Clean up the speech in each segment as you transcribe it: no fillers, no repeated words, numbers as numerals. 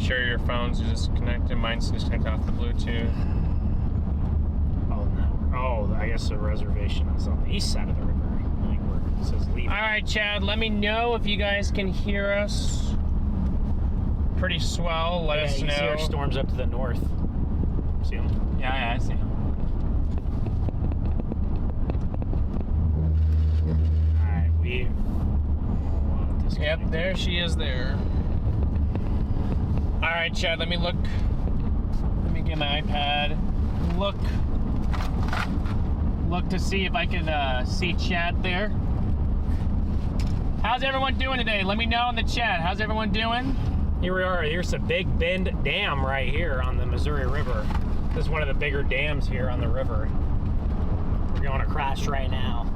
make sure your phone's just connected. Mine's disconnected off the Bluetooth. Oh, no. Oh, I guess the reservation is on the east side of the river. Like where it says leave. All right, Chad, let me know if you guys can hear us. Pretty swell. Let us know. You see our storms up to the north. See them? Yeah, I see them. All right, we. Yep, there she is there. All right, Chad, let me look. Let me get my iPad. Look to see if I can see Chad there. How's everyone doing today? Let me know in the chat. How's everyone doing? Here we are. Here's the Big Bend Dam right here on the Missouri River. This is one of the bigger dams here on the river. We're going across right now.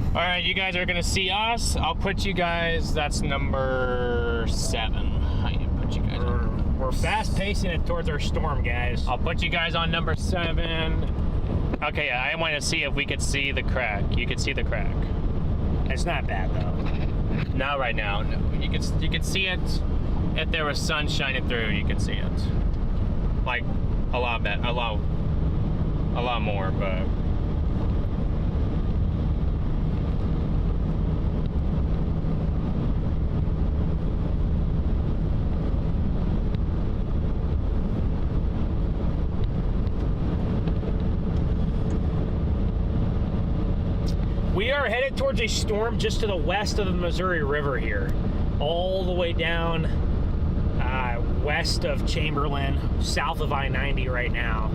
All right, you guys are gonna see us. I'll put you guys, that's number 7. I put you guys on. We're fast pacing it towards our storm, guys. I'll put you guys on number 7. Okay, I want to see if we could see the crack. You could see the crack. It's not bad though. Not right now. No. You could see it if there was sun shining through. You could see it, like a lot more. But we are headed towards a storm just to the west of the Missouri River here, all the way down west of Chamberlain, south of I-90 right now.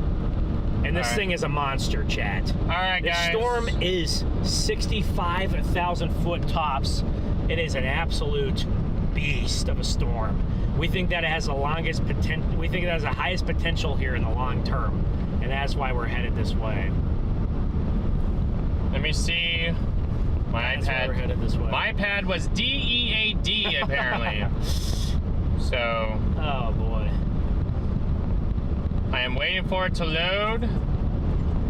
And this thing is a monster, chat. All right, guys. The storm is 65,000 foot tops. It is an absolute beast of a storm. We think that it has the longest potential. We think it has the highest potential here in the long term, and that's why we're headed this way. Let me see. My iPad. We're headed this way. My iPad was DEAD apparently. So. Oh boy. I am waiting for it to load.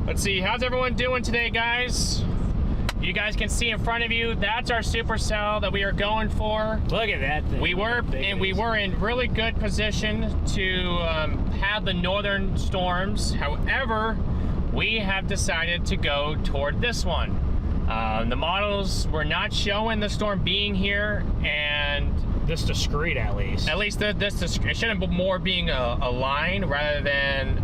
Let's see. How's everyone doing today, guys? You guys can see in front of you. That's our supercell that we are going for. Look at that thing. We were in really good position to have the northern storms. However, we have decided to go toward this one. The models were not showing the storm being here, and this discrete at least. At least this it should have been more being a line rather than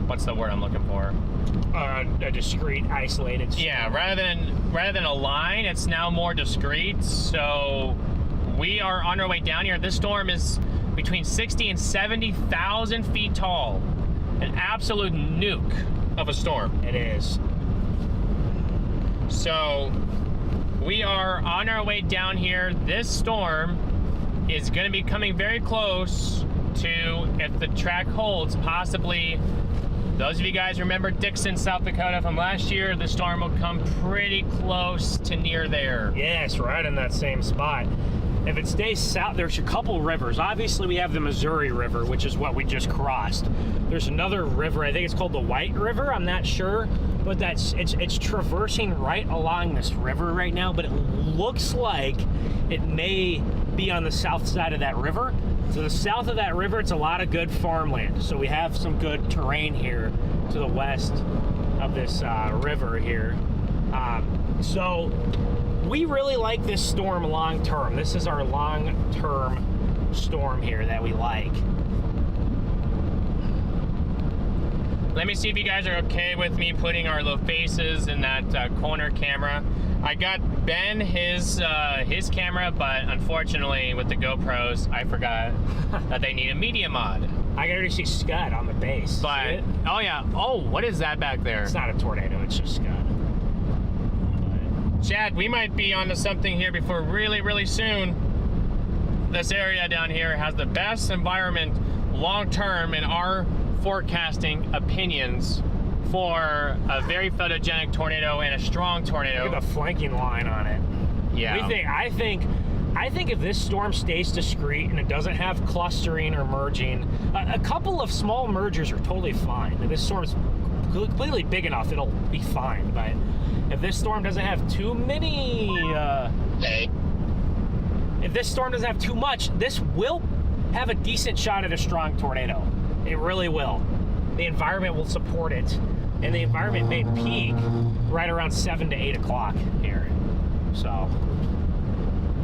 what's the word I'm looking for? A discrete, isolated storm. Yeah, rather than a line, it's now more discrete. So we are on our way down here. This storm is between 60 and 70,000 feet tall. An absolute nuke of a storm. It is. So we are on our way down here. This storm is going to be coming very close to, if the track holds, possibly. Those of you guys remember Dixon, South Dakota from last year, the storm will come pretty close to near there. Yes, right in that same spot. If it stays south, there's a couple rivers. Obviously, we have the Missouri River, which is what we just crossed. There's another river, I think it's called the White River, I'm not sure, but it's traversing right along this river right now, but it looks like it may be on the south side of that river. So the south of that river, it's a lot of good farmland. So we have some good terrain here to the west of this river here. So we really like this storm long term. This is our long term storm here that we like. Let me see if you guys are okay with me putting our little faces in that corner camera. I got Ben his camera, but unfortunately with the GoPros, I forgot that they need a media mod. I can already see Scud on the base. But oh yeah, oh, what is that back there? It's not a tornado, it's just Scud. Chad, we might be onto something here before really soon. This area down here has the best environment long term in our forecasting opinions for a very photogenic tornado and a strong tornado. Look at the flanking line on it. Yeah. I think if this storm stays discrete and it doesn't have clustering or merging, a couple of small mergers are totally fine. This storm's completely big enough, it'll be fine. But if this storm doesn't have too many, if this storm doesn't have too much, this will have a decent shot at a strong tornado. It really will. The environment will support it, and the environment may peak right around 7 to 8 o'clock here. So,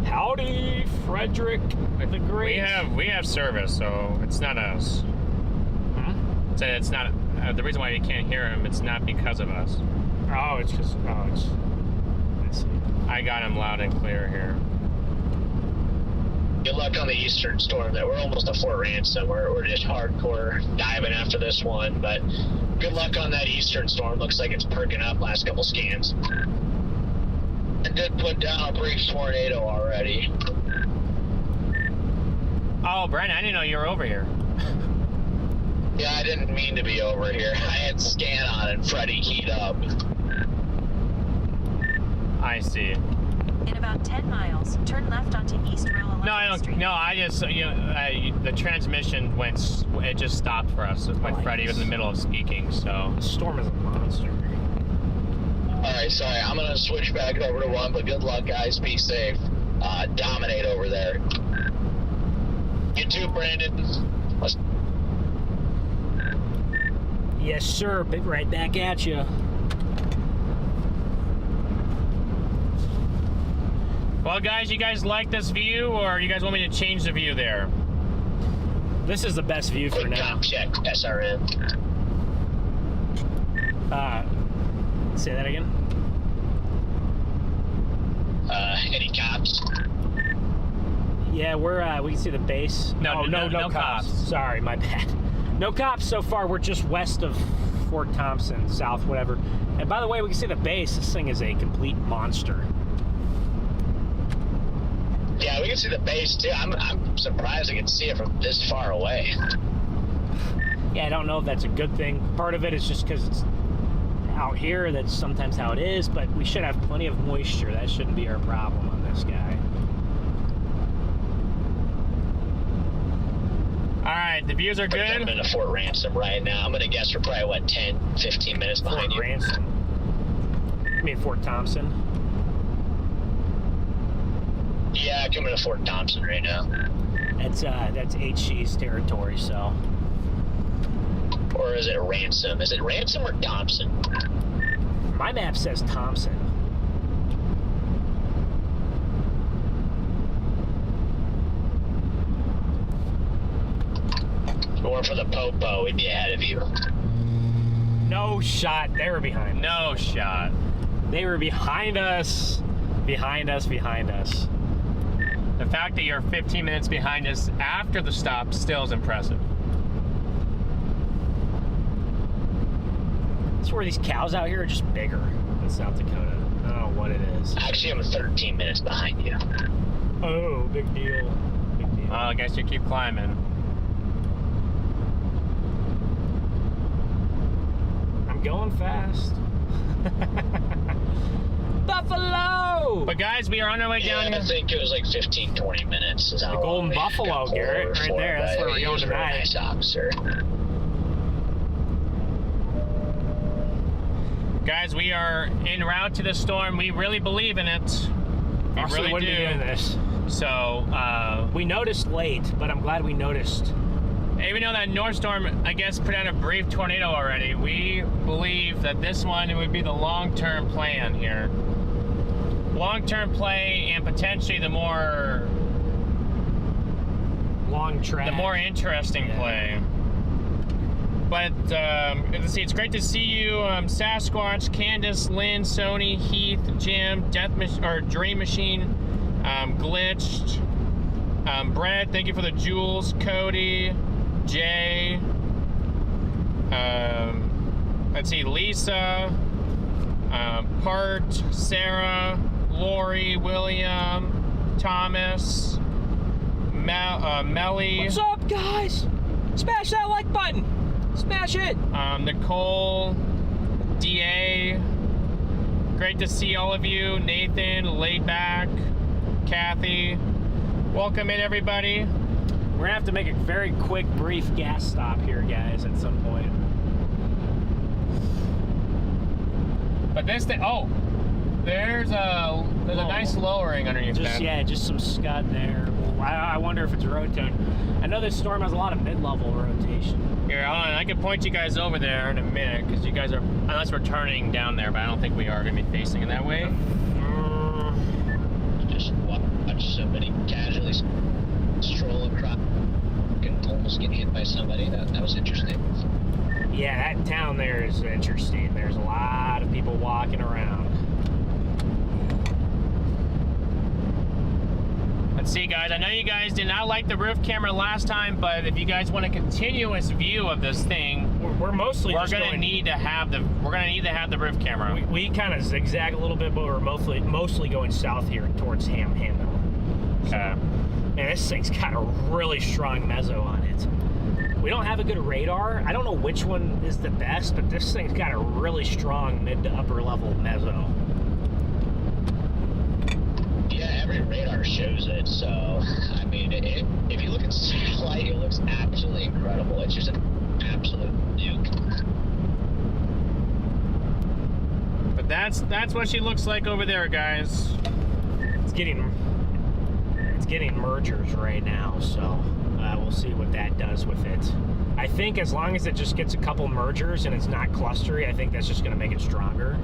howdy, Frederick the Great. We have service, so it's not us. It's not the reason why you can't hear him. It's not because of us. Oh, it's just I see. I got him loud and clear here. Good luck on the eastern storm. That we're almost to Fort Ransom. We're just hardcore diving after this one, but good luck on that eastern storm. Looks like it's perking up last couple scans. I did put down a brief tornado already. Oh, Brent, I didn't know you were over here. Yeah, I didn't mean to be over here. I had scan on and Freddie keyed up. I see. In about 10 miles, turn left onto East Row 11th No, I don't. Street. No, I just the transmission went. It just stopped for us when Freddie was in the middle of speaking. So The storm is a monster. Alright, sorry, I'm gonna switch back over to one, but good luck, guys. Be safe. Dominate over there. You too, Brandon. Yes, sir. Right back at you. well, guys, you guys like this view, or you guys want me to change the view there? This is the best view for Quick now. comp check, SRM. Say that again. Any cops? Yeah, we can see the base. No, no cops. Sorry, my bad. No cops so far. We're just west of Fort Thompson, south, whatever. And by the way, we can see the base. This thing is a complete monster. Yeah, we can see the base too. I'm surprised I can see it from this far away. Yeah, I don't know if that's a good thing. Part of it is just because it's out here. That's sometimes how it is. But we should have plenty of moisture. That shouldn't be our problem on this guy. All right, the views are I'm good. in a Fort Ransom right now. I'm gonna guess we're probably what 10, 15 minutes behind Fort you. Ransom. I mean Fort Thompson. Yeah, coming to Fort Thompson right now. That's HC's territory. So Or is it Ransom? Is it Ransom or Thompson? my map says Thompson. Or for the Popo, we'd be ahead of you. No shot. They were behind. No shot. They were behind us. Behind us. Behind us. The fact that you're 15 minutes behind us after the stop still is impressive. That's where these cows out here are just bigger in South Dakota. I don't know what it is. Actually, I'm 13 minutes behind you. Oh, big deal. Big deal. Well, I guess you keep climbing. I'm going fast. Buffalo! But guys, we are on our way Yeah, down I here. think it was like 15, 20 minutes. Is how The Golden long we Buffalo, got Garrett, pulled right over there. for, That's but where we're he going was a very tonight. nice officer. Guys, we are en route to the storm. We really believe in it. We Also, really wouldn't be doing do. this. So, We noticed late, but I'm glad we noticed. even though that North Storm, I guess, put out a brief tornado already, we believe that this one would be the long-term plan here. Long-term play, and potentially the more Long track. the more interesting Yeah. play. But let's see, it's great to see you, Sasquatch, Candace, Lynn, Sony, Heath, Jim, Dream Machine, Glitched, Brett. Thank you for the jewels, Cody, Jay. Let's see, Lisa, Part, Sarah, Lori, William, Thomas, Melly. What's up, guys? Smash that like button. Smash it. Nicole, DA, great to see all of you. Nathan, Laid Back, Kathy, welcome in everybody. We're gonna have to make a very quick, brief gas stop here, guys, at some point. But this thing, oh, there's a nice lowering underneath that. Yeah, just some scud there. I wonder if it's rotating. I know this storm has a lot of mid-level rotation. Here, hold on. I can point you guys over there in a minute because you guys are, unless we're turning down there, but I don't think we are going to be facing it that way. Just watch somebody casually stroll across and almost get hit by somebody. That was interesting. Yeah, that town there is interesting. There's a lot of people walking around. Let's see, guys. I know you guys did not like the roof camera last time, but if you guys want a continuous view of this thing, we're mostly we're going to need to have the roof camera. We kind of zigzag a little bit, but we're mostly going south here towards Hamhill. Okay. Man, this thing's got a really strong mezzo on it. We don't have a good radar. I don't know which one is the best, but this thing's got a really strong mid to upper level mezzo. Yeah, every radar shows it, so, I mean, if you look at satellite, it looks absolutely incredible. It's just an absolute nuke. But that's what she looks like over there, guys. It's getting mergers right now, so we'll see what that does with it. I think as long as it just gets a couple mergers and it's not clustery, I think that's just going to make it stronger.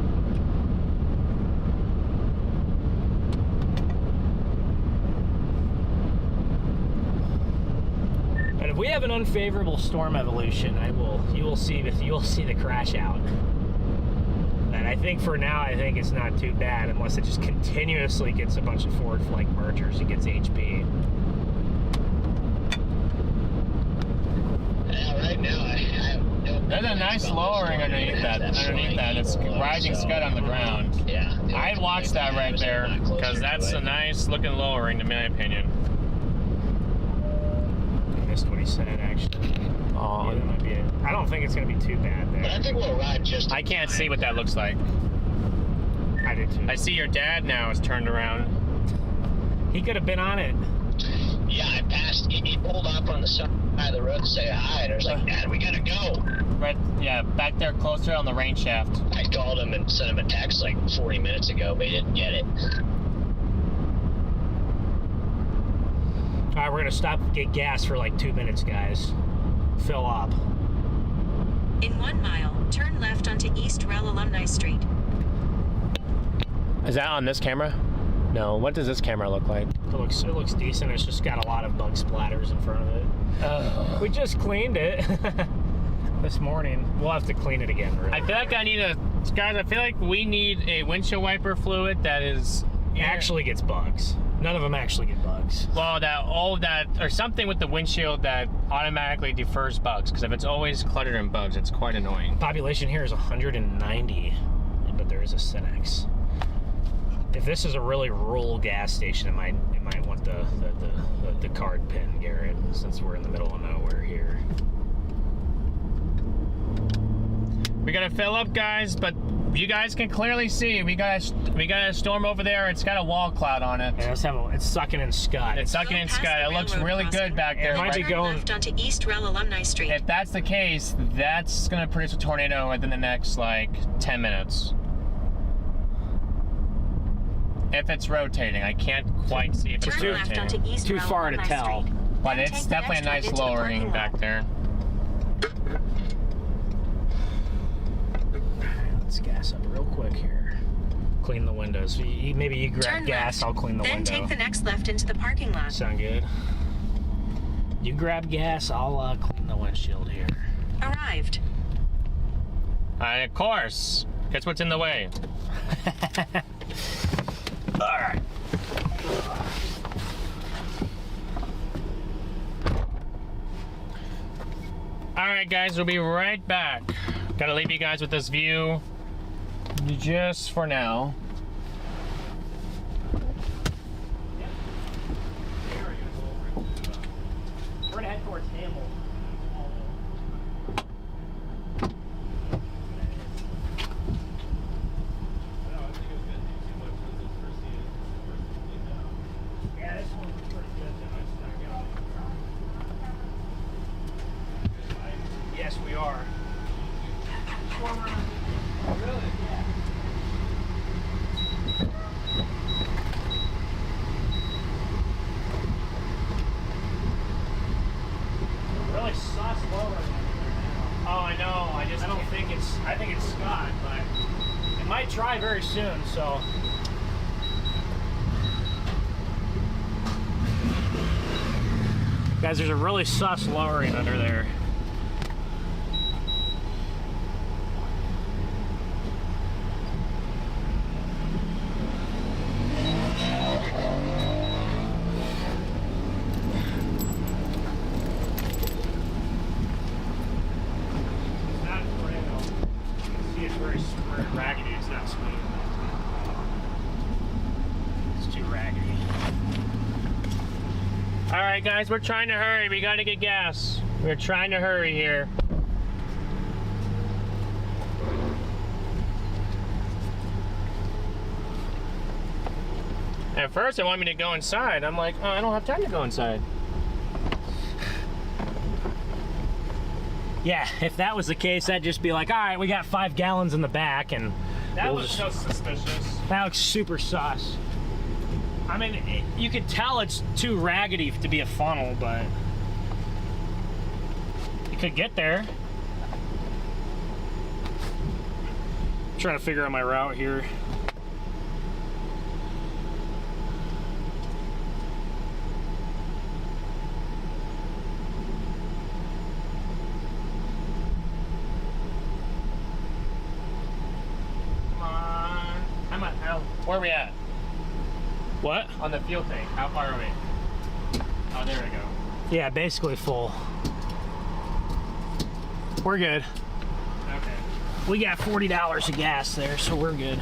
But if we have an unfavorable storm evolution, you will see the crash out. And I think for now, I think it's not too bad unless it just continuously gets a bunch of forward flank mergers and gets HP. Yeah, right now I have no. There's a nice lowering underneath that. It's rising scud on the ground. Yeah. I'd watch that right there because that's a nice looking lowering, in my opinion. I missed what he said actually. Oh, Yeah, that might be it. I don't think it's going to be too bad there. But I think we'll ride just. I can't see what that looks like. I did too. I see your dad now is turned around. He could have been on it. Yeah, I passed. He pulled up on the side of the road to say hi, and I was like, Dad, we gotta go. Right, yeah, back there closer on the rain shaft. I called him and sent him a text like 40 minutes ago, but he didn't get it. All right, we're going to stop and get gas for like 2 minutes, guys. Fill up. In 1 mile, turn left onto East Rel Alumni Street. Is that on this camera? No. What does this camera look like? It looks decent. It's just got a lot of bug splatters in front of it. Oh. We just cleaned it this morning. We'll have to clean it again. Really. I feel like guys, I feel like we need a windshield wiper fluid that is actually gets bugs. None of them actually get bugs. Well, or something with the windshield that automatically defers bugs. Because if it's always cluttered in bugs, it's quite annoying. Population here is 190, but there is a Cinex. If this is a really rural gas station, it might want the card pin, Garrett, since we're in the middle of nowhere here. We gotta fill up, guys, but you guys can clearly see we got a storm over there. It's got a wall cloud on it. Yeah, it's sucking in scud. It's sucking in scud. It looks really good back there. It might be going left onto East Rel Alumni Street. If that's the case, that's gonna produce a tornado within the next like 10 minutes. If it's rotating, I can't quite see if it's Turn left onto rotating. East Too Rel far to Alumni tell. Street. But Then it's take the definitely a next right nice into the lowering parking lot. back there. Let's gas up real quick here. Clean the windows. Maybe you grab Turn gas, left. I'll clean the Then window. take the next left into the parking lot. Sound good? You grab gas, I'll clean the windshield here. Arrived. Of course. Guess what's in the way? Alright. Alright guys, we'll be right back. Gotta leave you guys with this view just for now. We're gonna head towards Hamel. Yeah, this one was pretty good. Yes, we are. Oh, really? Yeah. Oh, I know. I don't think it's. I think it's Scott, but it might try very soon. So. Guys, there's a really sus lowering under there. Raggedy, it's not smooth. It's too raggedy. All right, guys, we're trying to hurry. We got to get gas. We're trying to hurry here. At first, they want me to go inside. I'm like, oh, I don't have time to go inside. Yeah, if that was the case, I'd just be like, all right, we got 5 gallons in the back, and That looks so suspicious. that looks super sus. I mean, you could tell it's too raggedy to be a funnel, but you could get there. I'm trying to figure out my route here. Where are we at? What? On the fuel tank. How far are we? Oh, there we go. Yeah, basically full. We're good. Okay. We got $40 of gas there, so we're good.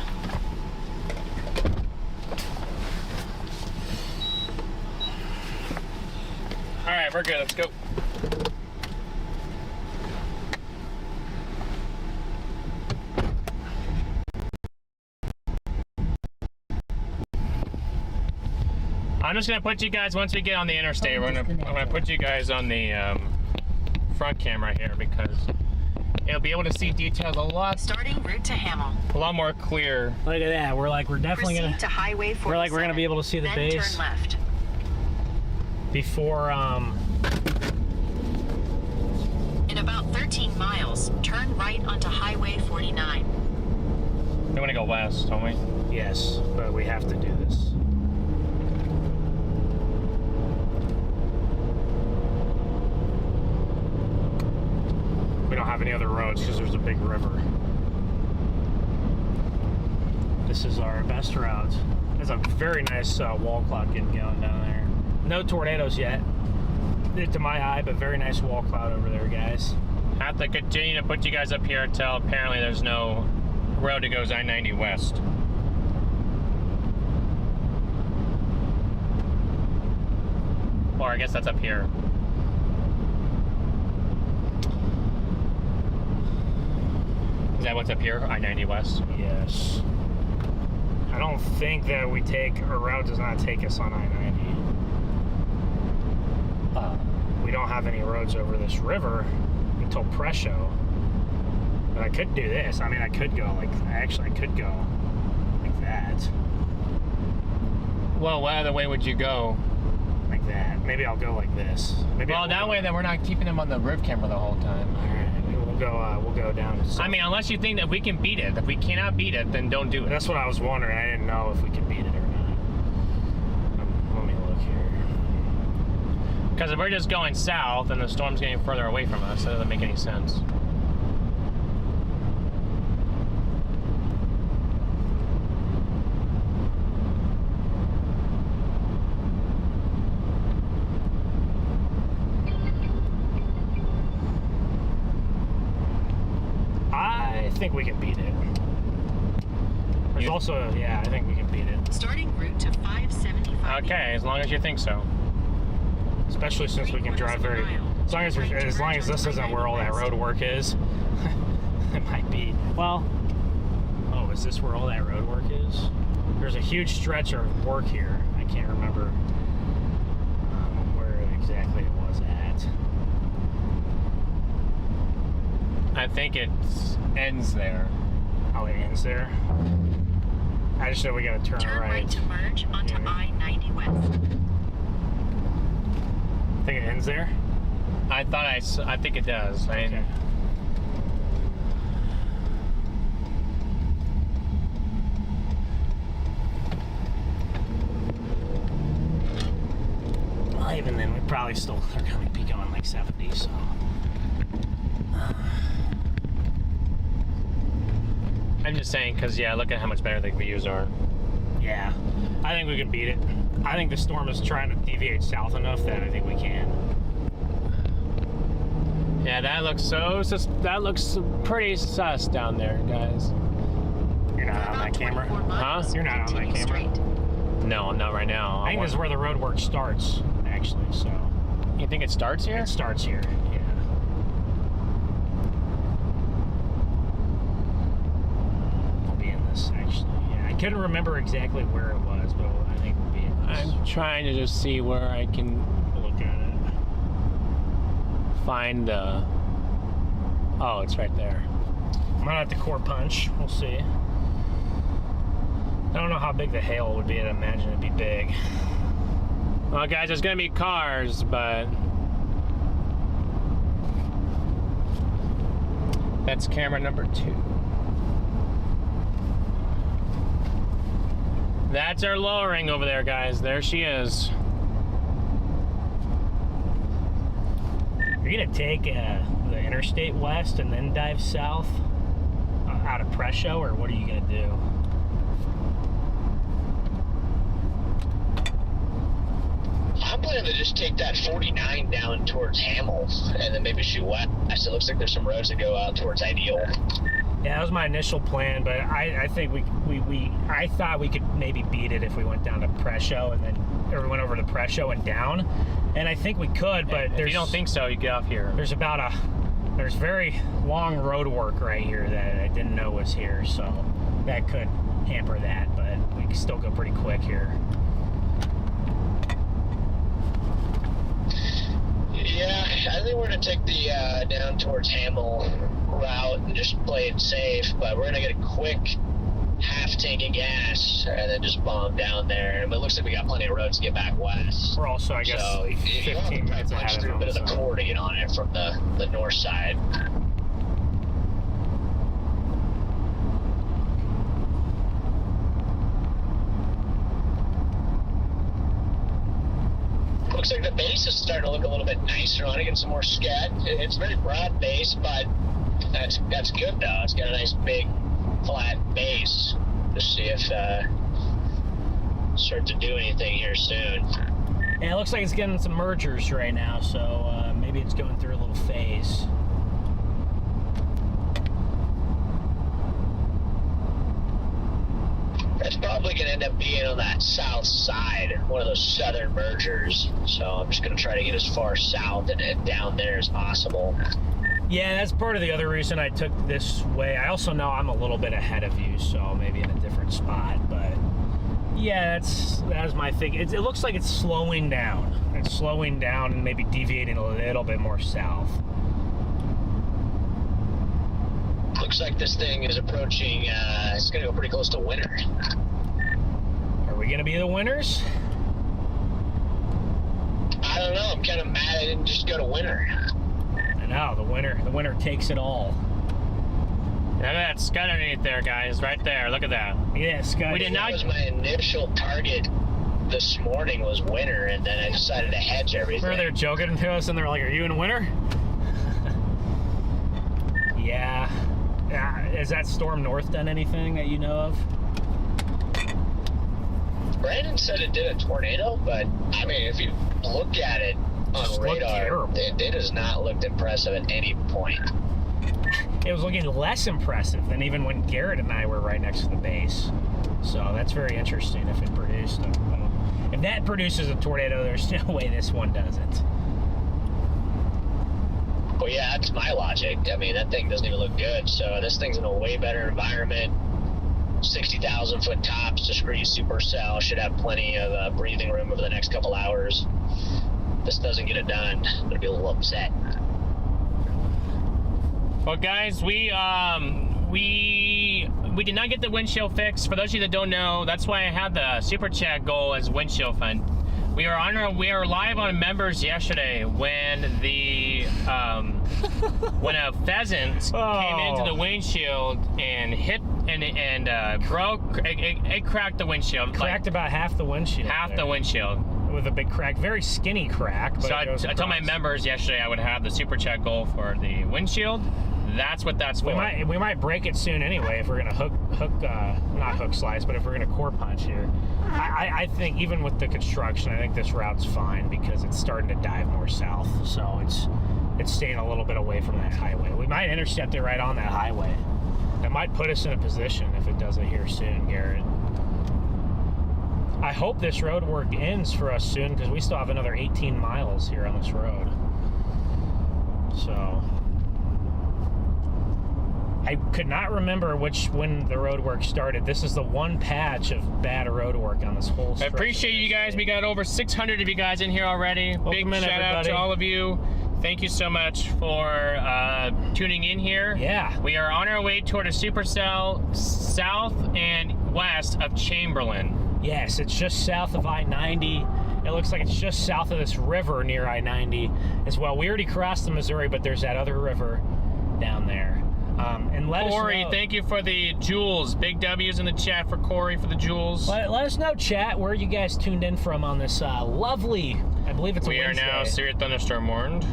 All right, we're good. Let's go. I'm just gonna put you guys, once we get on the interstate, I'm gonna put you guys on the front camera here because it'll be able to see details Starting route to Hamel. a lot more clear. Look at that. We're definitely Proceed gonna. to Highway 47. We're gonna be able to see the then base turn left. before. In about 13 miles, turn right onto Highway 49. We want to go west, don't we? Yes, but we have to do this. We don't have any other roads because there's a big river. This is our best route. There's a very nice wall cloud getting going down there. No tornadoes yet, to my eye, but very nice wall cloud over there, guys. Have to continue to put you guys up here until apparently there's no road that goes I-90 west. Or I guess that's up here. Is that what's up here? I-90 west? Yes. I don't think that we take, our route does not take us on I-90. We don't have any roads over this river until Presho. But I could do this. I mean, I could go like, actually I could go like that. Well, what other way would you go? Like that. Maybe I'll go like this. Maybe Well, that way then we're not keeping them on the roof camera the whole time. Alright, we'll go down. I mean, unless you think that we can beat it. If we cannot beat it, then don't do it. That's what I was wondering. I didn't know if we could beat it or not. Let me look here. Because if we're just going south and the storm's getting further away from us, that doesn't make any sense. I think we can beat it. There's also, yeah, I think we can beat it. Starting route to 575. Okay, as long as you think so. Especially since we can drive very, as long as this isn't where all that road work is. It might be. Well, oh, is this where all that road work is? There's a huge stretch of work here. I can't remember where exactly it was at. I think it ends there. Oh, it ends there? I just know we gotta turn Turn right to merge onto I-90 West. I think it ends there. I think it does. Okay. Well, even then, we probably still are going to be going like 70, so. I'm just saying, because, yeah, look at how much better the views are. Yeah, I think we can beat it. I think the storm is trying to deviate south enough that I think we can. Yeah, that looks pretty sus down there, guys. You're not on that camera? Huh? You're not on that camera? No, I'm not right now. I think this is where the road work starts, actually, so. You think it starts here? It starts here, yeah. I'll be in this, actually. Yeah, I couldn't remember exactly where it was, but I think we'll be in this. I'm trying to just see where I can Look at it. find the... Oh, it's right there. I might have to core punch. We'll see. I don't know how big the hail would be. I'd imagine it'd be big. Well, guys, there's going to be cars, but... That's camera number 2. That's our lowering over there, guys. There she is. Are you going to take the interstate west and then dive south out of Prescott, or what are you going to do? I'm planning to just take that 49 down towards Hamel and then maybe shoot west. It looks like there's some roads that go out towards Ideal. Yeah, that was my initial plan, but I think I thought we could maybe beat it if we went down to Prescott and then, or we went over to Prescott and down. And I think we could, but If you don't think so, you get off here. There's very long road work right here that I didn't know was here, so that could hamper that, but we can still go pretty quick here. Yeah, I think we're going to take the down towards Hamel route and just play it safe, but we're going to get a quick half tank of gas and then just bomb down there. But it looks like we got plenty of roads to get back west. We're also, I guess, so 15 minutes ahead of through a bit of the core to get on it from the north side. Looks like the base is starting to look a little bit nicer on it, getting some more scat. It's a very broad base, but that's good though. It's got a nice big flat base. Just see if start to do anything here soon. Yeah, it looks like it's getting some mergers right now, so maybe it's going through a little phase. That's probably going to end up being on that south side, one of those southern mergers. So I'm just going to try to get as far south and down there as possible. Yeah, that's part of the other reason I took this way. I also know I'm a little bit ahead of you, so maybe in a different spot. But yeah, that's my thing. It looks like it's slowing down. It's slowing down and maybe deviating a little bit more south. Looks like this thing is approaching, it's going to go pretty close to winter. Are we going to be the winners? I don't know. I'm kind of mad I didn't just go to winter. I know, the winner takes it all. Look at that scud underneath there, guys. Right there. Look at that. Yeah, Scott. We did not. That was my initial target this morning was winter, and then I decided to hedge everything. Remember they're joking to us and they're like, are you in winter? Yeah. Has that storm north done anything that you know of? Brandon said it did a tornado, but I mean, if you look at it on radar, it has not looked impressive at any point. It was looking less impressive than even when Garrett and I were right next to the base. So that's very interesting if it produced them. If that produces a tornado, there's no way this one doesn't. Well, yeah, that's my logic. I mean, that thing doesn't even look good. So this thing's in a way better environment. 60,000 foot tops, discrete supercell, should have plenty of breathing room over the next couple hours. If this doesn't get it done, I'm gonna be a little upset. Well, guys, we did not get the windshield fixed. For those of you that don't know, that's why I had the super chat goal as windshield fund. We were live on members yesterday when the when a pheasant came into the windshield and hit and broke. It cracked the windshield. Cracked about half the windshield. Half the windshield. With a big crack, very skinny crack. But So I told my members yesterday I would have the super chat goal for the windshield. That's what that's for. We might break it soon anyway if we're gonna not hook slice, but if we're gonna core punch here. I think even with the construction, I think this route's fine because it's starting to dive more south, so it's staying a little bit away from that highway. We might intercept it right on that highway. It might put us in a position if it does it here soon, Garrett. I hope this road work ends for us soon because we still have another 18 miles here on this road. So I could not remember when the road work started. This is the one patch of bad road work on this whole stretch. I appreciate you guys. We got over 600 of you guys in here already. Big shout out to all of you. Thank you so much for tuning in here. Yeah. We are on our way toward a supercell south and west of Chamberlain. Yes, it's just south of I-90. It looks like it's just south of this river near I-90 as well. We already crossed the Missouri, but there's that other river down there. And let Corey, us know, thank you for the jewels. Big W's in the chat for Corey for the jewels. let us know, chat, where you guys tuned in from on this lovely, I believe it's a Wednesday. We are now severe thunderstorm warned.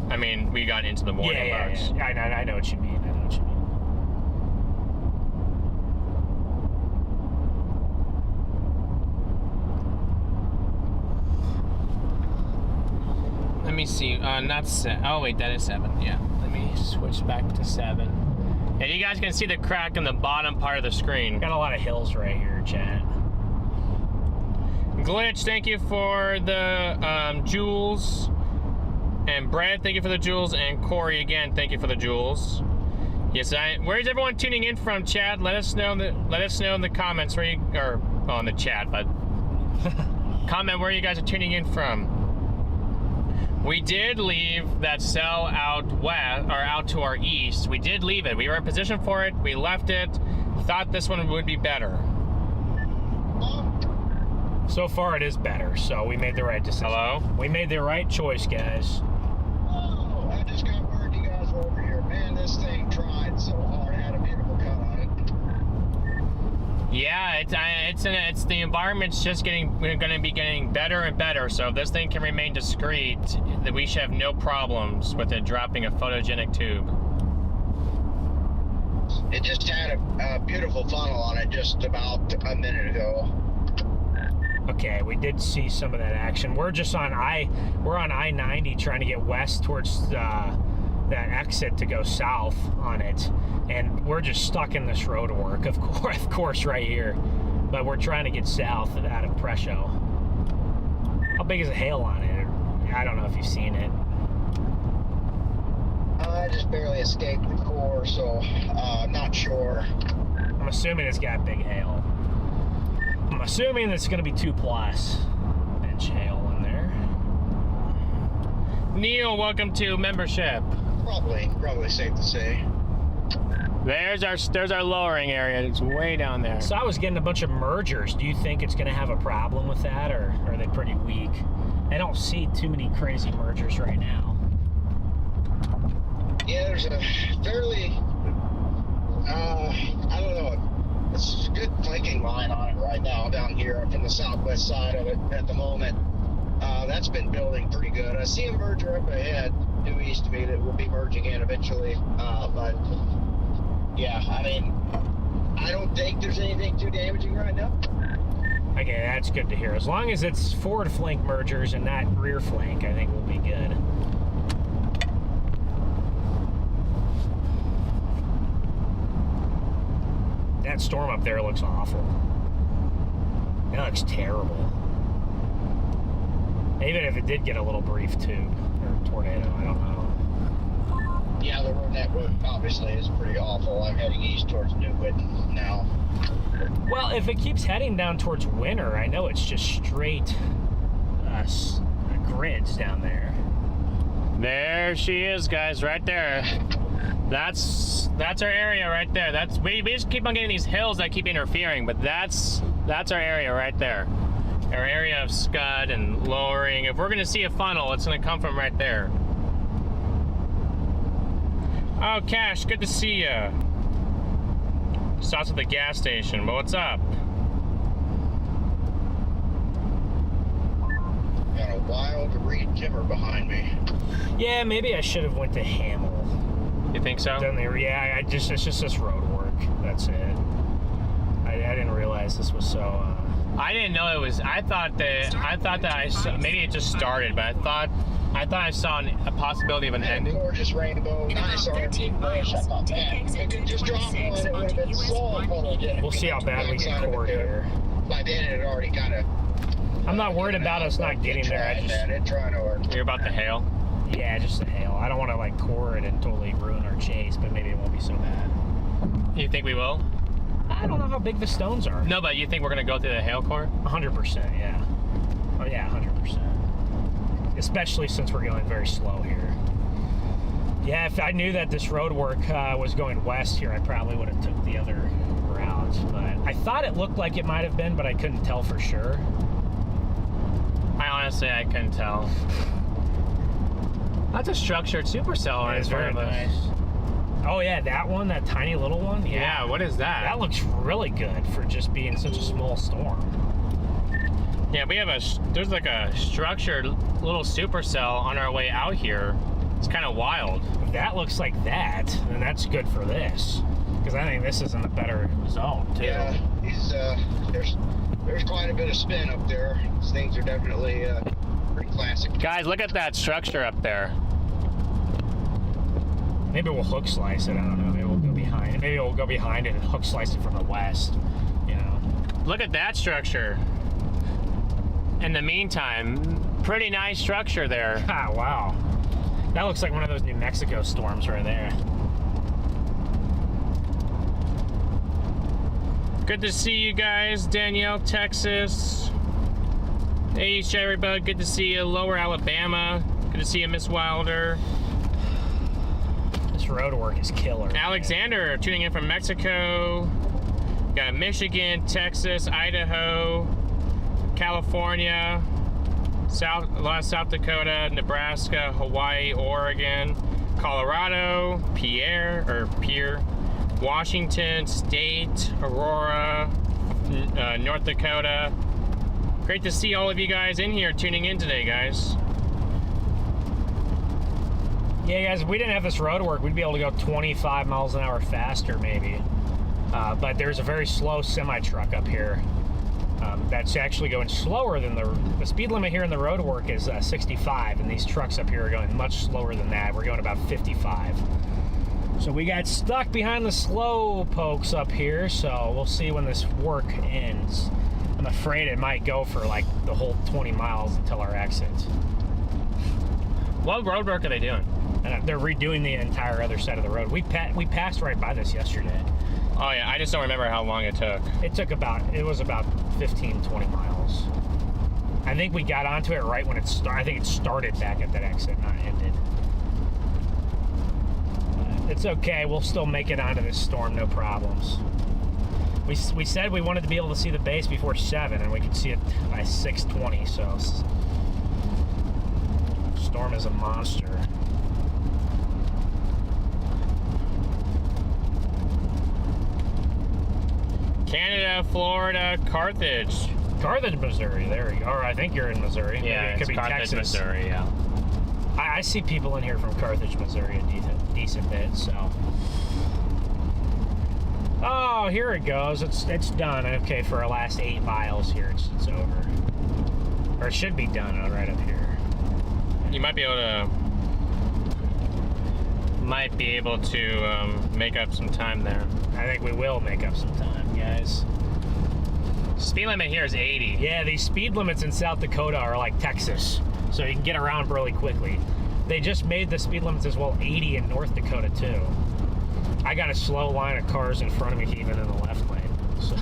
I mean, we got into the warning box. Yeah. I know what you mean. I know what you mean. Let me see. Not 7. Oh, wait, that is 7. Yeah. Let me switch back to 7. And you guys can see the crack in the bottom part of the screen. Got a lot of hills right here, chat. Glitch, thank you for the jewels. And Brad, thank you for the jewels. And Corey, again, thank you for the jewels. Yes, where's everyone tuning in from, Chad? Let us know in the comments where you or on the chat, but comment where you guys are tuning in from. We did leave that cell out west or out to our east. We did leave it. We were in position for it. We left it. Thought this one would be better. So far, it is better. So we made the right decision. Hello? We made the right choice, guys. Oh, I just got word you guys were over here. Man, this thing tried so hard. I had a beautiful cut on it. Yeah, it's the environment's just we're going to be getting better and better. So if this thing can remain discreet, that we should have no problems with it dropping a photogenic tube. It just had a beautiful funnel on it just about a minute ago. Okay, we did see some of that action. We're just on I-90 trying to get west towards that exit to go south on it, and we're just stuck in this road work, of course, right here. But we're trying to get south out of Prescott. How big is the hail on it? I don't know if you've seen it. I just barely escaped the core, so I'm not sure. I'm assuming it's got big hail. I'm assuming it's going to be 2+ inch hail in there. Neil, welcome to membership. Probably safe to say. There's our lowering area. It's way down there. So I was getting a bunch of mergers. Do you think it's going to have a problem with that, or are they pretty weak? I don't see too many crazy mergers right now. Yeah, there's a fairly, I don't know, it's a good flanking line on it right now down here up in the southwest side of it at the moment. That's been building pretty good. I see a merger up ahead due east of me that will be merging in eventually. But yeah, I mean, I don't think there's anything too damaging right now. Okay, that's good to hear. As long as it's forward flank mergers and not rear flank, I think we'll be good. That storm up there looks awful. It looks terrible. Even if it did get a little brief tube or tornado, I don't know. Yeah, the road network obviously is pretty awful. I'm heading east towards Newwood now. Well, if it keeps heading down towards winter, I know it's just straight grids down there. There she is, guys, right there. That's our area right there. We just keep on getting these hills that keep interfering, but that's our area right there. our area of scud and lowering. If we're gonna see a funnel, it's gonna come from right there. Oh, Cash, good to see ya. Stops at the gas station, but what's up? Got a wild reed timber behind me. Yeah, maybe I should have went to Hamill. You think so? Down there, yeah. It's just this road work. That's it. I didn't realize this was so. I didn't know it was. I thought that I saw, maybe it just started, but I thought I saw a possibility of an ending. Gorgeous rainbow, In nice about 13 RV bush. I miles, thought, take man, exit if it just dropped one, it would have 226 been onto so US cool to get. We'll see how bad we get poured here. By then, it had already kind of. I'm not worried about us not getting there. It trying to work. You're about the hail. Yeah, just the hail. I don't want to like core it and totally ruin our chase, but maybe it won't be so bad. You think we will? I don't know how big the stones are. No, but you think we're gonna go through the hail core? 100%, yeah. Oh yeah, 100%. Especially since we're going very slow here. Yeah, if I knew that this road work was going west here, I probably would have took the other route. But I thought it looked like it might have been, but I couldn't tell for sure. I couldn't tell. That's a structured supercell right It's in front very of us. nice. Oh yeah, that one, that tiny little one. Yeah, what is that? That looks really good for just being such a small storm. Yeah, we have there's like a structured little supercell on our way out here. It's kind of wild. If that looks like that, then that's good for this. Because I think this is in a better zone too. Yeah, there's quite a bit of spin up there. These things are definitely pretty classic. Guys, look at that structure up there. Maybe we'll hook slice it. I don't know. Maybe we'll go behind it. Maybe we'll go behind it and hook slice it from the west. You know. Look at that structure. In the meantime, pretty nice structure there. Ah, wow. That looks like one of those New Mexico storms right there. Good to see you guys, Danielle, Texas. Hey, Sherry Bug, good to see you. Lower Alabama, good to see you, Miss Wilder. This road work is killer. Alexander tuning in from Mexico. Got Michigan, Texas, Idaho, California, South Dakota, Nebraska, Hawaii, Oregon, Colorado, Pierre, Washington State, Aurora, North Dakota. Great to see all of you guys in here tuning in today, guys. Yeah, guys, if we didn't have this road work, we'd be able to go 25 miles an hour faster, maybe. But there's a very slow semi-truck up here that's actually going slower than the speed limit here in the road work is 65, and these trucks up here are going much slower than that. We're going about 55. So we got stuck behind the slow pokes up here, so we'll see when this work ends. I'm afraid it might go for like the whole 20 miles until our exit. What road work are they doing? And they're redoing the entire other side of the road. We passed right by this yesterday. Oh yeah, I just don't remember how long it took. It was about 15, 20 miles. I think we got onto it right when it started. I think it started back at that exit, not ended. It's okay, we'll still make it onto this storm, no problems. We said we wanted to be able to see the base before 7, and we could see it by 6:20, so storm is a monster. Canada, Florida, Carthage. Carthage, Missouri, there we go. Or I think you're in Missouri. Yeah, Maybe it could it's be Carthage, Texas. Missouri, yeah. I see people in here from Carthage, Missouri a decent bit, so. Oh, here it goes. It's done. Okay, for our last 8 miles here, it's over. Or it should be done right up here. You might be able to make up some time there. I think we will make up some time, guys. Speed limit here is 80. Yeah, these speed limits in South Dakota are like Texas, so you can get around really quickly. They just made the speed limits as well 80 in North Dakota too. I got a slow line of cars in front of me even in the left lane. So,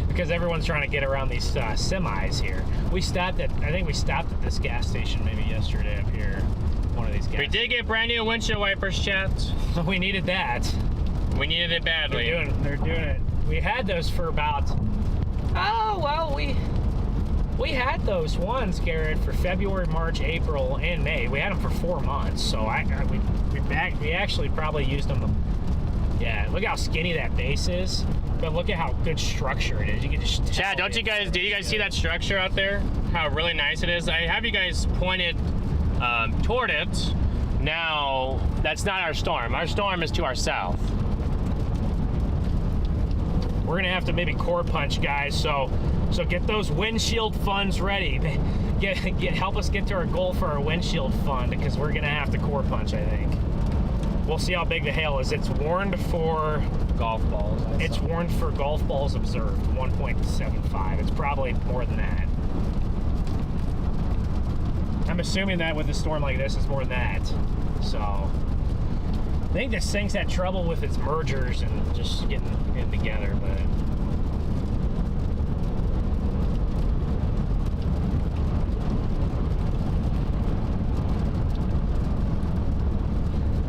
because everyone's trying to get around these semis here. I think we stopped at this gas station maybe yesterday up here. One of these gas. We did get brand new windshield wipers, chat. We needed that. We needed it badly. They're doing it. We had those for about, We had those ones, Garrett, for February, March, April, and May. We had them for 4 months, so we actually probably used them. Yeah, look how skinny that base is, but look at how good structure it is. You can just tell. Chad, did you guys see that structure out there? How really nice it is? I have you guys pointed toward it. Now, that's not our storm. Our storm is to our south. We're gonna have to maybe core punch, guys. So get those windshield funds ready. Help us get to our goal for our windshield fund, because we're gonna have to core punch, I think. We'll see how big the hail is. It's warned for Golf balls. It's warned for golf balls observed, 1.75. It's probably more than that. I'm assuming that with a storm like this, it's more than that. So I think this thing's had trouble with its mergers and just getting it together, but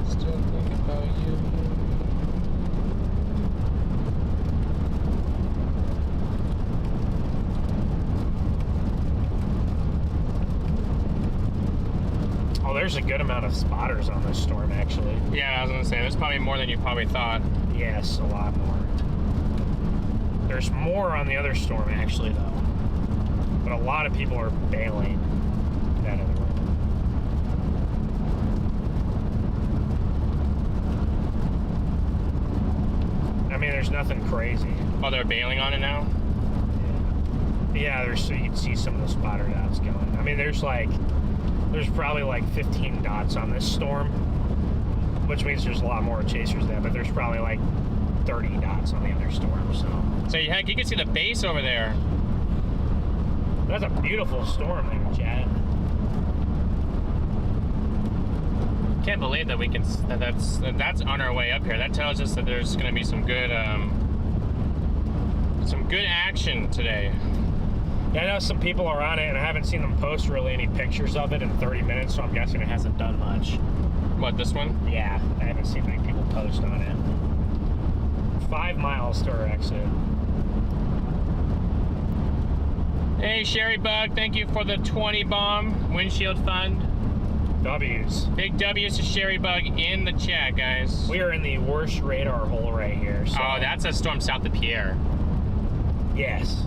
Still thinking about you. oh, there's a good amount of spotters on this storm, actually. Yeah, I was gonna say, there's probably more than you probably thought. Yes, a lot more. There's more on the other storm, actually, though. But a lot of people are bailing that other one. I mean, there's nothing crazy. Oh, they're bailing on it now? Yeah, there's, so you can see some of the spotter dots going. I mean, there's probably like 15 dots on this storm, which means there's a lot more chasers there, but there's probably like 30 dots on the other storm, So heck, you can see the base over there. that's a beautiful storm there, Chad. Can't believe that that's on our way up here. That tells us that there's gonna be some good action today. Yeah, I know some people are on it, and I haven't seen them post really any pictures of it in 30 minutes, so I'm guessing it hasn't done much. What, this one? Yeah, I haven't seen many people post on it. 5 miles to our exit. Hey, Sherry Bug, thank you for the 20 bomb windshield fund. W's. Big W's to Sherry Bug in the chat, guys. We are in the worst radar hole right here. So. Oh, that's a storm south of Pierre. Yes.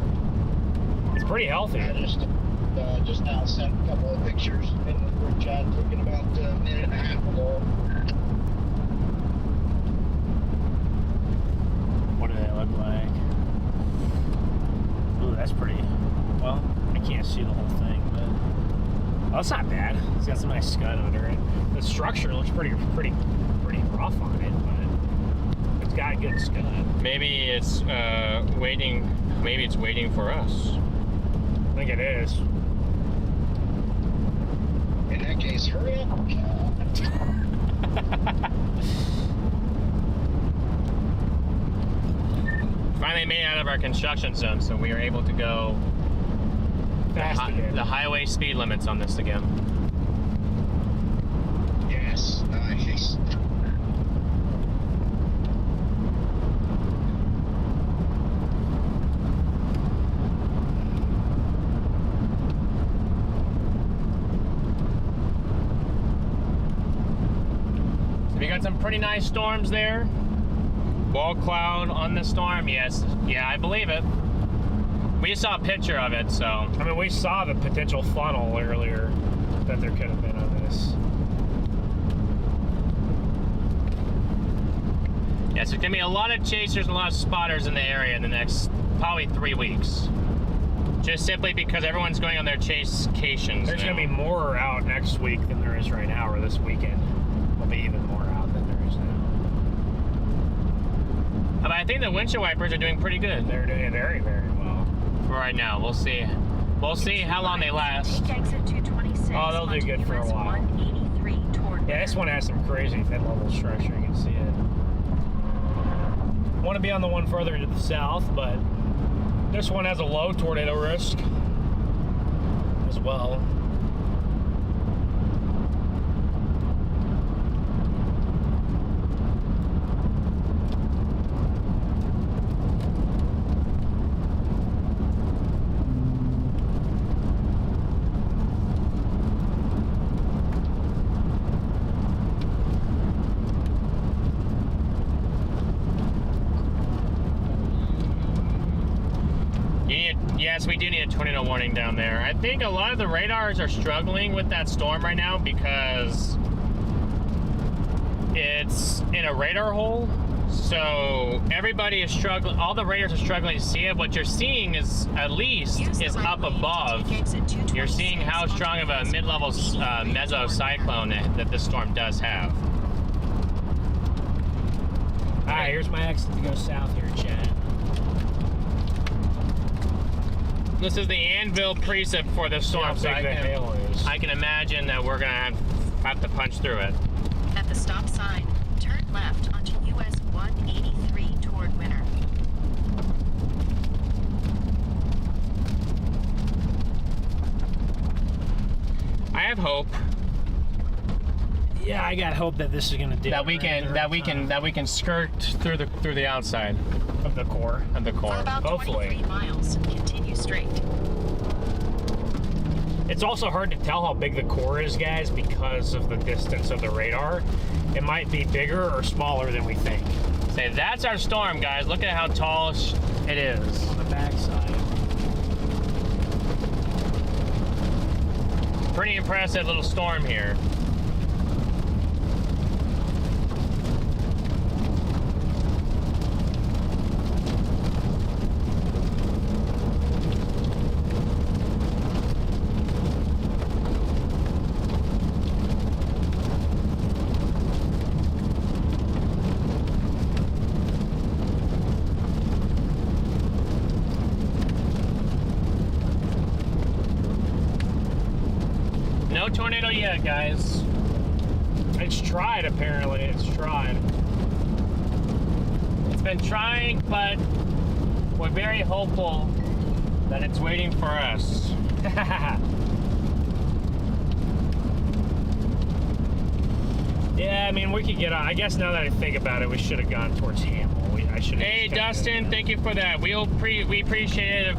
It's pretty healthy. I just now sent a couple of pictures in the group chat, taken about a minute and a half ago. What do they look like? Ooh, that's pretty. Well, I can't see the whole thing, but oh, it's not bad. It's got some nice scud under it. The structure looks pretty rough on it, but it's got good scud. Maybe it's waiting. Maybe it's waiting for us. I think it is. In that case, hurry up. Finally made it out of our construction zone, so we are able to go Fast again. the highway speed limits on this again. Yes, nice. We got some pretty nice storms there. Wall cloud on the storm, yes. Yeah, I believe it. We saw a picture of it, so. I mean, we saw the potential funnel earlier that there could have been on this. Yeah, so there's gonna be a lot of chasers and a lot of spotters in the area in the next probably 3 weeks. Just simply because everyone's going on their chasecations. There's now. going to be more out next week than there is right now, or this weekend. Will be even more out than there is now. But I think the windshield wipers are doing pretty good. They're doing very, very well. For right now, we'll see. We'll see how long they last. Take exit 226 Oh, they'll do onto good for a US while. 183 toward Yeah, this one has some crazy thin level structure. You can see it. Want to be on the one further to the south, but this one has a low tornado risk as well. getting a tornado warning down there. I think a lot of the radars are struggling with that storm right now because it's in a radar hole. So everybody is struggling. All the radars are struggling to see it. What you're seeing is at least is up above. You're seeing how strong of a mid-level mesocyclone that this storm does have. All right, here's my exit to go south here, Chad. This is the anvil precip for this storm, so I can imagine that we're gonna have to punch through it. At the stop sign, turn left onto US 183 toward Winter. I have hope Yeah, I got hope that this is gonna do that we can skirt through the outside of the core. of the core. For about Hopefully. 23 miles, continue straight. It's also hard to tell how big the core is, guys, because of the distance of the radar. It might be bigger or smaller than we think. Say that's our storm, guys. Look at how tall it is. On the backside. Pretty impressive little storm here. No tornado yet, guys. It's tried, apparently. It's tried. It's been trying, but we're very hopeful that it's waiting for us. Yeah, I mean, we could get on. I guess now that I think about it, we should have gone towards Hamill. I should. Hey, Dustin, thank you for that. We appreciate it.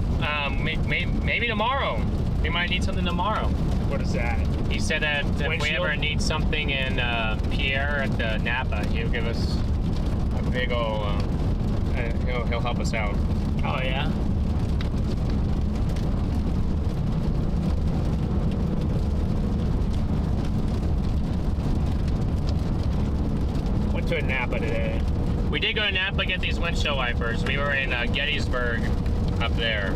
Maybe tomorrow. We might need something tomorrow. What is that? He said that if we Windshield? ever need something in Pierre at the Napa, he'll give us a big old. He'll help us out. Oh yeah. Went to a Napa today. We did go to Napa get these windshield wipers. We were in Gettysburg up there.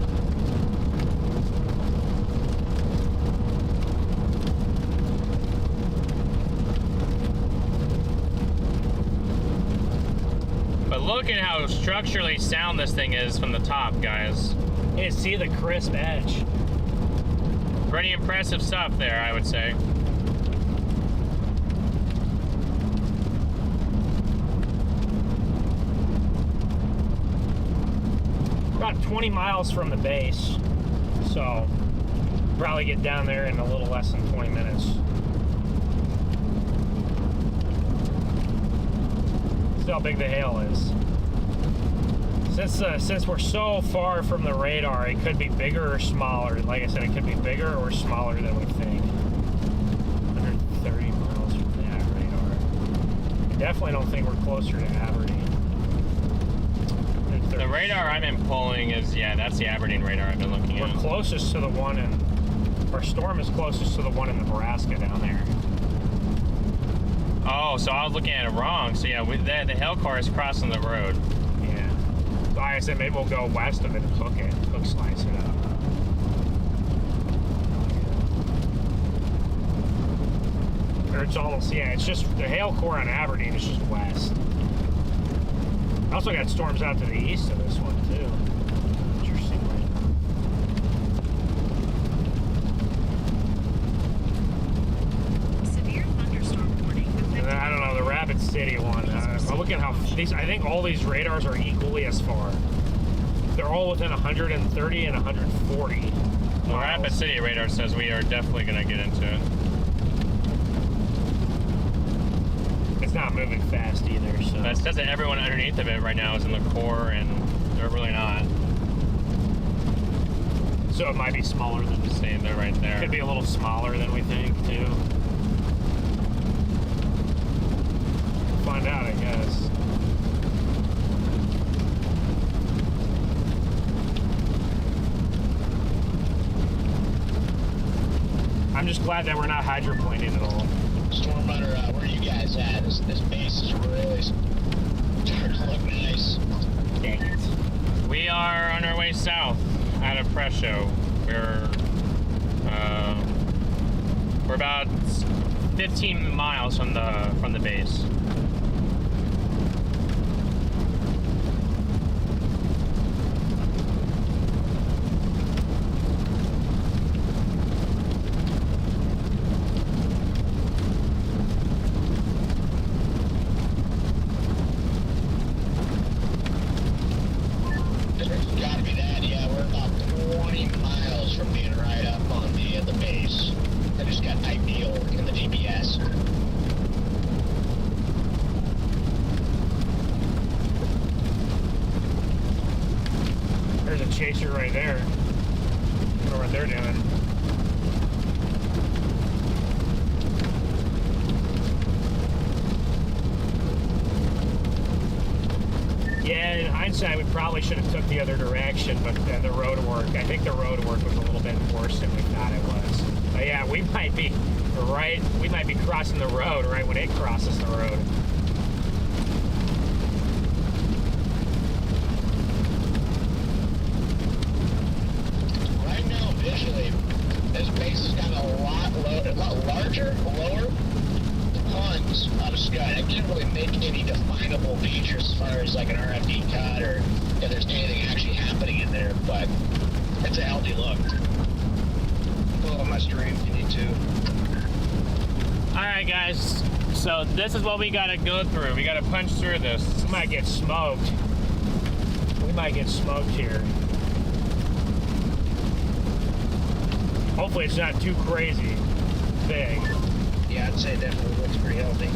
But look at how structurally sound this thing is from the top, guys. You see the crisp edge. Pretty impressive stuff there, I would say. About 20 miles from the base, so probably get down there in a little less than 20 minutes. See how big the hail is. Since we're so far from the radar, it could be bigger or smaller. Like I said, it could be bigger or smaller than we think. 130 miles from that radar. I definitely don't think we're closer to Aberdeen. The radar I've been pulling is, yeah, that's the Aberdeen radar I've been looking We're at. closest to the one in, our storm is closest to the one in Nebraska down there. Oh, so I was looking at it wrong. So yeah, the hail core is crossing the road. Yeah. Like I said, maybe we'll go west of it and hook slice it up. Or it's almost, yeah, it's just, the hail core on Aberdeen is just west. I also got storms out to the east of this one, too. Interestingly. Severe thunderstorm warning. And then, I don't know, the Rapid City one. I'm looking at how these, I think all these radars are equally as far. They're all within 130 and 140. The Rapid City radar says we are definitely going to get into it. It's not moving fast either, so. That says that everyone underneath of it right now is in the core, and they're really not. So it might be smaller than we See, they're right there. Could be a little smaller than we think, too. Find out, I guess. I'm just glad that we're not hydroplaning at all. StormRunner, where are you guys at? This base is really starting to look nice. Dang it. We are on our way south out of Presho. We're about 15 miles from the base. Gotta be that, yeah. We're about 20 miles from being right up on the base. I just got ideal in the GPS. There's a chaser right there. I don't know what they're doing. Yeah, in hindsight, we probably should have took the other direction, but the road work, I think the road work was a little bit worse than we thought it was. But yeah, we might be crossing the road right when it crosses the road. Right now, visually, this base has got a lot larger, lower tons of sky. I can't really make any definable features as far as like an RFD cut or if there's anything actually happening in there, but it's a healthy look. Pull on my stream if you need to. Alright guys, so this is what we gotta go through. We gotta punch through this. We might get smoked. We might get smoked here. Hopefully it's not too crazy big. Yeah, I'd say it definitely looks pretty healthy.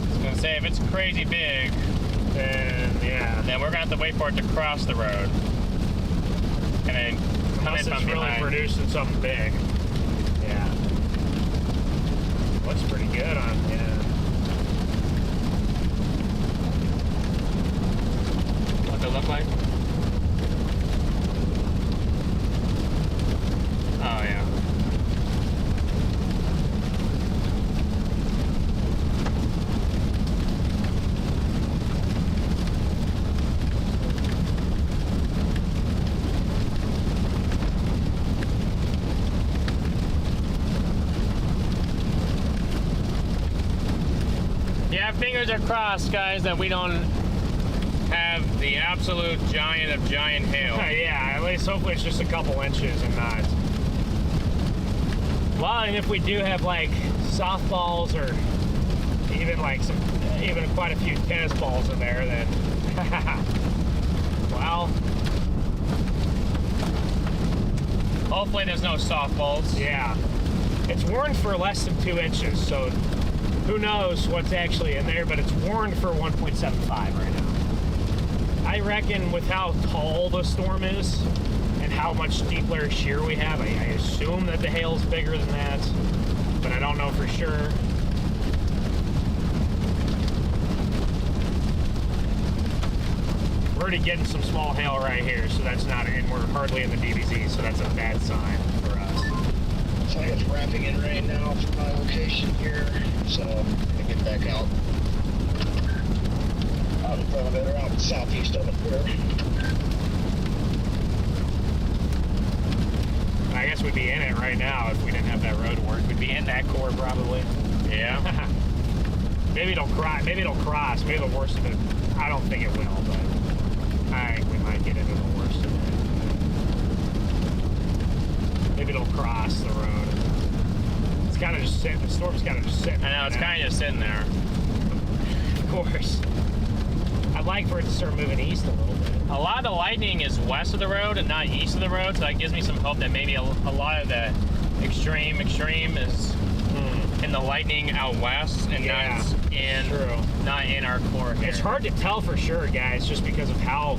I was gonna say, if it's crazy big, And yeah, then we're gonna have to wait for it to cross the road. And then come unless in it's from really behind. producing something big. Yeah. Looks pretty good on, yeah. What's it look like? Oh yeah. Yeah, fingers are crossed, guys, that we don't have the absolute giant of giant hail. Yeah, at least hopefully it's just a couple inches and not. Well, and if we do have like softballs or even quite a few tennis balls in there, then well, Hopefully there's no softballs. yeah. It's warned for less than 2 inches, so who knows what's actually in there, but it's warned for 1.75 right now. I reckon with how tall the storm is and how much steep layer shear we have, I assume that the hail's bigger than that, but I don't know for sure. We're already getting some small hail right here, so that's not, and we're hardly in the DBZ, so that's a bad sign for us. So it's wrapping in rain now from my location here, so I get back out in front of it, or out southeast of it there. I guess we'd be in it right now if we didn't have that road work. We'd be in that core probably. Yeah. Maybe it'll cross. Maybe it'll cross. Maybe the worst of it. I don't think it will, but I think we might get into the worst of it. Maybe it'll cross the road. It's kind of just sitting. The storm's kind of just sitting. I know, it's right now. kind of just sitting there. Of course. I'd like for it to start moving east a little bit. A lot of the lightning is west of the road and not east of the road, so that gives me some hope that maybe a lot of the extreme is in the lightning out west and Yeah, not in our core here. It's hard to tell for sure, guys, just because of how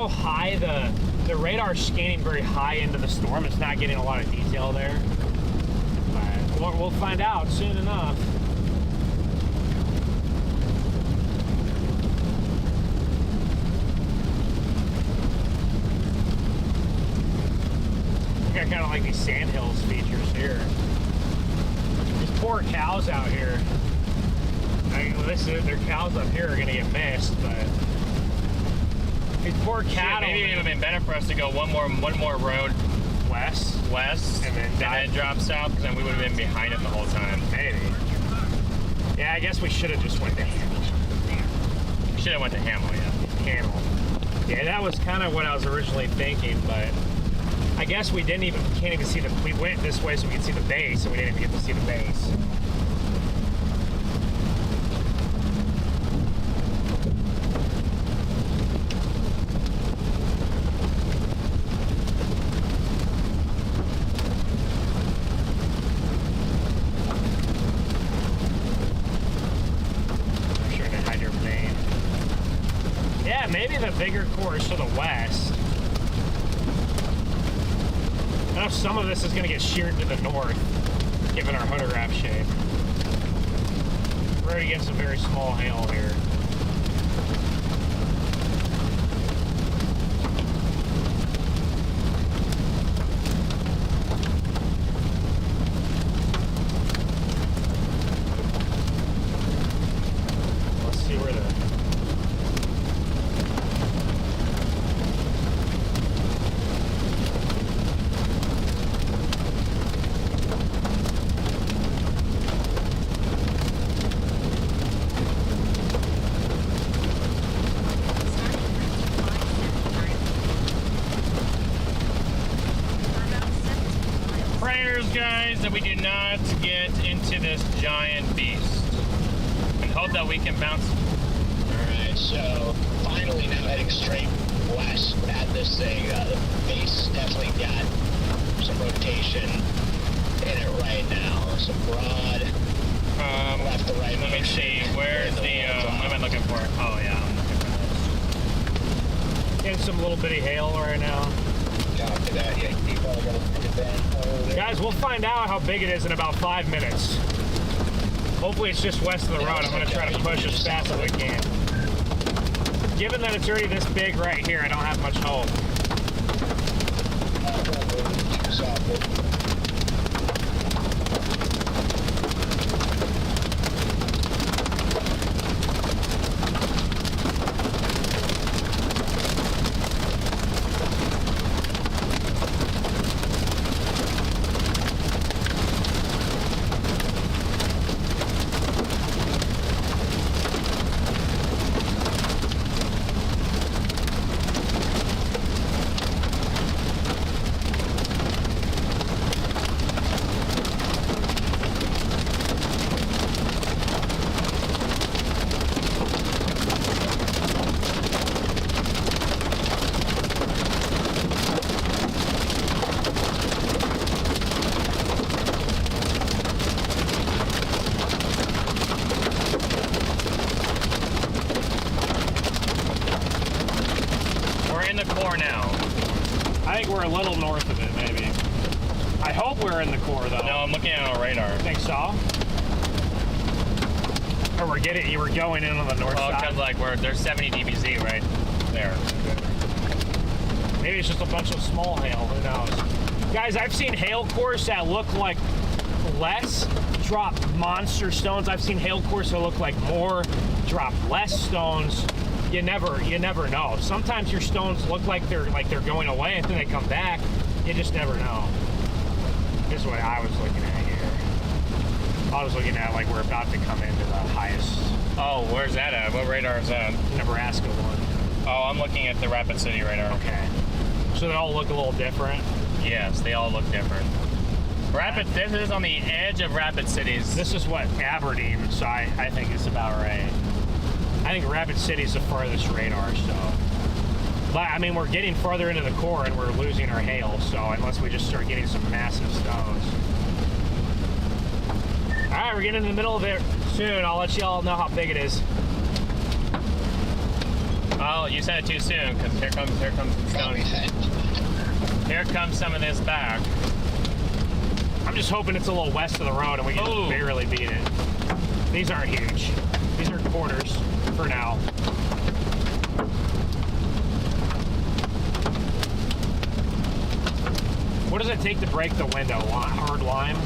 high the radar's scanning very high into the storm. It's not getting a lot of detail there. But we'll find out soon enough. I kind of like these sandhills features here. These poor cows out here. Their cows up here are gonna get missed, but these poor cattle. Maybe it would have been better for us to go one more road west, and then drop south, because then we would have been behind it the whole time. Maybe. Yeah, I guess we should have just went to Hamel. We should have went to Hamel, yeah. Hamel. Yeah, that was kind of what I was originally thinking, but I guess we can't even see we went this way so we could see the base, and we didn't even get to see the base. Bigger course to the west. I know some of this is going to get sheared to the north, given our photograph shape. We're already getting some very small hail here. Let's see where the guys, that we do not get into this giant beast, and hope that we can bounce. Alright, so finally now heading straight west at this thing. The base definitely got some rotation in it right now. Some broad left to right. Let me see, where's the what am I looking for? Oh yeah, I'm looking for this. getting some little bitty hail right now. Copy that. Yeah, keep on going to the Guys, we'll find out how big it is in about 5 minutes. Hopefully it's just west of the road. I'm going to try to push as fast as we can. Given that it's already this big right here, I don't have much hope. We're a little north of it, maybe. I hope we're in the core, though. No, I'm looking at our radar. Think so? Or you were going in on the north side? Because like there's 70 dBz right there. Maybe it's just a bunch of small hail. Who knows? Guys, I've seen hail cores that look like less drop monster stones. I've seen hail cores that look like more drop less stones. You never know. Sometimes your stones look like they're going away, and then they come back. You just never know. This is what I was looking at here. I was looking at like we're about to come into the highest. Oh, where's that at? What radar is that? Nebraska one. Oh, I'm looking at the Rapid City radar. Okay. So they all look a little different. Yes, they all look different. This is on the edge of Rapid Cities. This is what Aberdeen, so I think it's about right. I think Rapid City is the farthest radar, so. But, I mean, we're getting farther into the core and we're losing our hail, so unless we just start getting some massive stones. Alright, we're getting in the middle of it soon. I'll let you all know how big it is. Oh, you said it too soon, because here comes the stone. Here comes some of this back. I'm just hoping it's a little west of the road and we can just barely beat it. These aren't huge. These are quarters for now. What does it take to break the window? Hard lime?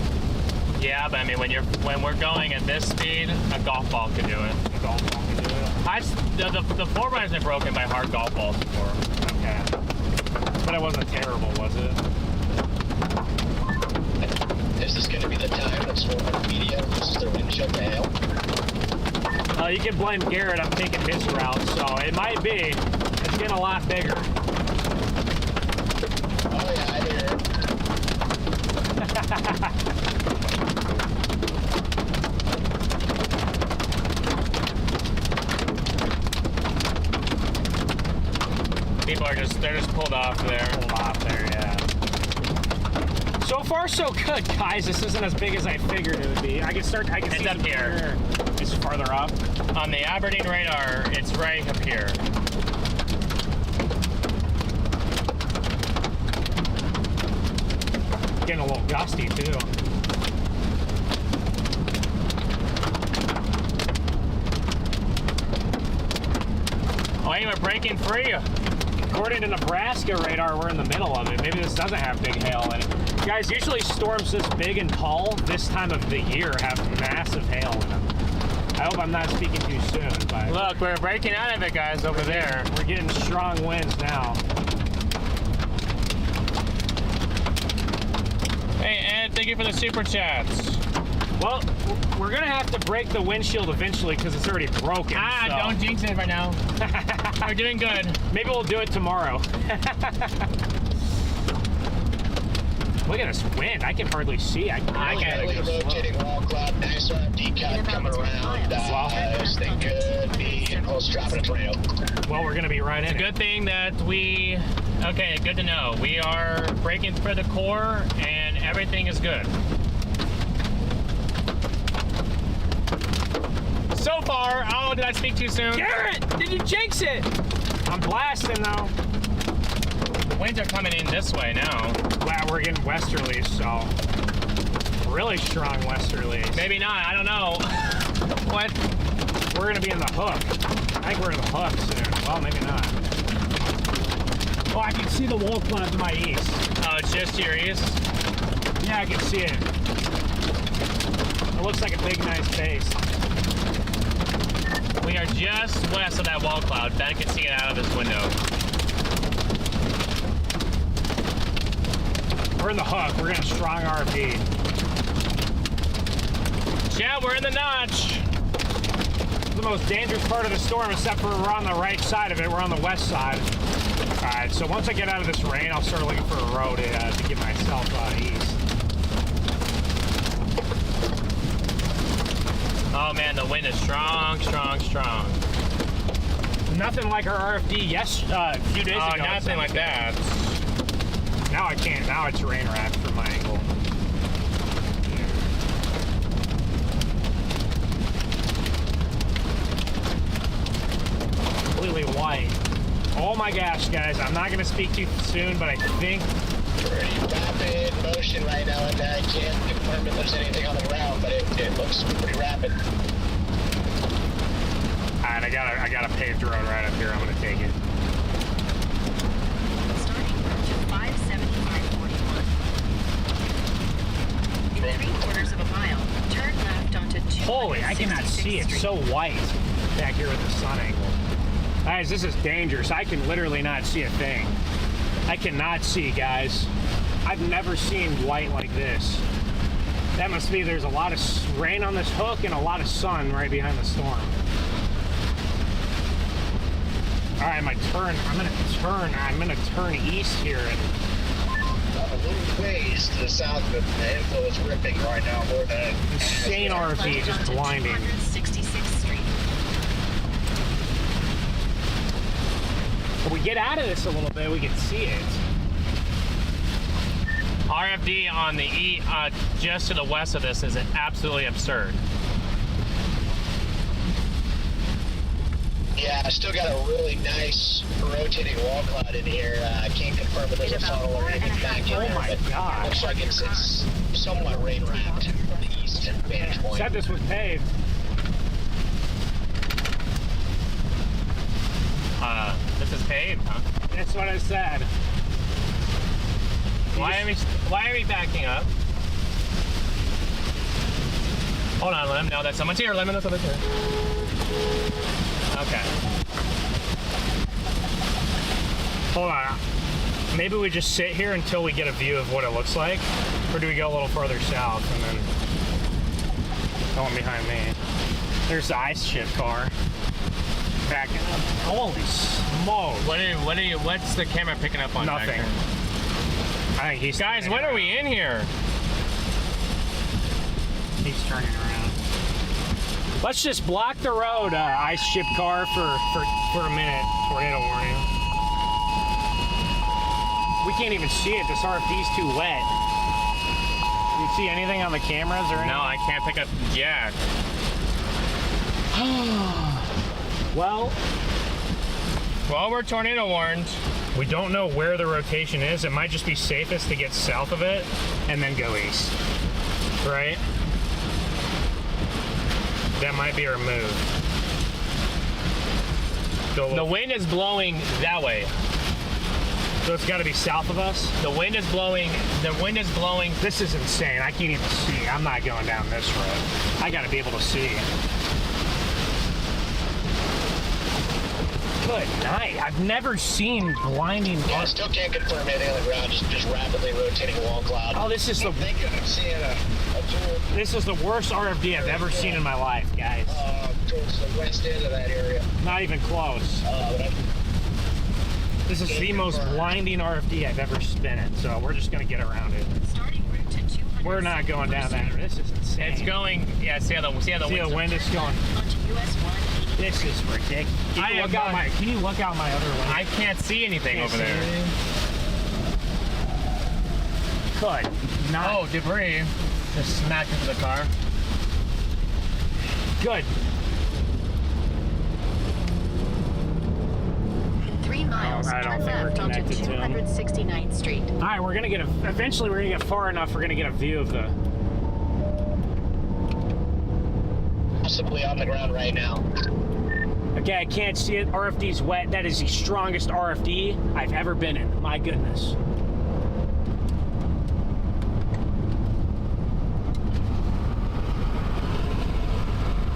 Yeah, but I mean, when we're going at this speed, a golf ball could do it. A golf ball can do it? The 4Runner's been broken by hard golf balls before. Okay. But it wasn't terrible, was it? Is this going to be the time that StormRunner Media uses their windshield to hail? You can blame Garrett. I'm taking his route, so it might be. It's getting a lot bigger. Oh yeah, I hear it. People are they're just pulled off there. Pulled off there, yeah. So far, so good, guys. This isn't as big as I figured it would be. I can see It's up here. It's farther up. On the Aberdeen radar, it's right up here. Getting a little gusty, too. Oh, hey, we're breaking free. According to Nebraska radar, we're in the middle of it. Maybe this doesn't have big hail in it. Guys, usually storms this big and tall this time of the year have massive hail in them. I hope I'm not speaking too soon, but... Look, we're breaking out of it, guys, over there. We're getting strong winds now. Hey, Ed, thank you for the super chats. Well, we're going to have to break the windshield eventually because it's already broken. Ah, so. don't jinx it right now. We're doing good. Maybe we'll do it tomorrow. Look at this wind. I can hardly see. I Really rotating wall cloud, nice RFD cut coming around. This thing could be almost dropping a tornado. Well, we're going to be right in It's a good thing that we... Okay, good to know. We are breaking through the core, and everything is good. So far, oh, did I speak too soon? Garrett, did you jinx it? I'm blasting though. The winds are coming in this way now. Wow, we're getting westerlies, so really strong westerlies. Maybe not, I don't know. What? We're gonna be in the hook. I think we're in the hook soon. Well, maybe not. Oh, I can see the wall cloud to my east. Oh, it's just to your east? Yeah, I can see it. It looks like a big, nice base. We are just west of that wall cloud. Ben can see it out of his window. We're in the hook. We're getting strong RV. Yeah, we're in the notch. It's the most dangerous part of the storm, except for we're on the right side of it. We're on the west side. All right, so once I get out of this rain, I'll start looking for a road to get myself east. Oh man, the wind is strong, strong, strong. Nothing like our RFD a few days ago. Oh, nothing like that. Now I can't. Now it's rain wrapped from my angle. Completely white. Oh my gosh, guys. I'm not going to speak too soon, but I think... Pretty rapid motion right now, and I can't confirm if there's anything on the ground, but it looks pretty rapid. Alright, I got a paved road right up here. I'm going to take it. Starting approach at 575.41. In 3/4 of a mile, turn left onto 266th Holy, I cannot see. It's so white back here with the sun angle. Guys, this is dangerous. I can literally not see a thing. I cannot see, guys. I've never seen white like this. That must be there's a lot of rain on this hook and a lot of sun right behind the storm. All right, I'm gonna turn east here. And A little ways to the south, but the inflow is ripping right now more than insane RV, just blinding. 266th Street. If we get out of this a little bit, we can see it. RFD on the just to the west of this is absolutely absurd. Yeah, I still got a really nice rotating wall cloud in here. I can't confirm if there's a funnel or anything back in Oh there, my but God. looks like it's somewhat rain wrapped from the east vantage point. Said this was paved. This is paved, huh? That's what I said. Why are we backing up? Hold on, let him know that someone's here. Let me know someone's here. Okay. Hold on. Maybe we just sit here until we get a view of what it looks like, or do we go a little further south and then go on behind me? There's the ice ship car. Backing up. Holy smoke! What's the camera picking up on? Nothing. Back there? I think he's. Guys, when are we in here? He's turning around. Let's just block the road, ice ship car, for a minute. Tornado warning. We can't even see it. This RFD's too wet. Do you see anything on the cameras or anything? No, I can't pick up jack. Well, we're tornado warned. we don't know where the rotation is. It might just be safest to get south of it and then go east. Right? That might be our move. The wind is blowing that way. So it's got to be south of us? The wind is blowing. This is insane. I can't even see. I'm not going down this road. I got to be able to see. Good night. I've never seen blinding. Yeah, I still can't confirm anything on the ground. Just rapidly rotating wall cloud. Oh, this is I'm thinking I'm seeing a this is the worst RFD I've ever seen in my life, guys. towards the west end of that area. Not even close. This is the most blinding RFD I've ever spin in, so we're just gonna get around it. Starting route to 200. We're not going down that. This is insane. It's going. Yeah, see how the wind is going. Onto US 180. This is ridiculous. Can you look out my other lane? I can't see anything over there. Good. Oh, debris just smacked into the car. Good. 3 miles. I don't Turn think we're left onto connected to 'em. 269th Street. All right, we're gonna get eventually we're gonna get far enough. We're gonna get a view of the. Possibly on the ground right now. Okay, I can't see it. RFD's wet. That is the strongest RFD I've ever been in. My goodness.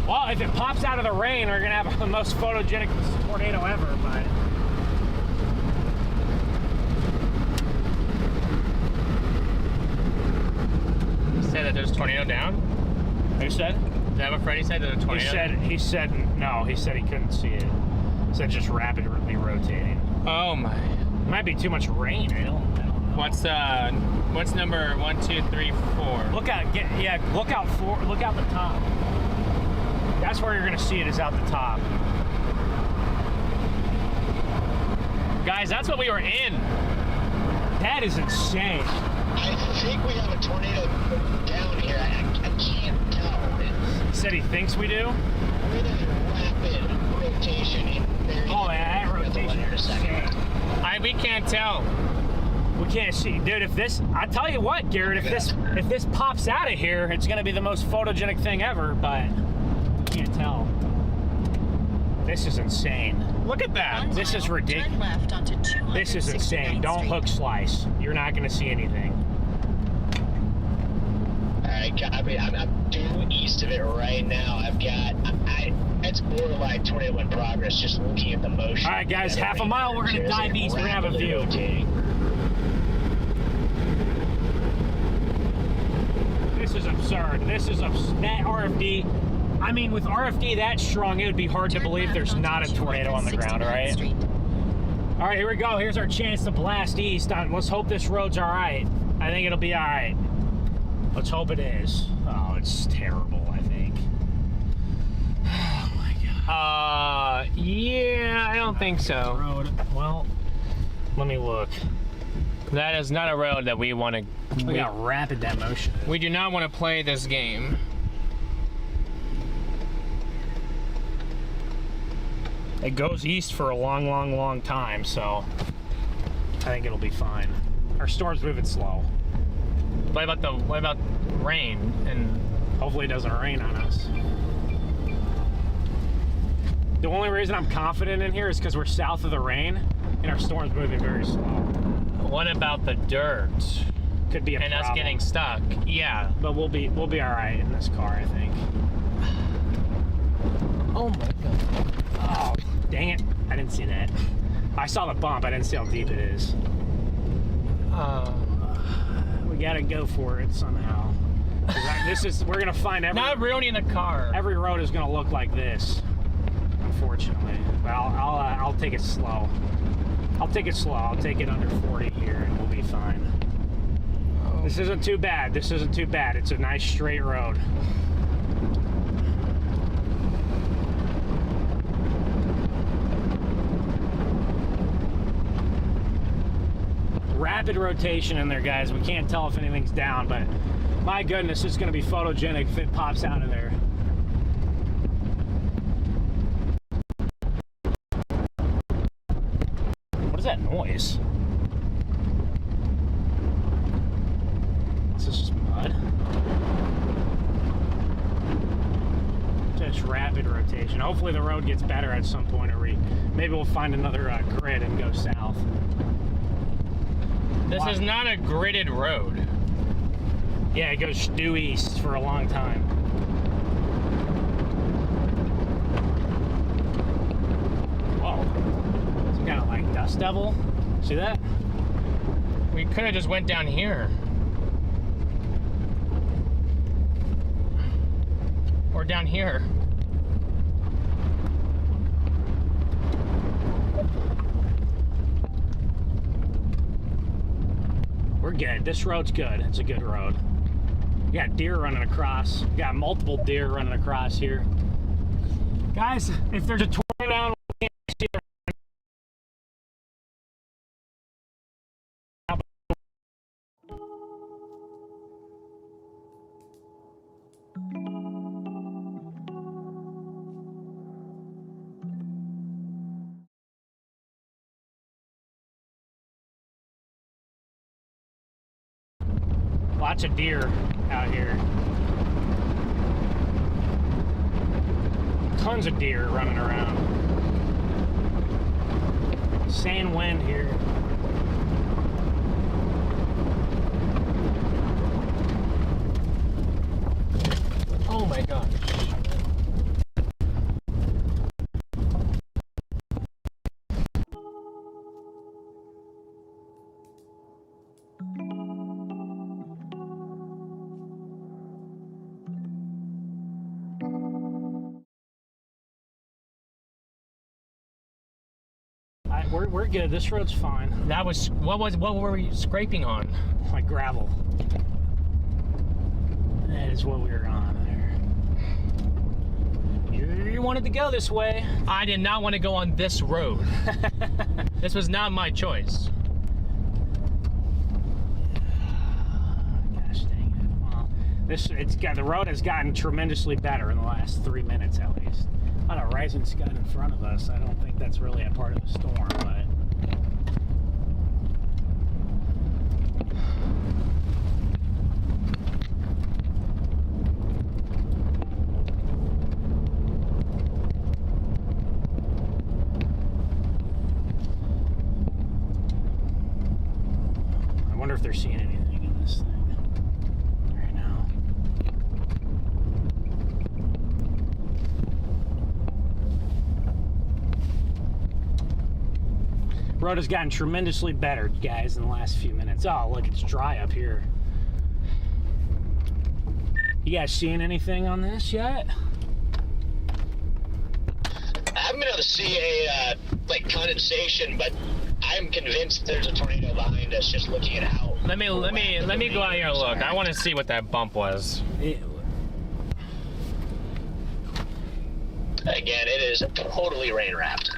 Well, if it pops out of the rain, we're gonna have the most photogenic tornado ever, but. You said that there's a tornado down? Who said? Is that what Freddie said? There's a tornado? He said no, he said he couldn't see it. He said just rapidly rotating. Oh my. Might be too much rain, I don't know. What's number 1, 2, 3, 4? Look out, look out the top. That's where you're gonna see it, is out the top. Guys, that's what we were in. That is insane. I think we have a tornado down here. I can't tell. He said he thinks we do. Really rapid rotation in there. Oh, yeah, that rotation is insane. We can't tell. We can't see, dude. I tell you what, Garrett, if this pops out of here, it's gonna be the most photogenic thing ever. But can't tell. This is insane. Look at that. This is ridiculous. Turn left onto 269th This is insane. Don't Street. hook slice. You're not gonna see anything. I'm due east of it right now. It's borderline tornado in progress. Just looking at the motion. All right, guys, half a mile. We're gonna dive east. We're gonna have a view. Rotating. This is absurd. That RFD. I mean, with RFD that strong, it would be hard to believe there's not a tornado on the ground, right? All right, here we go. Here's our chance to blast east. Let's hope this road's all right. I think it'll be all right. Let's hope it is. Oh, it's terrible, I think. Oh, my God. Yeah, I don't think so. Road. Well, let me look. That is not a road that we want to. Look how rapid that motion is. We do not want to play this game. It goes east for a long, long, long time, so I think it'll be fine. Our storm's moving slow. What about rain? And Hopefully it doesn't rain on us. The only reason I'm confident in here is because we're south of the rain and our storm's moving very slow. What about the dirt? Could be a and problem. us getting stuck. Yeah. But we'll be all right in this car, I think. Oh my god. Oh, dang it. I didn't see that. I saw the bump. I didn't see how deep it is. We gotta go for it somehow. We're gonna find Not ruining the car. every road is gonna look like this, unfortunately. But I'll take it slow. I'll take it slow. I'll take it under 40 here, and we'll be fine. Oh. This isn't too bad. This isn't too bad. It's a nice straight road. Rapid rotation in there, guys. We can't tell if anything's down, but my goodness, it's going to be photogenic if it pops out of there. What is that noise? Is this just mud? Just rapid rotation. Hopefully the road gets better at some point, or maybe we'll find another grid and go south. This is not a gridded road. Yeah, it goes due east for a long time. Whoa. Some kind of like dust devil. See that? We could have just went down here. Or down here. We're good. This road's good. It's a good road. We got deer running across. We got multiple deer running across here. Guys, if there's a tornado down, we can't see it. Lots of deer out here. Tons of deer running around. Sand wind here. Oh my gosh. We're good. This road's fine. That was what were we scraping on? Like gravel. That is what we were on there. You wanted to go this way. I did not want to go on this road. This was not my choice. Gosh dang it. Well, the road has gotten tremendously better in the last 3 minutes at least. On a rising sun in front of us, I don't think that's really a part of the storm, but I wonder if they're seeing anything in this thing right now. Road has gotten tremendously better, guys, in the last few minutes. Oh, look, it's dry up here. You guys seeing anything on this yet? I haven't been able to see a like condensation, but I'm convinced there's a tornado behind us. Just looking at how. Let me go out here and look. I want to see what that bump was. Again, it is totally rain wrapped.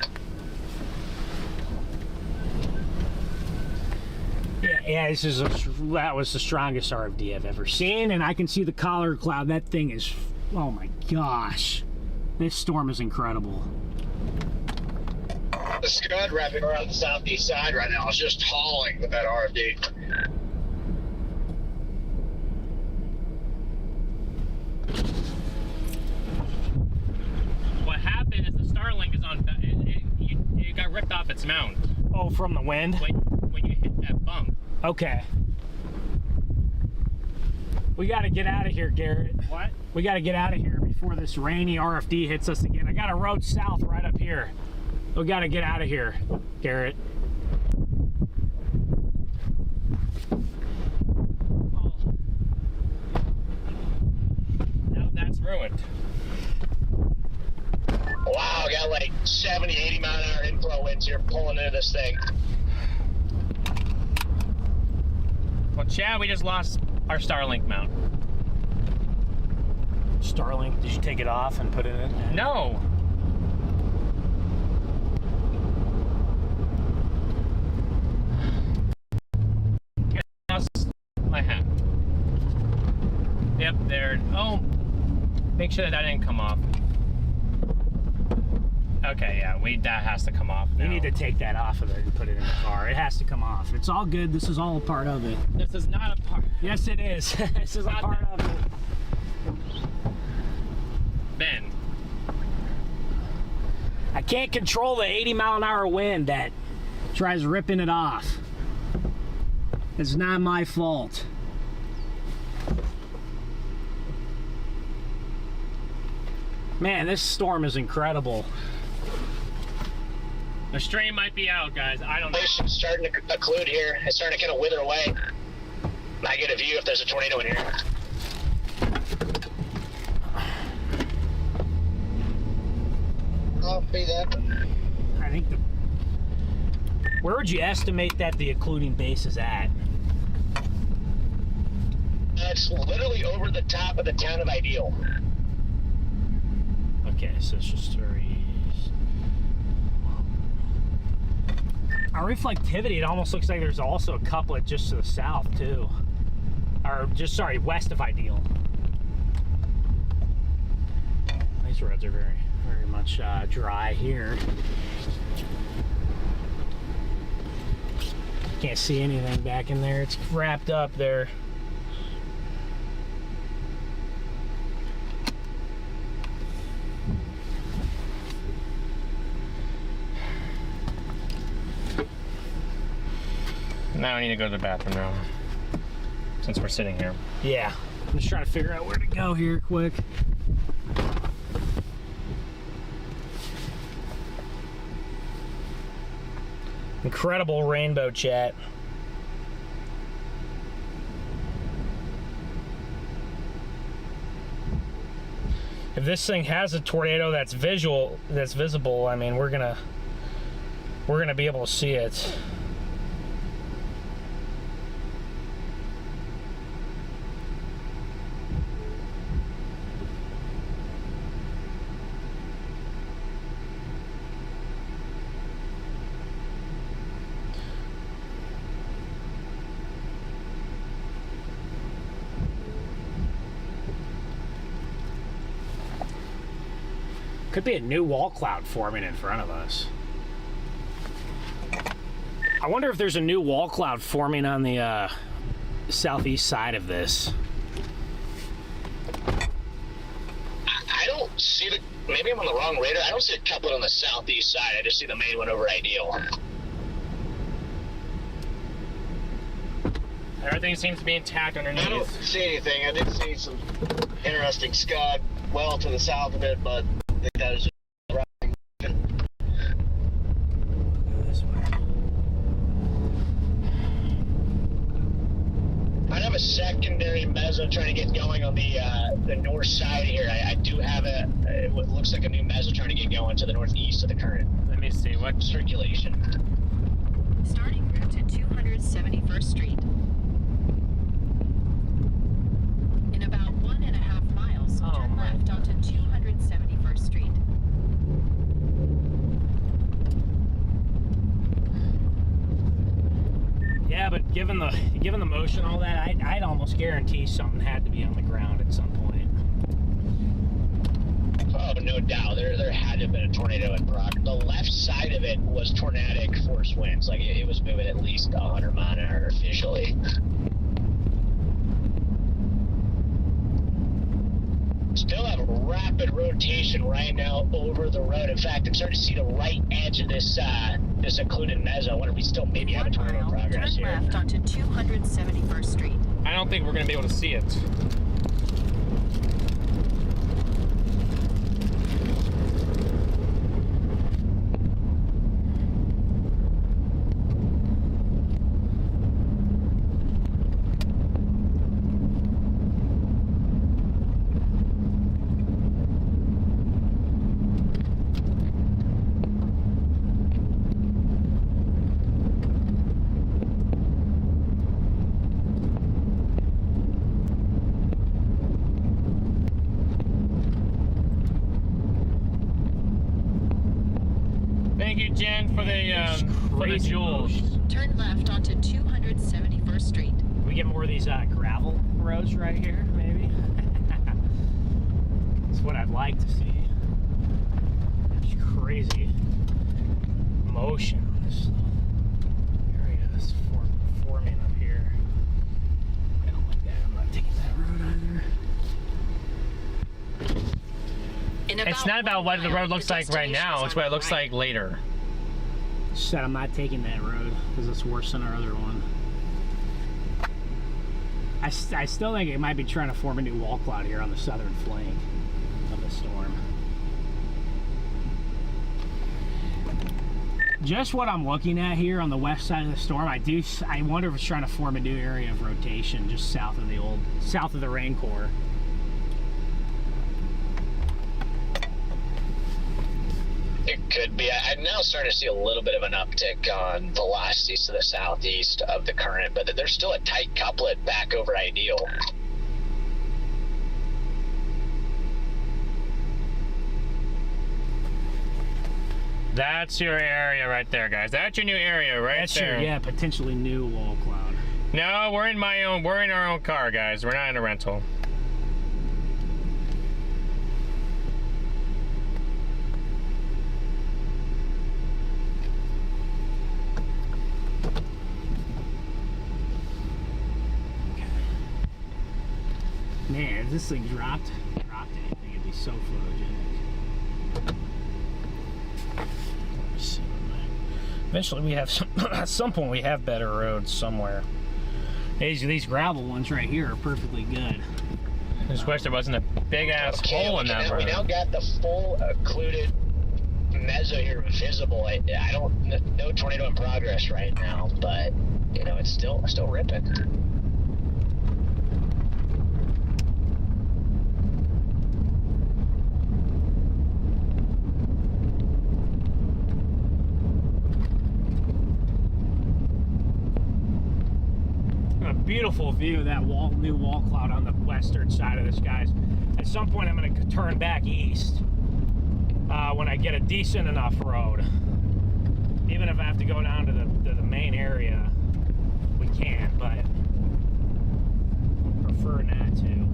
Yeah, that was the strongest RFD I've ever seen, and I can see the collar cloud. That thing is, oh my gosh. This storm is incredible. The Scud wrapping around the southeast side right now is just hauling with that RFD. What happened is the Starlink is on. It got ripped off its mount. Oh, from the wind? When you hit that bump. Okay. We got to get out of here, Garrett. What? We got to get out of here before this rainy RFD hits us again. I got a road south right up here. We got to get out of here, Garrett. Oh. Now that's ruined. Wow, got like 70, 80 mile an hour inflow winds here pulling into this thing. Well, Chad, we just lost our Starlink mount. Starlink, did you take it off and put it in? No. My hat. Yep, there. Oh, make sure that didn't come off. Okay, yeah, that has to come off now. You need to take that off of it and put it in the car. It has to come off. It's all good. This is all a part of it. This is not a part. Yes, it is. This is a part of it. Ben. I can't control the 80 mile an hour wind that tries ripping it off. It's not my fault. Man, this storm is incredible. The strain might be out, guys. I don't know. It's starting to occlude here. It's starting to kind of wither away. I get a view if there's a tornado in here. Copy that. I think where would you estimate that the occluding base is at? It's literally over the top of the town of Ideal. Okay, so it's just very... Our reflectivity, it almost looks like there's also a couplet just to the south, too. Or just, sorry, west of Ideal. These roads are very, very much dry here. Can't see anything back in there. It's wrapped up there. Now I need to go to the bathroom now, since we're sitting here. Yeah, I'm just trying to figure out where to go here quick. Incredible rainbow, chat. If this thing has a tornado that's visible, I mean, we're gonna be able to see it. Could be a new wall cloud forming in front of us. I wonder if there's a new wall cloud forming on the southeast side of this. I don't see the... Maybe I'm on the wrong radar. I don't see a couplet on the southeast side. I just see the main one over Ideal. Everything seems to be intact underneath. I don't see anything. I did see some interesting scud well to the south of it, but I think that is just right. This way. I have a secondary meso trying to get going on the north side here. I do have it looks like a new meso trying to get going to the northeast of the current. Let me see what Circulation. Starting route to 271st Street. In about 1.5 miles, turn left onto 271st Street. Yeah, but given the motion, all that, I'd almost guarantee something had to be on the ground at some point. Oh, no doubt. There had to have been a tornado in Brock. The left side of it was tornadic force winds. Like, it was moving at least 100 mile an hour officially. Still have rapid rotation right now over the road. In fact, I'm starting to see the right edge of this this occluded mezzo. I wonder if we still maybe have a 1 tornado in mile, progress turn here. left onto 271st Street. I don't think we're going to be able to see it. Thank you, Jen, for the jewels. Turn left onto 271st Street. Can we get more of these gravel roads right here, maybe? That's what I'd like to see. There's crazy motion on this area that's forming up here. I don't like that. I'm not taking that road either. It's not about what the road looks like right now, it's what it looks like later. Said I'm not taking that road because it's worse than our other one. I still think it might be trying to form a new wall cloud here on the southern flank of the storm. Just what I'm looking at here on the west side of the storm, I wonder if it's trying to form a new area of rotation just south of the rain core. It could be. I'm now starting to see a little bit of an uptick on velocities to the southeast of the current, but there's still a tight couplet back over ideal. That's your area right there, guys. That's your new area right That's there. your, yeah, potentially new wall cloud. No, we're in our own car, guys. We're not in a rental. Man, if this thing dropped anything, it'd be so photogenic. Let me see. Eventually we have some, at some point we have better roads somewhere. These gravel ones right here are perfectly good. I just wish there wasn't a big ass hole in that road. We now got the full occluded mezzo here visible. I don't, no tornado in progress right now, but you know, it's still ripping. Beautiful view of that new wall cloud on the western side of this, guys. At some point I'm going to turn back east when I get a decent enough road. Even if I have to go down to the main area, we can, but I prefer not to.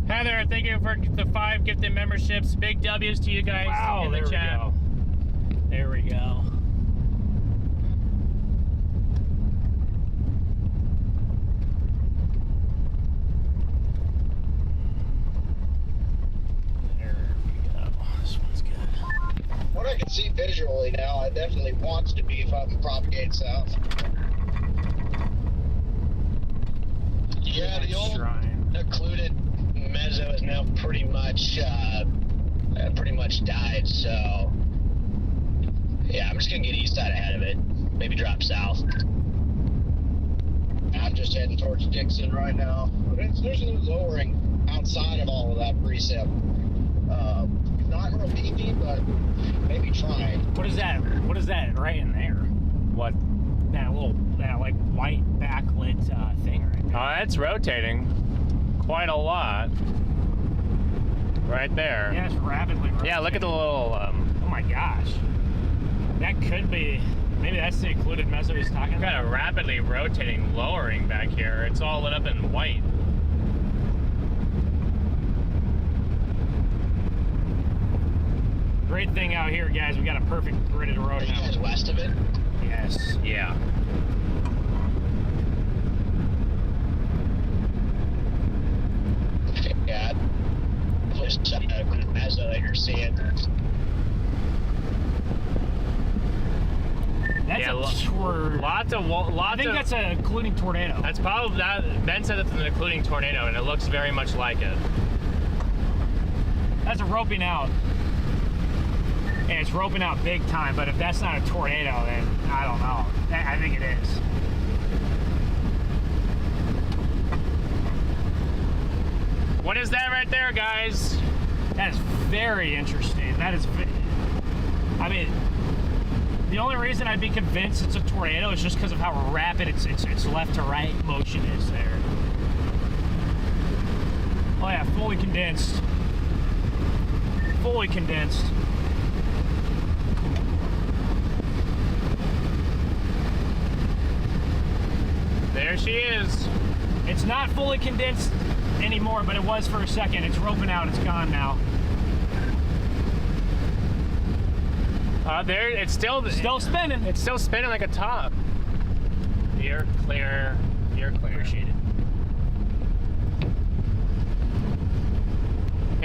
Heather, thank you for the 5 gifted memberships. Big W's to you guys in the chat. There we go. There we go. This one's good. What I can see visually now, it definitely wants to beef up and propagate south. Yeah, the old occluded mezzo is now pretty much died, so yeah, I'm just gonna get east side ahead of it, maybe drop south. I'm just heading towards Dixon right now, but there's no lowering outside of all of that precip. Not real beefy, but maybe trying. What is that right in there? What? That like white backlit thing right there. Oh, it's rotating quite a lot. Right there. Yeah, it's rapidly rotating. Yeah, look at the little. Oh my gosh. That could be. Maybe that's the occluded mezzo he's talking about. Got a rapidly rotating lowering back here. It's all lit up in white. Great thing out here, guys, we got a perfect gridded road Are you now. guys west of it? Yes. Yeah. Yeah. Just mezzo that you're seeing. That's Yeah, a lots of I think that's a including tornado. That's probably that. Ben said it's an including tornado, and it looks very much like it. That's a roping out. And it's roping out big time, but if that's not a tornado, then I don't know. I think it is. What is that right there, guys? That is very interesting. That is, I mean, the only reason I'd be convinced it's a tornado is just because of how rapid its left to right motion is there. Oh yeah, fully condensed. Fully condensed. There she is. It's not fully condensed anymore, but it was for a second. It's roping out. It's gone now. There, it's still spinning. It's still spinning like a top. You're clear. You're clear. Appreciate it.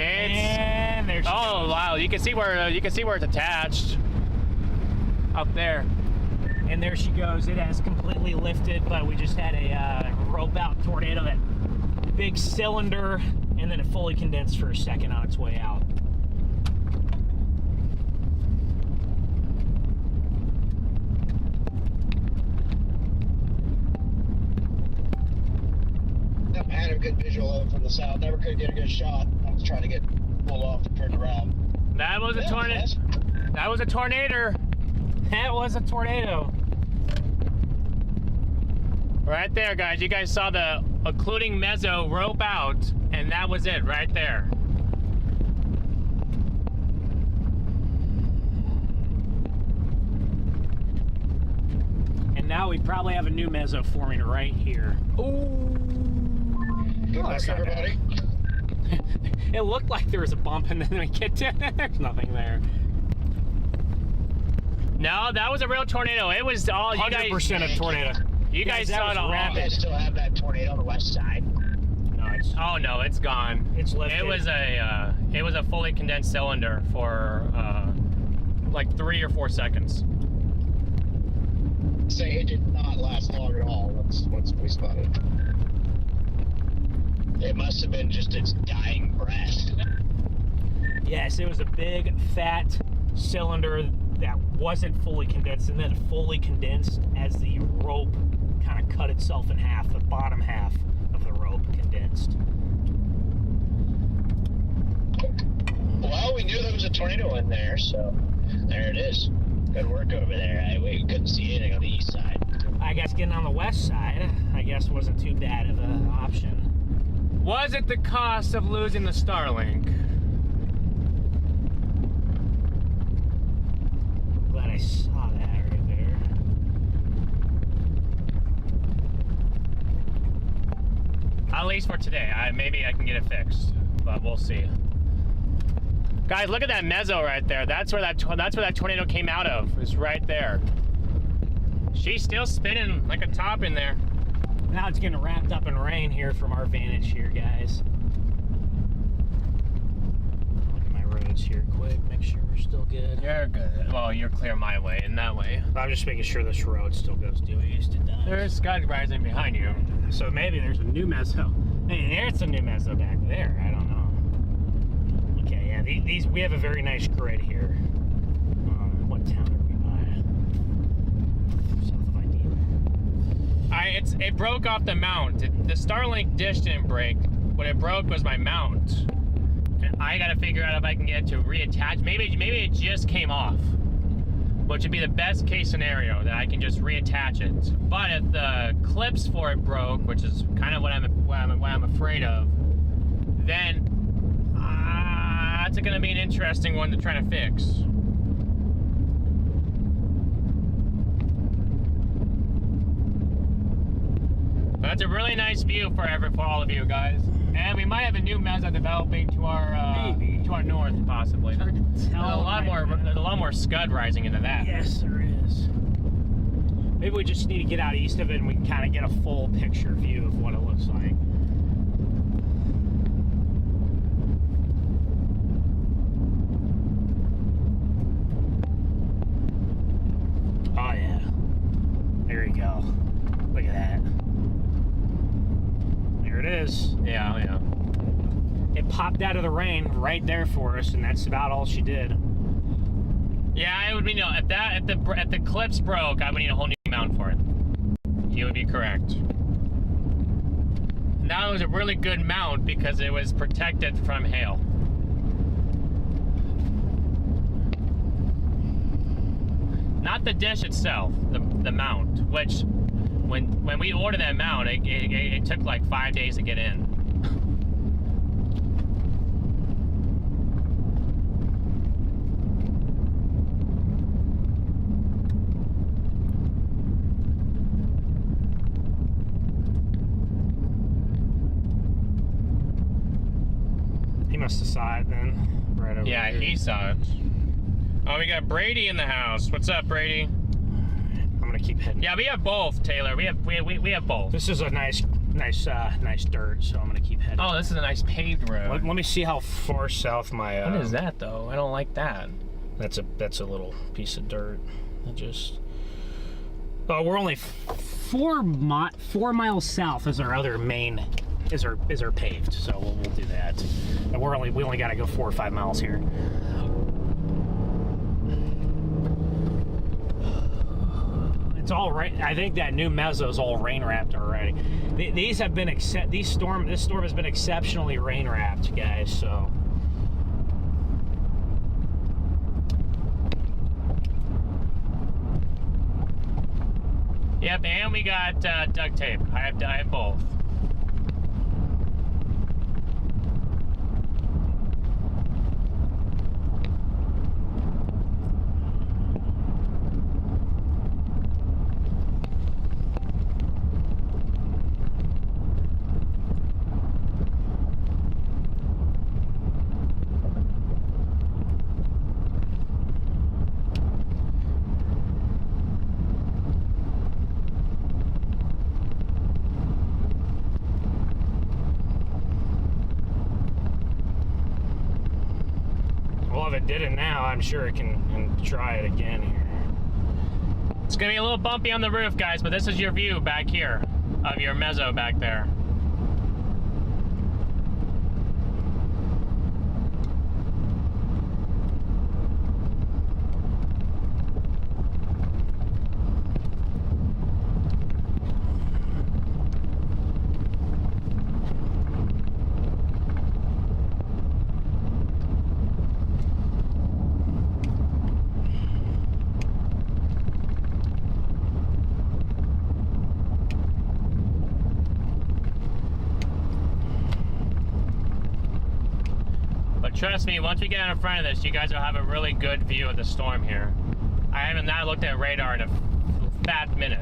And there's. Oh wow! You can see where it's attached. Up there. And there she goes. It has completely lifted, but we just had a rope out tornado, that big cylinder, and then it fully condensed for a second on its way out. I had a good visual of it from the south. Never could get a good shot. I was trying to get pulled off and turned around. That was a Yeah, tornado. nice. That was a tornado. That was a tornado. Right there, guys. You guys saw the occluding mezzo rope out, and that was it right there. And now we probably have a new mezzo forming right here. Ooh. Good luck, that's not everybody. It looked like there was a bump, and then we get to there's nothing there. No, that was a real tornado. It was all you guys. 100% a tornado. You guys that saw was it all. You rapid. guys still have that tornado on the west side? No, it's Oh no, it's gone. lifted. It was a fully condensed cylinder for like 3 or 4 seconds. Say it did not last long at all once we spotted it. It must have been just its dying breath. Yes, it was a big fat cylinder that wasn't fully condensed, and then fully condensed as the rope kind of cut itself in half. The bottom half of the rope condensed. Well, we knew there was a tornado in there, so there it is. Good work over there. We couldn't see anything on the east side. I guess getting on the west side, I guess wasn't too bad of an option. Was it the cost of losing the Starlink? Glad I saw that right there. At least for today. Maybe I can get it fixed, but we'll see. Guys, look at that mezzo right there. That's where that tornado came out of. It's right there. She's still spinning like a top in there. Now it's getting wrapped up in rain here from our vantage here, guys. Look at my roads here quick, make sure we're still good. You're good. Well, you're clear my way and that way. I'm just making sure this road still goes due east. It does. There's sky rising behind you. So maybe there's a new mezzo. Hey, there's a new mezzo back there. I don't know. Okay, yeah, these we have a very nice grid here. What town are we by? South of ID. It broke off the mount. The Starlink dish didn't break. What it broke was my mount. And I gotta figure out if I can get it to reattach. Maybe it just came off, which would be the best case scenario, that I can just reattach it. But if the clips for it broke, which is kind of what I'm afraid of, then that's gonna be an interesting one to try to fix. But That's a really nice view for all of you guys. And we might have a new mesa developing to our north, possibly. Hard to tell. There's a lot more scud rising into that. Yes, there is. Maybe we just need to get out east of it and we can kind of get a full picture view of what it looks like. Oh yeah. There you go. Look at that. There it is. Yeah, yeah. It popped out of the rain right there for us, and that's about all she did. Yeah, I would mean, if the clips broke, I would need a whole new mount for it. You would be correct. That was a really good mount because it was protected from hail. Not the dish itself, the mount, which when we ordered that mount, it took like 5 days to get in. He must have saw it then, right over Yeah, here. he saw it. Oh, we got Brady in the house. What's up, Brady? I'm gonna keep heading. Yeah, we have both, Taylor. We have both. This is a nice dirt, so I'm gonna keep heading. Oh, this is a nice paved road. Let me see how far south my. What is that though? I don't like that. That's a little piece of dirt. We're only 4 miles south is our other main is our paved, so we'll do that. And we only got to go 4 or 5 miles here. It's all right. I think that new mezzo is all rain wrapped already. This storm has been exceptionally rain wrapped, guys. So. Yep, and we got duct tape. I have both. Did it now, I'm sure it can try it again here. It's gonna be a little bumpy on the roof, guys, but this is your view back here of your mezzo back there. Trust me, once we get out in front of this, you guys will have a really good view of the storm here. I haven't not looked at radar in a fat minute.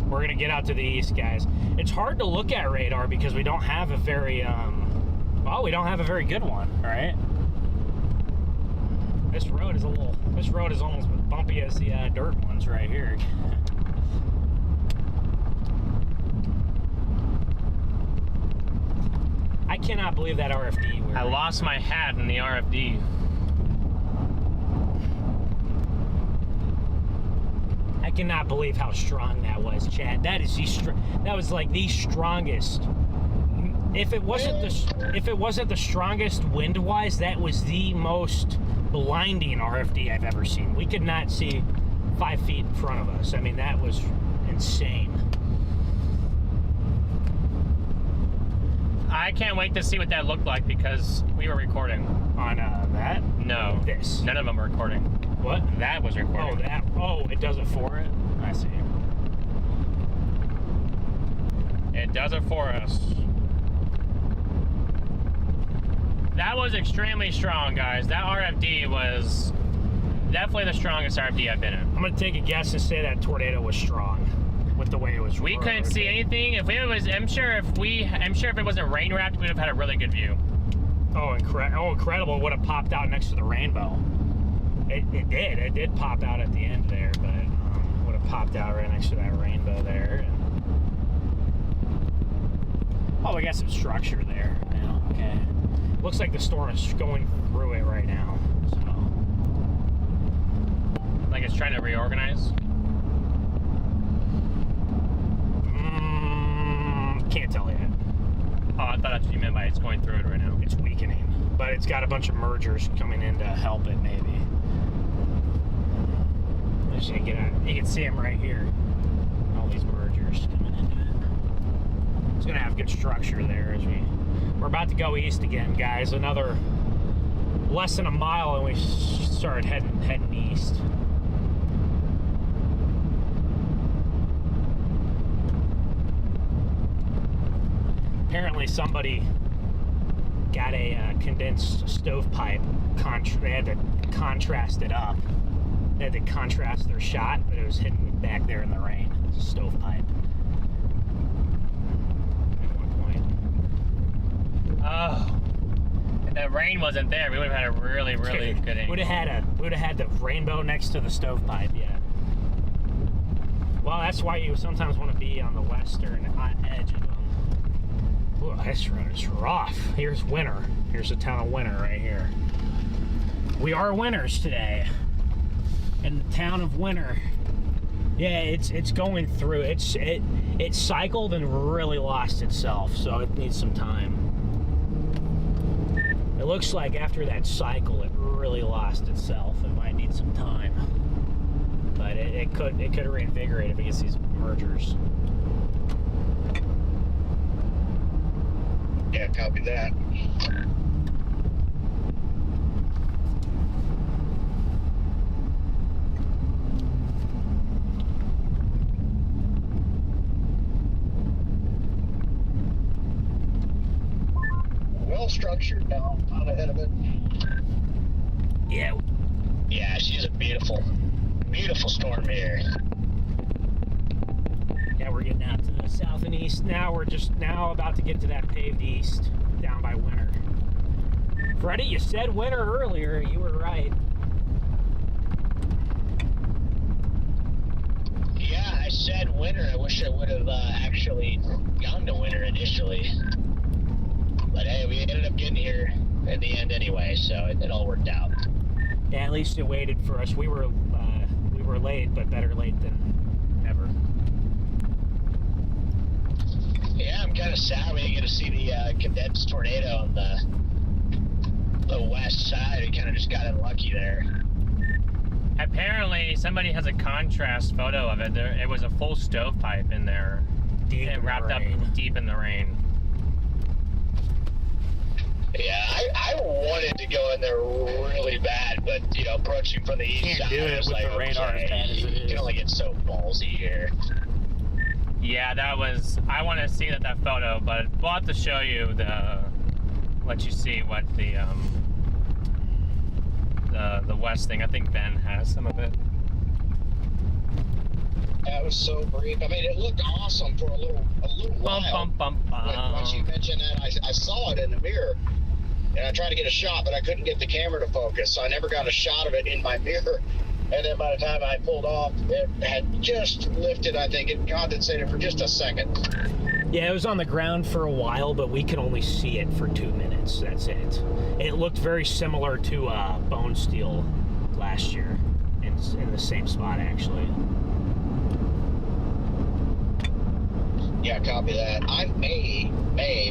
We're gonna get out to the east, guys. It's hard to look at radar because we don't have a very, we don't have a very good one, right? This road is almost as bumpy as the dirt ones right here. I cannot believe that RFD. I lost my hat in the RFD. I cannot believe how strong that was, Chad. That was like the strongest. If it wasn't the strongest wind-wise, that was the most blinding RFD I've ever seen. We could not see 5 feet in front of us. I mean, that was insane. I can't wait to see what that looked like because we were recording. On that? No. This. None of them were recording. What? That was recording. Oh, that. Oh, it does it for it? I see. It does it for us. That was extremely strong, guys. That RFD was definitely the strongest RFD I've been in. I'm going to take a guess and say that tornado was strong. with the way it was. We couldn't see anything. If it was, I'm sure if it wasn't rain wrapped, we'd have had a really good view. Oh, incredible! It would have popped out next to the rainbow. It did pop out at the end there, but would have popped out right next to that rainbow there. Oh, we got some structure there now. Okay, looks like the storm is going through it right now. So, like it's trying to reorganize. Can't tell yet. Oh, I thought that's what you meant by it's going through it right now. It's weakening, but it's got a bunch of mergers coming in to help it, maybe. Let's see, you can see them right here. All these mergers coming into it. It's gonna have good structure there as we're about to go east again, guys. Another less than a mile, and we started heading east. Apparently somebody got a condensed stovepipe. They had to contrast it up. They had to contrast their shot, but it was hidden back there in the rain. It's a stovepipe. At one point. Oh, if that rain wasn't there, we would have had a really, really good angle. Would have had the rainbow next to the stovepipe, yeah. Well, that's why you sometimes want to be on the western edge of them. Ooh, this road is rough. Here's Winter. Here's the town of Winter right here. We are winners today. In the town of Winter. Yeah, it's going through. It cycled and really lost itself, so it needs some time. It looks like after that cycle, it really lost itself. It might need some time, but it could reinvigorate if it gets these mergers. Yeah, copy that. Well structured now, out ahead of it. Yeah. Yeah, she's a beautiful, beautiful storm here. Yeah, we're getting out to the south and east now. We're just now about to get to that paved east down by Winter. Freddie, you said Winter earlier. You were right. Yeah, I said Winter. I wish I would have actually gone to Winter initially. But hey, we ended up getting here in the end anyway, so it all worked out. Yeah, at least it waited for us. We were late, but better late than never. Yeah, I'm kind of sad we didn't get to see the condensed tornado on the west side. We kind of just got unlucky there. Apparently, somebody has a contrast photo of it. It was a full stovepipe in there. Deep and in the wrapped up rain. deep in the rain. Yeah, I wanted to go in there really bad, but approaching from the east Can't side, do it I was with like, the radar as bad as it you is. can only get so ballsy here. Yeah, that was. I want to see that photo, but we'll have to show you let you see what the west thing. I think Ben has some of it. That was so brief. I mean, it looked awesome for a little while. Bump, bump, bump. Once you mentioned that, I saw it in the mirror, and I tried to get a shot, but I couldn't get the camera to focus, so I never got a shot of it in my mirror. And then by the time I pulled off, it had just lifted, I think. It condensated for just a second. Yeah, it was on the ground for a while, but we could only see it for 2 minutes. That's it. It looked very similar to Bone Steel last year, in the same spot, actually. Yeah, copy that. I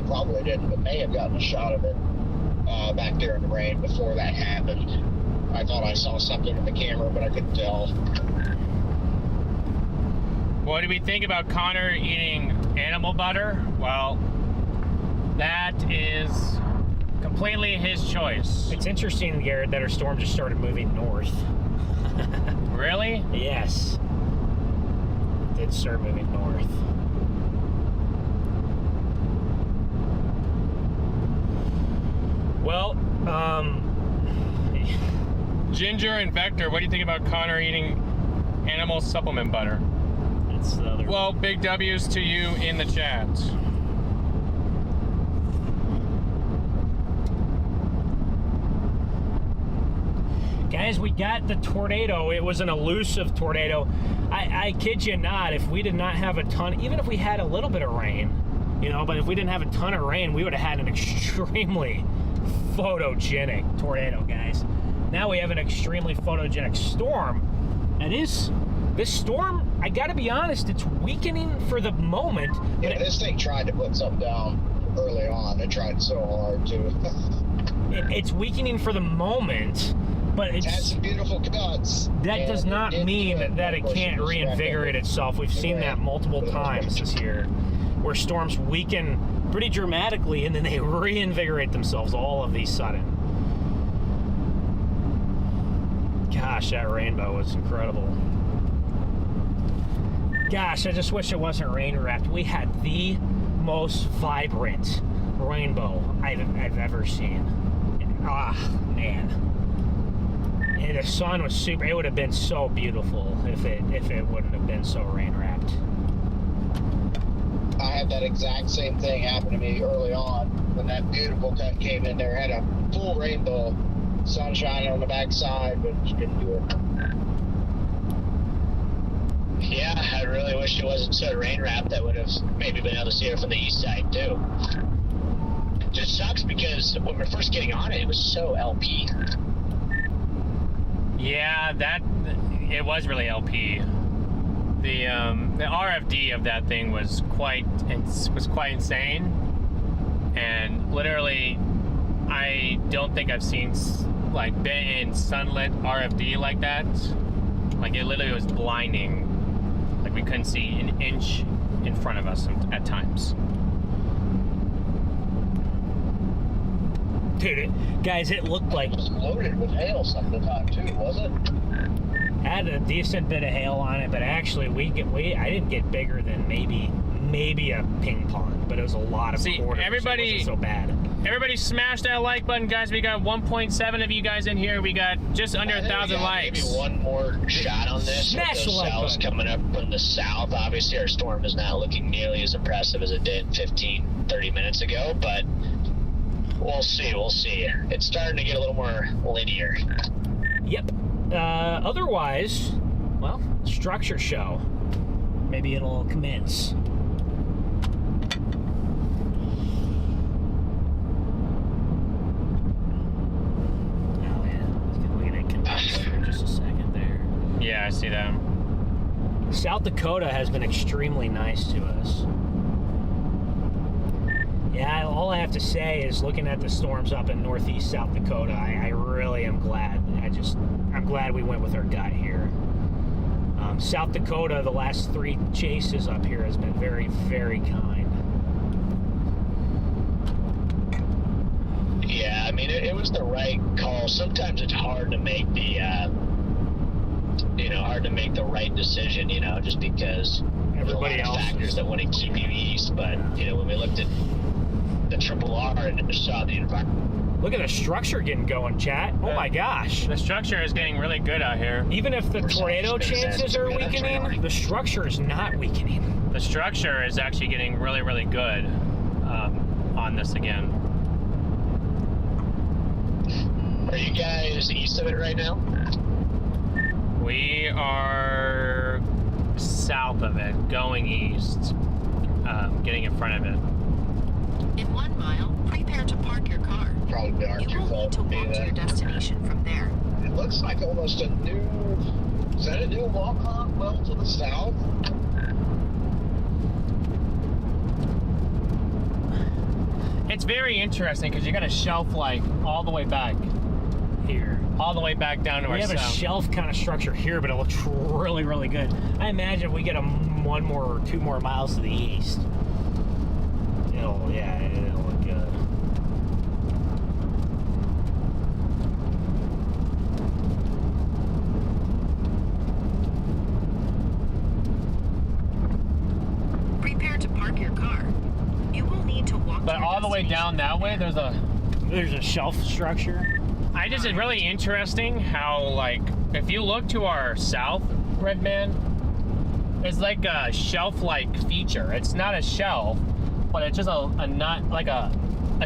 probably didn't, but may have gotten a shot of it back there in the rain before that happened. I thought I saw something in the camera, but I couldn't tell. What do we think about Connor eating animal butter? Well, that is completely his choice. It's interesting, Garrett, that our storm just started moving north. Really? Yes. It did start moving north. Well, Ginger and Vector, what do you think about Connor eating animal supplement butter? That's the other. Well, big W's to you in the chat. Guys, we got the tornado. It was an elusive tornado. I kid you not, if we did not have a ton, even if we had a little bit of rain, you know, but if we didn't have a ton of rain, we would have had an extremely photogenic tornado, guys. Now we have an extremely photogenic storm. And this storm, I gotta be honest, it's weakening for the moment. Yeah, this thing tried to put something down early on. It tried so hard to. It's weakening for the moment, but It had some beautiful cuts. that does not mean that it can't reinvigorate itself. We've seen that multiple times this year, where storms weaken pretty dramatically and then they reinvigorate themselves all of a sudden. Gosh, that rainbow was incredible. Gosh, I just wish it wasn't rain wrapped. We had the most vibrant rainbow I've ever seen. Ah, man. And the sun was super. It would have been so beautiful if it wouldn't have been so rain wrapped. I had that exact same thing happen to me early on when that beautiful cut came in there. Had a full rainbow, sun shining on the backside, but just couldn't do it. Yeah, I really wish it wasn't so rain wrapped. I would have maybe been able to see it from the east side too. Just sucks because when we were first getting on it, it was so LP. Yeah, it was really LP. The RFD of that thing was quite insane, and literally, I don't think I've seen been in sunlit RFD like that. Like, it literally was blinding. Like, we couldn't see an inch in front of us at times. Dude, guys, it looked like It was loaded with hail some of the time too, was it? had a decent bit of hail on it, but actually I didn't get bigger than maybe a ping pong, but it was a lot of quarters. Everybody, it wasn't so bad. Everybody smash that like button, guys. We got 1.7 of you guys in here. We got just under 1,000 likes. Maybe one more shot on this. Smash with the those like cells button. coming up from the south. Obviously, our storm is not looking nearly as impressive as it did 15, 30 minutes ago, but we'll see. We'll see. It's starting to get a little more linear. Yep. Otherwise, well, structure show. Maybe it'll commence. Oh yeah, we're gonna condense for just a second there. Yeah, I see that. South Dakota has been extremely nice to us. Yeah, all I have to say is looking at the storms up in northeast South Dakota, I really am glad. I'm glad we went with our gut here. South Dakota, the last 3 chases up here has been very, very kind. Yeah, I mean, it was the right call. Sometimes it's hard to make the, right decision, just because Everybody there's a lot else of factors that want to keep you east. But, when we looked at the Triple R and saw the environment. Look at the structure getting going, chat. Oh my gosh. The structure is getting really good out here. Even if the tornado chances are weakening, the structure is not weakening. The structure is actually getting really, really good on this again. Are you guys east of it right now? We are south of it, going east, getting in front of it. In 1 mile, prepare to park your car. Probably aren't You too will far need to from me walk to then. your destination from there. It looks like almost a new. Is that a new walk-off well to the south? It's very interesting because you got a shelf all the way back Here. all the way back down to We our have a south. shelf kind of structure here, but it looks really, really good. I imagine if we get 1 more or 2 more miles to the east, it'll look good. Prepare to park your car. You will need to walk But to your all the way down destination that way, There's a shelf structure. it's really interesting how, if you look to our south, Redman, It's like a shelf-like feature. It's not a shelf, but it's just a not like a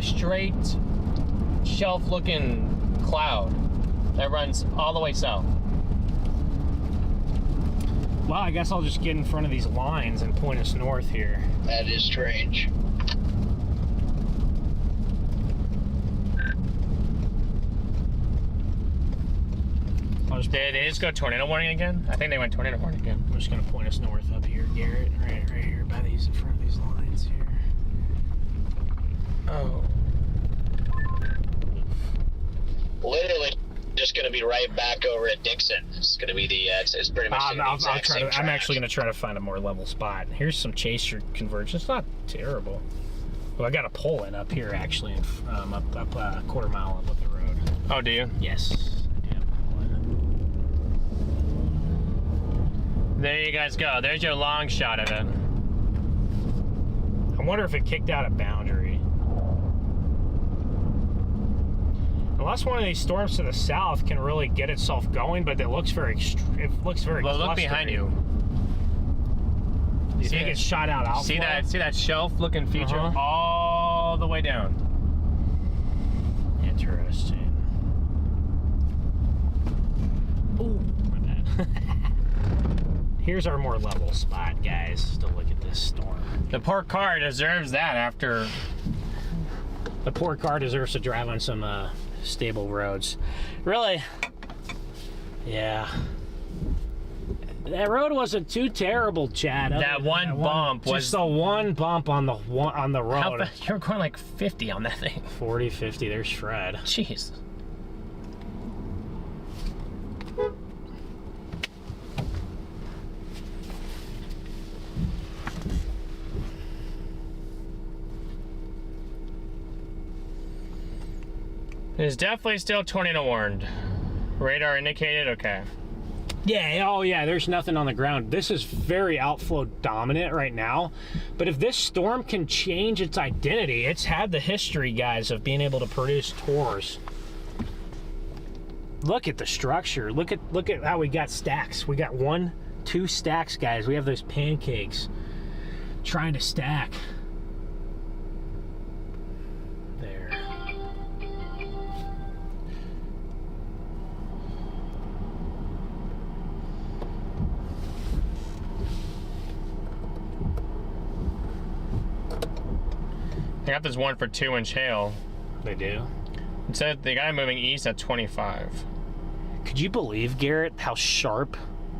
straight shelf-looking cloud that runs all the way south. Well, I guess I'll just get in front of these lines and point us north here. That is strange. Did they just go tornado warning again? I think they went tornado warning again. I'm just gonna point us north up here, Garrett. Right here by these, in front of these lines here. Oh. Literally just going to be right back over at Dixon. It's going to be the, it's pretty much the exact same I'm track. actually gonna try to find a more level spot. Here's some chaser convergence. It's not terrible. Well, I got a pole in up here actually, up a quarter mile up the road. Oh, do you? Yes. There you guys go. There's your long shot of it. I wonder if it kicked out a boundary. Unless one of these storms to the south can really get itself going, but it looks very Well, look behind you. Do you think it's shot out See outflow? that shelf-looking feature all the way down. Interesting. Ooh, my bad. Here's our more level spot, guys, to look at this storm. The poor car deserves that after. The poor car deserves to drive on some stable roads. Really? Yeah. That road wasn't too terrible, Chad. That one bump was just the one bump on the road. How fast? You're going like 50 on that thing. 40, 50. There's Fred. Jeez. It's definitely still tornado warned. Radar indicated, okay. Yeah, oh yeah, there's nothing on the ground. This is very outflow dominant right now. But if this storm can change its identity, it's had the history, guys, of being able to produce tours. Look at the structure. Look at how we got stacks. We got 1, 2 stacks, guys. We have those pancakes trying to stack. There. They got this 1 for 2-inch hail. They do. It said they got it moving east at 25. Could you believe, Garrett, how sharp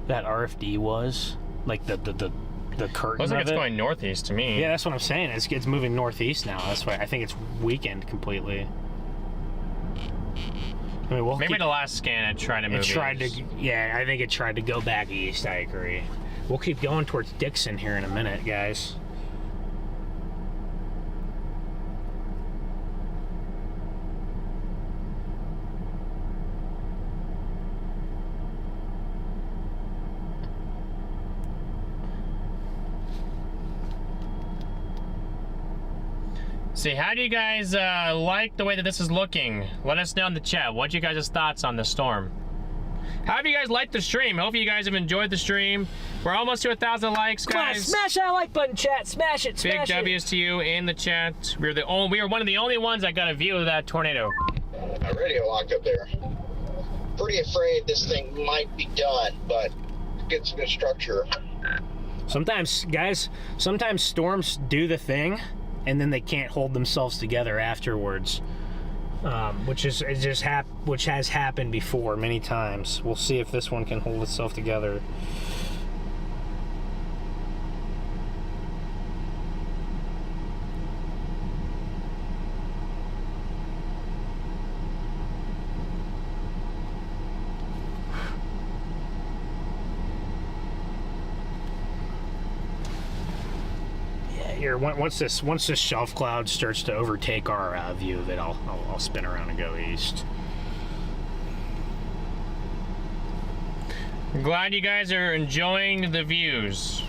that RFD was? Like the curtain Looks like of it's it? going northeast to me. Yeah, that's what I'm saying. It's moving northeast now. That's why I think it's weakened completely. I mean, we'll Maybe keep, the last scan it tried to move it tried east. to. Yeah, I think it tried to go back east. I agree. We'll keep going towards Dixon here in a minute, guys. See, how do you guys like the way that this is looking? Let us know in the chat. What's you guys' thoughts on the storm? How have you guys liked the stream? Hope you guys have enjoyed the stream. We're almost to 1,000 likes, Come on, guys. smash that like button, chat. Smash it, Big smash it. W's to you in the chat. We are one of the only ones that got a view of that tornado. My radio locked up there. Pretty afraid this thing might be done, but get some good structure. Sometimes, guys, sometimes storms do the thing, and then they can't hold themselves together afterwards, which has happened before many times. We'll see if this one can hold itself together. Here, once this shelf cloud starts to overtake our view of it, I'll spin around and go east. I'm glad you guys are enjoying the views.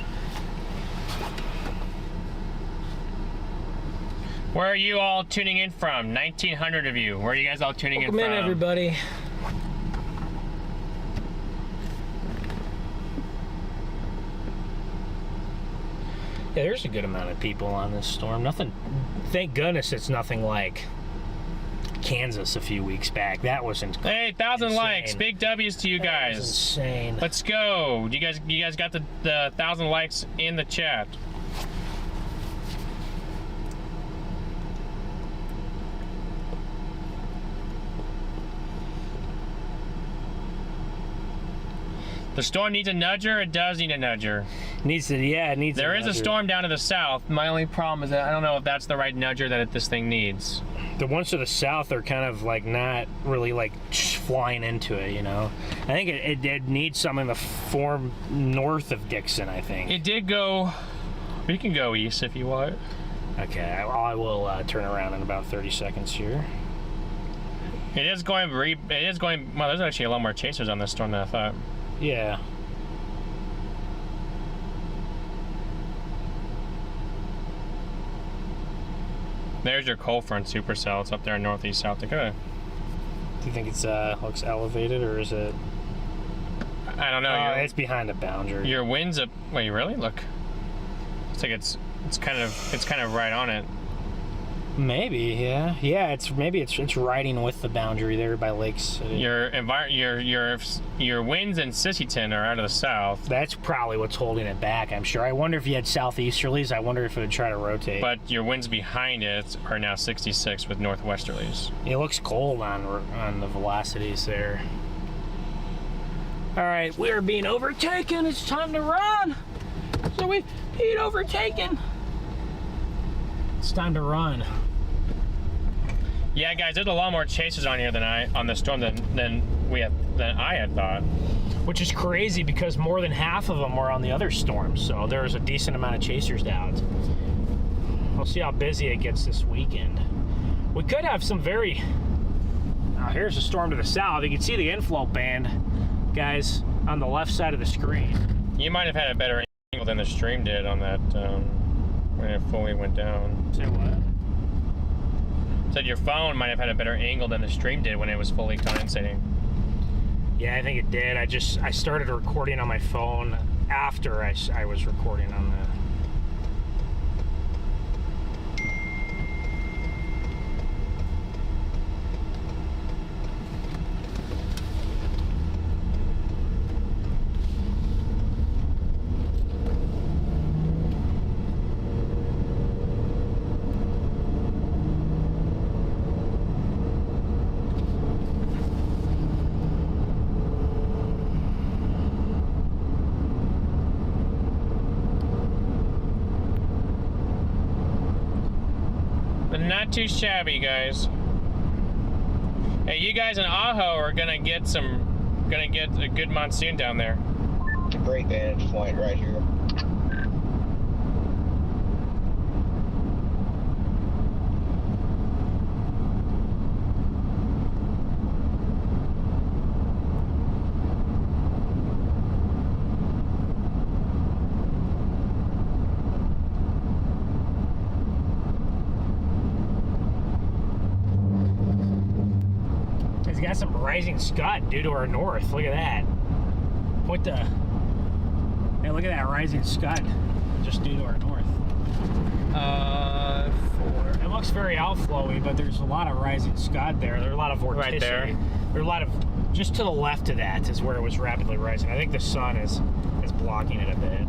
Where are you all tuning in from? 1,900 of you. Where are you guys all tuning in from? Welcome in, everybody. Yeah, there's a good amount of people on this storm. Nothing. Thank goodness it's nothing like Kansas a few weeks back. That wasn't. Hey, 1,000 likes. Big W's to you That was guys. insane. Let's go. You guys got the 1,000 likes in the chat. The storm needs a nudger. It does need a nudger. Needs to, yeah, it needs. There is a storm down to the south. My only problem is that I don't know if that's the right nudger that this thing needs. The ones to the south are kind of like not really like flying into it, you know. I think it needs something to form north of Dixon. I think It did go. We can go east if you want. Okay, I will turn around in about 30 seconds here. It is going. It is going. Well, there's actually a lot more chasers on this storm than I thought. Yeah. There's your cold front supercell. It's up there in northeast South Dakota. Do you think it's looks elevated, or is it? I don't know. It's behind a boundary. Your wind's up. Wait, really? Look. It's like it's kind of right on it. Maybe, yeah. Yeah, it's riding with the boundary there by Lake City. Your winds in Sissyton are out of the south. That's probably what's holding it back, I'm sure. I wonder if you had southeasterlies, I wonder if it would try to rotate. But your winds behind it are now 66 with northwesterlies. It looks cold on the velocities there. All right, we are being overtaken. It's time to run. So we being overtaken. It's time to run. Yeah, guys, there's a lot more chasers on here on the storm than I had thought. Which is crazy because more than half of them were on the other storm, so there's a decent amount of chasers out. We'll see how busy it gets this weekend. We could have some very. Here's a storm to the south. You can see the inflow band, guys, on the left side of the screen. You might have had a better angle than the stream did on that when it fully went down. Say what? Said your phone might have had a better angle than the stream did when it was fully condensating. Yeah, I think it did. I started recording on my phone after I was recording on the. Not too shabby, guys. Hey, you guys in Ajo are gonna get a good monsoon down there. Great vantage point right here. It's got some rising scud due to our north. Look at that. Hey, look at that rising scud just due to our north. 4. It looks very outflowy, but there's a lot of rising scud there. There's a lot of vorticity. Right there. There's a lot of, just to the left of that is where it was rapidly rising. I think the sun is blocking it a bit.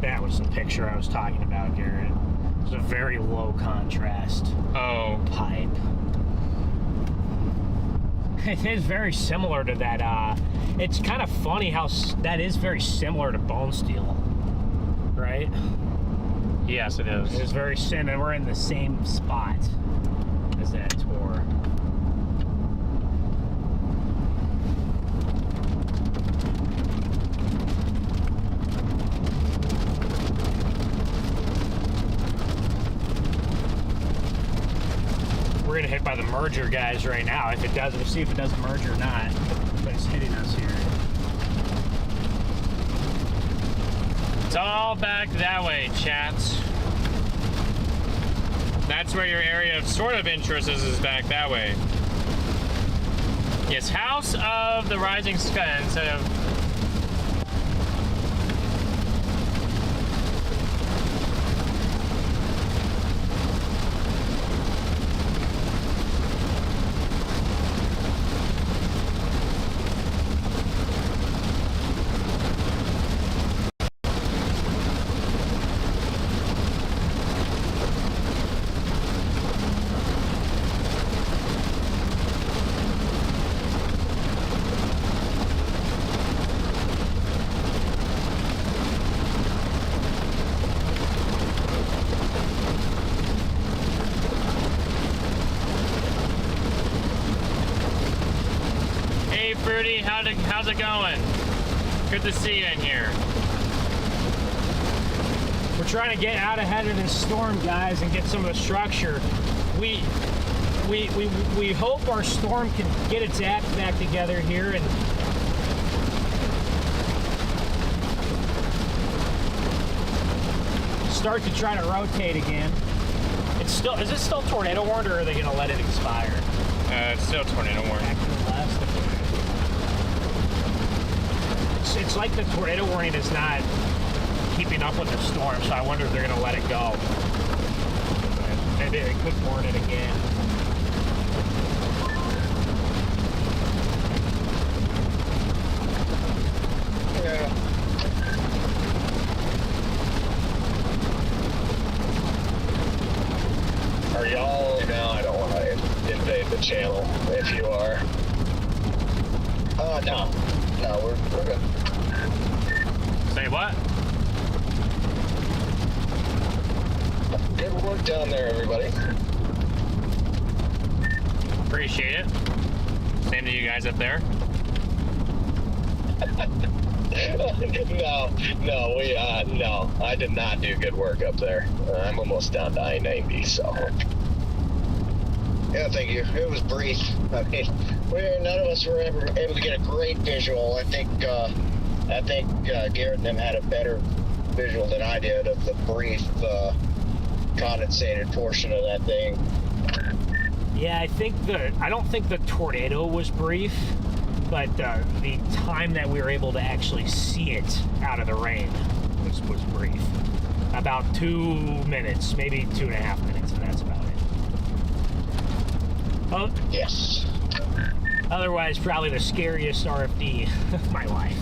That was the picture I was talking about, Garrett. It's a very low contrast pipe. It is very similar to that. It's kind of funny how that is very similar to bone steel, right? Yes, it is. It is very similar. We're in the same spot as that tour. We're gonna hit by the merger, guys, right now. If it does, we'll see if it does merge or not. But it's hitting us here. It's all back that way, chats. That's where your area of sort of interest is back that way. Yes, House of the Rising Sky instead of... Fruity, how's it going? Good to see you in here. We're trying to get out ahead of this storm, guys, and get some of the structure. We hope our storm can get its act back together here and start to try to rotate again. Is it still tornado warned, or are they going to let it expire? It's still tornado warned. Back to the last. It's like the tornado warning is not keeping up with the storm, so I wonder if they're going to let it go. Maybe they could warn it again. Yeah. Are y'all... No, I don't want to invade the channel if you are. No. No, we're good. Say what? Good work down there, everybody. Appreciate it. Same to you guys up there. No, I did not do good work up there. I'm almost down to I-90, so. Yeah, thank you. It was brief. I mean, none of us were ever able to get a great visual. I think Garrett and them had a better visual than I did of the brief condensated portion of that thing. Yeah, I don't think the tornado was brief, but the time that we were able to actually see it out of the rain was brief. About 2 minutes, maybe 2.5 minutes, and that's about it. Oh, Yes. otherwise, probably the scariest RFD of my life.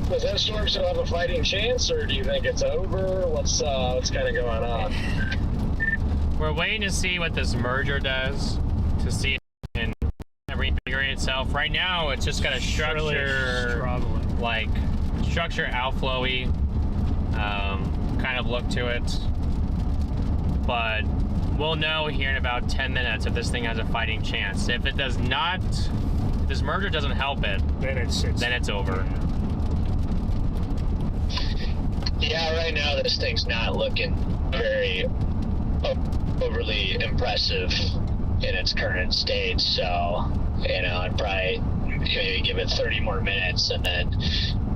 Does that storm still have a fighting chance, or do you think it's over? What's kind of going on? We're waiting to see what this merger does, to see if it can reinvigorate itself. Right now, it's just got a structure, like structure outflowy kind of look to it. But we'll know here in about 10 minutes if this thing has a fighting chance. If it does not, if this merger doesn't help it, then it's over. Yeah, right now this thing's not looking very overly impressive in its current state, so, I'd probably maybe give it 30 more minutes, and then,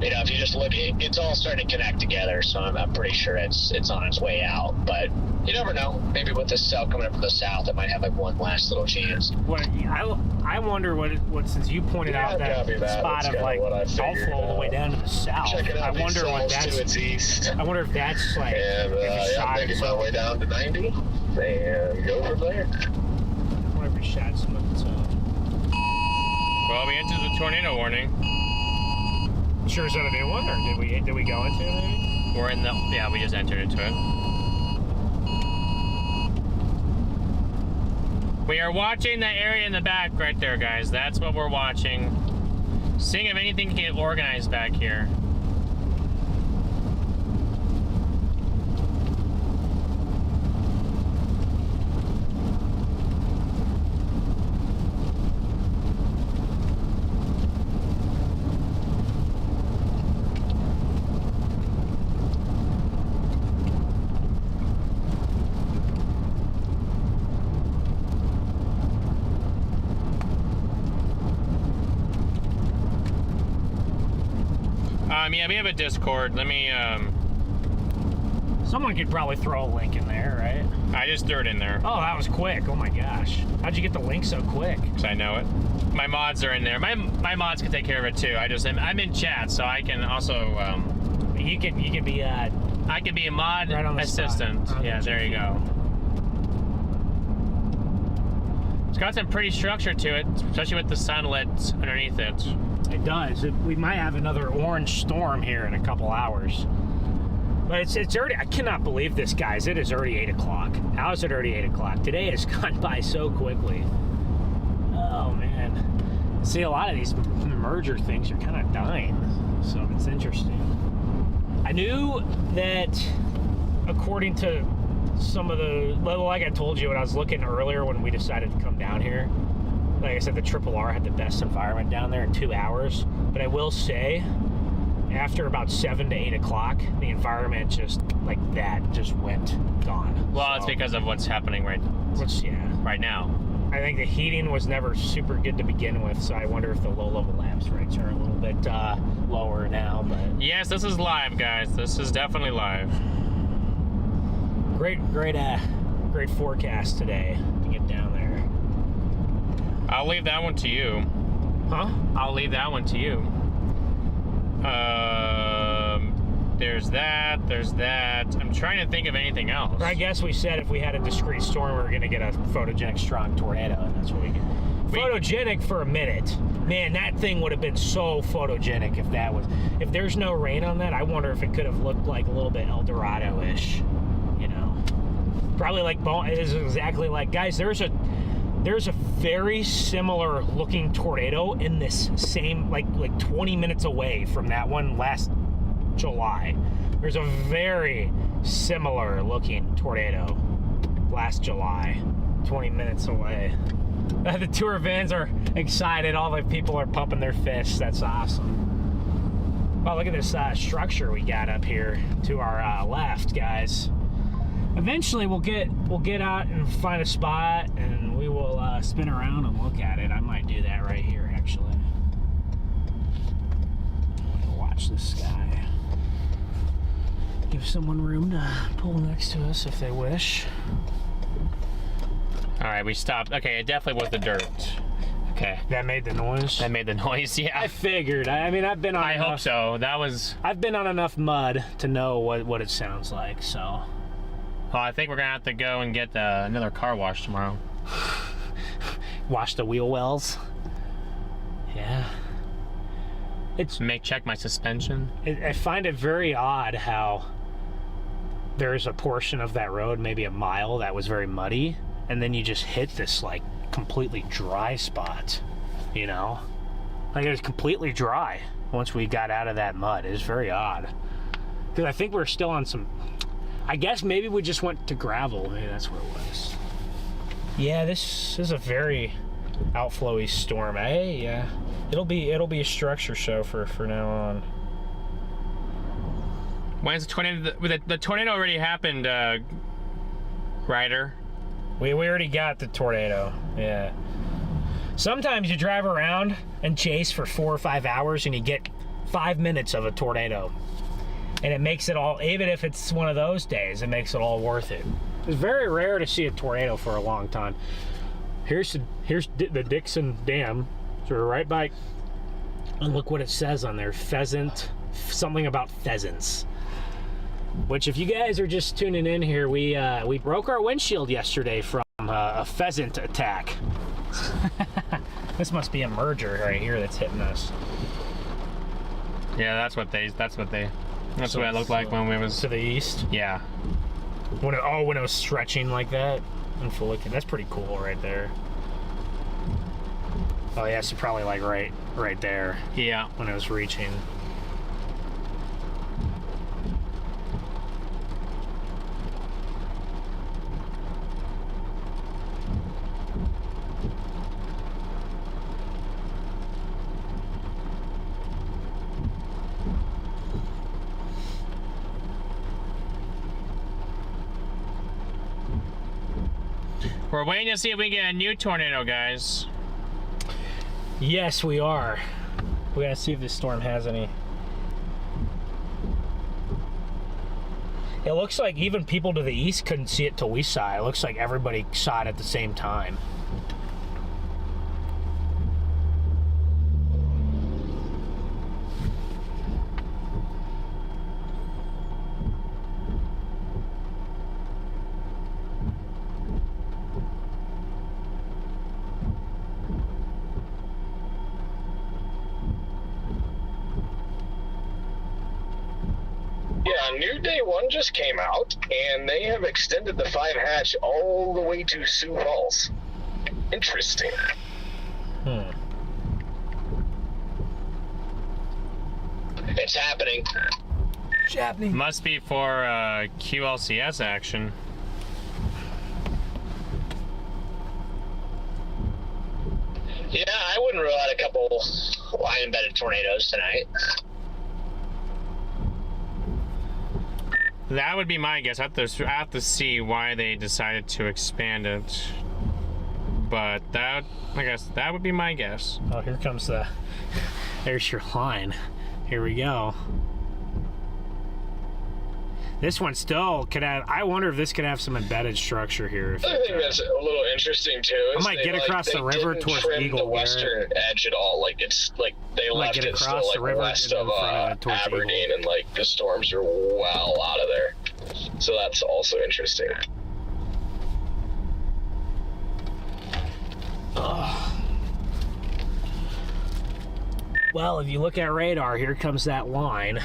if you just look, it's all starting to connect together, so I'm pretty sure it's on its way out, but you never know. Maybe with this cell coming up from the south, it might have like one last little chance. I wonder what since you pointed out that spot of like outflow all the way down to the south. I wonder what that's. To its east. I wonder if that's like. And I'm thinking my way down to 90 and go from there. I wonder if we shot some of its. Well, we entered the tornado warning. Sure, is that a new one, or did we go into it maybe? We're in the, yeah, we just entered into it. We are watching that area in the back right there, guys. That's what we're watching. Seeing if anything can get organized back here. Yeah, we have a Discord. Let me, Someone could probably throw a link in there, right? I just threw it in there. Oh, that was quick. Oh my gosh. How'd you get the link so quick? Because I know it. My mods are in there. My mods can take care of it too. I'm in chat, so I can also, You could be, I can be a mod right on the assistant. spot. Yeah, there you go. It's got some pretty structure to it, especially with the sunlit underneath it. It does. We might have another orange storm here in a couple hours. But it's already, I cannot believe this, guys. It is already 8 o'clock. How is it already 8 o'clock? Today has gone by so quickly. Oh, man. See, a lot of these merger things are kind of dying. So it's interesting. I knew that according to some of the, like I told you when I was looking earlier when we decided to come down here, like I said, the Triple R had the best environment down there in 2 hours. But I will say, after about 7 to 8 o'clock, the environment just like that just went gone. Well, it's because of what's happening right now. I think the heating was never super good to begin with, so I wonder if the low-level lapse rates are a little bit lower now. But yes, this is live, guys. This is definitely live. Great forecast today to get down there. I'll leave that one to you. Huh? I'll leave that one to you. There's that. I'm trying to think of anything else. I guess we said if we had a discrete storm, we were going to get a photogenic strong tornado, and that's what we get. Photogenic for a minute. Man, that thing would have been so photogenic if there's no rain on that. I wonder if it could have looked like a little bit El Dorado-ish, you know. Probably like, it is exactly like, guys, there's a very similar looking tornado in this same, like 20 minutes away from that one last July. There's a very similar looking tornado last July, 20 minutes away. The tour vans are excited. All the people are pumping their fists. That's awesome. Oh, look at this structure we got up here to our left, guys. Eventually we'll get out and find a spot, and we will spin around and look at it. I might do that right here, actually. Watch this guy. Give someone room to pull next to us if they wish. All right, we stopped. Okay, it definitely was the dirt. Okay. That made the noise? That made the noise, yeah. I figured. I mean, I've been on I hope so. I've been on enough mud to know what it sounds like, so. Well, I think we're going to have to go and get another car wash tomorrow. Wash the wheel wells? Yeah. Check my suspension. I find it very odd how there's a portion of that road, maybe a mile, that was very muddy, and then you just hit this like completely dry spot, you know? Like it was completely dry once we got out of that mud. It was very odd. Because I think we're still on some, I guess maybe we just went to gravel. Maybe that's what it was. Yeah, this is a very outflowy storm. Hey, yeah. It'll be a structure show for now on. When's the tornado? The tornado already happened, Ryder. We already got the tornado. Yeah. Sometimes you drive around and chase for 4 or 5 hours and you get 5 minutes of a tornado. And it makes it all, even if it's one of those days, it makes it all worth it. It's very rare to see a tornado for a long time. Here's the Dixon Dam. So we're right by, and look what it says on there, pheasant, something about pheasants. Which, if you guys are just tuning in here, we broke our windshield yesterday from a pheasant attack. This must be a merger right here that's hitting us. Yeah, that's what it looked like when we was to the east. Yeah. When it was stretching like that and flicking. That's pretty cool right there. Oh yeah, so probably like right there. Yeah. When it was reaching. We're waiting to see if we get a new tornado, guys. Yes, we are. We gotta see if this storm has any It looks like even people to the east couldn't see it till we saw it. It looks like everybody saw it at the same time. Yeah, new day one just came out, and they have extended the 5 hatch all the way to Sioux Falls. Interesting. It's happening. It's happening. Must be for QLCS action. Yeah, I wouldn't rule out a couple line-embedded tornadoes tonight. That would be my guess. I have to see why they decided to expand it. But that, I guess, that would be my guess. Oh, here comes the... There's your line. Here we go. This one still could have... I wonder if this could have some embedded structure here. I think that's a little interesting too. I might get across the river towards Eagle. The western edge at all. Like it's like they left it still like the west of Aberdeen, and like the storms are well out of there. So that's also interesting. Well, if you look at radar, here comes that line.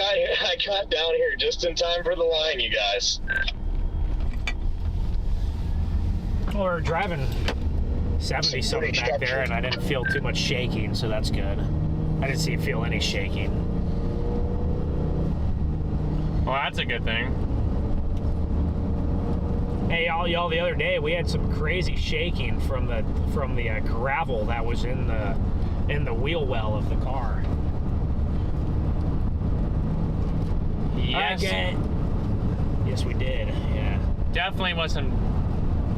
I got down here just in time for the line, you guys. Well, we're driving 70 something back there, and I didn't feel too much shaking, so that's good. I didn't feel any shaking. Well, that's a good thing. Hey, y'all! The other day we had some crazy shaking from the gravel that was in the wheel well of the car. Yes. Yes, we did. Yeah. Definitely wasn't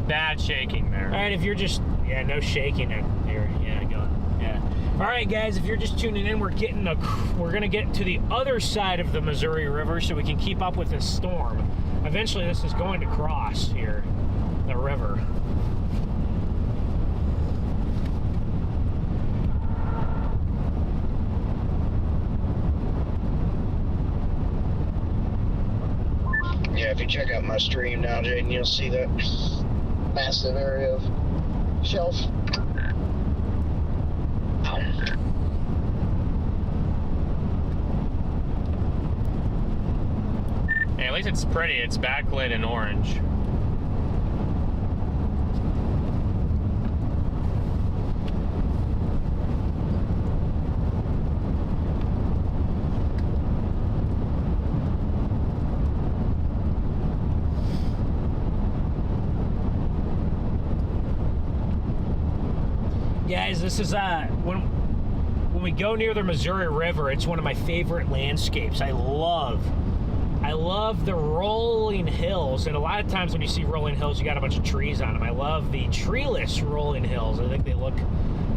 bad shaking there. All right, if you're just no shaking here. Yeah, going. Yeah. All right, guys, if you're just tuning in, we're gonna get to the other side of the Missouri River so we can keep up with this storm. Eventually, this is going to cross here, the river. Yeah, if you check out my stream now, Jaden, you'll see that massive area of shelf. Hey, at least it's pretty. It's backlit in orange. Guys, this is when we go near the Missouri River, it's one of my favorite landscapes. I love the rolling hills, and a lot of times when you see rolling hills, you got a bunch of trees on them. I love the treeless rolling hills. I think they look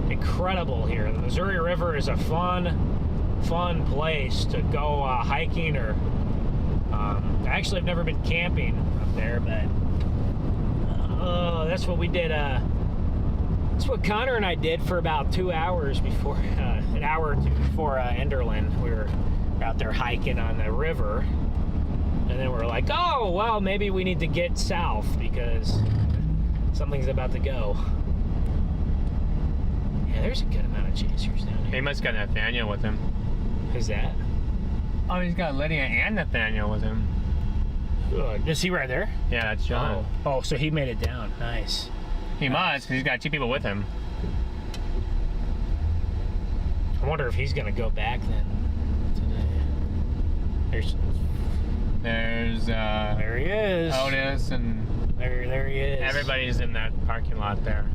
incredible here. The Missouri River is a fun place to go hiking, or actually I've never been camping up there, but that's what we did. That's what Connor and I did for about 2 hours before, an hour or two before Enderlin. We were out there hiking on the river, and then we're like, oh, well, maybe we need to get south because something's about to go. Yeah, there's a good amount of chasers down here. He must got Nathaniel with him. Who's that? Oh, he's got Lydia and Nathaniel with him. Is he right there? Yeah, that's John. Oh, so he made it down. Nice. He must, because he's got 2 people with him. I wonder if he's going to go back then today. There he is. Otis and there he is. Everybody's in that parking lot there.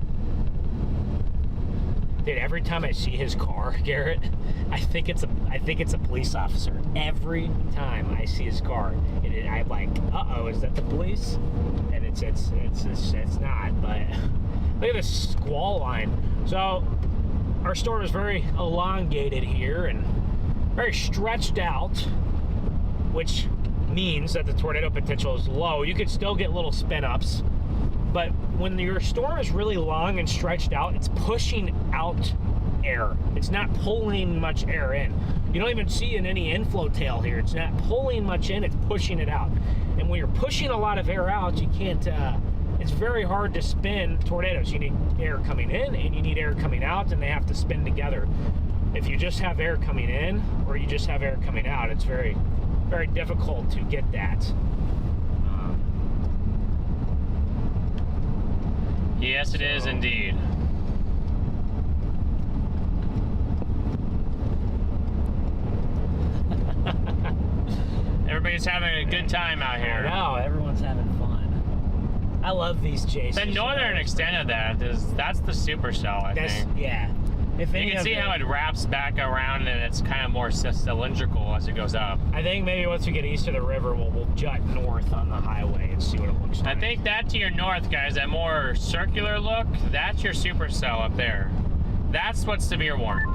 Dude, every time I see his car, Garrett, I think it's a police officer. Every time I see his car, I'm like, uh-oh, is that the police? And it's not, but look at this squall line. So our storm is very elongated here, and very stretched out, which means that the tornado potential is low. You could still get little spin ups, but when your storm is really long and stretched out, it's pushing out air. It's not pulling much air in. You don't even see in any inflow tail here. It's not pulling much in, it's pushing it out. And when you're pushing a lot of air out, you can't, it's very hard to spin tornadoes. You need air coming in and you need air coming out, and they have to spin together. If you just have air coming in or you just have air coming out, it's very, very difficult to get that. Yes, it is indeed. Everybody's having a good time out here. I know, everyone's having fun. I love these chases. The northern extent of that that's the supercell, I think. Yeah. If You can see how it wraps back around and it's kind of more cylindrical as it goes up. I think maybe once we get east of the river, we'll jut north on the highway and see what it looks like. I think that to your north, guys, that more circular look, that's your supercell up there. That's what's severe warning.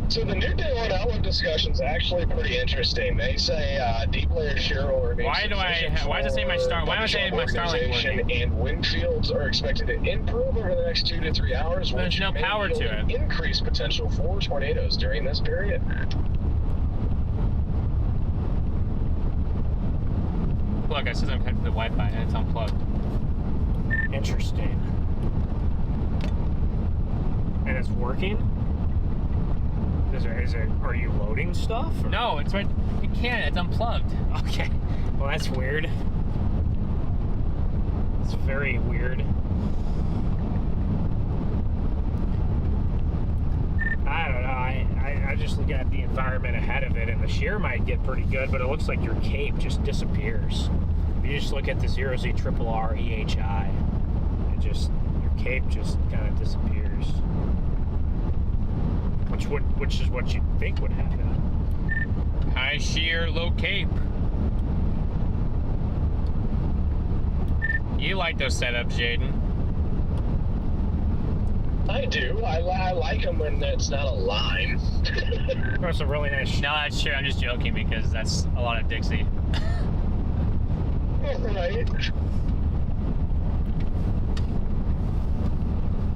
So the new daylight outlook discussion is actually pretty interesting. They say deep layer shear will remain Why does it say my star? Why am I saying my Starlink working? And wind fields are expected to improve over the next 2 to 3 hours. There's which no may power yield to it. Increased potential for tornadoes during this period. Look, I said I'm connected to the Wi-Fi and it's unplugged. Interesting. And it's working? Are you loading stuff? Or? No, it's right. You can't. It's unplugged. Okay. Well, that's weird. It's very weird. I don't know. I just look at the environment ahead of it, and the shear might get pretty good, but it looks like your cape just disappears. If you just look at the 0Z triple R EHI, your cape just kind of disappears. Which is what you'd think would happen. High shear, low cape. You like those setups, Jaden? I do. I like them when it's not a line. That's a really nice. No, that's true. I'm just joking because that's a lot of Dixie. Right.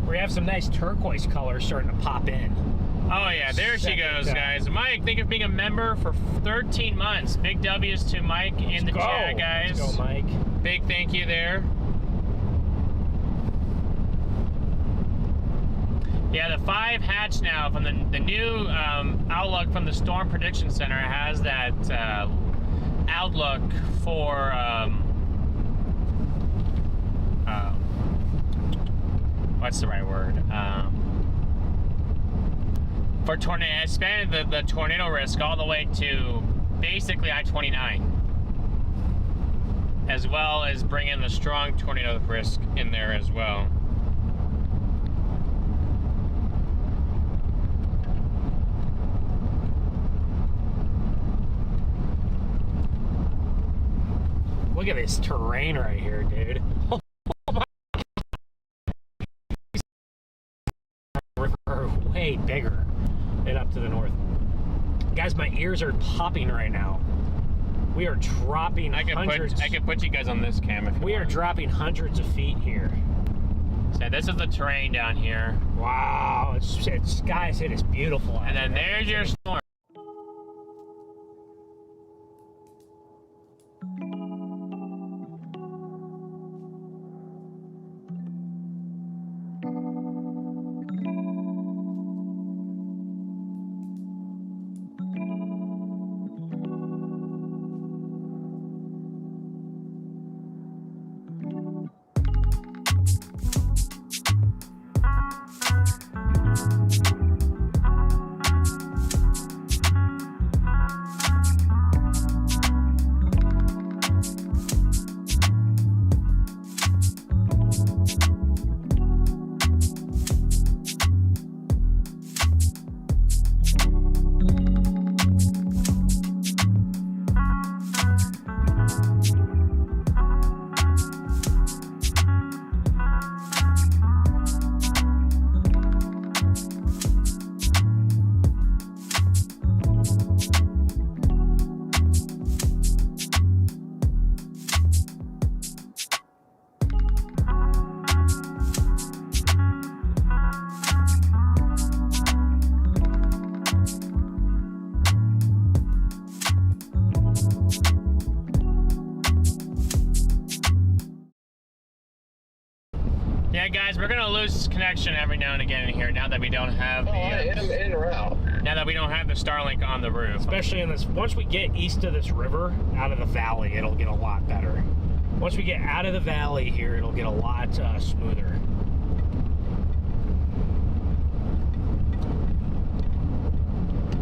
We have some nice turquoise colors starting to pop in. Oh yeah, there she goes, guys. Mike, thank you for being a member for 13 months. Big W's to Mike in the chat, guys. Let's go, Mike. Big thank you there. Yeah, the 5 hatch now from the new outlook from the Storm Prediction Center has that outlook for what's the right word? For tornado, I expanded the tornado risk all the way to basically I-29, as well as bringing the strong tornado risk in there as well. Look at this terrain right here, dude. River way bigger and up to the north. Guys, my ears are popping right now. We are dropping hundreds. I can put you guys on this cam if you We want. are dropping hundreds of feet here. So this is the terrain down here. Wow, it's guys, it is beautiful. And then there's your storm. Yeah, guys, we're gonna lose connection every now and again in here now that we don't have the. I am en route. Now that we don't have the Starlink on the roof. Especially in this, once we get east of this river, out of the valley, it'll get a lot better. Once we get out of the valley here, it'll get a lot smoother.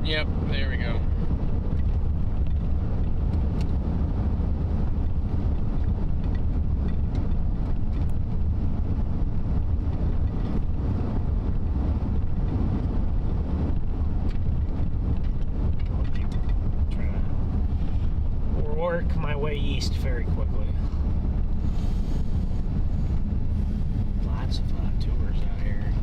Yep, there we go. Work my way east very quickly. Lots of tours out here.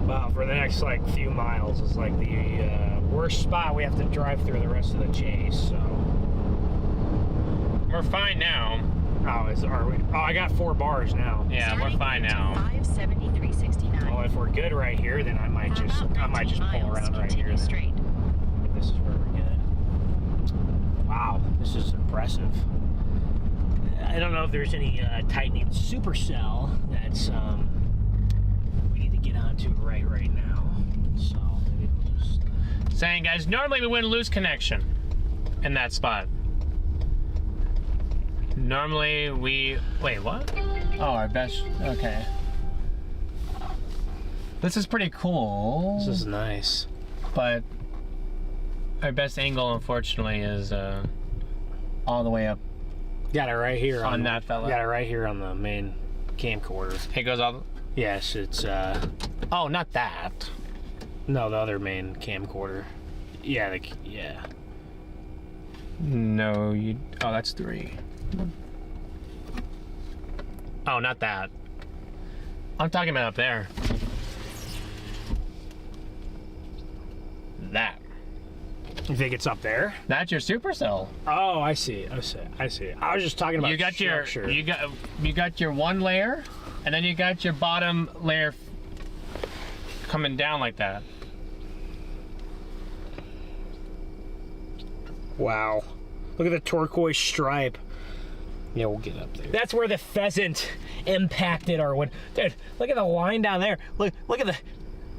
Wow, for the next like few miles is like the worst spot we have to drive through the rest of the chase. So We're fine now. oh, are we? Oh, I got 4 bars now. Yeah, we're fine now. 573.69. Well, if we're good right here, then I might just pull around right here. Straight. This is where we're good. Wow, this is impressive. I don't know if there's any tightening supercell that's we need to get onto right now. So maybe we'll just. Saying, guys, normally we wouldn't lose connection in that spot. Normally we... Wait, what? Oh, our best... Okay. This is pretty cool. This is nice. But our best angle, unfortunately, is all the way up Got it right here on that fella. Got it right here on the main camcorder. It goes all... Yes, it's Oh, not that. no, the other main camcorder. Yeah, yeah. No, you... Oh, that's 3. Oh, not that. I'm talking about up there. That. You think it's up there? That's your supercell. Oh, I see. I see. I was just talking about You got your structure. you got your one layer, and then you got your bottom layer coming down like that. Wow. Look at the turquoise stripe. Yeah, we'll get up there. That's where the pheasant impacted our wind. Dude, look at the line down there. Look at the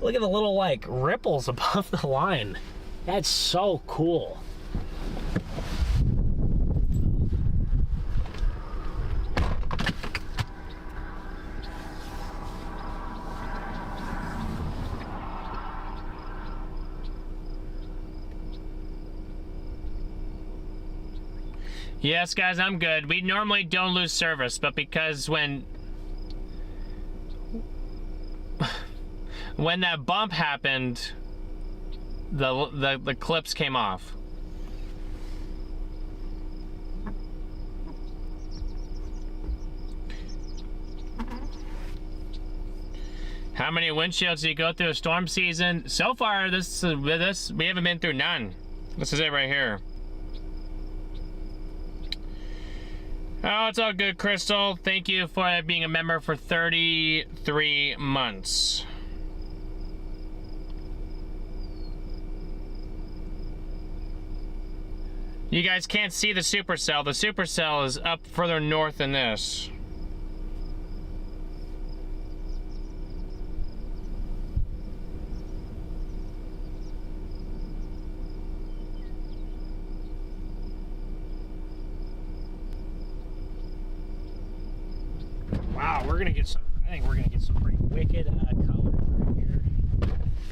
little like ripples above the line. That's so cool. Yes, guys, I'm good. We normally don't lose service, but because when that bump happened, the clips came off. How many windshields do you go through a storm season? So far, this we haven't been through none. This is it right here. Oh, it's all good, Crystal. Thank you for being a member for 33 months. You guys can't see the supercell. The supercell is up further north than this. Wow, we're gonna get some. I think we're gonna get some pretty wicked colors right here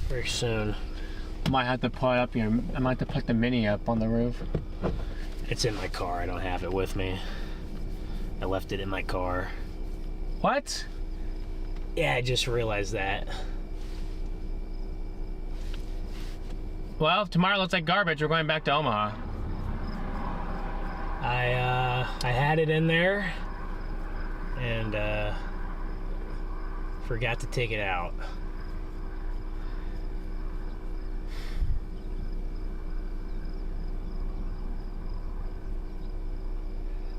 very soon. Might have to put up your. I might have to put the Mini up on the roof. It's in my car. I don't have it with me. I left it in my car. What? Yeah, I just realized that. Well, tomorrow looks like garbage. We're going back to Omaha. I had it in there and forgot to take it out.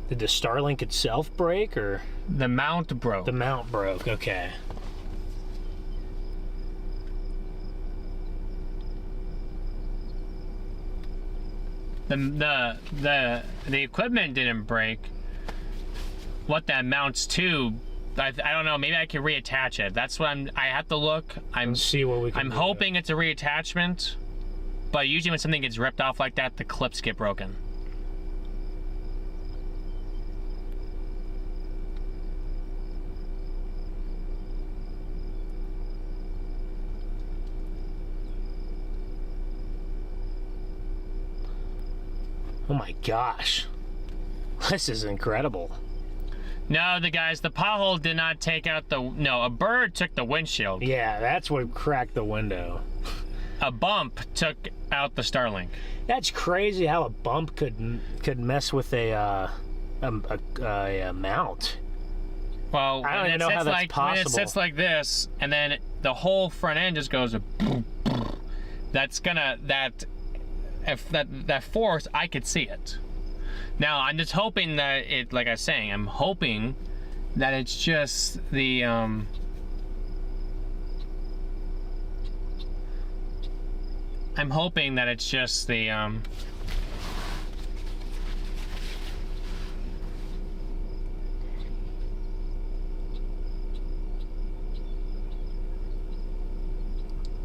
Did the Starlink itself break, or? The mount broke. The mount broke, okay. the equipment didn't break. What that mounts to, I don't know. Maybe I can reattach it. That's what I have to look. Let's see what we can. I'm hoping it's a reattachment, but usually when something gets ripped off like that, the clips get broken. Oh my gosh, this is incredible. No, the pothole did not take out no, a bird took the windshield. Yeah, that's what cracked the window. A bump took out the Starlink. That's crazy how a bump could mess with a mount. Well, I don't even know how that's possible. When it sits like this, and then the whole front end just goes boom, boom. That's gonna that force, I could see it. Now, I'm just hoping that it, like I was saying, I'm hoping that it's just the, I'm hoping that it's just the, I'm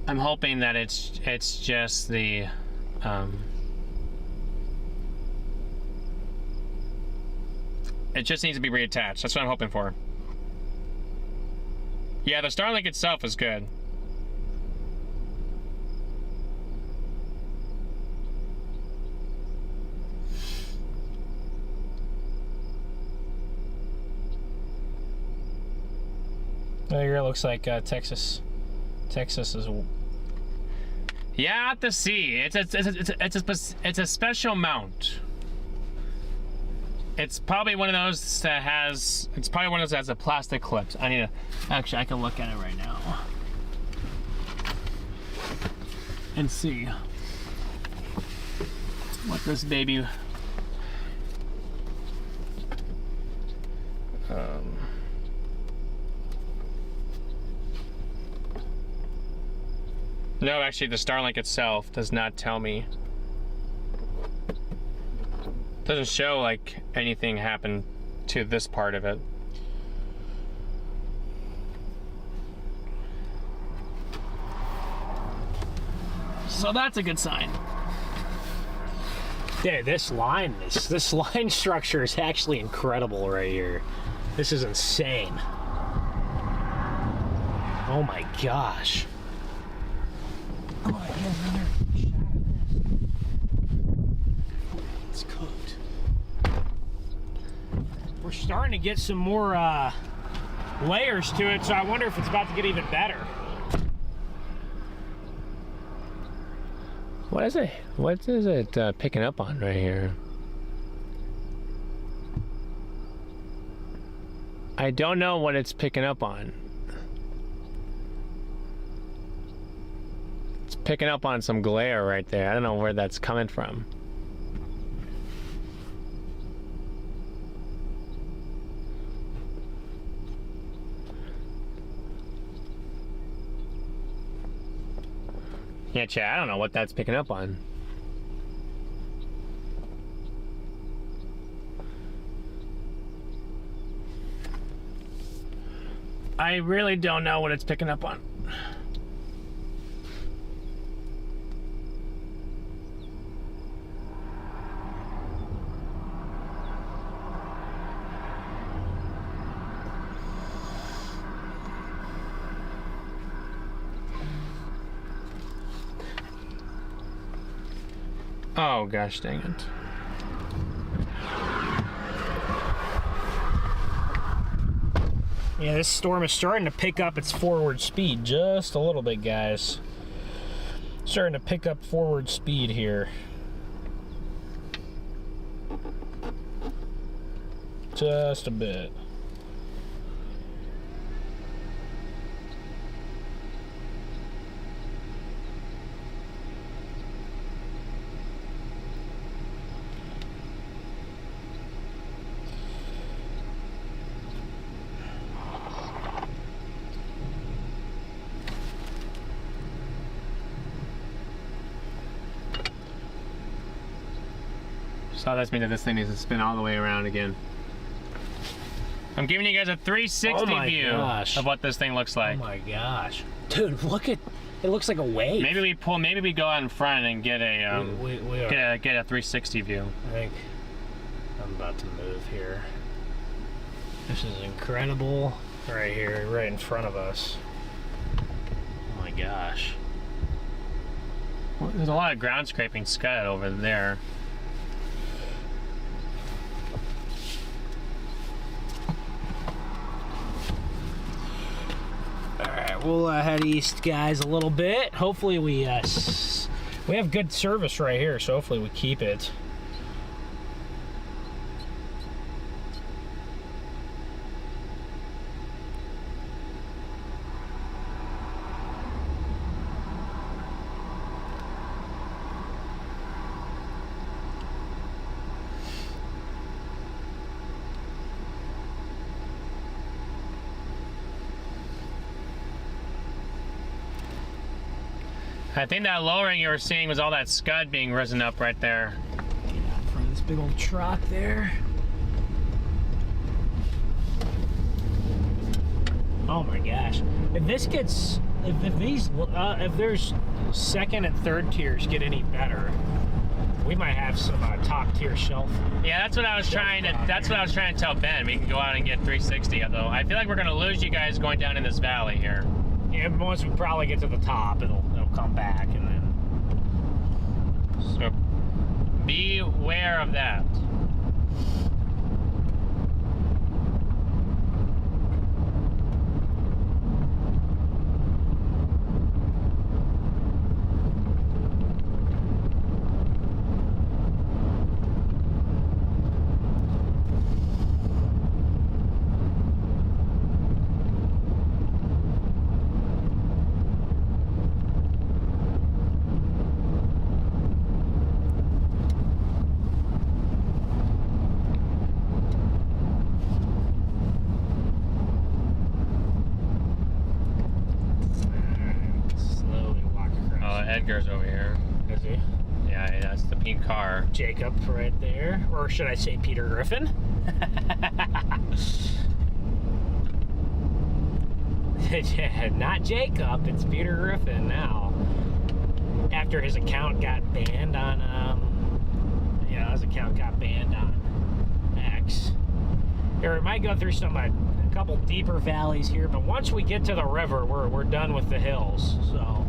hoping that it's just the, it just needs to be reattached. That's what I'm hoping for. Yeah, the Starlink itself is good. Oh, here it looks like Texas. Texas is. Yeah, I have to see. It's a special mount. It's probably one of those that has. It's probably one of those that has a plastic clips. I need to. Actually, I can look at it right now and see what this baby. No, actually, the Starlink itself does not tell me. Doesn't show like anything happened to this part of it. So that's a good sign. Yeah, this line structure is actually incredible right here. This is insane. Oh my gosh. Oh, I get another shot of this. It's cooked. We're starting to get some more layers to it, so I wonder if it's about to get even better. What is it? What is it picking up on right here? I don't know what it's picking up on. It's picking up on some glare right there. I don't know where that's coming from. Yeah, Chad, I don't know what that's picking up on. I really don't know what it's picking up on. Oh gosh dang it. Yeah, this storm is starting to pick up its forward speed just a little bit, guys. Starting to pick up forward speed here. Just a bit. Oh, that means that this thing needs to spin all the way around again. I'm giving you guys a 360 view of what this thing looks like. Oh my gosh. Dude, look at it, looks like a wave. Maybe we go out in front and get a get a 360 view. I think I'm about to move here. This is incredible. Right here, right in front of us. Oh my gosh. Well, there's a lot of ground scraping scud over there. Alright, we'll head east, guys, a little bit. Hopefully we have good service right here, so hopefully we keep it. I think that lowering you were seeing was all that scud being risen up right there. Get out in front of this big old truck there. Oh my gosh. If there's second and third tiers get any better, we might have some top tier shelf. Yeah, that's what I was trying to tell Ben. We can go out and get 360, although I feel like we're gonna lose you guys going down in this valley here. Yeah, once we probably get to the top, it'll come back, and then. So, beware of that. Edgar's over here. Is he? Yeah, that's the pink car. Jacob right there. Or should I say Peter Griffin? Not Jacob, it's Peter Griffin now. After his account got banned on, his account got banned on X. Or it might go through a couple deeper valleys here, but once we get to the river, we're done with the hills, so.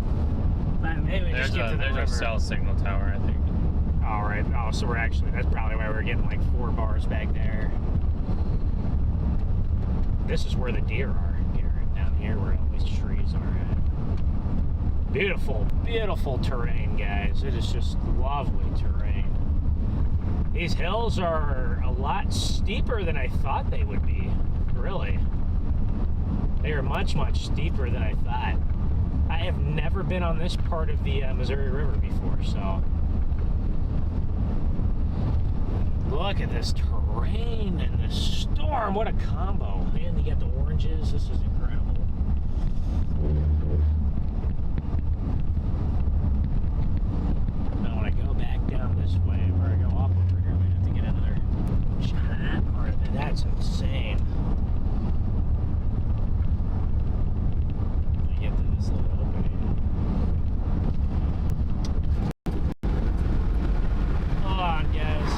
Maybe there's just get to the river. A cell signal tower, I think. All right. Oh, so that's probably why we're getting like 4 bars back there. This is where the deer are, Garrett, down here where all these trees are at. Beautiful, beautiful terrain, guys. It is just lovely terrain. These hills are a lot steeper than I thought they would be, really. They are much, much steeper than I thought. I have never been on this part of the Missouri River before, so. Look at this terrain and this storm. What a combo. And you got the oranges. This is incredible. Now when I go back down this way, or I go up over here, we have to get another shot of that part of it. That's insane. Get to this little opening. Hold on, guys.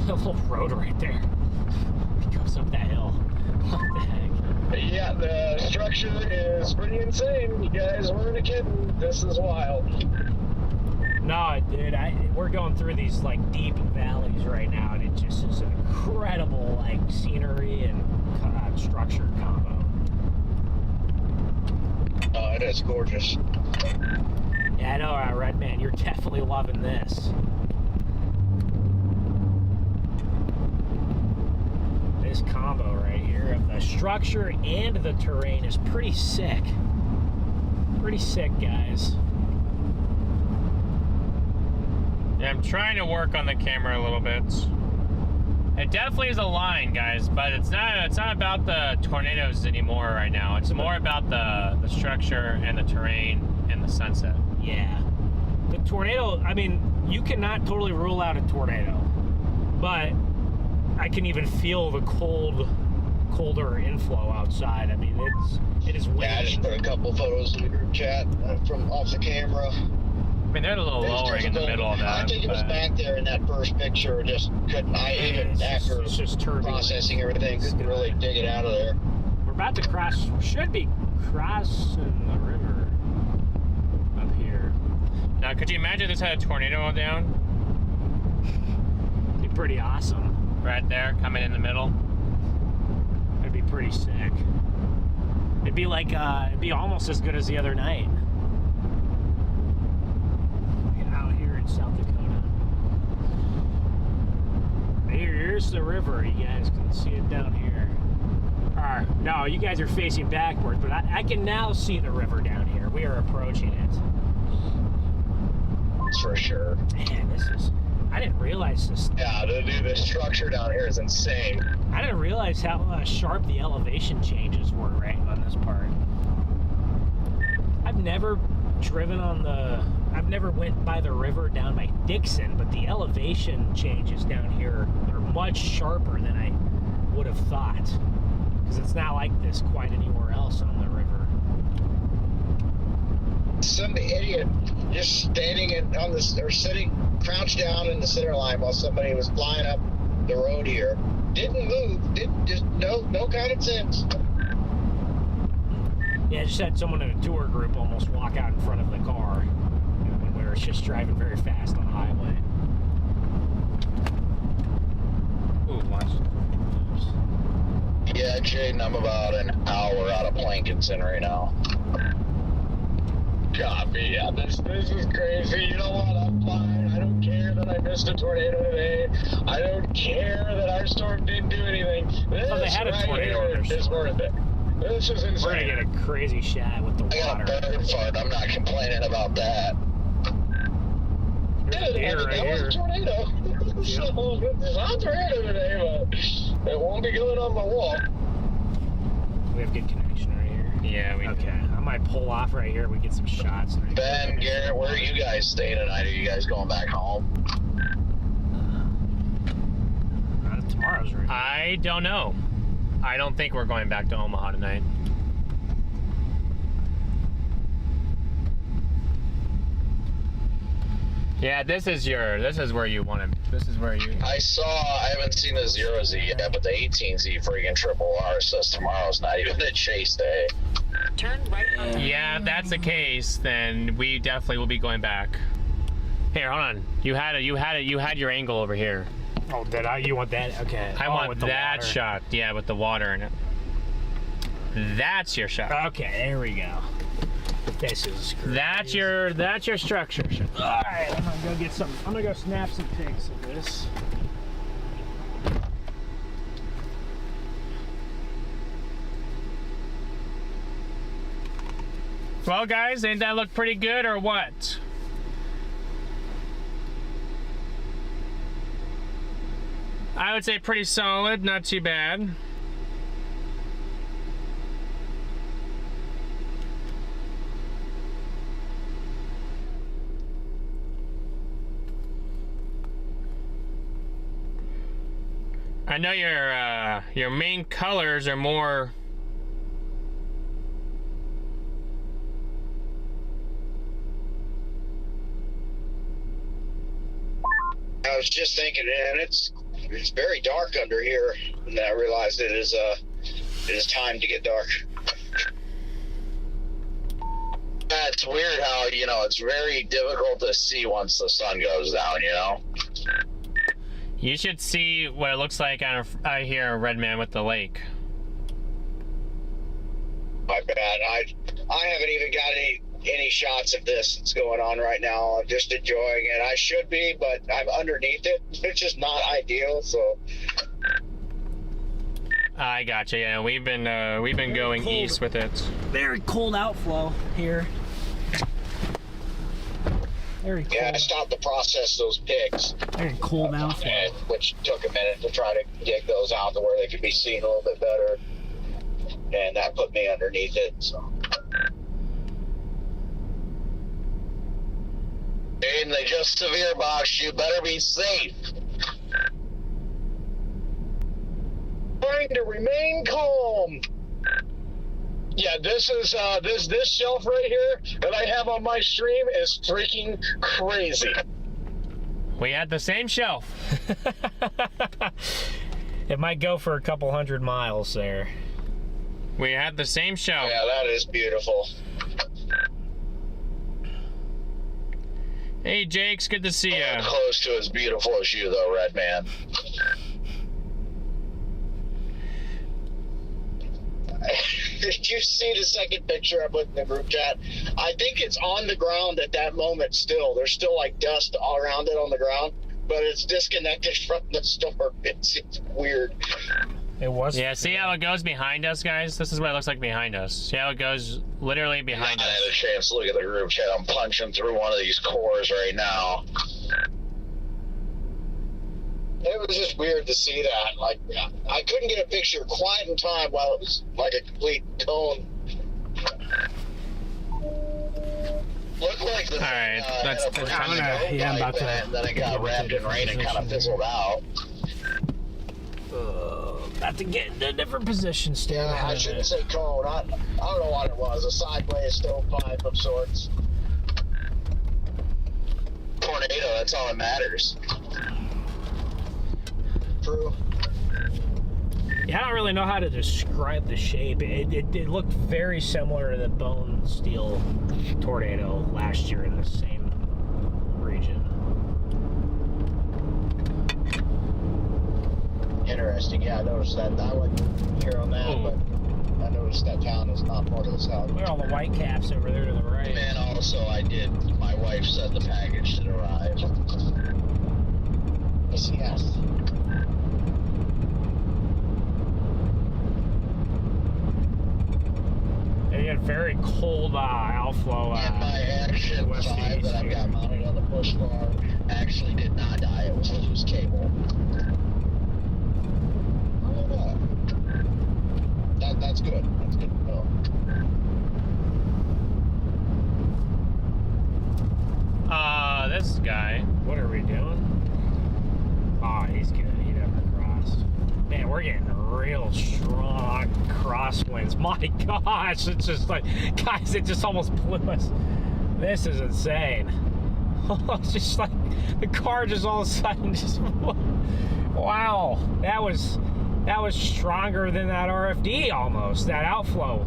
A little road right there. goes up that hill. What the heck? Yeah, the structure is pretty insane. You guys weren't kidding. This is wild. No, dude, we're going through these like deep valleys right now, and it just is an incredible like scenery and structure combo. Oh, it is gorgeous. Yeah, I know, Red Man, you're definitely loving this. This combo right here of the structure and the terrain is pretty sick. Pretty sick, guys. Yeah, I'm trying to work on the camera a little bit. It definitely is a line, guys, but it's not about the tornadoes anymore right now. It's more about the structure and the terrain and the sunset. Yeah. The tornado, I mean, you cannot totally rule out a tornado, but I can even feel the colder inflow outside. I mean, it is windy. Yeah, I just put a couple photos in the group chat from off the camera. I mean, they're a little lowering in the middle of that. I think it was back there in that first picture. Just couldn't. After processing everything, couldn't really dig it out of there. We're about to cross. Should be crossing the river up here. Now, could you imagine this had a tornado down? It'd be pretty awesome. Right there, coming in the middle. It'd be pretty sick. It'd be like, it'd be almost as good as the other night. Out here in South Dakota. Here's the river. You guys can see it down here. No, you guys are facing backwards, but I can now see the river down here. We are approaching it. For sure. Man, I didn't realize this. Yeah, dude, the structure down here is insane. I didn't realize how sharp the elevation changes were right on this part. I've never went by the river down by Dixon, but the elevation changes down here are much sharper than I would have thought. Because it's not like this quite anywhere else on the river. Some idiot just standing on this, or sitting crouched down in the center line while somebody was flying up the road here. Didn't move. Just no common sense. Yeah, I just had someone in a tour group almost walk out in front of the car when we were just driving very fast on the highway. Ooh, watch. Yeah, Jaden, I'm about an hour out of Plankinson right now. Copy. Yeah, this is crazy. You know what? I'm fine. I don't care that I missed a tornado today. I don't care that our storm didn't do anything. This they had a tornado in their is worth it. This is insane. We're gonna get a crazy shot with the I got water. a bird fart. I'm not complaining about that. There's a deer right that was here. a tornado. So, it's not a tornado today, but it won't be going on my wall. We have good connection right here. Yeah, we Okay, I might pull off right here. We get some shots. Ben, Garrett, where are you guys staying tonight? Are you guys going back home? Tomorrow's right. I don't know. I don't think we're going back to Omaha tonight. Yeah, this is where you want to. This is where you. I haven't seen the 0Z yet, but the 18Z freaking triple R says tomorrow's not even a chase day. Turn right on. Yeah, if that's the case, then we definitely will be going back. Here, hold on. You had your angle over here. Oh, did I? You want that? Okay. I want with the that water. shot. Yeah, with the water in it. That's your shot. Okay, there we go. This is great. That's your structure. All right, I'm gonna go get some. I'm gonna go snap some pics of this. Well, guys, ain't that look pretty good or what? I would say pretty solid, not too bad. I know your main colors are more. I was just thinking, and it's it's very dark under here, and I realized it is time to get dark. It's weird how, it's very difficult to see once the sun goes down, You should see what it looks like out here, Red Man, with the lake. My bad. I haven't even got any shots of this that's going on right now. I'm just enjoying it. I should be, but I'm underneath it. It's just not ideal, so. I gotcha. Yeah, we've been going cold. east with it. Very cold outflow here. Very cold. Yeah, I stopped to process those pigs. Very cold outflow. Which took a minute to try to dig those out to where they could be seen a little bit better. And that put me underneath it, so. And they just severe box, you better be safe. Trying to remain calm. Yeah, this is this shelf right here that I have on my stream is freaking crazy. We had the same shelf. It might go for a couple 100 miles there. We had the same shelf. Yeah, that is beautiful. Hey, Jakes, good to see Not you. close to as beautiful as you, though, Red Man. Did you see the second picture I put in the group chat? I think it's on the ground at that moment still. There's still like dust all around it on the ground, but it's disconnected from the storm. It's weird. It was. Yeah, see how it goes behind us, guys? This is what it looks like behind us. See how it goes literally behind I us? had a chance to look at the group chat. I'm punching through one of these cores right now. It was just weird to see that. Like, I couldn't get a picture quiet in time while it was like a complete cone. Looked like the Alright, that's had a pretty I'm gonna- good yeah, I'm life about to in it, and then it got get wrapped in rain and kind of position fizzled out. About to get in a different position still. Yeah, I shouldn't say cone. I don't know what it was. A sideways stovepipe of sorts. Tornado, that's all that matters. True. Yeah, I don't really know how to describe the shape. It looked very similar to the bone steel tornado last year in the same region. Interesting. Yeah, I noticed that. I wasn't here on that, but I noticed that town is not part of the South. Look at all the white caps over there to the right. And also, my wife said the package did arrive. Yes. They get very cold outflow. And my Action west 5 east that I got mounted on the push bar actually did not die. It was a loose cable. That's good. That's good to know. This guy. What are we doing? Oh, he's good. He never crossed. Man, we're getting real strong crosswinds. My gosh, it's just like, guys, it just almost blew us. This is insane. It's just like the car just all of a sudden just, wow, that was stronger than that RFD almost. That outflow,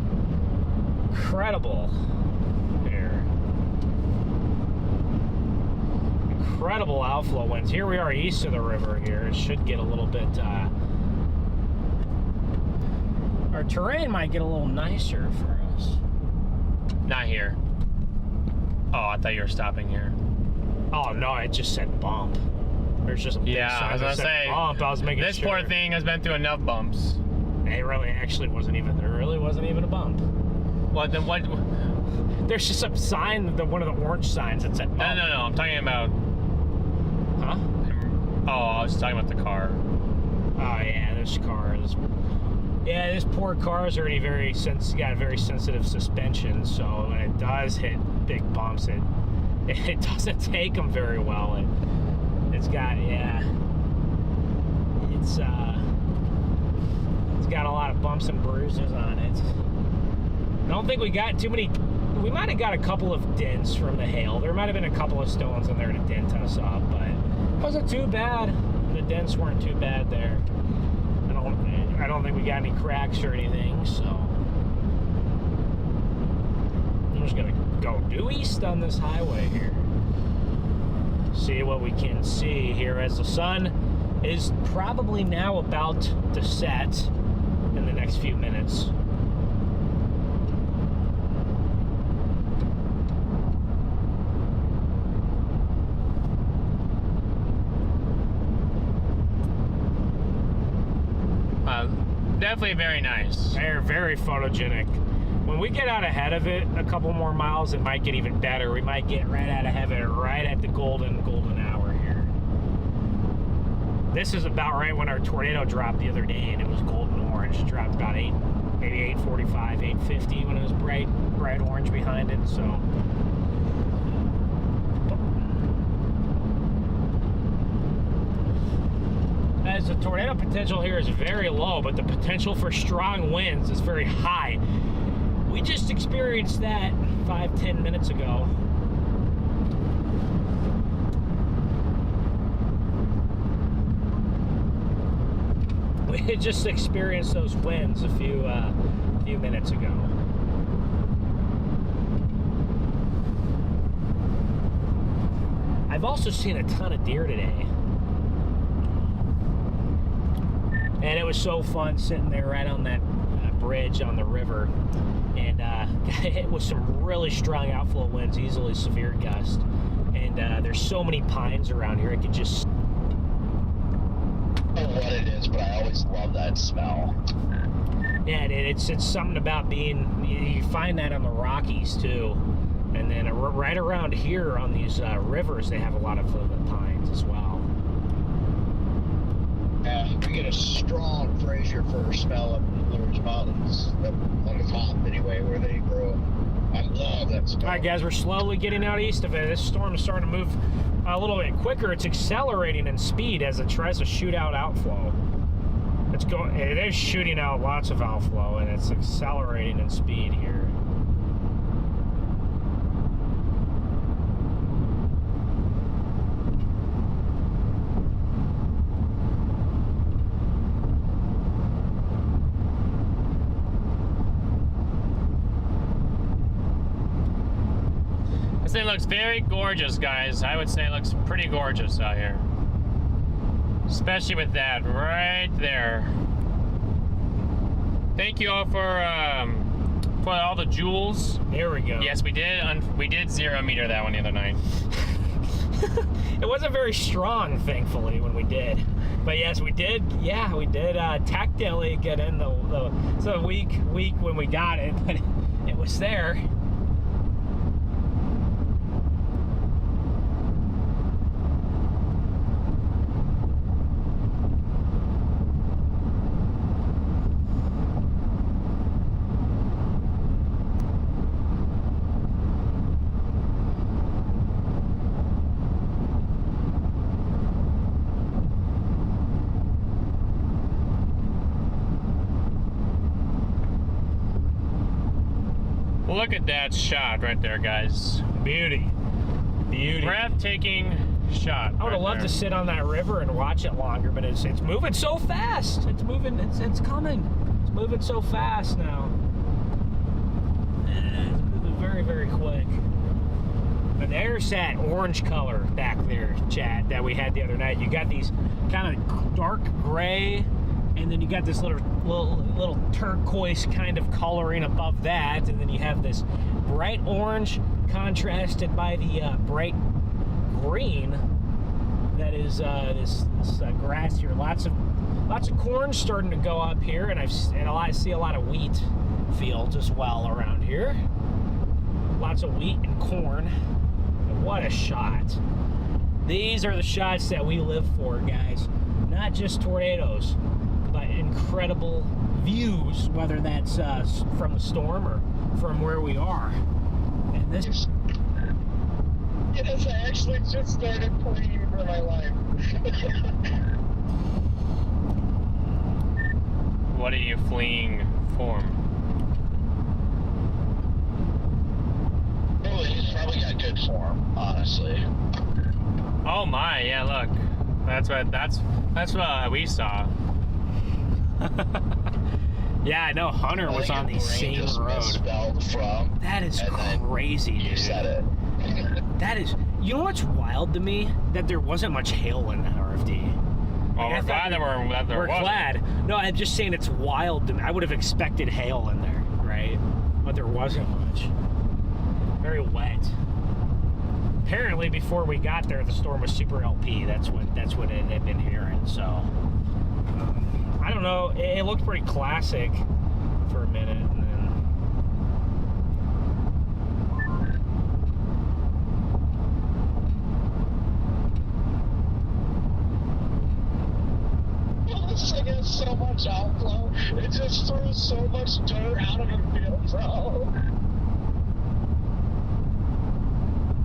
incredible. Incredible outflow winds. Here we are east of the river here. It should get a little bit, our terrain might get a little nicer for us. Not here. Oh, I thought you were stopping here. Oh no, it just said bump. There's just a big Yeah, sign I was that gonna said say, bump. I was making This sure. poor thing has been through enough bumps. It really actually wasn't even, there really wasn't even a bump. Well, then what? There's just a sign, one of the orange signs that said bump. No. I'm talking about. Huh? Oh, I was talking about the car. Oh yeah, this car is. Yeah, this poor car is already got a very sensitive suspension, so when it does hit big bumps, it doesn't take them very well. It's got a lot of bumps and bruises on it. I don't think we got too many. We might have got a couple of dents from the hail. There might have been a couple of stones in there to dent us up, but it wasn't too bad. The dents weren't too bad there. I don't think we got any cracks or anything, so I'm just gonna go due east on this highway here. See what we can see here as the sun is probably now about to set in the next few minutes. Definitely very nice. They're very photogenic. When we get out ahead of it a couple more miles, it might get even better. We might get right out ahead of it, right at the golden hour here. This is about right when our tornado dropped the other day, and it was golden orange. It dropped about maybe 8:45, 8:50 when it was bright orange behind it. So. As the tornado potential here is very low, but the potential for strong winds is very high. We just experienced that 5-10 minutes ago. We had just experienced those winds a few minutes ago. I've also seen a ton of deer today. And it was so fun sitting there right on that bridge on the river, and got hit with some really strong outflow winds, easily severe gust. And there's so many pines around here, I could just. I don't know what it is, but I always love that smell. Yeah, it's something about being. You find that on the Rockies too, and then right around here on these rivers, they have a lot of pines as well. Yeah, we get a strong Fraser fir smell up in the Blue Ridge Mountains, up on the top anyway, where they grow. I love that smell. All right, guys, we're slowly getting out east of it. This storm is starting to move a little bit quicker. It's accelerating in speed as it tries to shoot out outflow. It is shooting out lots of outflow, and it's accelerating in speed here. This thing looks very gorgeous, guys. I would say it looks pretty gorgeous out here. Especially with that right there. Thank you all for all the jewels. There we go. Yes, we did 0 meter that one the other night. It wasn't very strong, thankfully, when we did. But yes, we did. Yeah, we did tactically get in the week when we got it, but it was there. Look at that shot right there, guys. Beauty. Breathtaking shot. I would have loved to sit on that river and watch it longer, but it's moving so fast. It's moving. It's coming. It's moving so fast now. It's moving very, very quick. But there's that orange color back there, Chad, that we had the other night. You got these kind of dark gray, and then you got this little turquoise kind of coloring above that, and then you have this bright orange contrasted by the bright green that is this grass here. Lots of corn starting to go up here, and I see a lot of wheat fields as well around here. Lots of wheat and corn. And what a shot! These are the shots that we live for, guys. Not just tornadoes, but incredible views, whether that's from the storm or from where we are. And this. Yes, I actually just started playing for my life. What are you fleeing for? Oh, he's probably got good form, honestly. Oh my, yeah, look. That's what we saw. Yeah, I know Hunter was on the same road. From, That is and crazy, you dude. said it. That is. You know what's wild to me? That there wasn't much hail in that RFD. Well, Like, I we're thought glad that there we're wasn't. glad. No, I'm just saying it's wild to me. I would have expected hail in there, right? But there wasn't much. Very wet. Apparently, before we got there, the storm was super LP. That's what it had been hearing. So I don't know. It looked pretty classic for a minute, and then. This thing has so much outflow. It just threw so much dirt out of the field, bro.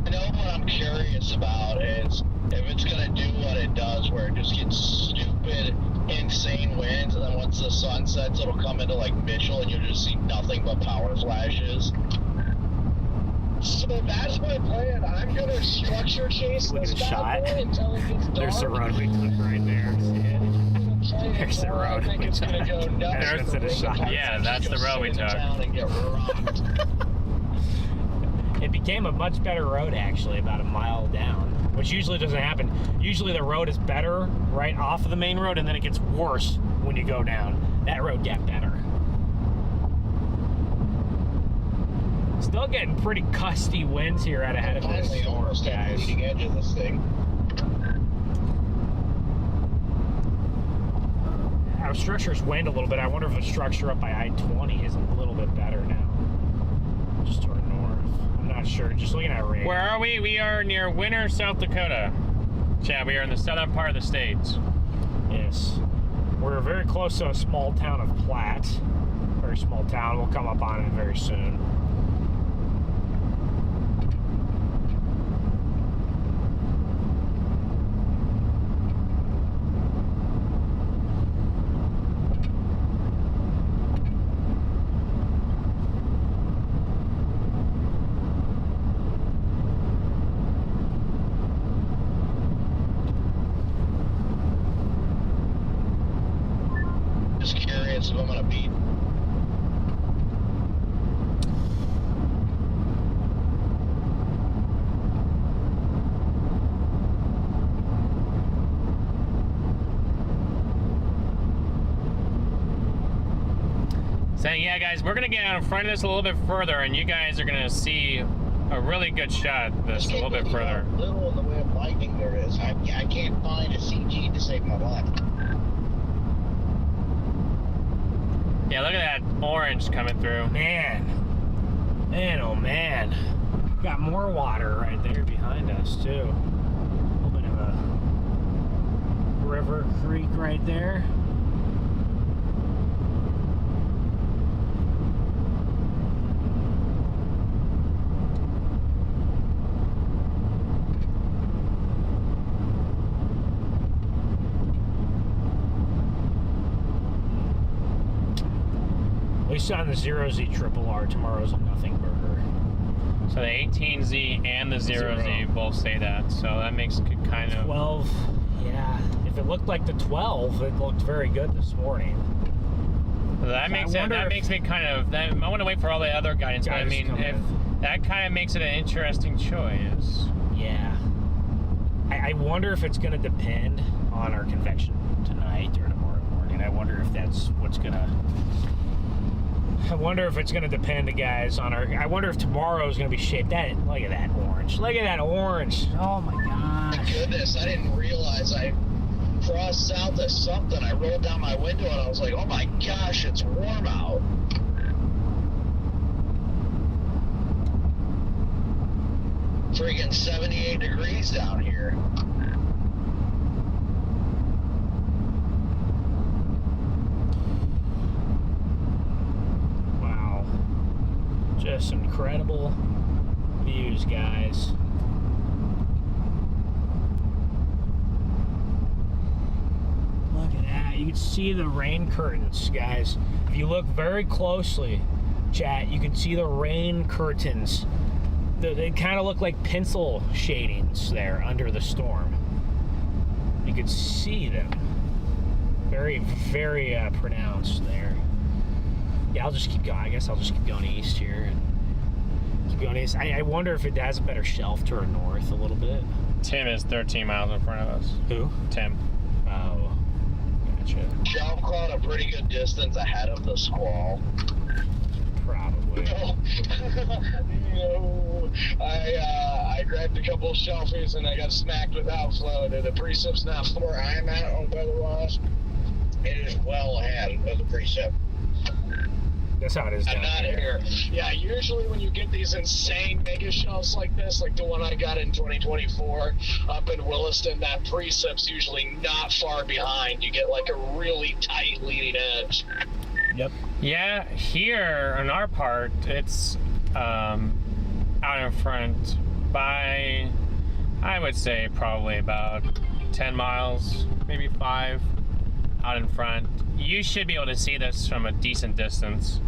You know what I'm curious about is if it's gonna do what it does, where it just gets stupid, insane winds, and then once the sun sets, it'll come into like Mitchell, and you'll just see nothing but power flashes. So that's my plan. I'm gonna structure chase Look at this the bad shot. boy until it gets dark. There's the road we took right there. See it? There's the road I think we it's gonna took. go nuts. There's the shot. Yeah, that's the road we took. And get rocked. It became a much better road, actually, about a mile down, which usually doesn't happen. Usually the road is better right off of the main road, and then it gets worse when you go down. That road got better. Still getting pretty gusty winds here out ahead of this Finally, storm, almost at the guys. leading edge of this thing. Our structure's waned a little bit. I wonder if the structure up by I-20 is a little bit better now. Just to our north. I'm not sure. Just looking at radar. Where are we? We are near Winter, South Dakota. Chad, we are in the southern part of the states. Yes. We're very close to a small town of Platte. Very small town. We'll come up on it very soon. Just curious if I'm gonna beat. Saying, yeah, guys, we're gonna get out in front of this a little bit further, and you guys are gonna see a really good shot of this a little bit further. Little in the way of lightning there is. I can't find a CG to save my life. Yeah, look at that orange coming through. Man, oh man. Got more water right there behind us too. A little bit of a river creek right there. At least on the 0Z Triple R, tomorrow's a nothing burger. So the 18Z and the 0Z Zero. both say that, so that makes it kind of... 12, yeah. If it looked like the 12, it looked very good this morning. That makes I wonder if- makes me kind of... I want to wait for all the other guidance, but I Guys mean, come if in. that kind of makes it an interesting choice. Yeah. I wonder if it's going to depend on our convection tonight or tomorrow morning. I wonder if that's what's going to... I wonder if it's going to depend, guys, on our... I wonder if tomorrow's going to be shaped... Look at that orange. Look at that orange. Oh, my gosh. Goodness, I didn't realize I crossed south of something. I rolled down my window and I was like, oh my gosh, it's warm out. Friggin' 78 degrees down here. Wow. Just incredible views, guys. Look at that. You can see the rain curtains, guys. If you look very closely, chat, you can see the rain curtains. They kind of look like pencil shadings there under the storm. You could see them. Very, very pronounced there. Yeah, I'll just keep going. I guess I'll just keep going east here. And keep going east. I wonder if it has a better shelf to our north a little bit. Tim is 13 miles in front of us. Who? Tim. Oh, gotcha. Shelf cloud a pretty good distance ahead of the squall. Probably. No. No. I grabbed a couple of shelfies and I got smacked with outflow. The precip's not Where I'm at on Weather Watch, it is well ahead of the precip. That's how it is down I'm not here. here. Yeah, usually when you get these insane mega shelves like this, like the one I got in 2024 up in Williston, that precip's usually not far behind. You get like a really tight leading edge. Yep. Yeah, here on our part, it's out in front by, I would say, probably about 10 miles, maybe 5 out in front. You should be able to see this from a decent distance.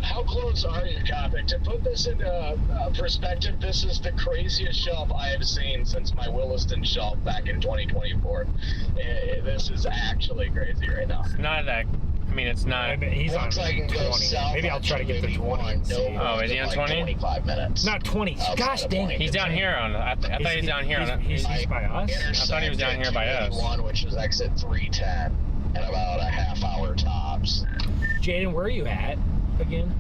How close are you, Kopic? To put this into perspective, this is the craziest shelf I have seen since my Williston shelf back in 2024. This is actually crazy right now. It's not that, I mean, it's not. He's on Looks like it can go 20. south Maybe I'll try to get the 20 and see. Oh, is he on 20? 25 minutes. Not 20. Gosh dang it. He's down here on, I thought he was down here on. He's by us? I thought he was down here by us. 281, which is exit 310, and about a half hour tops. Jaden, where are you at again?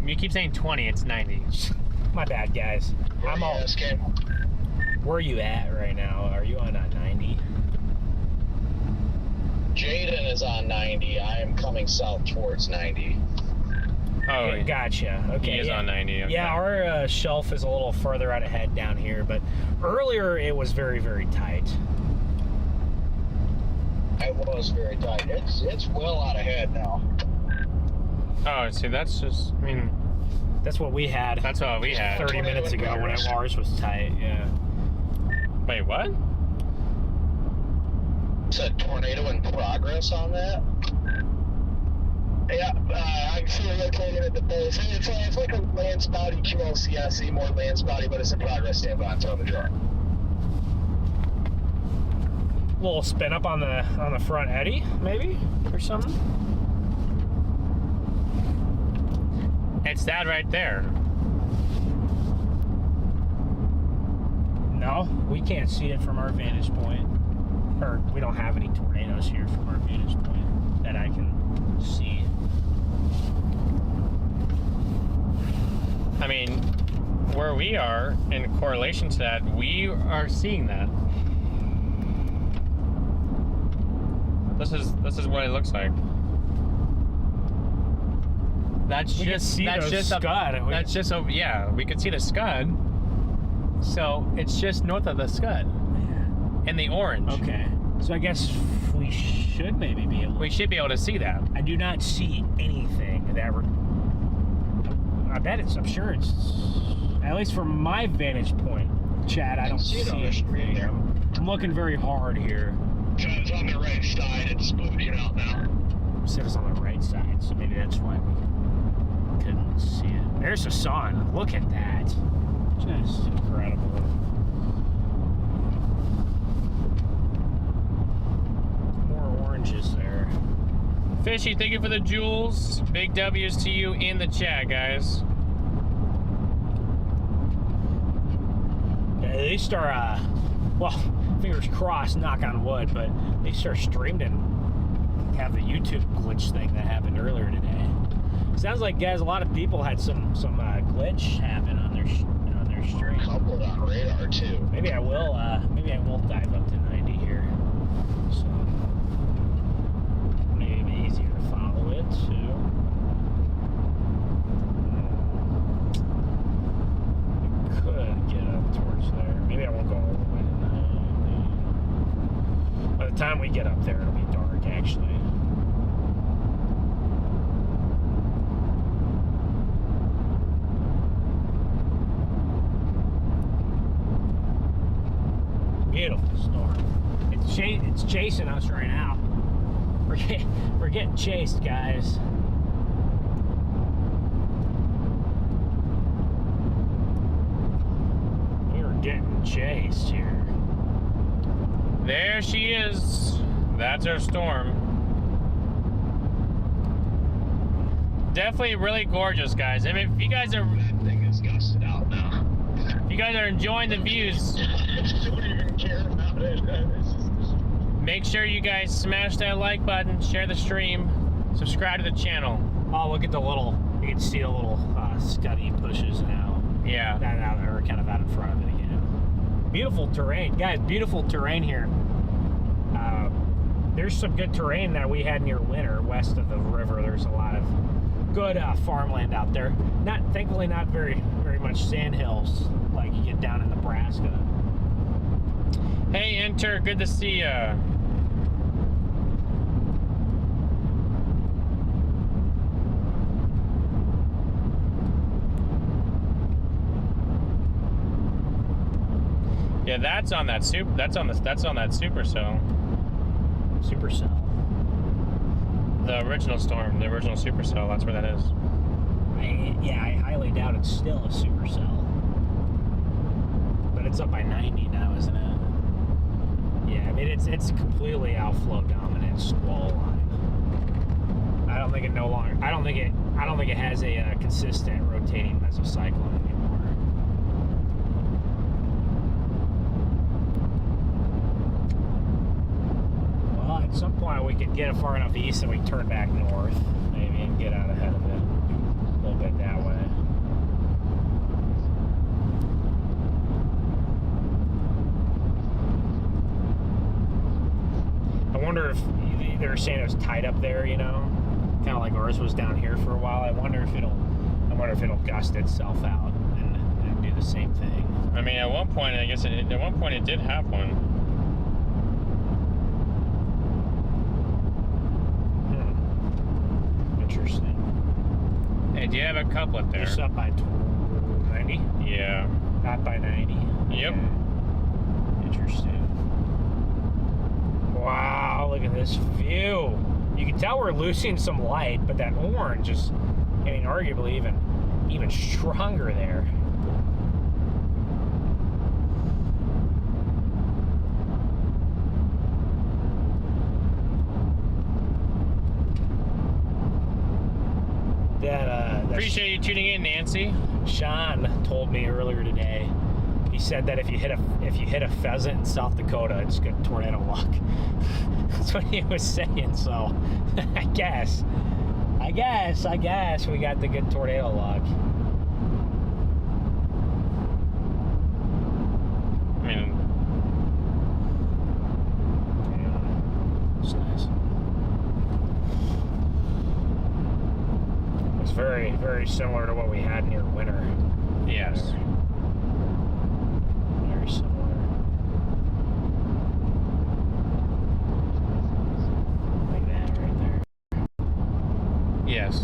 You keep saying 20, it's 90. My bad, guys. I'm all. asking. Where are you at right now? Are you on a 90? Jaden is on 90. I am coming south towards 90. Oh, Okay, gotcha. Okay. he is on 90. Okay. Yeah, our shelf is a little further out ahead down here, but earlier it was very, very tight. It was very tight. It's well out ahead now. Oh, see, that's just, I mean, That's what we had that's what we had. 30 minutes ago when ours was tight. Yeah. Wait, what? It's a tornado in progress on that. Yeah, I'm seeing it claiming at the base. It's like a land spotty QLCSE, more land spotty, but it's in progress. Stand by, I'm throwing the drone. Little spin up on the front eddy, maybe, or something. It's that right there. No, we can't see it from our vantage point. Or we don't have any tornadoes here from our vantage point that I can see. I mean, where we are, in correlation to that, we are seeing that. This is what it looks like. That's We can just see that's the just scud. that's just a, yeah, we could see the scud. So it's just north of the scud, in the orange. Okay, so I guess we should maybe be able. We should be able to see that. I do not see anything that. I bet it's. I'm sure it's. At least from my vantage point, Chad, I don't see see it on the screen anything. there. I'm looking very hard here. It's on the right side. It's moving out now. Said it's on the right side, so maybe that's why we couldn't see it. There's the sun. Look at that. Just incredible. More oranges there. Fishy, thank you for the jewels. Big W's to you in the chat, guys. Yeah, at least our, well, fingers crossed, knock on wood, but at least our stream didn't have the YouTube glitch thing that happened earlier today. Sounds like, guys, a lot of people had some glitch happen on their stream. Coupled on radar too. Maybe I will dive up to 90 here. So maybe it'll be easier to follow it too. I could get up towards there. Maybe I won't go all the way to 90. By the time we get up there, it'll be dark actually. Beautiful storm. It's chasing us right now. We're getting chased, guys. getting chased here. There she is. That's our storm. Definitely really gorgeous, guys. I mean, if you guys are... That thing is gusted out now. If you guys are enjoying the views, I don't even care about it. make sure you guys smash that like button, share the stream, subscribe to the channel. Oh, look at the little, you can see the little Scuddy pushes now. Yeah. Now they're kind of out in front of it again. Beautiful terrain. Guys, beautiful terrain here. There's some good terrain that we had near winter west of the river. There's a lot of good farmland out there. Thankfully not very much sand hills like you get down in Nebraska. Hey, Enter, good to see ya. Yeah, that's on that that's on that supercell. Supercell. The original storm, the original supercell, that's where that is. I highly doubt it's still a supercell. But it's up by 90 now, isn't it? Yeah, I mean it's completely outflow dominant squall line. I don't think it has a consistent rotating mesocyclone anymore. Well, at some point we could get it far enough east and we turn back north, maybe, and get out ahead of it a little bit that way. I wonder if they were saying it was tight up there, you know, kind of like ours was down here for a while. I wonder if it'll gust itself out and do the same thing. I mean, at one point, I guess at one point it did have one. Interesting. Hey, do you have a couplet there? Just up by 90? Yeah. Not by 90. Yep. Okay. Interesting. Wow, look at this view. You can tell we're losing some light, but that orange is, I mean, arguably even stronger there. Appreciate you tuning in, Nancy. Sean told me earlier today. He said that if you hit a pheasant in South Dakota, it's good tornado luck. That's what he was saying. So, I guess we got the good tornado luck. I mean, yeah, it's nice. It's very, very similar to what we had near winter. yes. Very similar. Like that right there. Yes.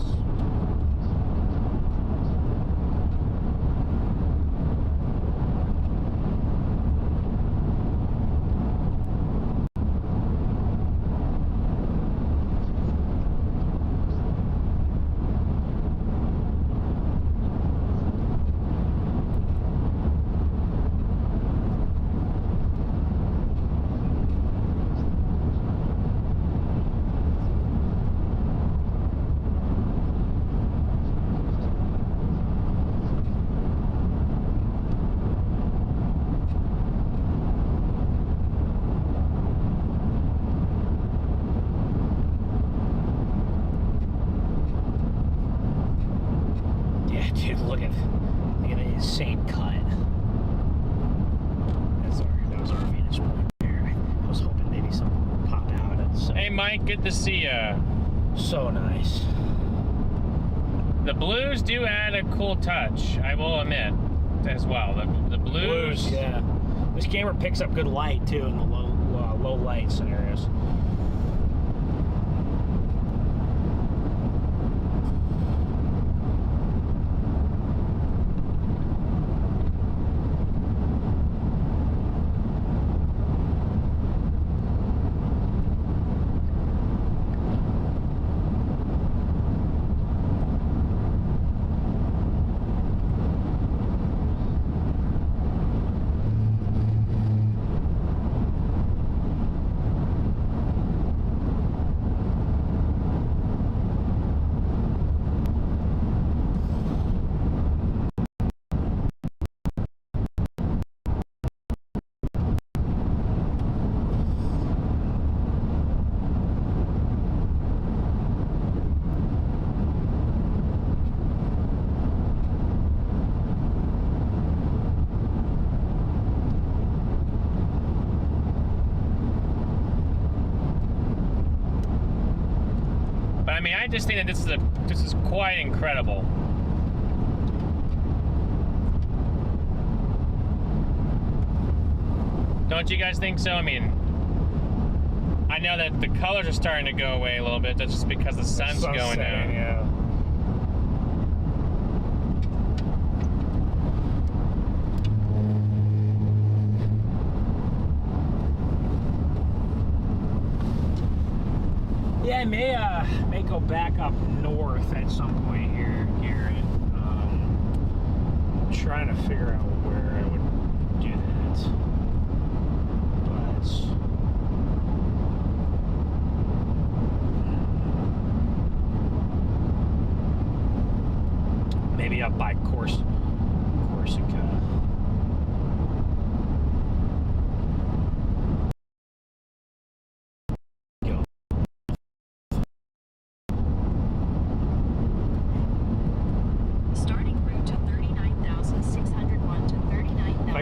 Dude, look at the insane cut. That was our vantage point there. I was hoping maybe something would pop out. Hey, Mike, good to see ya. So nice. The blues do add a cool touch, I will admit, as well. The blues. Yeah. This camera picks up good light too in the low light scenarios. I just think that this is quite incredible. Don't you guys think so? I mean, I know that the colors are starting to go away a little bit. That's just because the sun's going down. Yeah. Yeah, I may go back up north at some point here, Garrett. I'm trying to figure out where I would do that. But maybe up by Corsica.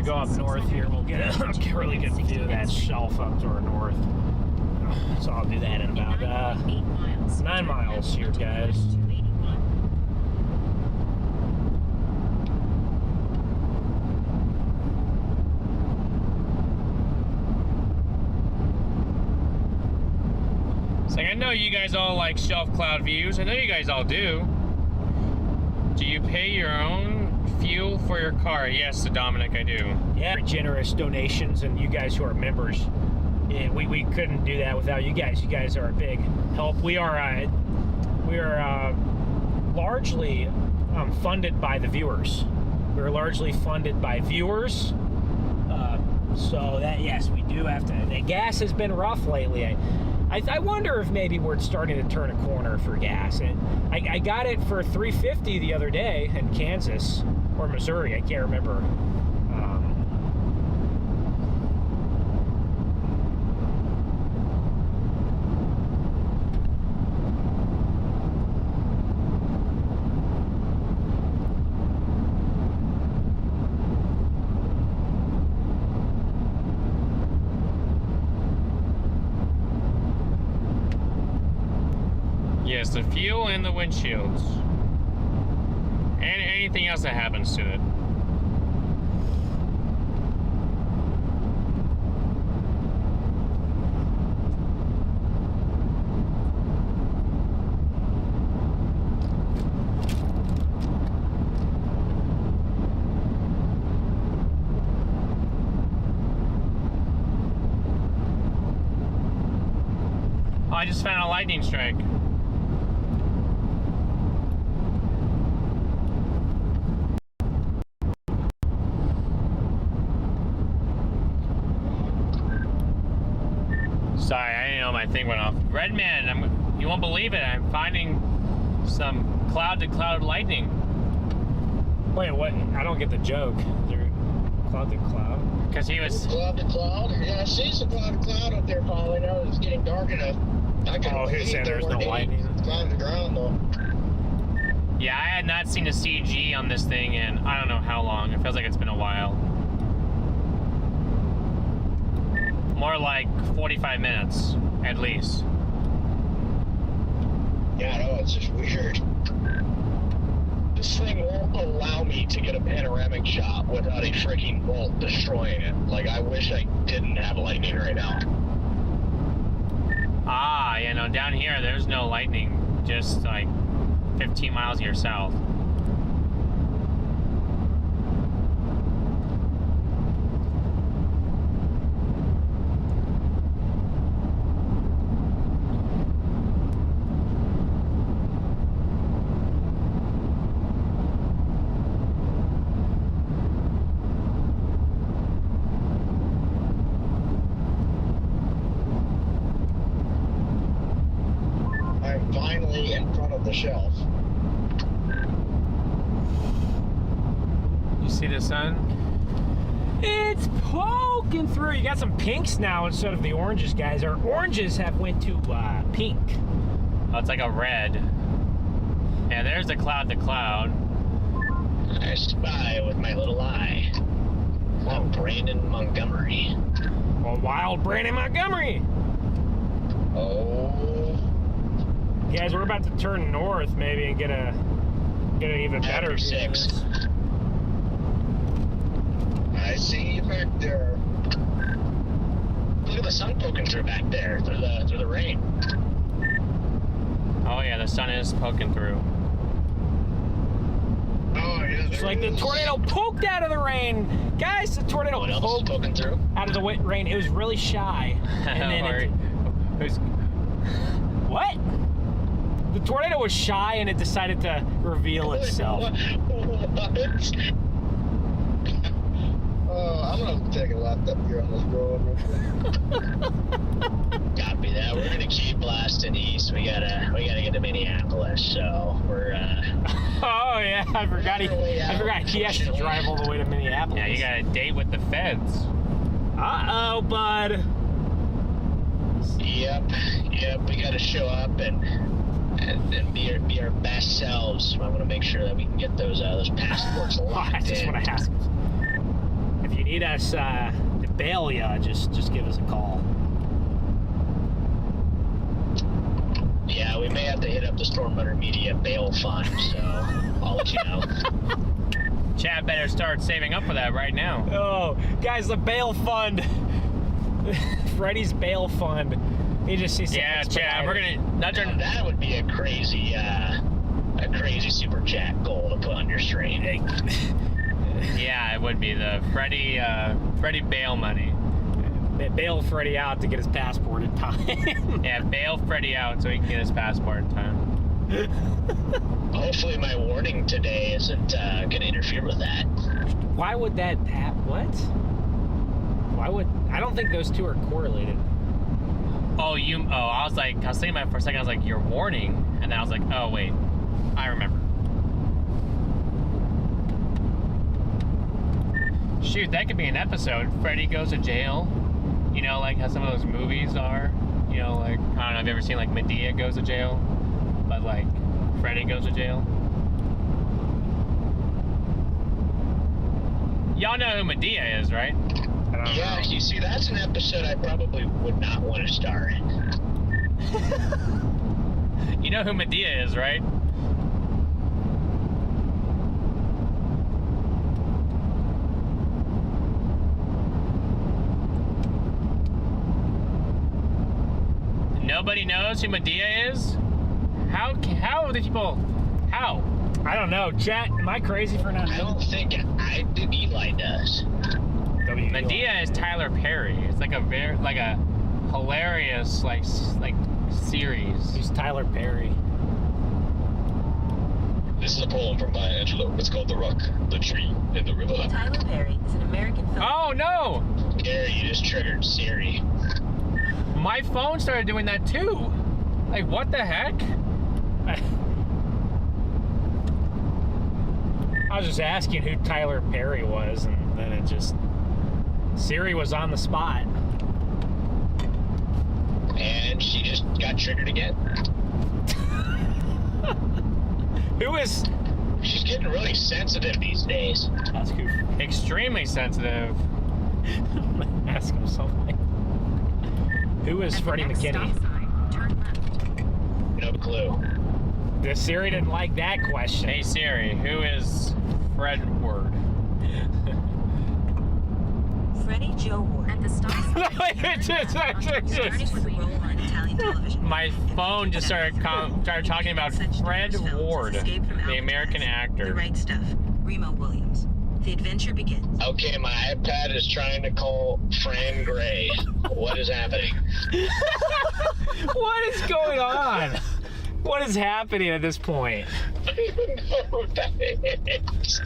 Go up north here, we'll get a really good view of that shelf up to our north. So I'll do that in about 9 miles here, guys. It's like, I know you guys all like shelf cloud views. I know you guys all do. Do you pay your own fuel for your car? Yes, Dominic, I do. Yeah, generous donations, and you guys who are members. Yeah, we couldn't do that without you guys. You guys are a big help. We are largely funded by the viewers. We're largely funded by viewers. So that, yes, we do have to. The gas has been rough lately. I wonder if maybe we're starting to turn a corner for gas. And I got it for $3.50 the other day in Kansas or Missouri. I can't remember. Yes, the fuel and the windshields. And anything else that happens to it. Oh, I just found a lightning strike. Sorry, I didn't know my thing went off. Redman, you won't believe it. I'm finding some cloud-to-cloud lightning. Wait, what? I don't get the joke. Is there cloud-to-cloud? Because he was... Cloud-to-cloud? Yeah, I see some cloud-to-cloud up there, Paul. I know it's getting dark enough. I can who's saying there's no lightning? Cloud-to-ground, though. Yeah, I had not seen a CG on this thing in I don't know how long. It feels like it's been a while. More like 45 minutes, at least. Yeah, I know, it's just weird. This thing won't allow me to get a panoramic shot without a freaking bolt destroying it. Like, I wish I didn't have lightning right now. Ah, you know, down here, there's no lightning. Just like 15 miles here south. I'm finally in front of the shelf. You see the sun? It's poking through. You got some pinks now instead of the oranges, guys. Our oranges have went to pink. Oh, it's like a red. Yeah, there's the cloud-to-cloud. I spy with my little eye. I'm Brandon Montgomery. Well, wild Brandon Montgomery. Oh. Guys, we're about to turn north maybe and get an even better After view of 6. this. I see you back there. Look at the sun poking through back there, through the rain. Oh yeah, the sun is poking through. Oh, yeah. It's there like the it is. tornado poked out of the rain. Guys, the tornado What else is poked poking through? out of the rain. It was really shy. And then Or- who's- what? The tornado was shy and it decided to reveal itself. What? I'm gonna take a left up here on this road real quick. Copy that. We're gonna keep blasting east. We gotta get to Minneapolis, so we're Oh yeah, I forgot he has to drive all the way to Minneapolis. Yeah, you got a date with the feds. Uh-oh, bud. Yep, we gotta show up and be our best selves. I want to make sure that we can get those passports I locked just in. want to ask. If you need us to bail ya, just give us a call. Yeah, we may have to hit up the StormRunner Media bail fund, so I'll let you know. Chad better start saving up for that right now. Oh, guys, the bail fund. Freddy's bail fund. He just sees. Yeah, Chad, we're gonna not turn. That would be a crazy super chat goal to put on your stream. Yeah, it would be the Freddy bail money. Bail Freddy out to get his passport in time. Yeah, bail Freddy out so he can get his passport in time. Hopefully my warning today isn't gonna interfere with that. Why would that happen? What? Why would? I don't think those two are correlated. Oh, I was thinking about it for a second. I was like, your warning, and then I was like, oh wait, I remember. Shoot, that could be an episode. Freddy goes to jail. You know, like how some of those movies are. You know, like I don't know. Have you ever seen like Medea goes to jail? But like Freddy goes to jail. Y'all know who Medea is, right? I don't Yeah, know. you see, that's an episode I probably would not want to star in. You know who Medea is, right? Nobody knows who Medea is? How are the people? How? I don't know. Chat, am I crazy for not I knowing? don't think Eli does. Medea is Tyler Perry. It's like a hilarious like series. He's Tyler Perry. This is a poem from Maya Angelou. It's called The Rock, the Tree, and the River. Tyler Perry is an American film. Oh no! Gary, you just triggered Siri. My phone started doing that too. Like what the heck? I was just asking who Tyler Perry was, and then it just Siri was on the spot. And she just got triggered again. Who is? She's getting really sensitive these days. Ask who. Extremely sensitive. Ask him something. Who is At the Freddie next McKinney? stop sign, turn left. No clue. The Siri didn't like that question. Hey Siri, who is Fred Ward? Freddie Joe Ward. At the stop sign, starting with a role on Italian television. My phone just started talking about Fred Ward, the American The actor. Right Stuff. Remo Williams. The adventure begins. Okay, my iPad is trying to call Fran Gray. What is happening? What is going on? What is happening at this point? I don't even know who that is.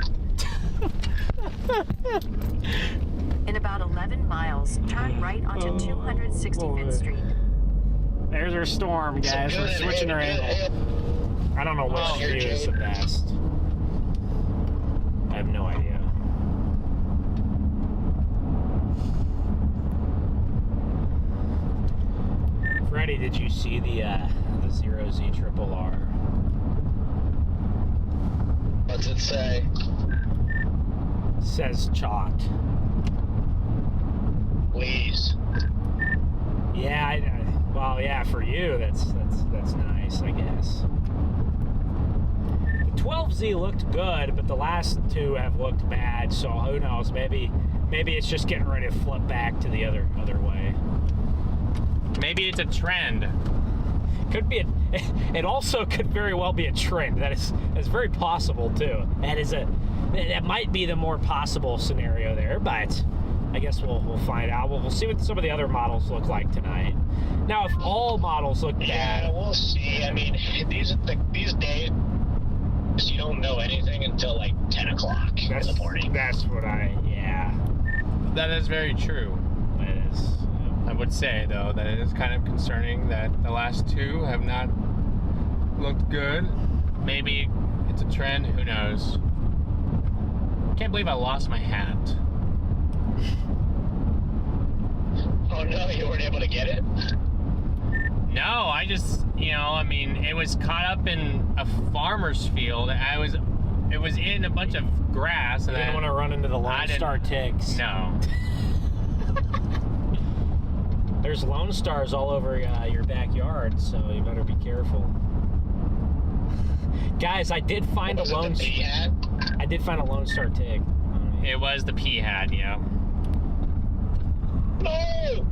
In about 11 miles, turn right onto 265th Street. There's our storm, guys. We're switching our angle. I don't know which view is the best. I have no idea. Freddie, did you see the 0Z triple R? What's it say? Says chalked. Please. Yeah, well, yeah, for you, that's nice. nice, I guess. The 12Z looked good, but the last two have looked bad, so who knows, maybe it's just getting ready to flip back to the other way. Maybe it's a trend. Could be it also could very well be a trend. That's very possible too. That might be the more possible scenario there, but I guess we'll find out. We'll see what some of the other models look like tonight. Now, if all models look bad, Yeah, we'll see. I mean, these days, you don't know anything until like 10 o'clock in the morning. That's what yeah. That is very true. That is. I would say, though, that it is kind of concerning that the last two have not looked good. Maybe it's a trend. Who knows? Can't believe I lost my hat. Oh no, you weren't able to get it? No, I just, I mean, it was caught up in a farmer's field. It was in a bunch of grass. And I didn't want to run into the Lone Star ticks. No. There's Lone Stars all over your backyard, so you better be careful. Guys, I did find a Lone Star tick. It was the pea hat, yeah. No!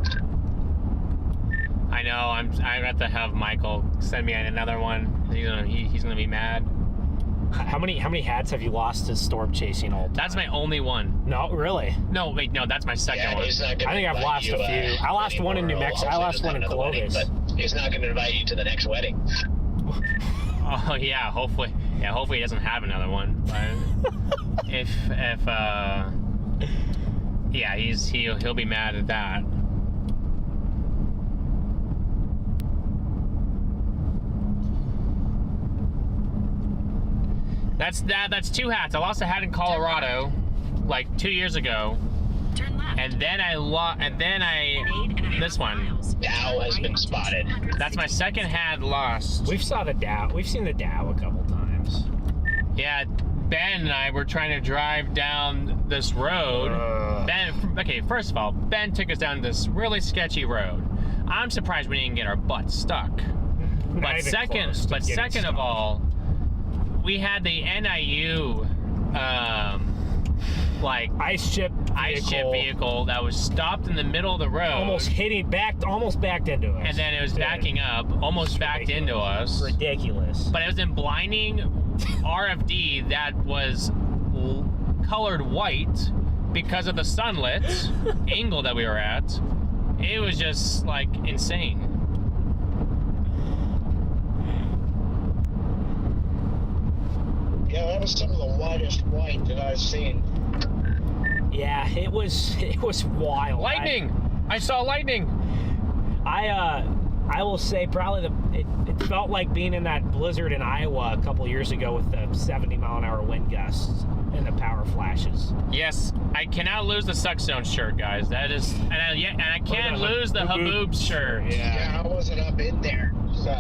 I know. I got to have Michael send me another one. He's gonna be mad. How many hats have you lost to storm chasing all the time? That's my only one. No, really? No, wait, no, that's my second one. He's not gonna I think I've lost a few. I lost one in New Mexico. I lost one in Clovis. But he's not going to invite you to the next wedding. Oh yeah, hopefully he doesn't have another one. But he'll be mad at that. That's two hats. I lost a hat in Colorado like 2 years ago. Turn left. And then this one. Dow has been spotted. That's my second hat lost. We've seen the Dow a couple times. Yeah, Ben and I were trying to drive down this road. Okay, first of all, Ben took us down this really sketchy road. I'm surprised we didn't get our butts stuck. But second of all, we had the NIU ice chip vehicle that was stopped in the middle of the road, almost backed into us, and then it was backing up, almost backed into us. Ridiculous. But it was in blinding RFD that was colored white because of the sunlit angle that we were at. It was just like insane. Yeah, that was some of the whitest white that I've seen. Yeah, it was wild. Lightning! I saw lightning. I will say probably it felt like being in that blizzard in Iowa a couple years ago with the 70-mile-an-hour wind gusts and the power flashes. Yes, I cannot lose the Suck Zone shirt, guys. That is, and I can't lose the Haboobs shirt. Yeah, I wasn't up in there. So,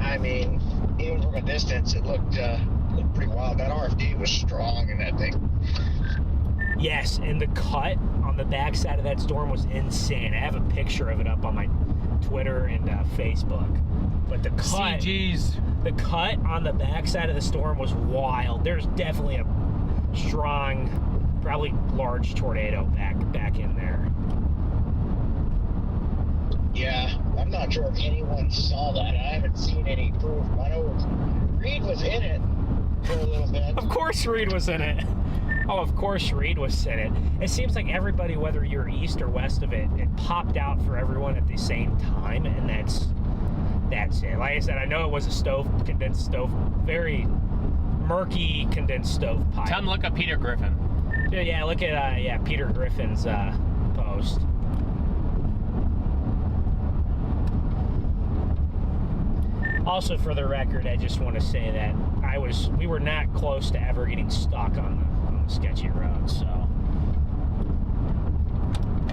I mean, even from a distance, it looked pretty wild. That RFD was strong in that thing. Yes, and the cut on the backside of that storm was insane. I have a picture of it up on my Twitter and Facebook. But the cut on the backside of the storm was wild. There's definitely a strong, probably large tornado back in there. Yeah, I'm not sure if anyone saw that. I haven't seen any proof. I know Reed was in it for a little bit. Of course Reed was in it. Oh, of course Reed was in it. It seems like everybody, whether you're east or west of it, it popped out for everyone at the same time, and that's it. Like I said, I know it was a condensed stove, very murky condensed stove pipe. Tell them to look up Peter Griffin. Yeah, look at Peter Griffin's post. Also, for the record, I just want to say that we were not close to ever getting stuck on the sketchy road. So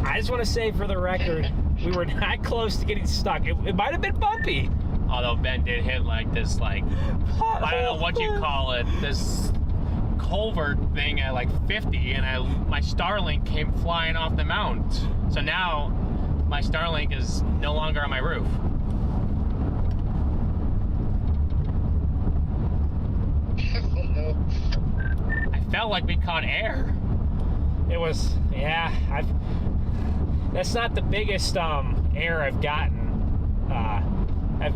I just want to say, for the record, we were not close to getting stuck. It might have been bumpy. Although Ben did hit like this, I don't know what you call it, this culvert thing at like 50, and my Starlink came flying off the mount. So now my Starlink is no longer on my roof. I felt like we caught air. It was, yeah. That's not the biggest air I've gotten.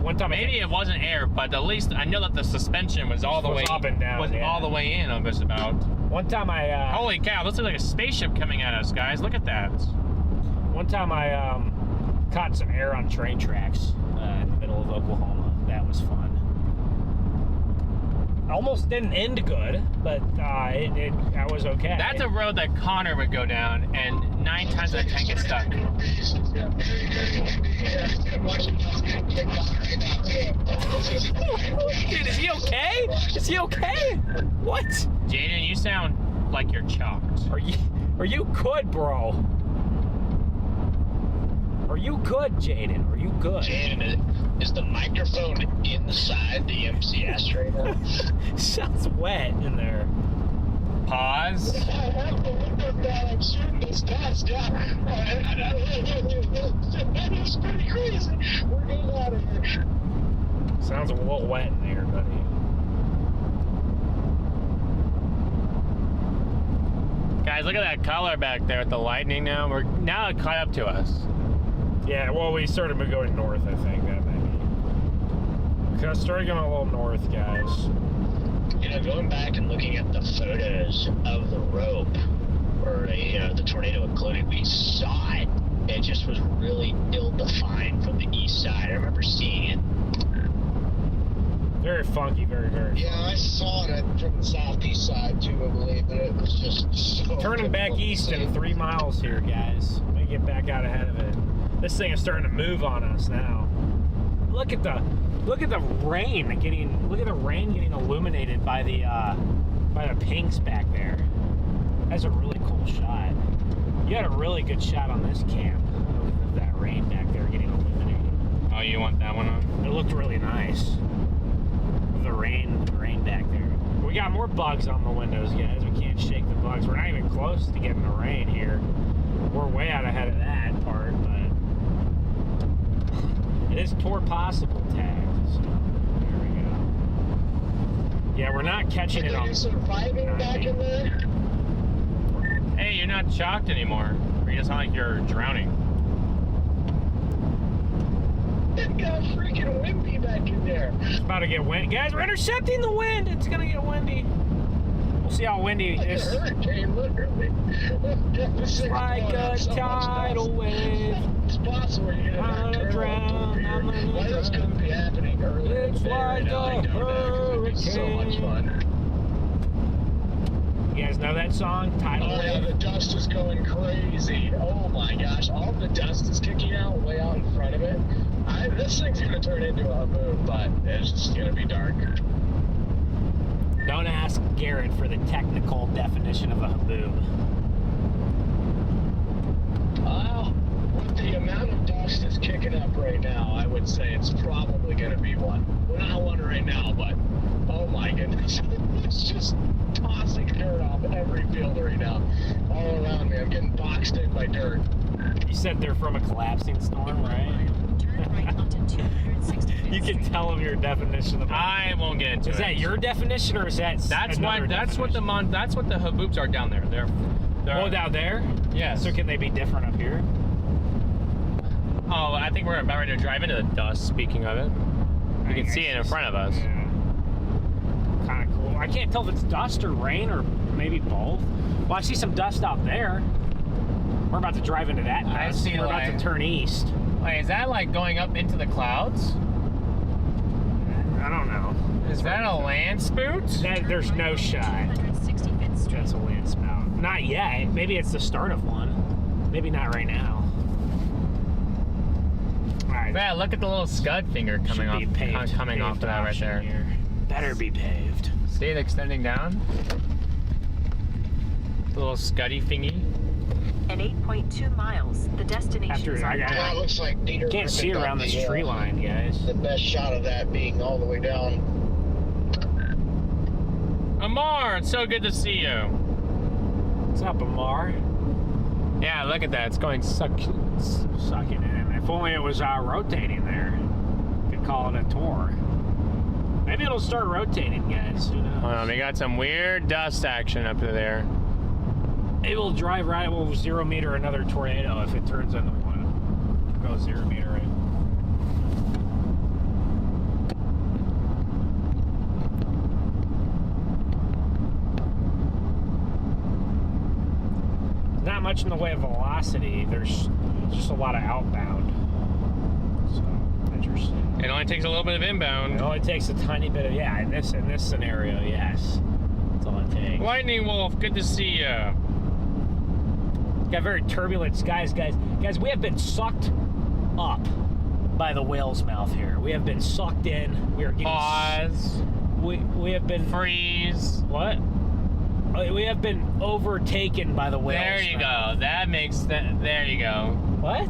One time Maybe it wasn't air, but at least I know that the suspension was all the way up and down. Was all the way in. Just about. One time I. Holy cow! This looks like a spaceship coming at us, guys. Look at that. One time I caught some air on train tracks in the middle of Oklahoma. That was fun. Almost didn't end good, but I was okay. That's a road that Connor would go down, and 9 times out of 10 get stuck. Dude, is he okay? Is he okay? What? Jaden, you sound like you're chocked. Are you good, bro? Are you good, Jaden? Are you good? Jaden, is the microphone inside the MCS right now? Sounds wet in there. Pause. I have the window down. I'm shooting this test. Yeah. It's pretty crazy. We're getting out of here. Sounds a little wet in there, buddy. Guys, look at that color back there with the lightning now. Now it caught up to us. Yeah, well, we started going north, I think. That maybe. I started going a little north, guys. You know, going back and looking at the photos of the rope, or the tornado included, we saw it. It just was really ill-defined from the east side. I remember seeing it. Very funky, very, very. Yeah, I saw it from the southeast side too, I believe, but it was just so Turning back difficult to east see. in 3 miles here, guys. Let me get back out ahead of it. This thing is starting to move on us now. Look at the rain getting illuminated by the pinks back there. That's a really cool shot. You had a really good shot on this cam of that rain back there getting illuminated. Oh, you want that one on? It looked really nice. The rain back there. We got more bugs on the windows, guys. We can't shake the bugs. We're not even close to getting the rain here. We're way out ahead of that part, but it is tour possible tagged. So there we go. Yeah, we're not catching it Are on. you surviving back in there? Hey, you're not shocked anymore. Or you just sound like you're drowning. It got freaking windy back in there. It's about to get windy. Guys, we're intercepting the wind. It's gonna get windy. We'll see how windy Like a this. hurricane, literally. This thing's Like blowing out a so much tidal dust. wave. Spots where you're I'm gonna gonna turn drown, over I'm here. gonna Why this drown. couldn't be happening earlier It's in the day right like now, I a don't know, 'cause it'd be so much fun. You guys know that song, Tidal Oh yeah, Wave? the dust is going crazy. Oh my gosh, all the dust is kicking out way out in front of it. This thing's gonna turn into a boom, but it's just gonna be dark. Don't ask Garrett for the technical definition of a haboom. Well, with the amount of dust that's kicking up right now, I would say it's probably gonna be one. We're not one right now, but oh my goodness, it's just tossing dirt off every field right now. All around me, I'm getting boxed in by dirt. You said they're from a collapsing storm, right? Turn right onto 265th You can Street. tell them your definition of I won't get into it. Is that your definition or is that That's what another the definition? that's what the haboobs are down there. They're Oh, down there? Yes. So can they be different up here? Oh, I think we're about ready to drive into the dust. Speaking of it, you can see it in front of us. Yeah. Kind of cool. I can't tell if it's dust or rain or maybe both. Well, I see some dust out there. We're about to drive into that dust. I see We're about like- to turn east. Wait, is that like going up into the clouds? I don't know. Is that a land spoot? There's no shot. 265th Street. That's a land spout. Not yet. Maybe it's the start of one. Maybe not right now. All right. Yeah, look at the little scud finger coming Should be off, paved- coming off of paved that right option there. here. Better be paved. See it extending down? The little scuddy thingy. In 8.2 miles, the destination After is I on got- Yeah, it looks like Dieter Can't see Griffin got around this the, tree line, guys. The best shot of that being all the way down. Amar, it's so good to see you. What's up, Amar? Yeah, look at that. It's going Sucking in. If only it was rotating there. Could call it a tour. Maybe it'll start rotating, guys. Who knows? We got some weird dust action up to there. Maybe we'll drive right. We'll 0 meter another tornado if it turns into one. Go 0 meter right. Not much in the way of velocity. There's just a lot of outbound. So interesting. It only takes a little bit of inbound. It only takes a tiny bit of in this scenario, yes. That's all it takes. Lightning Wolf, good to see you. Got very turbulent skies, guys. Guys, we have been sucked up by the whale's mouth here. We have been sucked in. We are getting pause. We have been freeze. What? We have been overtaken by the whales. There you go. That makes there you go. What?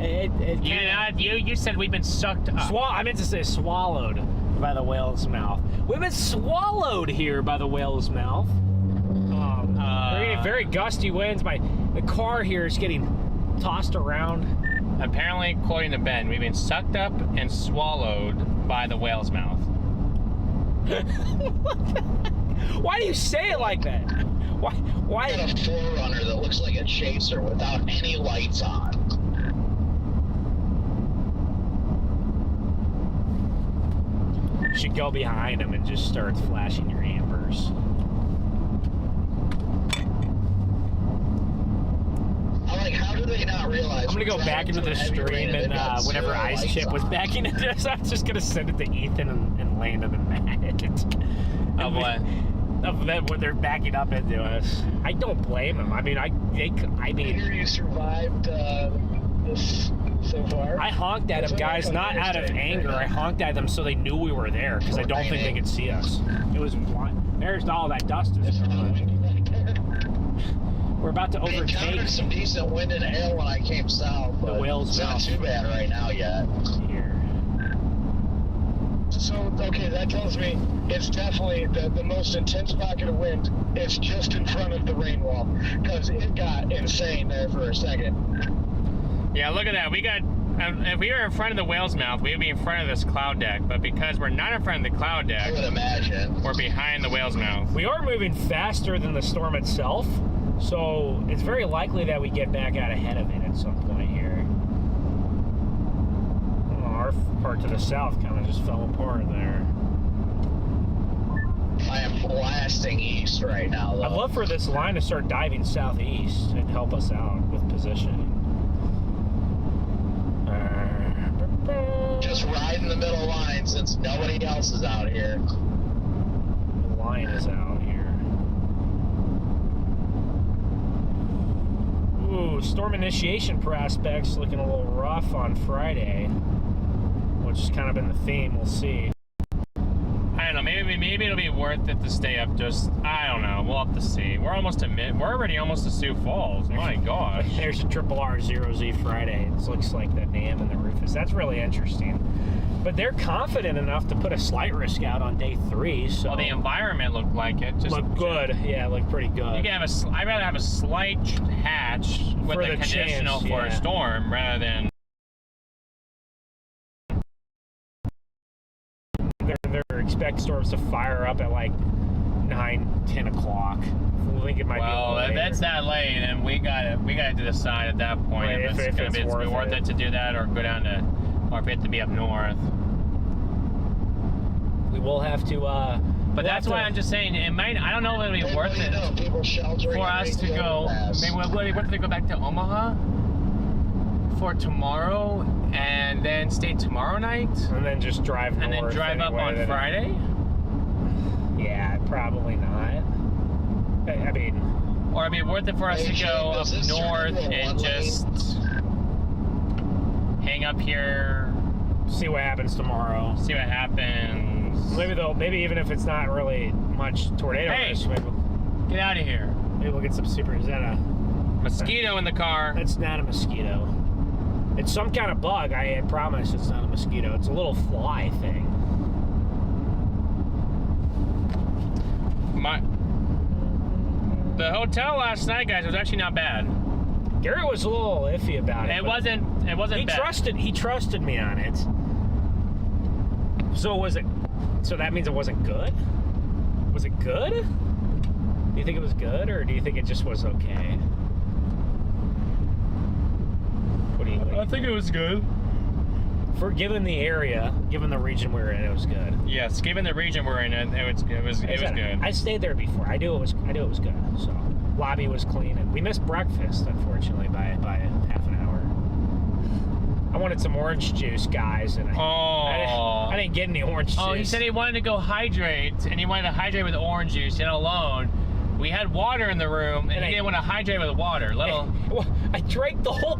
You said we've been sucked up. I meant to say swallowed by the whale's mouth. We've been swallowed here by the whale's mouth. We're getting very gusty winds. The car here is getting tossed around. Apparently, according to Ben, we've been sucked up and swallowed by the whale's mouth. Why do you say it like that? Why? I got a 4Runner that looks like a Chaser without any lights on. You should go behind him and just start flashing your ambers. How do they not realize? I'm gonna go back into the stream and whenever Ice Chip was backing into us, I'm just gonna send it to Ethan and Landon and Matt. Of what? Of them when they're backing up into us. I don't blame them. I mean, I Peter, you survived this so far. I honked at them, guys, not out of anger. I honked at them so they knew we were there because I don't think they could see us. It was there's all that dust is gone. We're about to overtake. I encountered some decent wind and hail when I came south, but the whale's it's not too bad right now yet. Here. So, okay, that tells me it's definitely the most intense pocket of wind is just in front of the rain wall, because it got insane there for a second. Yeah, look at that. We got, if we were in front of the whale's mouth, we would be in front of this cloud deck, but because we're not in front of the cloud deck, I would imagine we're behind the whale's mouth. We are moving faster than the storm itself, so it's very likely that we get back out ahead of it at some point here. Our part to the south kind of just fell apart there. I am blasting east right now, though. I'd love for this line to start diving southeast and help us out with positioning. Just ride in the middle line since nobody else is out here. The line is out here. Ooh, storm initiation prospects looking a little rough on Friday, which has kind of been the theme. We'll see. I don't know. Maybe it'll be worth it to stay up. I don't know. We'll have to see. We're already almost to Sioux Falls. My gosh. There's a RR0Z Friday. It looks like the NAM and the Rufus. That's really interesting. But they're confident enough to put a slight risk out on day 3. So well, the environment looked like it. Looked good. Yeah, it looked pretty good. You can have I'd rather have a slight hatch with the conditional chance, for a storm rather than. They're expect storms to fire up at like 9-10 o'clock. I think it might be a little later. That's that late, and we gotta decide at that point if it's gonna be worth it to do that or go down to, or if we have to be up north. We will have to. But that's why I'm just saying it might. I don't know if it'll be worth it for us to go. Maybe what if they go back to Omaha for tomorrow and then stay tomorrow night and then just drive north and then drive up on Friday? Yeah, probably not. I mean, or it'd be worth it for us to go up north and just hang up here, see what happens tomorrow. See what happens. Maybe even if it's not really much tornado risk, maybe get out of here. Maybe we'll get some super. Is that a mosquito in the car? That's not a mosquito. It's some kind of bug. I promise it's not a mosquito. It's a little fly thing. The hotel last night, guys, was actually not bad. Garrett was a little iffy about it. It wasn't bad. He trusted me on it. So was it So that means it wasn't good? Was it good? Do you think it was good, or do you think it just was okay? What do you think? I think it was good. For given the area, given the region we're in, it was good. Yes, given the region we're in, it was good. I stayed there before. I knew it was good. So lobby was clean, and we missed breakfast, unfortunately, by half an hour. I wanted some orange juice, guys, and I didn't get any orange juice. Oh, he said he wanted to go hydrate, and he wanted to hydrate with orange juice, yet alone. We had water in the room, and he didn't want to hydrate with water. I drank a whole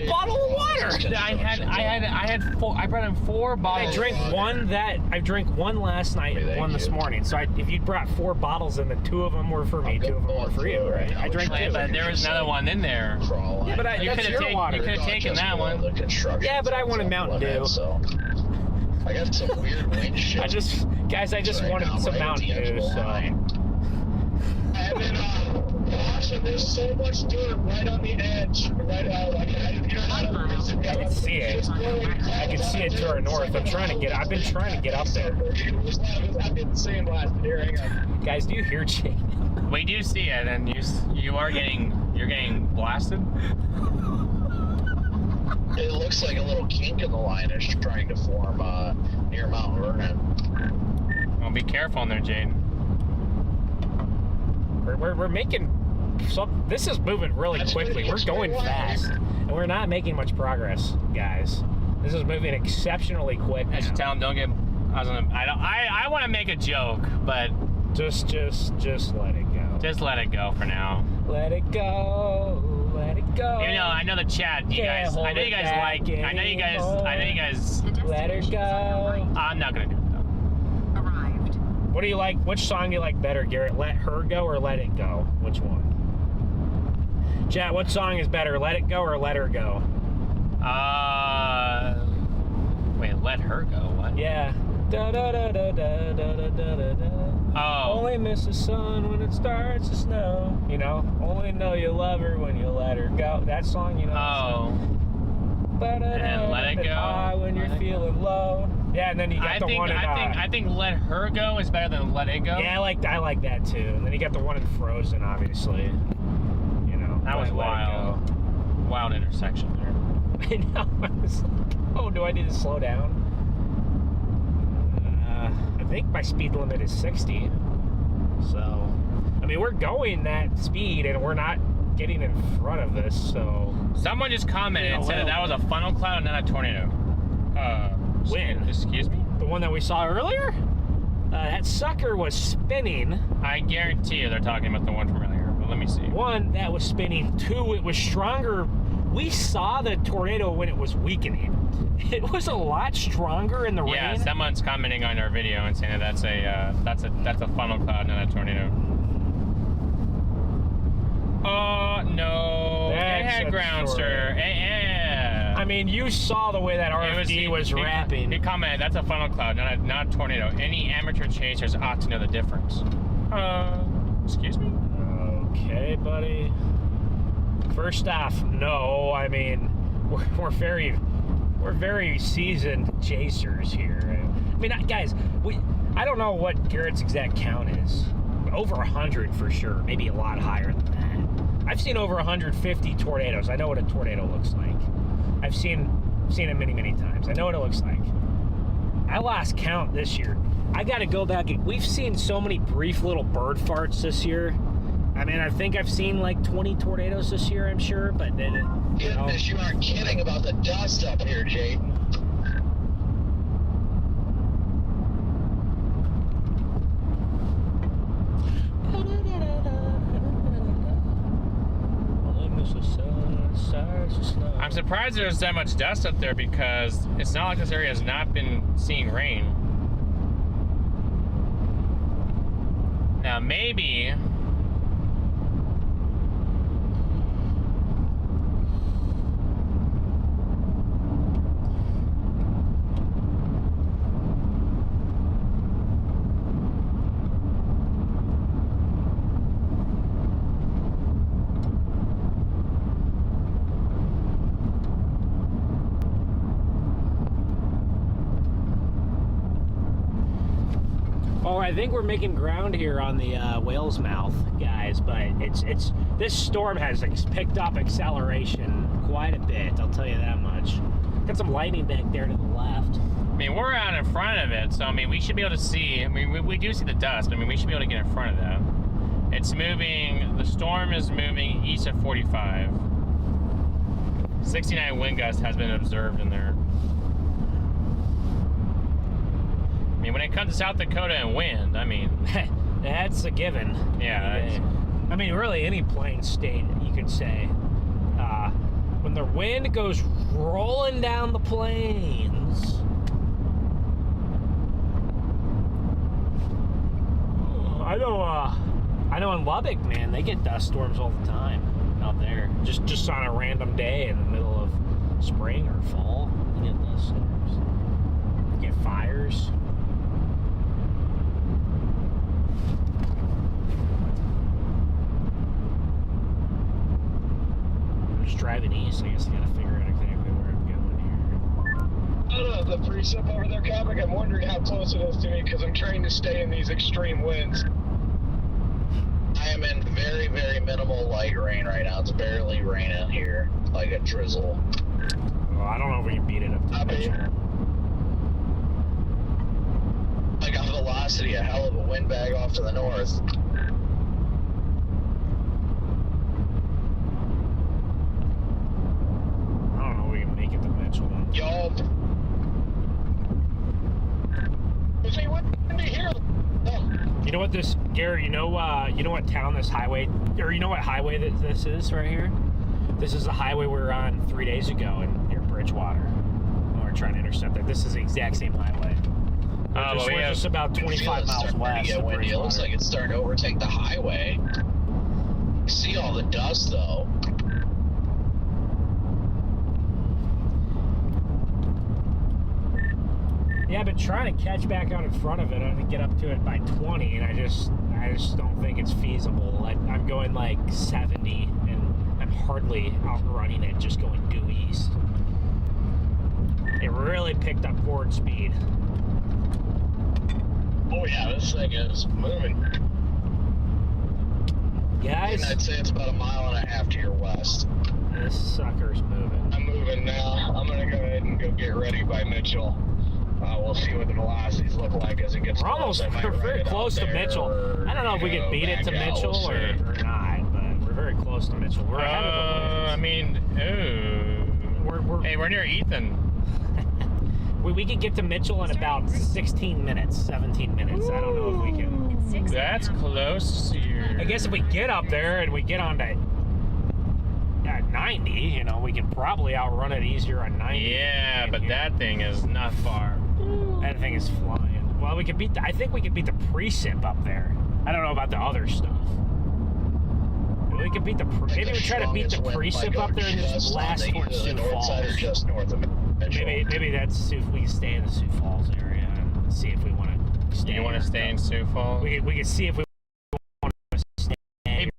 bottle of water. I brought him 4 bottles. I drank one last night and one this morning. So if you brought 4 bottles in, then 2 of them were for me, 2 of them were for you, right? I drank 2. But there was another one in there. Yeah, but you could have taken that one. Yeah, but I wanted Mountain Dew. I got some weird wind shit. I just wanted some Mountain Dew, so. And then, watching, there's so much dirt right on the edge, right out. Like, I can see it. I can see it to our north. I've been trying to get up there. I did the same last year. Hang on. Guys, do you hear Jake? We do see it, and you're getting blasted. It looks like a little kink in the line is trying to form near Mount Vernon. Well, be careful in there, Jade. We're making some. This is moving really quickly. We're going fast, and we're not making much progress, guys. This is moving exceptionally quick. I should tell him don't get. I want to make a joke, but just let it go. Just let it go for now. Let it go. Let it go. You know, I know the chat. You guys. I know you guys like. I know you guys. Let it go. I'm not gonna do it though. Arrived. What do you like? Which song do you like better, Garrett? Let Her Go or Let It Go? Which one? Chat, what song is better? Let It Go or Let Her Go? Wait, Let Her Go? What? Yeah. Da da da da da da da da da. Oh. Only miss the sun when it starts to snow. You know, only know you love her when you let her go. That song, you know. Oh. And then Let It Go. High when you're feeling low. Yeah, and then you got the one in. I think Let Her Go is better than Let It Go. Yeah, I like that too. And then you got the one in Frozen, obviously. You know. That was wild. Wild intersection there. I know. I was like, oh, do I need to slow down? I think my speed limit is 60. So, I mean, we're going that speed and we're not getting in front of this, so. Someone just commented and said that was a funnel cloud, not a tornado. When? Excuse me? The one that we saw earlier? That sucker was spinning. I guarantee you they're talking about the one from earlier, but let me see. 1, that was spinning. 2, it was stronger. We saw the tornado when it was weakening. It was a lot stronger in the rain. Yeah, someone's commenting on our video and saying that that's a funnel cloud, not a tornado. Oh no! It had ground, sir. Yeah. I mean, you saw the way that RFD was wrapping. He commented, "That's a funnel cloud, not a tornado. Any amateur chasers ought to know the difference." Excuse me. Okay, buddy. First off, no. I mean, we're very seasoned chasers here. I mean, guys, I don't know what Garrett's exact count is. Over 100 for sure, maybe a lot higher than that. I've seen over 150 tornadoes. I know what a tornado looks like. I've seen it many, many times. I know what it looks like. I lost count this year. I got to go back. We've seen so many brief little bird farts this year. I mean, I think I've seen like 20 tornadoes this year, I'm sure, but then, Goodness, you aren't kidding about the dust up here, Jade. I'm surprised there's that much dust up there because it's not like this area has not been seeing rain. Now maybe Oh, I think we're making ground here on the whale's mouth, guys. But it's this storm has picked up acceleration quite a bit. I'll tell you that much. Got some lightning back there to the left. I mean, we're out in front of it, so I mean, we should be able to see. I mean, we do see the dust. I mean, we should be able to get in front of that. It's moving. The storm is moving east of 45. 69 wind gust has been observed in there. I mean, when it comes to South Dakota and wind, I mean, that's a given. Yeah. I mean, really any plain state, you could say. When the wind goes rolling down the plains, I know in Lubbock, man, they get dust storms all the time out there. Just on a random day in the middle of spring or fall, they get dust storms. They get fires. Driving east, I guess I gotta figure out exactly where I'm going here. I don't know, the precip over there, Comic, I'm wondering how close it is to me because I'm trying to stay in these extreme winds. I am in very, very minimal light rain right now. It's barely raining here, like a drizzle. Well, I don't know if we can beat it up to Mitchell. Like a velocity, a hell of a windbag off to the north. Y'all. Is he windy here? Oh. You know what this, Garrett? You know what town this highway, or you know what highway this is right here? This is the highway we were on 3 days ago near Bridgewater. When we're trying to intercept it. This is the exact same highway. We're just about 25 miles west of Bridgewater. It looks like it's starting to overtake the highway. See all the dust though. Yeah, I've been trying to catch back out in front of it. I want to get up to it by 20, and I just don't think it's feasible. I'm going like 70, and I'm hardly outrunning it, just going due east. It really picked up forward speed. Oh yeah, this thing is moving. Guys, and I'd say it's about a mile and a half to your west. This sucker's moving. I'm moving now. I'm gonna go ahead and go get ready by Mitchell. We'll see what the velocities look like as it gets close. We're very close to Mitchell. I don't know if we could beat it to Mitchell or not, but we're very close to Mitchell. We're ahead of the I mean, hey, we're near Ethan. we could get to Mitchell in about 16 minutes, 17 minutes. I don't know if we can. That's close here. I guess if we get up there and we get on to 90, you know, we can probably outrun it easier on 90. Yeah, but that thing is not far. That thing is flying. Well, we could beat I think we could beat the precip up there. I don't know about the other stuff. We could beat maybe we try to beat the precip up there and just blast towards Sioux Falls. Just north of maybe that's if we can stay in the Sioux Falls area and see if we want to stay. You want to stay in Sioux Falls? We can see if we want to stay. Hey,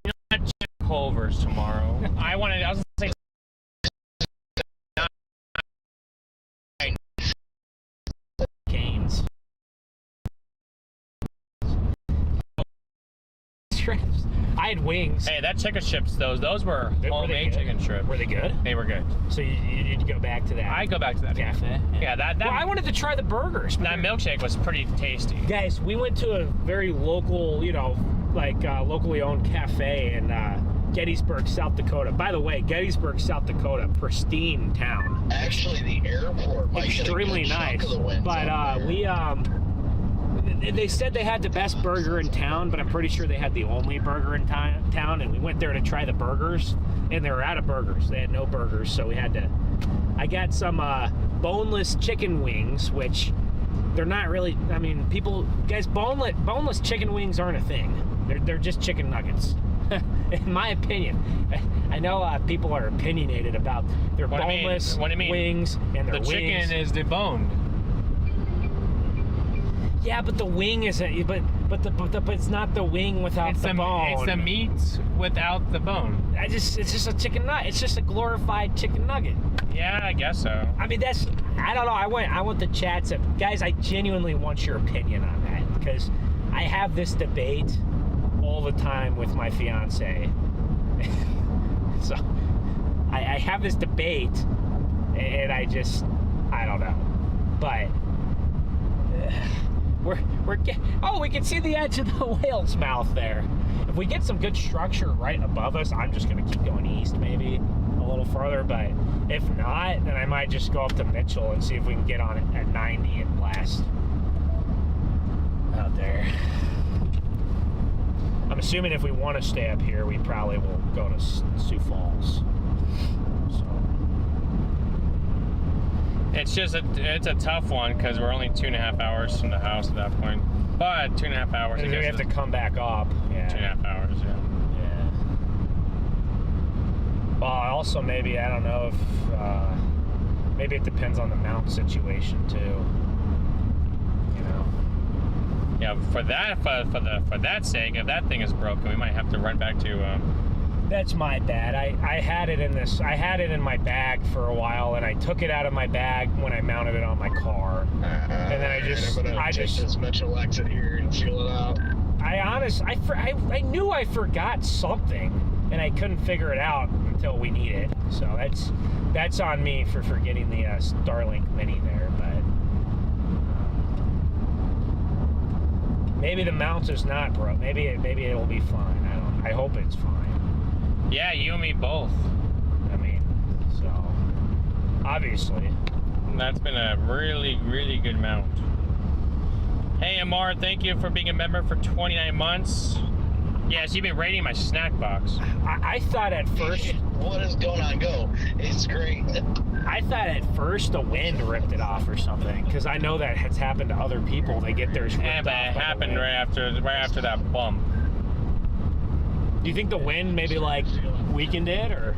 you know, check Culver's tomorrow. I was gonna say. Canes. I had wings. Hey, that chicken strips, those were homemade chicken strips. Were they good? They were good. So you need to go back to that. I go back to that cafe. Yeah, that. Well, I wanted to try the burgers. That milkshake was pretty tasty. Guys, we went to a very local, locally owned cafe in Gettysburg, South Dakota. By the way, Gettysburg, South Dakota, pristine town. Actually, the airport might extremely nice. But they said they had the best burger in town, but I'm pretty sure they had the only burger in town. And we went there to try the burgers, and they were out of burgers. They had no burgers, so we had to. I got some boneless chicken wings, which they're not really. I mean, guys, boneless chicken wings aren't a thing. They're just chicken nuggets. In my opinion, I know people are opinionated about their boneless wings and their wings. The chicken is deboned. Yeah, but the wing is but it's not the wing without the bone. It's the meat without the bone. It's just a chicken nugget. It's just a glorified chicken nugget. Yeah, I guess so. I mean, I don't know. I want the chats. Guys, I genuinely want your opinion on that. because I have this debate all the time with my fiance. So I have this debate, and I don't know. But we can see the edge of the whale's mouth there. If we get some good structure right above us, I'm just gonna keep going east, maybe a little farther. But if not, then I might just go up to Mitchell and see if we can get on it at 90 and blast out there. I'm assuming if we want to stay up here, we probably will go to Sioux Falls. So it's a tough one because we're only 2.5 hours from the house at that point. But 2.5 hours. And then we have to come back up. Yeah. 2.5 hours. Yeah. Well, also maybe, I don't know if maybe it depends on the mount situation too. You know. Yeah, for that sake, if that thing is broken, we might have to run back to. That's my bad. I had it in my bag for a while, and I took it out of my bag when I mounted it on my car, and then I just this Mitchell exit here and feel it out. I knew I forgot something, and I couldn't figure it out until we need it. So that's on me for forgetting the Starlink Mini there, but. Maybe the mount is not broke. Maybe it'll be fine. I hope it's fine. Yeah, you and me both. I mean, so obviously. That's been a really, really good mount. Hey, Amar, thank you for being a member for 29 months. Yes, you've been raiding my snack box. I thought at first. What is going on? Go. It's great. I thought at first the wind ripped it off or something, because I know that has happened to other people. They get theirs ripped off. Yeah, but it happened right after that bump. Do you think the wind maybe like weakened it, or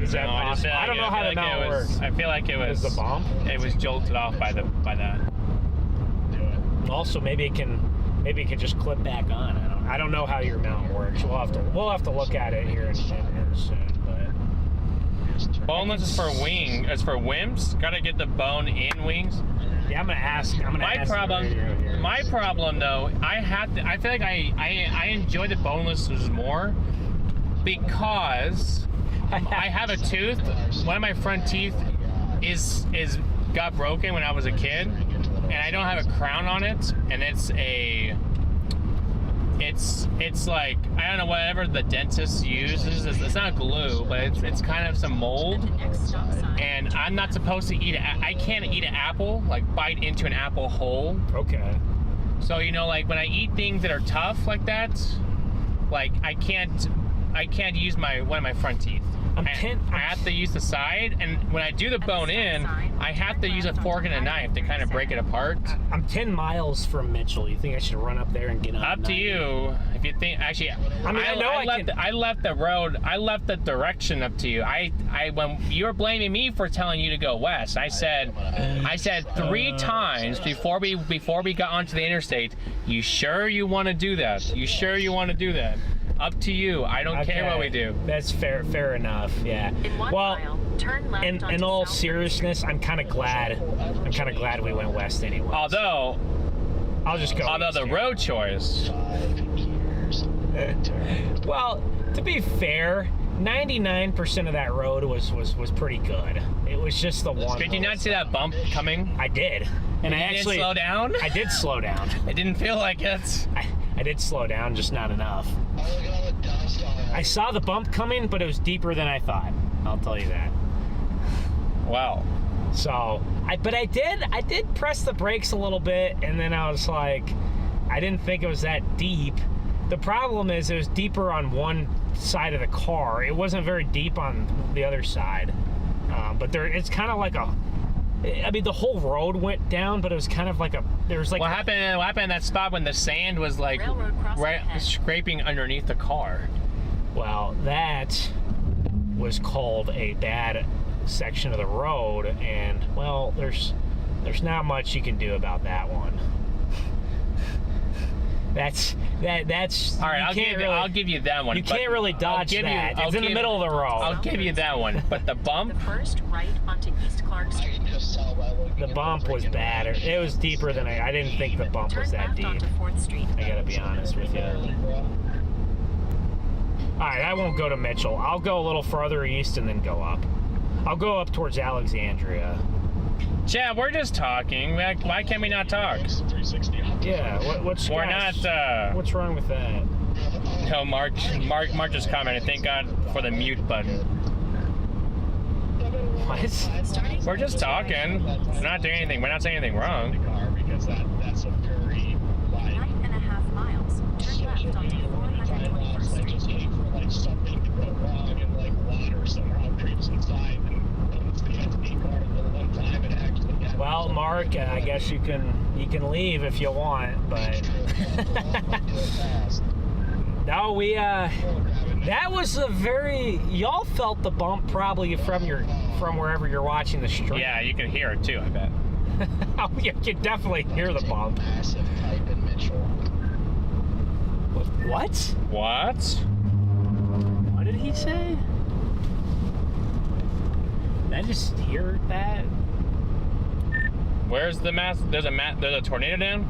is that possible? I don't know how the mount works. I feel like it was the bump. It was jolted off by that. Also, maybe it can just clip back on. I don't know how your mount works. We'll have to look at it here soon. But boneless is for wing. It's for wimps. Gotta get the bone in wings. Yeah, I'm gonna ask. My problem though, I feel like I enjoy the bonelesses more because I have a tooth. One of my front teeth got broken when I was a kid, and I don't have a crown on it, and it's like, I don't know, whatever the dentist uses. It's not glue, but it's kind of some mold. And I'm not supposed to I can't eat an apple, like bite into an apple whole. Okay. So, like when I eat things that are tough like that, like I can't use one of my front teeth. I have to use the side, and when I do the bone in, I have to use a fork and a knife to kind of break it apart. I'm 10 miles from Mitchell. You think I should run up there and get on? Up to you. If you think, actually, I left the road. I left the direction up to you. When you were blaming me for telling you to go west, I said 3 times before we got onto the interstate. You sure you want to do that? You sure you want to do that? Up to you. I don't care what we do. That's fair enough. Yeah. In 1 mile, turn left in all seriousness, I'm kind of glad we went west anyway. Although the road choice. Well, to be fair, 99% of that road was pretty good. It was just the one. Did you not see that bump coming? I did. And I actually slow down? I did slow down. It didn't feel like it. I did slow down, just not enough. I saw the bump coming, but it was deeper than I thought. I'll tell you that. Wow. So, I did press the brakes a little bit, and then I was like, I didn't think it was that deep. The problem is it was deeper on one side of the car. It wasn't very deep on the other side. But it's kind of like the whole road went down, but it was kind of like what happened in that spot when the sand was like scraping underneath the car? Well, that was called a bad section of the road, and well, there's not much you can do about that one. That's All right, I'll give you that one. You can't really dodge that. It's in the middle of the road. I'll give you that one. But the bump? The first right onto East Clark I Street. can just tell by looking The at bump was bad. It was deeper than I didn't think the bump was Turn that left deep. onto 4th Street. I gotta be honest with you. Alright, I won't go to Mitchell. I'll go a little farther east and then go up. I'll go up towards Alexandria. Chad, we're just talking. Why can't we not talk? 360. Yeah, what's We're not, what's wrong with that? No, Mark just commented, thank God for the mute button. What? We're just talking. We're not doing anything. We're not saying anything wrong. Because that's a very wide 9.5 miles. Turn left onto 421st I just Street. hate for like something to go wrong and like water somehow creeps inside and it's the SD card. The one time it actually happened. Well, Mark, I guess you can leave if you want, but no, that was a very y'all felt the bump probably from wherever you're watching the stream. Yeah, you can hear it too, I bet. You can definitely hear the bump. Massive type in Mitchell. What? What? What did he say? Did I just hear that? Where's the there's a tornado down?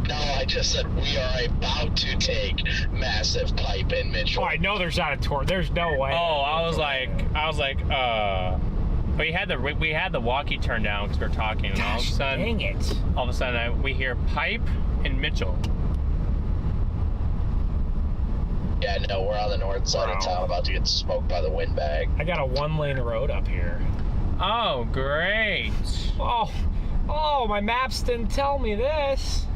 No, I just said we are about to take massive pipe in Mitchell. Oh, I know there's not a tornado. There's no way. Oh, I was like, we had the walkie turned down because we were talking, and all of a sudden, dang it! all of a sudden we hear pipe in Mitchell. Yeah, no, we're on the north side of town, about to get smoked by the windbag. I got a 1-lane road up here. Oh, great! Oh, my maps didn't tell me this.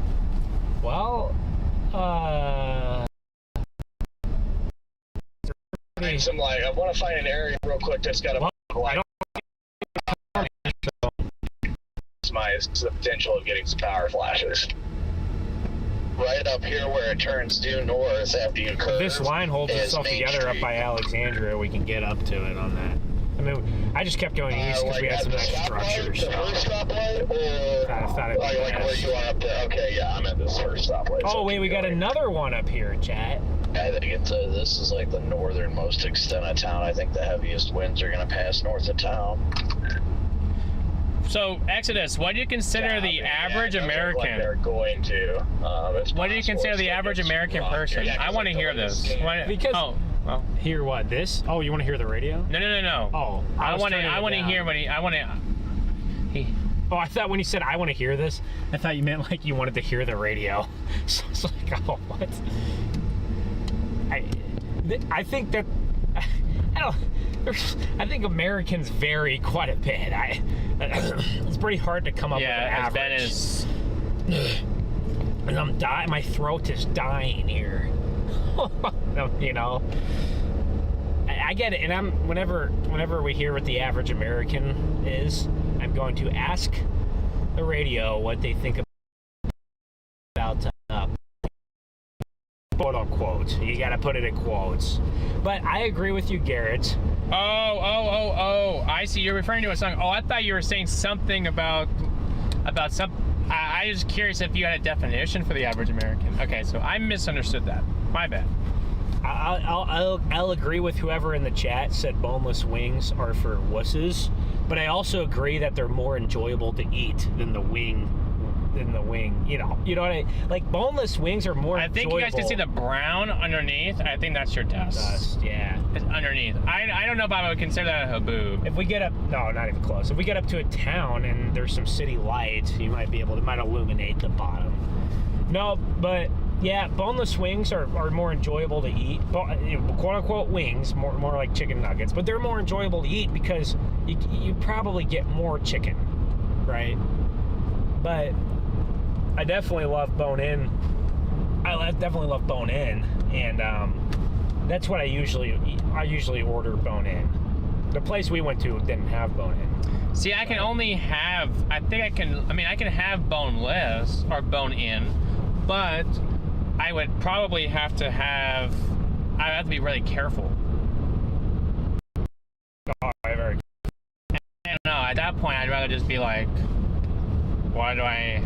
Well, I want to find an area real quick that's got a I don't. maximize the potential of getting some power flashes. Right up here where it turns due north after you curve. This line holds is itself Main together up Street. by Alexandria. We can get up to it on that. I mean, I just kept going east because we had some nice structures. The first stoplight, or I thought it'd be like where nice. you are up there? Okay, yeah, I'm at this first stoplight. Oh so wait, keep we got going. another one up here, chat. I think this is like the northernmost extent of town. I think the heaviest winds are going to pass north of town. So, Exodus, what do you consider the average it doesn't look like American? they're going to. It's What do you possible consider it's the gonna average get American rocked. person? Yeah, 'cause I want to like hear the this. latest game- Because- oh, well, Hear what? This? Oh, you want to hear the radio? no. Oh, I was want to. turning I it want to down. hear what he. I want to. Oh, I thought when you said I want to hear this, I thought you meant like you wanted to hear the radio. So I was like, oh, what? I think that I think Americans vary quite a bit. It's pretty hard to come up with an Yeah, as average. Ben is. And I'm dying. My throat is dying here. You know. I get it, and whenever we hear what the average American is, I'm going to ask the radio what they think about quote unquote. You gotta put it in quotes. But I agree with you, Garrett. Oh! I see. You're referring to a song. Oh, I thought you were saying something about some. I was curious if you had a definition for the average American. Okay, so I misunderstood that. My bad. I'll agree with whoever in the chat said boneless wings are for wusses, but I also agree that they're more enjoyable to eat than the wing. You know what I like. Boneless wings are more. I think you guys can see the brown underneath. I think that's your dust. Yeah. It's underneath. I don't know if I would consider that a haboob. If we get up, no, not even close. If we get up to a town and there's some city lights, you might be able to illuminate the bottom. No, but yeah, boneless wings are more enjoyable to eat. Quote unquote wings, more like chicken nuggets, but they're more enjoyable to eat because you probably get more chicken, right? But I definitely love bone-in. I definitely love bone-in, and that's what I usually order bone-in. The place we went to didn't have bone-in. See, I can only have. I can have boneless or bone-in, but I would probably have to have. I would have to be really careful. Oh, I I don't know. At that point, I'd rather just be like, why do I?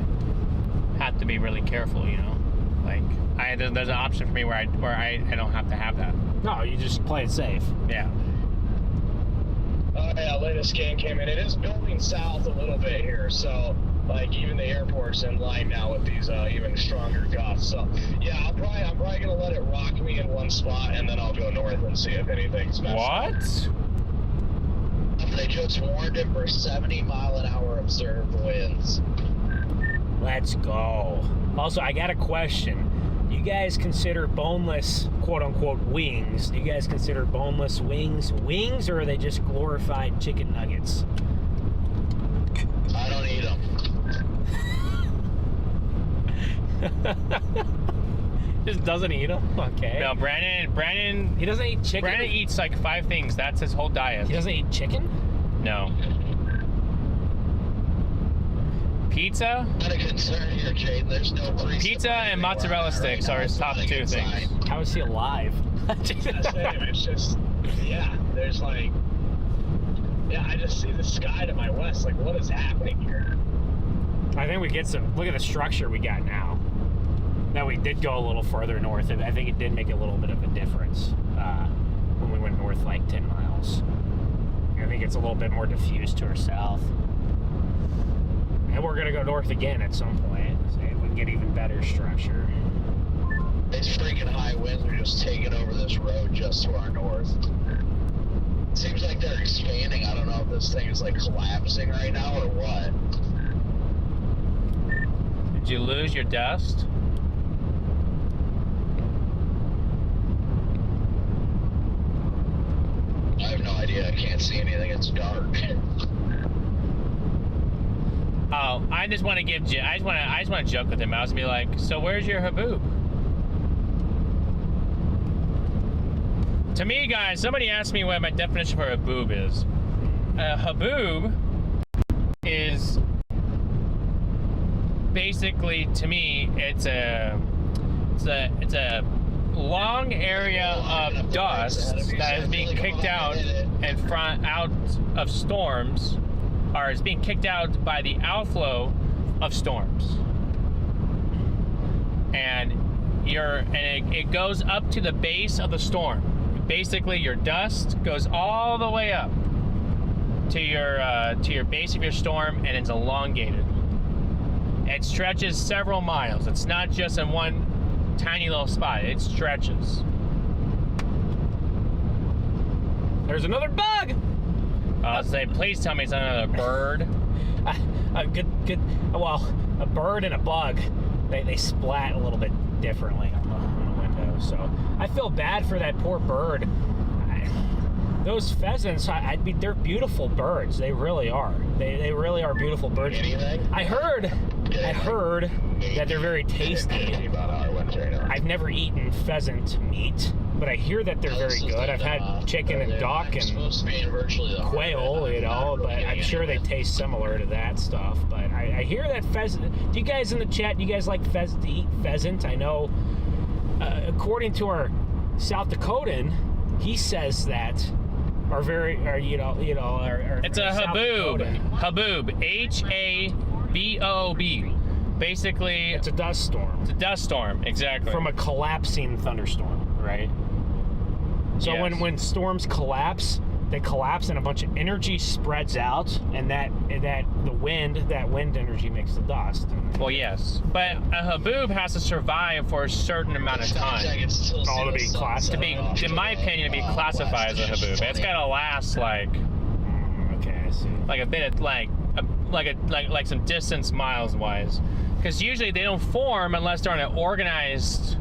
have to be really careful, you know. Like there's an option for me where I don't have to have that. No, you just play it safe. Yeah. Oh yeah, latest scan came in. It is building south a little bit here, so like even the airport's in line now with these even stronger gusts. So yeah, I'm probably gonna let it rock me in one spot, and then I'll go north and see if anything's messed up. What? They just warned him for 70-mile-an-hour observed winds. Let's go. Also, I got a question. You guys consider boneless, quote-unquote, wings, do you guys consider boneless wings wings, or are they just glorified chicken nuggets? I don't eat them. Just doesn't eat them? Okay. No, Brandon. He doesn't eat chicken? Brandon eats like 5 things. That's his whole diet. He doesn't eat chicken? No. Pizza? Not a concern here, Jade. There's no Pizza and mozzarella sticks are his top 2 things. How is he alive? It's just, yeah, there's like, yeah, I just see the sky to my west. Like, what is happening here? I think we get some, look at the structure we got now. Now we did go a little further north, and I think it did make a little bit of a difference when we went north like 10 miles. I think it's a little bit more diffused to our south. And we're gonna go north again at some point, so we can get even better structure. These freaking high winds are just taking over this road just to our north. Seems like they're expanding. I don't know if this thing is like collapsing right now or what. Did you lose your dust? I have no idea. I can't see anything. It's dark. Oh, I just want to give. I just want to joke with him. I was gonna be like, so where's your haboob? To me, guys, somebody asked me what my definition for a haboob is. A haboob is basically, to me, it's a long area of dust that is being kicked out out of storms, or is being kicked out by the outflow of storms. And it goes up to the base of the storm. Basically, your dust goes all the way up to your base of your storm, and it's elongated. It stretches several miles. It's not just in one tiny little spot. It stretches. There's another bug! I'll say, please tell me it's not another bird. Well, a bird and a bug, they splat a little bit differently on the window. So I feel bad for that poor bird. Those pheasants, they're beautiful birds. They really are. They really are beautiful birds. I heard that they're very tasty. I've never eaten pheasant meat, but I hear that they're very good. I've had chicken and duck and quail, you know, but I'm sure they taste similar to that stuff. But I hear that pheasant. Do you guys in the chat, do you guys like to eat pheasant? I know, according to our South Dakotan, he says that it's a haboob. Haboob. H-A-B-O-B. Basically, it's a dust storm. It's a dust storm, exactly. From a collapsing thunderstorm, right? So yes. when storms collapse, they collapse and a bunch of energy spreads out, and that wind energy makes the dust. Well, yes, but a haboob has to survive for a certain amount of time. All to be classified. In my opinion, to be classified as a haboob, it's gotta last like. Okay, I see. Like a bit of like some distance miles wise, because usually they don't form unless they're in an organized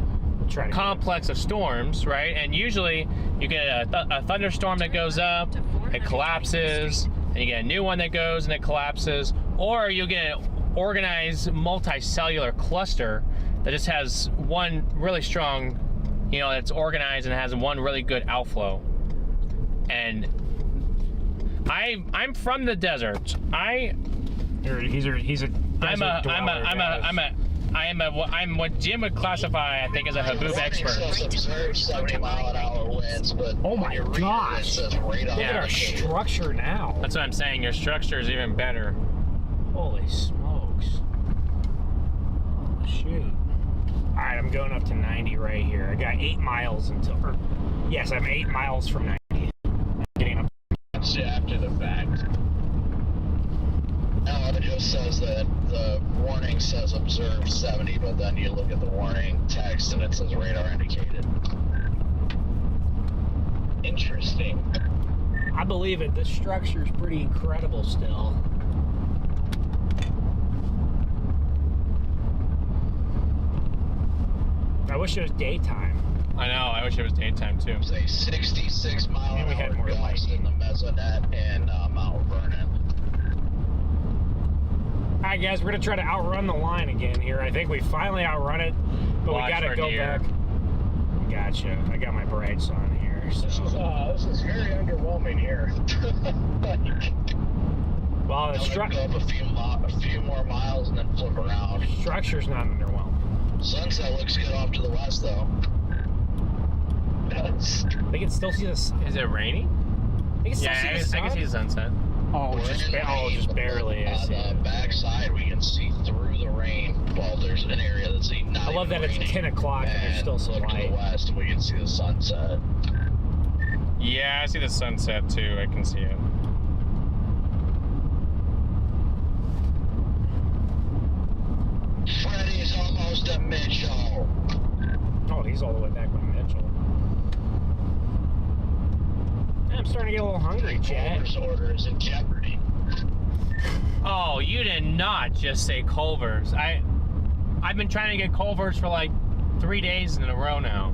complex of storms, right? And usually you get a thunderstorm that goes up, it collapses, and you get a new one that goes and it collapses, or you get an organized multicellular cluster that just has one really strong, that's organized and has one really good outflow. And I'm from the desert. I'm what Jim would classify, I think, as a haboob expert. 70-mile-an-hour winds, but oh my gosh! Look at our structure now. That's what I'm saying. Your structure is even better. Holy smokes! Shoot. All right, I'm going up to 90 right here. I got 8 miles until, or, yes, I'm 8 miles from 90. I'm getting up. That's after the fact. No, it just says that the warning says observe 70, but then you look at the warning text and it says radar indicated. Interesting. I believe it. This structure is pretty incredible still. I wish it was daytime. I know. I wish it was daytime too. It's a 66 mile And we an had hour more gust lightning. in the Mesonet and Mount Vernon. All right, guys, we're gonna try to outrun the line again here. I think we finally outrun it, but Watch we gotta our go deer. back. Gotcha. I got my brights on here. So. This is very underwhelming here. Well, the Go up a few more miles and then flip around. structure's not underwhelming. Sunset looks good off to the west, though. They can still see this. Is it raining? They can still Yeah, see I the sun. can see the sunset. Oh, just barely. I see. On the backside, we can see through the rain. Well, there's an area that's not I love even that it's raining. 10 o'clock and there's still some look to light. the west, and we can see the sunset. Yeah, I see the sunset too. I can see it. Freddy's almost at Mitchell. Oh, he's all the way back by Mitchell. I'm starting to get a little hungry, Chad. Culver's order is in jeopardy. Oh, you did not just say Culver's. I've been trying to get Culver's for like 3 days in a row now.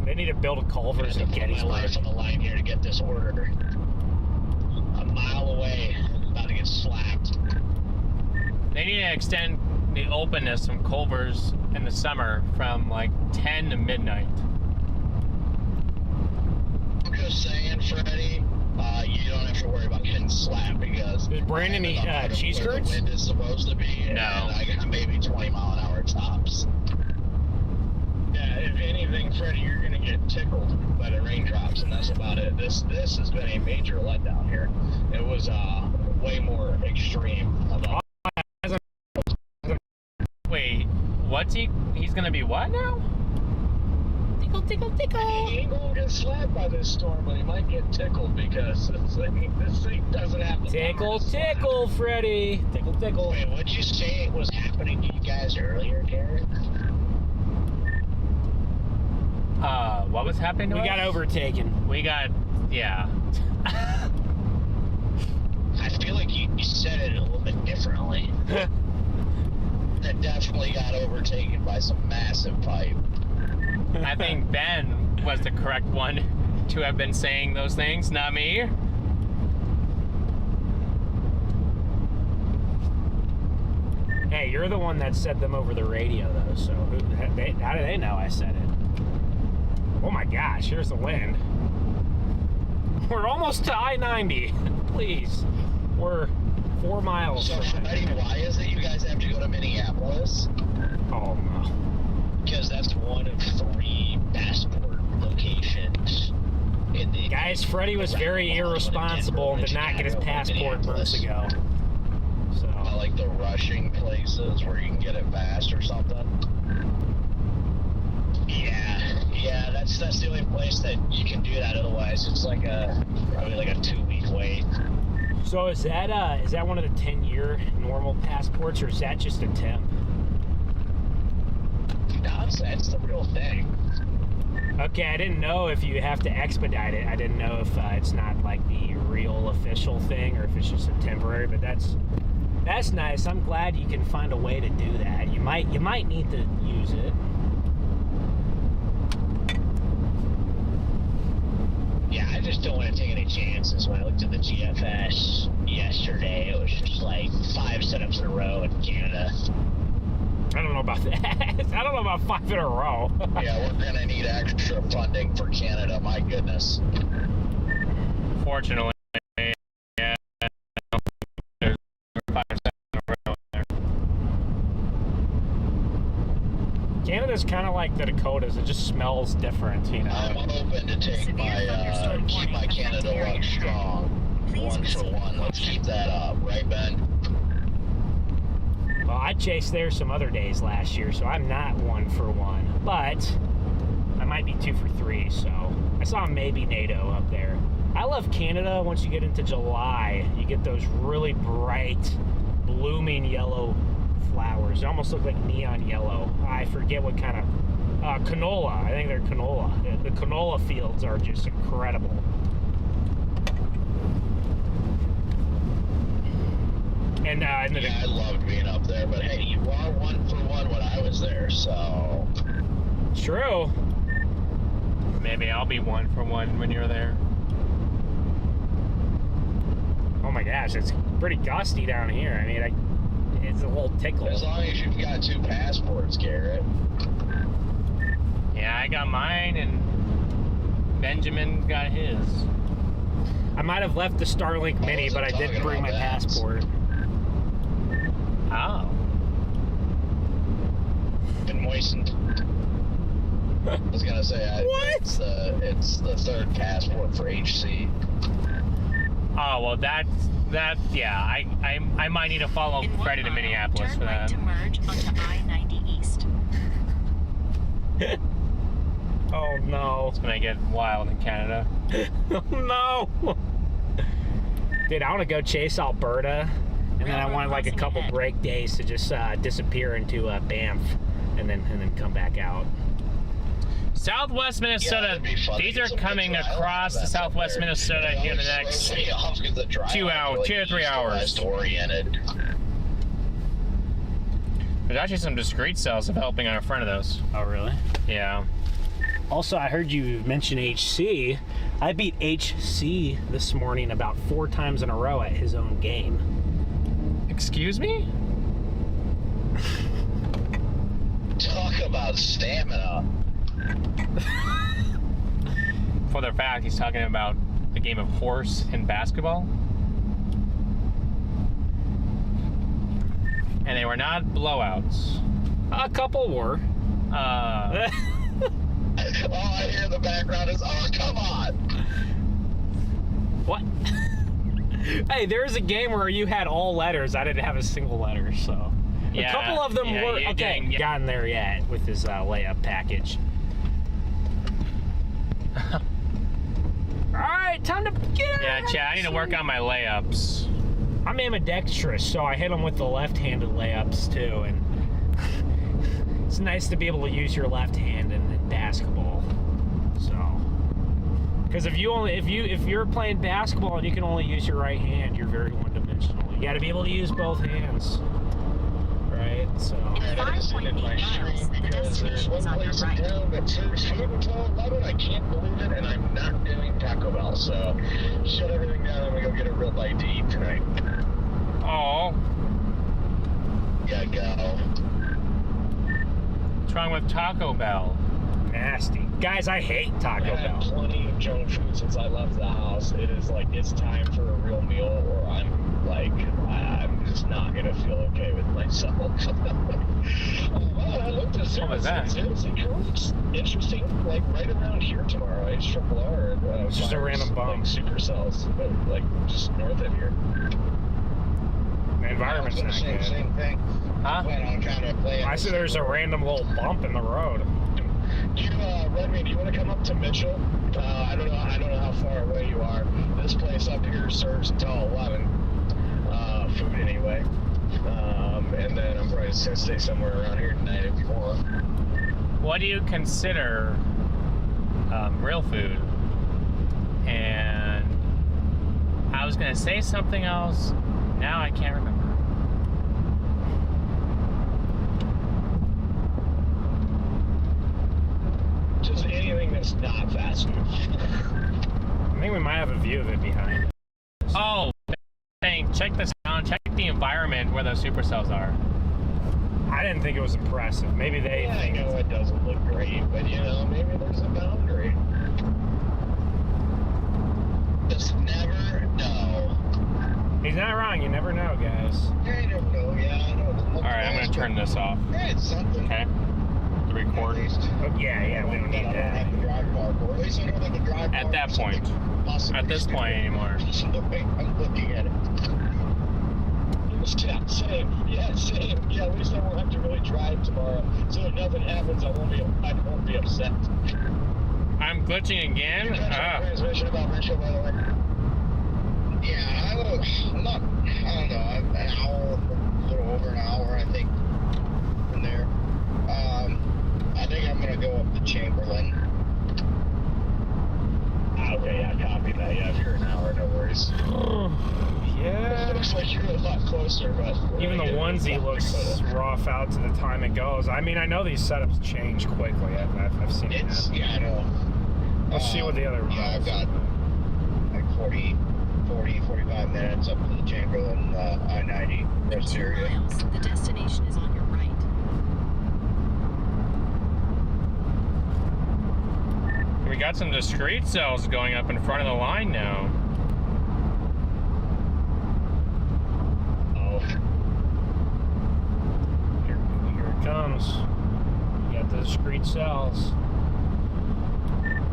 They need to build a Culver's in My Gettysburg. life on the line here to get this order. A mile away, about to get slapped. They need to extend the openness from Culver's in the summer from like 10 to midnight. I'm just saying, Freddie, you don't have to worry about getting slapped because Does Brandon eat cheese where curds? the wind is supposed to be, and No. I got maybe 20 mile an hour tops. Yeah, if anything, Freddie, you're gonna get tickled by the raindrops, and that's about it. This has been a major letdown here. It was way more extreme. Wait, what's he's gonna be what now? Tickle, tickle, tickle. He ain't gonna get slapped by this storm, but he might get tickled because this thing doesn't have the Tickle, power to slap. tickle, Freddy. Tickle, tickle. Wait, what'd you say was happening to you guys earlier, Garrett? What was happening to We us? got overtaken. We got, yeah. I feel like you said it a little bit differently. That definitely got overtaken by some massive pipe. I think Ben was the correct one to have been saying those things, not me. Hey, you're the one that said them over the radio, though, so how do they know I said it? Oh my gosh, here's the wind. We're almost to I-90. Please. We're 4 miles So, from Freddie, it. why is it you guys have to go to Minneapolis? Oh, no. Because that's one of 3 passport locations. In the Guys, Freddie was very irresponsible and did not get his passport months ago. So, Like the rushing places where you can get it fast or something. Yeah, that's the only place that you can do that. Otherwise, it's like probably like a 2-week wait. so is that one of the 10-year normal passports, or is that just a temp? No, that's the real thing. Okay, I didn't know if you have to expedite it. I didn't know if it's not like the real official thing or if it's just a temporary, but that's nice. I'm glad you can find a way to do that. You might need to use it. Yeah, I just don't want to take any chances. When I looked at the GFS yesterday, it was just like 5 setups in a row in Canada. I don't know about that. I don't know about 5 in a row. Yeah, we're gonna need extra funding for Canada. My goodness. Fortunately, yeah. There's 5 in a row there. Canada's kind of like the Dakotas. It just smells different, you I'm know. open to take Severe thunderstorm keep my warning. Canada Affecting luck area. strong. Please 1 for proceed 1. with Let's caution. keep that up, right, Ben? Well, I chased there some other days last year, so I'm not 1 for 1, but I might be 2 for 3. So I saw maybe NATO up there. I love Canada. Once you get into July, you get those really bright, blooming yellow flowers. They almost look like neon yellow. I forget what kind of canola. I think they're canola. The canola fields are just incredible. And Yeah, I loved being up there, but hey, you are 1 for 1 when I was there, so. True. Maybe I'll be 1 for 1 when you're there. Oh my gosh, it's pretty gusty down here. I mean, it's a little tickle. As long as you've got 2 passports, Garrett. Yeah, I got mine, and Benjamin got his. I might have left the Starlink Mini, but I did bring my passport. Oh. Been moistened. I was gonna say, it's the 3rd passport for HC. Oh, well, yeah, I might need to follow Freddie to Minneapolis turn for right that. to merge onto I-90 East. Oh no. It's gonna get wild in Canada. Oh no. Dude, I want to go chase Alberta, and then I want like a couple break days to just disappear into Banff, and then come back out. Southwest Minnesota, these are coming across to Southwest Minnesota here in the next 2 to 3 hours. Oriented. There's actually some discrete cells developing on the front of those. Oh really? Yeah. Also, I heard you mention HC. I beat HC this morning about 4 times in a row at his own game. Excuse me? Talk about stamina. For the fact, he's talking about a game of horse and basketball. And they were not blowouts. A couple were. All I hear in the background is, oh, come on. What? Hey, there's a game where you had all letters. I didn't have a single letter, so. Yeah, a couple of them were. Okay, gotten there yet with his layup package. Alright, time to get Yeah, Chad, I need to work on my layups. I'm ambidextrous, so I hit them with the left-handed layups too, and it's nice to be able to use your left hand in basketball. So, because if you're playing basketball and you can only use your right hand, you're very one-dimensional. You got to be able to use both hands, right? So. In 5.8 miles, the destination is on your right. That serves food until 11. I can't believe it, and I'm not doing Taco Bell. So shut everything down and we go get a real bite to eat tonight. Oh. Gotta go. What's wrong with Taco Bell? Nasty. Guys, I hate Taco I've had Bell. plenty of junk food since I left the house. It is like, it's time for a real meal, or I'm just not gonna feel okay with myself. I looked at What was that? It looks interesting. Like right around here tomorrow, HRRR. It's just a random bomb. Like supercells, but like just north of here. The environment's not good. Same thing. Huh? Plan on kind of playing. I see there's a random little bump in the road. Do you, Redman, do you want to come up to Mitchell? I don't know how far away you are. This place up here serves until 11. Food anyway. And then I'm probably just gonna stay somewhere around here tonight if you want. What do you consider real food? And I was gonna say something else. Now I can't remember. Just anything that's not fast food. I think we might have a view of it behind. Oh, check this out. Check the environment where those supercells are. I didn't think it was impressive. Maybe they I think know it doesn't look great, but you know, maybe there's a boundary. Just never know. he's not wrong. You never know, guys. Yeah, you never know. Yeah, I know. All right, I'm gonna turn this off. Yeah, it's something. Okay. To record. Oh, yeah, we don't need that. At that point. At this point anymore. I'm looking at it. Yeah, same. Yeah, same. Yeah, at least I won't have to really drive tomorrow. So if nothing happens, I won't be upset. I'm glitching again. Transmission about Mitchell, by the way. Yeah, I don't know, an hour, a little over an hour, I think, from there. I think I'm going to go up to Chamberlain. Okay, yeah, copy that. Yeah, if you're an hour, no worries. Yeah. It looks like you're a lot closer, but... Even the onesie looks rough out to the time it goes. I mean, I know these setups change quickly. I've seen it. Yeah, I know. Let's see what the other Yeah, I've got like 45 minutes up to the Chamberlain I-90 rest 2 area. miles. The destination is on your right. We got some discrete cells going up in front of the line now. Oh, Here it comes. You got the discrete cells.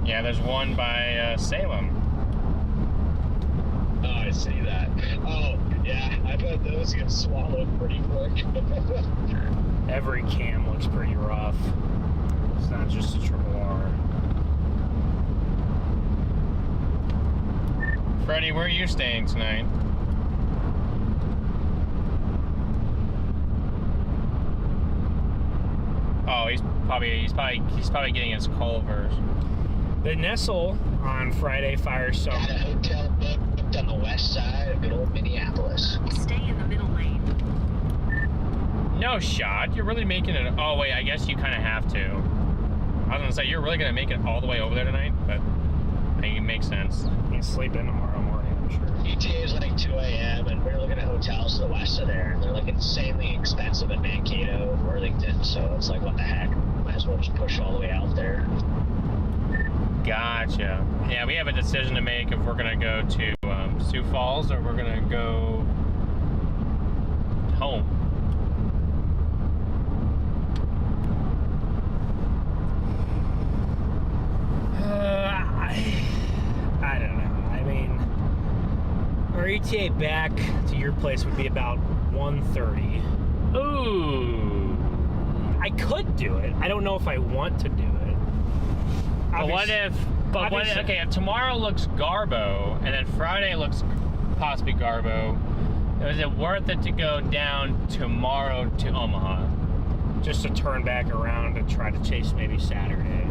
Yeah, there's one by Salem. oh, I see that. Oh, yeah, I bet those get swallowed pretty quick. Every cam looks pretty rough. It's not just a triple R. Freddie, where are you staying tonight? Oh, he's probably getting his Culvers. The Nestle on Friday fires some. Got a hotel booked on the west side of good old Minneapolis. Stay in the middle lane. No shot. You're really making it. Oh wait, I guess you kind of have to. I was gonna say you're really gonna make it all the way over there tonight, but I think it makes sense. You can sleep in tomorrow morning, I'm sure. ETA is like 2 a.m. and we're looking at hotels to the west of there, and they're like insanely expensive in Mankato, Worthington. So it's like, what the heck? Might as well just push all the way out there. Gotcha. Yeah, we have a decision to make if we're gonna go to Sioux Falls or we're gonna go home. I don't know. I mean, our ETA back to your place would be about 1:30. Ooh. I could do it. I don't know if I want to do it. But what if? But what? obviously- Okay, if tomorrow looks Garbo and then Friday looks possibly Garbo, is it worth it to go down tomorrow to Omaha? Just to turn back around and try to chase maybe Saturday.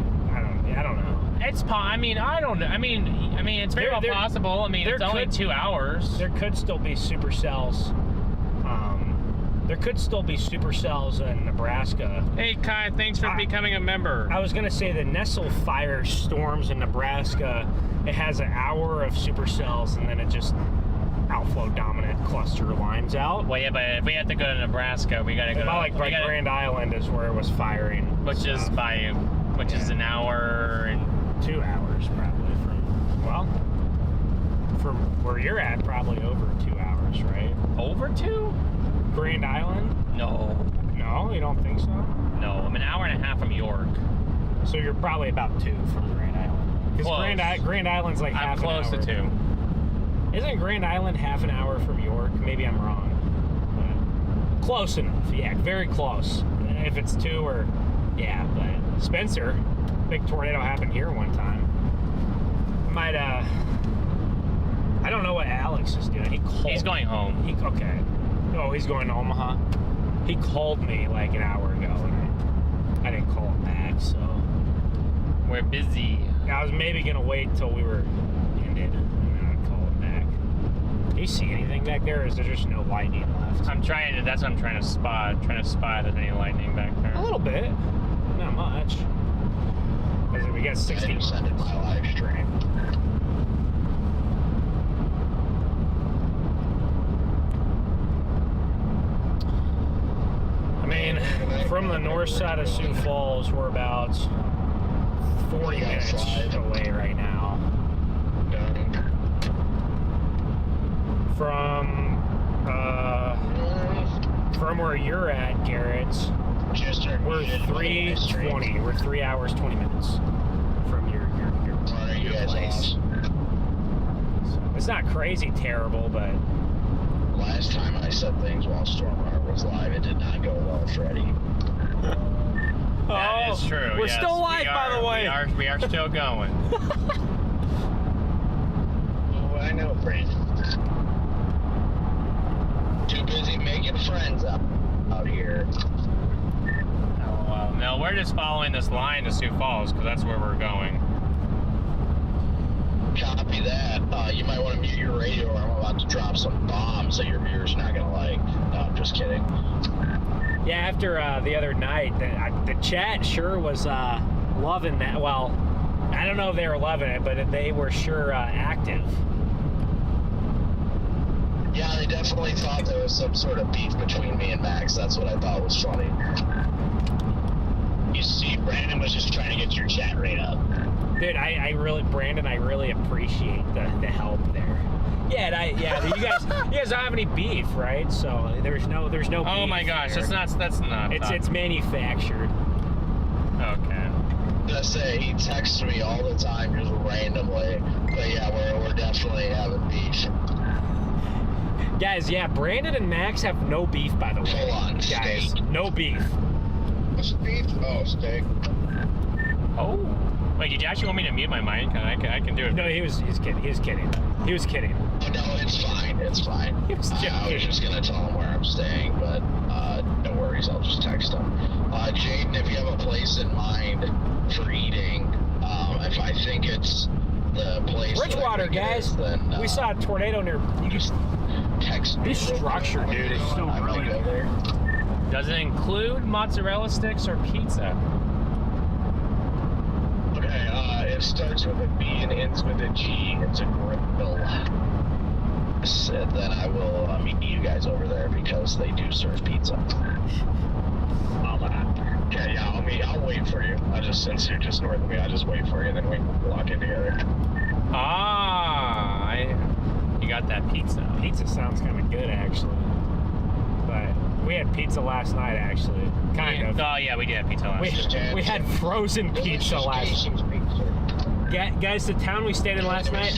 I don't know. It's. I mean, I don't know. I mean, it's very well possible. I mean, it's only 2 hours. There could still be supercells. There could still be supercells in Nebraska. Hey, Kai, thanks for becoming a member. I was gonna say the Nestle fire storms in Nebraska. It has an hour of supercells and then it just outflow dominant cluster lines out. Well, yeah, but if we have to go to Nebraska, we gotta go About like by Grand Island is where it was firing. which is is an hour and 2 hours probably from where you're at, probably over 2 hours, right? over 2? Grand Island? No, No, you don't think so? no, I'm an hour and a half from York. So you're probably about 2 from Grand Island. Because Close. Grand Island's like I'm half close an hour. to 2. Isn't Grand Island half an hour from York? Maybe I'm wrong. But close enough, yeah, very close. If it's 2 or, yeah, but Spencer, big tornado happened here one time. Might, I don't know what Alex is doing. He's going home. Okay. Oh, he's going to Omaha? He called me like an hour ago, and I didn't call him back, so. We're busy. I was maybe going to wait till we were ended, and then I'd call him back. Do you see anything back there, or is there just no lightning left? That's what I'm trying to spot. If there's any lightning back there. A little bit. Not much. We got 60. I just ended my live stream. I mean, from the north side of Sioux Falls, we're about 40 minutes away right now. From where you're at, Garrett, we're 3:20. We're 3 hours 20 minutes from your place. So it's not crazy terrible, but last time I said things while StormRunner was live, it did not go well, Freddie. That is true. We're yes. still live, by the way. We are still going. Oh, I know, Brandon. Too busy making friends out here. Oh, well, no, we're just following this line to Sioux Falls because that's where we're going. Copy that. You might want to mute your radio or I'm about to drop some bombs that your viewers are not going to like. No, I'm just kidding. Yeah, after the other night, the chat sure was loving that. Well, I don't know if they were loving it, but they were sure active. Yeah, they definitely thought there was some sort of beef between me and Max. That's what I thought was funny. You see, Brandon was just trying to get your chat rate up. Dude, Brandon, I really appreciate the help there. Yeah, you guys don't have any beef, right? So there's no beef. Oh my gosh, there. that's not. It's manufactured. Okay. I say he texts me all the time just randomly. But yeah, we're definitely having beef. Guys, yeah, Brandon and Max have no beef, by the way. Full on guys, steak. no beef. What's beef? Oh, steak. Oh. Wait, did you actually want me to mute my mic? I can do it. No, he was kidding. He was kidding. He was kidding. Oh, no, it's fine. It's fine. He was I was just gonna tell him where I'm staying, but no worries. I'll just text him. Jaden, if you have a place in mind for eating, if I think it's the place Bridgewater, guys. Then We saw a tornado near. You just text me. This structure, dude, is so I might really. go there. Does it include mozzarella sticks or pizza? Okay, it starts with a B and ends with a G. It's a grill. Then I will meet you guys over there because they do serve pizza. Okay, yeah, I'll wait for you. Since you're just north of me, I'll just wait for you, and then we can walk in together. You got that pizza. Pizza sounds kind of good, actually. But we had pizza last night, actually. Kind of. Oh yeah, we did have pizza last night. We had frozen pizza last night. Guys, the town we stayed in last night,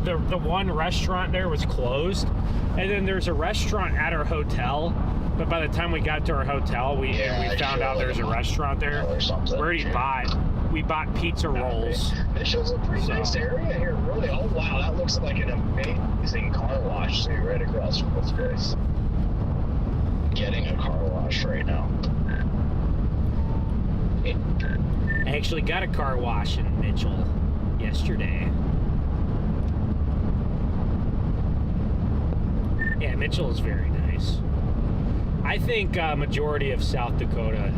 the one restaurant there was closed. And then there's a restaurant at our hotel. But by the time we got to our hotel, we found out there's a restaurant there. We bought pizza rolls. This shows a pretty nice area here, really. Oh wow, that looks like an amazing car wash. So you're right across from this place. Getting a car wash right now. I actually got a car wash in Mitchell yesterday. Yeah, Mitchell is very nice. I think majority of South Dakota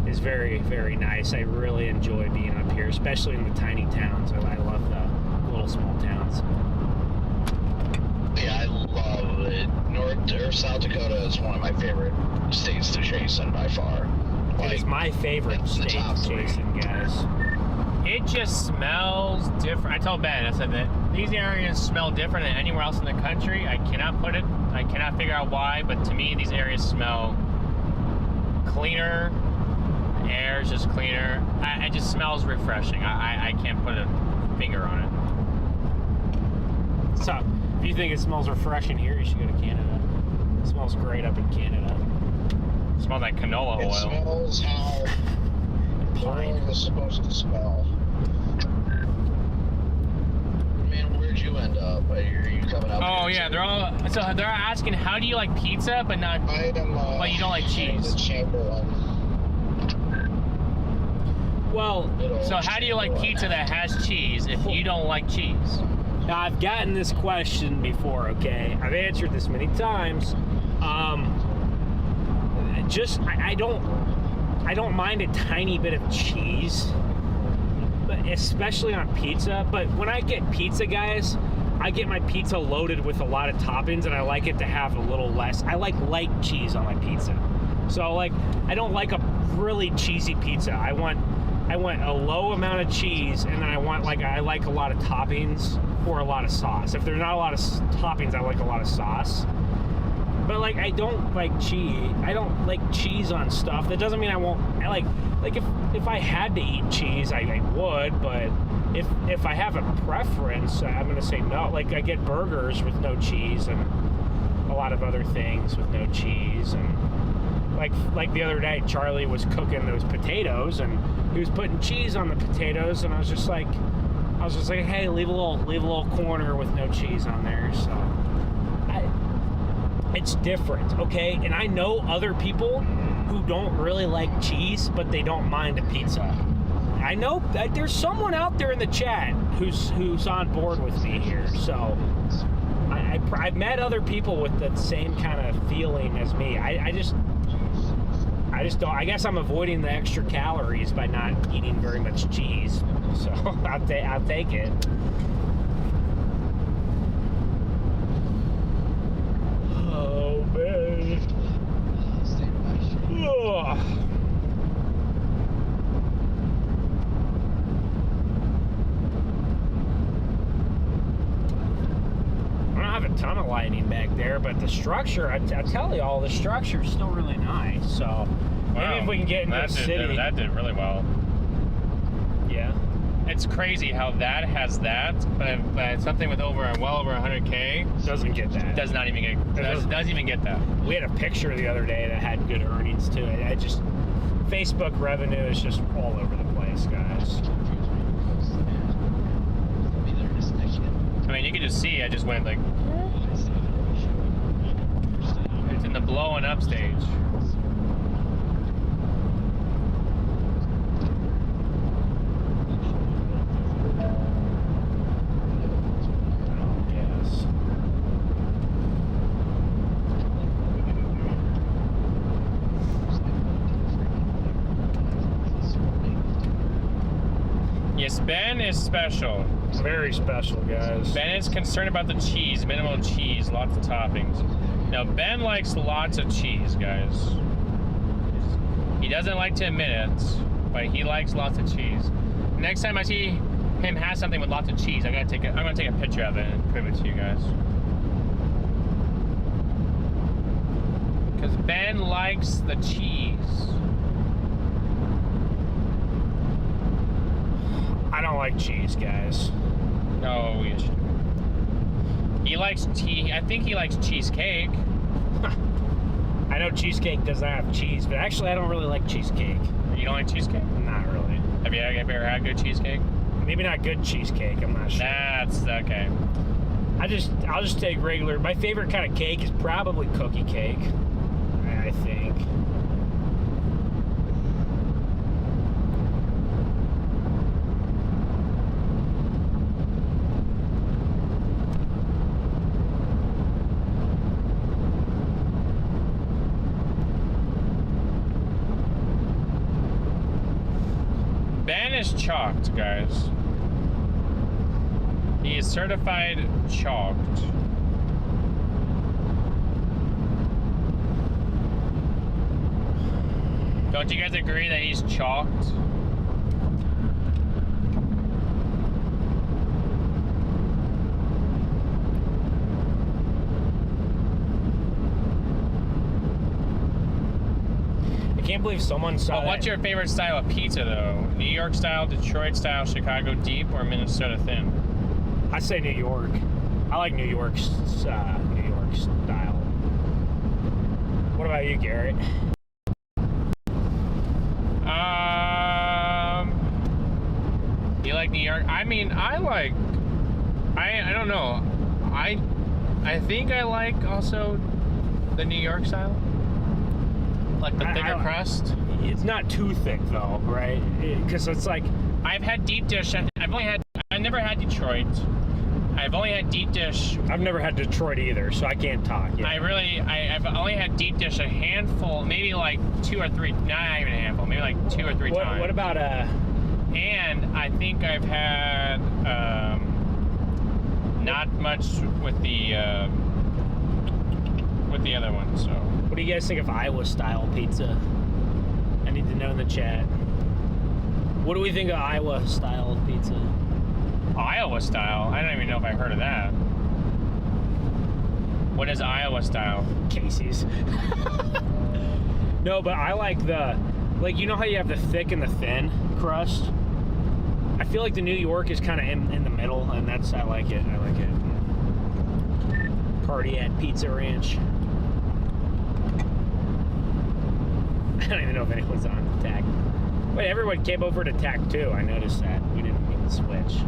is very, very nice. I really enjoy being up here, especially in the tiny towns. I love the little small towns. Yeah, I love it. South Dakota is one of my favorite states to chase in by far. It is my favorite state to chase in, guys. It just smells different. I told Ben, I said that these areas smell different than anywhere else in the country. I cannot figure out why, but to me, these areas smell cleaner. The air is just cleaner. It just smells refreshing. I can't put a finger on it. So, if you think it smells refreshing here, you should go to Canada. It smells great up in Canada. It smells like canola oil. It smells how Pine is supposed to smell. Man, where'd you end up? Are you coming up? Oh yeah, they're asking how do you like pizza, but but you don't like cheese. The Chamberlain. Well, so how do you like pizza that has cheese if you don't like cheese? now I've gotten this question before, okay? I've answered this many times. I don't mind a tiny bit of cheese, but especially on pizza. But when I get pizza, guys, I get my pizza loaded with a lot of toppings, and I like it to have a little less. I like light cheese on my pizza. So I don't like a really cheesy pizza. I want a low amount of cheese, and then I like a lot of toppings or a lot of sauce. If there's not a lot of toppings, I like a lot of sauce. But like, I don't like cheese. I don't like cheese on stuff. That doesn't mean I won't. Like if I had to eat cheese, I would. But if I have a preference, I'm gonna say no. Like, I get burgers with no cheese and a lot of other things with no cheese. And like the other day, Charlie was cooking those potatoes and he was putting cheese on the potatoes, and I was just like, hey, leave a little corner with no cheese on there. So it's different, okay? And I know other people who don't really like cheese, but they don't mind a pizza. I know that there's someone out there in the chat who's on board with me here. So I've met other people with the same kind of feeling as me. I just don't. I guess I'm avoiding the extra calories by not eating very much cheese. So I'll take it. Oh man. Ugh. I don't have a ton of lighting back there, but the structure, I tell you all, the structure is still really nice. So maybe if we can get into the city. That did really well. Yeah. It's crazy how that has that, but something with well over 100K doesn't get that. Doesn't even get that. We had a picture the other day that had good earnings to it. Facebook revenue is just all over the place, guys. I mean, you can just see, I just went like, it's in the blowing up stage. Yes, Ben is special. Very special, guys. Ben is concerned about the cheese, minimal cheese, lots of toppings. Now, Ben likes lots of cheese, guys. He doesn't like to admit it, but he likes lots of cheese. Next time I see him have something with lots of cheese, I'm gonna take a picture of it and prove it to you guys. Because Ben likes the cheese. I don't like cheese, guys. No, he likes tea. I think he likes cheesecake. I know cheesecake doesn't have cheese, but actually I don't really like cheesecake. You don't like cheesecake? Not really. Have you ever had good cheesecake? Maybe not good cheesecake, I'm not sure. That's okay. I'll just take regular. My favorite kind of cake is probably cookie cake, I think. Chalked, guys. He is certified chalked. Don't you guys agree that he's chalked? I can't believe someone saw Well, what's your favorite style of pizza, though? New York style, Detroit style, Chicago deep, or Minnesota thin? I say New York. I like New York style. What about you, Garrett? You like New York? I mean, I don't know. I think I like also the New York style. Like the thicker crust. It's not too thick though, right? Because it's like, I've had deep dish. I've never had Detroit. I've only had deep dish. I've never had Detroit either, so I can't talk. Yeah. I've only had deep dish a handful, maybe like 2 or 3, not even a handful, maybe like 2 or 3 times. What about And I think I've had not much with the other one. So. What do you guys think of Iowa style pizza? I need to know in the chat. What do we think of Iowa style pizza? Iowa style? I don't even know if I heard of that. What is Iowa style? Casey's. No, but I like you know how you have the thick and the thin crust? I feel like the New York is kind of in the middle, and I like it. I like it. Party at Pizza Ranch. I don't even know if anyone's on tack. Wait, everyone came over to tack 2. I noticed that. We didn't even switch.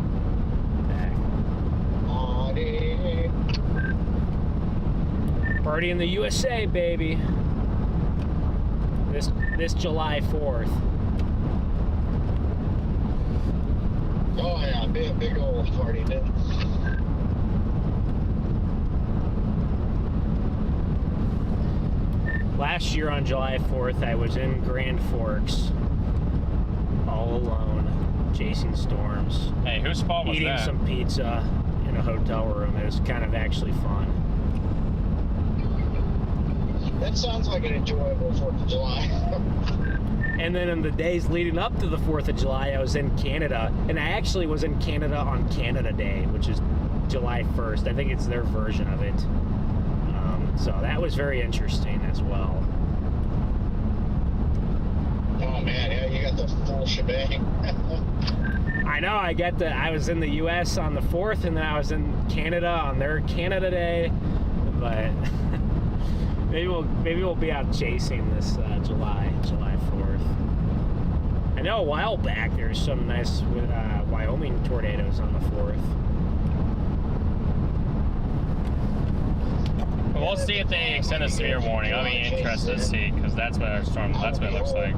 Back. Party in the USA, baby. This July 4th. Oh yeah, big old party then. Last year on July 4th, I was in Grand Forks, all alone, chasing storms. Hey, whose fault was eating that? some pizza in a hotel room. It was kind of actually fun. That sounds like an enjoyable 4th of July. And then in the days leading up to the 4th of July, I was in Canada. And I actually was in Canada on Canada Day, which is July 1st. I think it's their version of it. So that was very interesting as well. Oh man, yeah, you got the full shebang. I know, I was in the US on the 4th, and then I was in Canada on their Canada Day. But maybe we'll be out chasing this July 4th. I know a while back there's some nice Wyoming tornadoes on the 4th. We'll see if they extend a severe warning. I'll be interested to see, because that's what it looks like.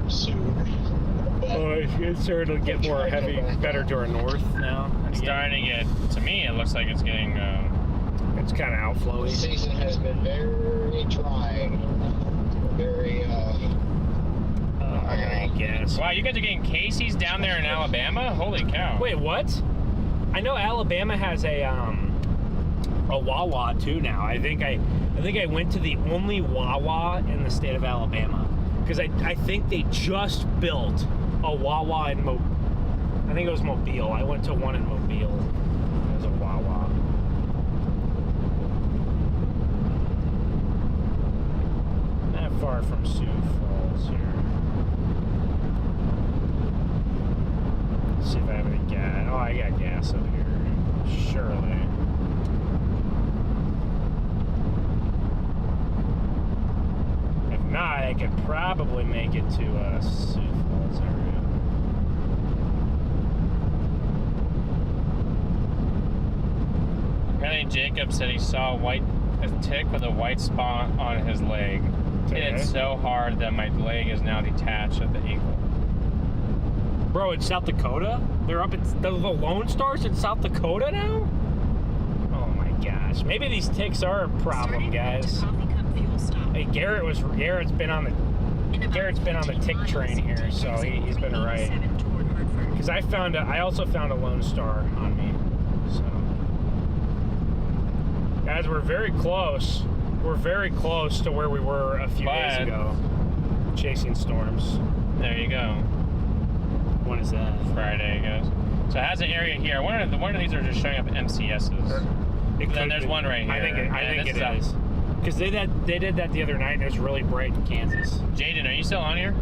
Oh, it's starting to get more heavy, better to our north now. It's starting to get, to me, it looks like it's getting... it's kind of The outflowy. season has been very trying. Very, I gotta guess. Wow, you guys are getting Casey's down there in Alabama? Holy cow. Wait, what? I know Alabama has a Wawa too now. I think I went to the only Wawa in the state of Alabama, because I think they just built a Wawa in I think it was Mobile. I went to one in Mobile. It was a Wawa. Not far from Sioux Falls here. Let's see if I have any gas. Oh, I got gas up here. Surely. If not, I could probably make it to Sioux Falls area. Apparently Jacob said he saw a tick with a white spot on his leg. Hit it so hard that my leg is now detached at the ankle. Bro, in South Dakota? They're up at the Lone Star's in South Dakota now? Oh my gosh. Maybe these ticks are a problem, guys. Hey, Garrett's been on the tick train here, so he's been right. Because I also found a Lone Star on me. So guys, we're very close. We're very close to where we were a few days ago. Chasing storms. There you go. What is that? Friday, I guess. So it has an area here. One of these are just showing up MCSs. Then there's one right here. I think it is. Because they did that the other night, and it was really bright in Kansas. Jaden, are you still on here?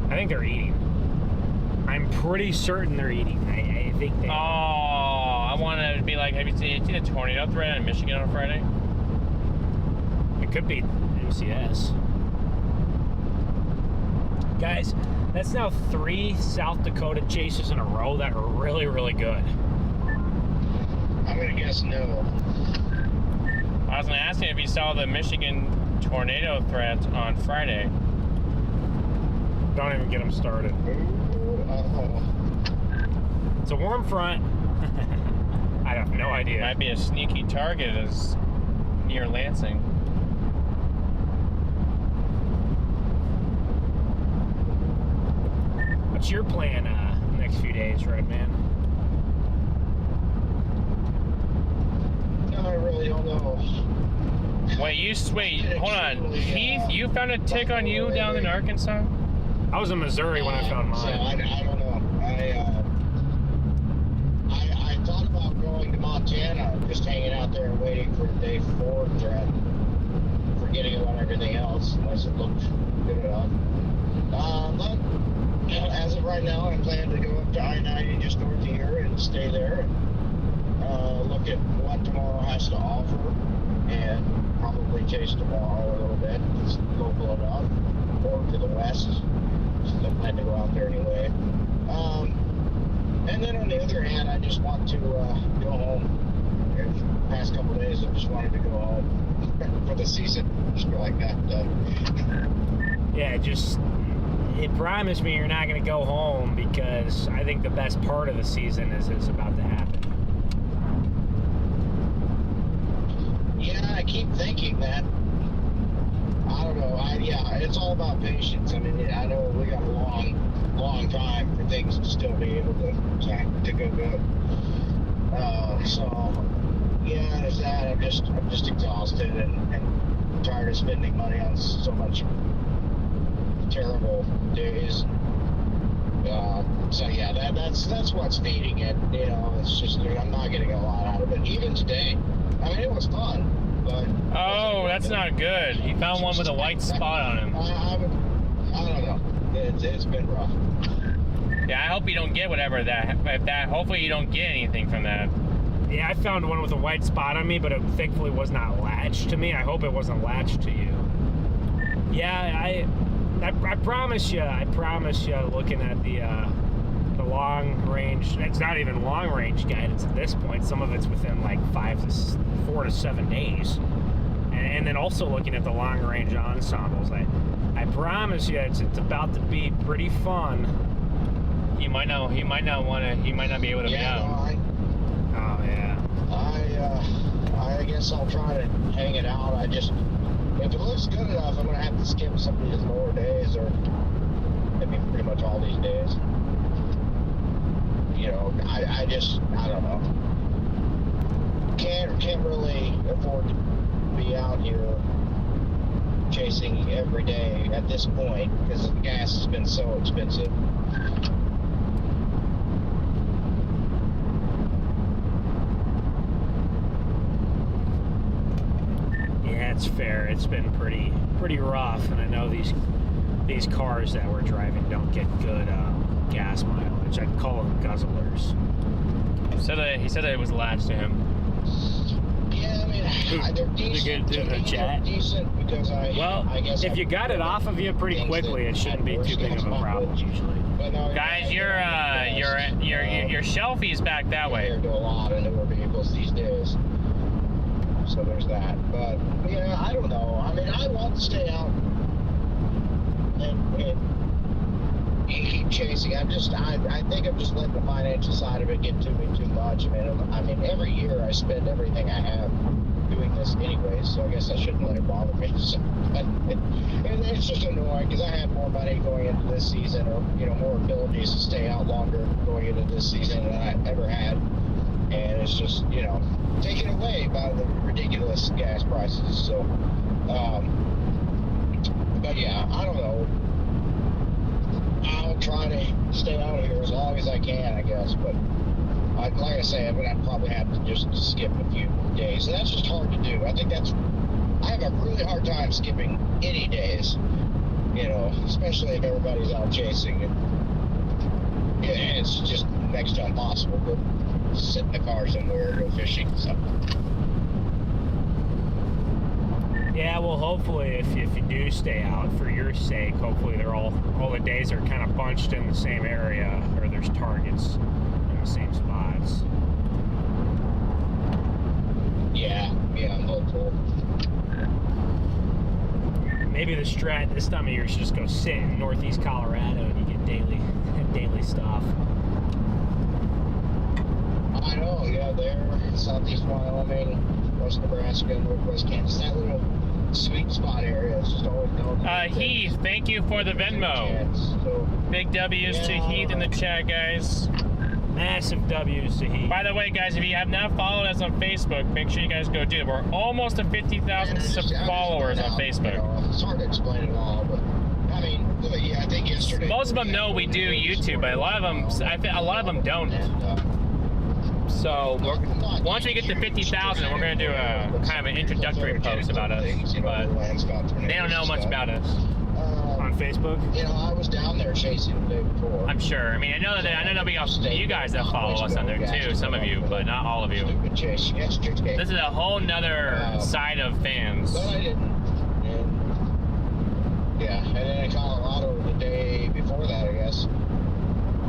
I think they're eating. I'm pretty certain they're eating. I think they. Oh, I want to be like, have you seen a tornado threat in Michigan on Friday? It could be MCS. Guys, that's now 3 South Dakota chases in a row that are really, really good. I'm gonna guess no. I was going to ask you if you saw the Michigan tornado threat on Friday. Don't even get them started. It's a warm front. I have no idea. Might be a sneaky target as near Lansing. What's your plan next few days, Red Man? No, I really don't know. Wait, hold on. Heath, you found a tick on you down in Arkansas? I was in Missouri when I found mine. So I don't know. I thought about going to Montana, just hanging out out there waiting for day 4 threat, forgetting about everything else unless it looked good enough. But as of right now, I plan to go up to I-90 just north of here and stay there and look at what tomorrow has to offer, and probably chase tomorrow a little bit. It's local enough, or to the west, since I plan to go out there anyway. And then on the other hand, I just want to go home. The past couple of days, I just wanted to go home for the season. Just feel like that. Yeah, it promised me you're not going to go home, because I think the best part of the season is about to happen. Yeah, I keep thinking that. I don't know. It's all about patience. I mean, I know we got a long time for things to still be able to go good. So yeah, there's that. I'm just exhausted and tired of spending money on so much terrible days. So yeah, that's what's feeding it. You know, it's just I'm not getting a lot out of it. Even today, I mean, it was fun. But oh, that's not good. He found one with a white spot on him. I don't know. It's been rough. Yeah, I hope you don't get whatever that. Hopefully you don't get anything from that. Yeah, I found one with a white spot on me, but it thankfully was not latched to me. I hope it wasn't latched to you. Yeah, I promise you. Looking at the long range, it's not even long range guidance at this point. Some of it's within like 4 to 7 days, and then also looking at the long range ensembles. I promise you, it's about to be pretty fun. He might not be able to be out. Oh yeah. I guess I'll try to hang it out. If it looks good enough, I'm gonna have to skip some of these lower days, or maybe pretty much all these days. You know, I don't know. Can't really afford to be out here chasing every day at this point, because the gas has been so expensive. Yeah, it's fair. It's been pretty rough, and I know these cars that we're driving don't get good gas mileage. I'd call them guzzlers. He said that it was latched to him. Yeah, I mean, they're decent. Decent because I guess if you got it off of you pretty quickly, it shouldn't be too big of a problem usually. Guys, your shelfie's back that way. Compared to a lot of newer vehicles these days. So there's that. But yeah, I don't know. I mean, I want to stay out and keep chasing. I think I'm just letting the financial side of it get to me too much. I mean, every year I spend everything I have doing this anyway, so I guess I shouldn't let it bother me. So, and it's just annoying because I have more money going into this season, or more abilities to stay out longer going into this season than I ever had, and it's just taken away by the ridiculous gas prices. So, but yeah, I don't know. I'll try to stay out of here as long as I can, I guess. But like I say, I'm gonna probably have to just skip a few days, and that's just hard to do. I have a really hard time skipping any days, especially if everybody's out chasing. And it's just next to impossible to sit in the car somewhere or go fishing. So. Yeah, well, hopefully, if you do stay out for your sake, hopefully all the days are kind of bunched in the same area, or there's targets in the same spots. Yeah, I'm hopeful. Maybe the strat this time of year should just go sit in northeast Colorado and you get daily stuff. I know, yeah, there, southeast Wyoming, west Nebraska, northwest Kansas, that little sweet spot area is just always known. Heath, thank you for the Venmo. So, big W's to Heath in the chat, guys. Massive W's to Heath. By the way, guys, if you have not followed us on Facebook, make sure you guys go do it. We're almost at 50,000 followers on Facebook. It's hard to explain it all, but I mean, yeah, I think yesterday. Most of them know we do YouTube, but a lot of them don't. So once we get to 50,000, we're going to do a kind of an introductory post about us. But they don't know much about us. On Facebook? You know, I was down there chasing the day before. I'm sure. I mean, I know there'll be you guys that follow us on there too. Some of you, but not all of you. Stupid chase yesterday. This is a whole nother side of fans. But I didn't. Yeah, and then in Colorado the day before that, I guess,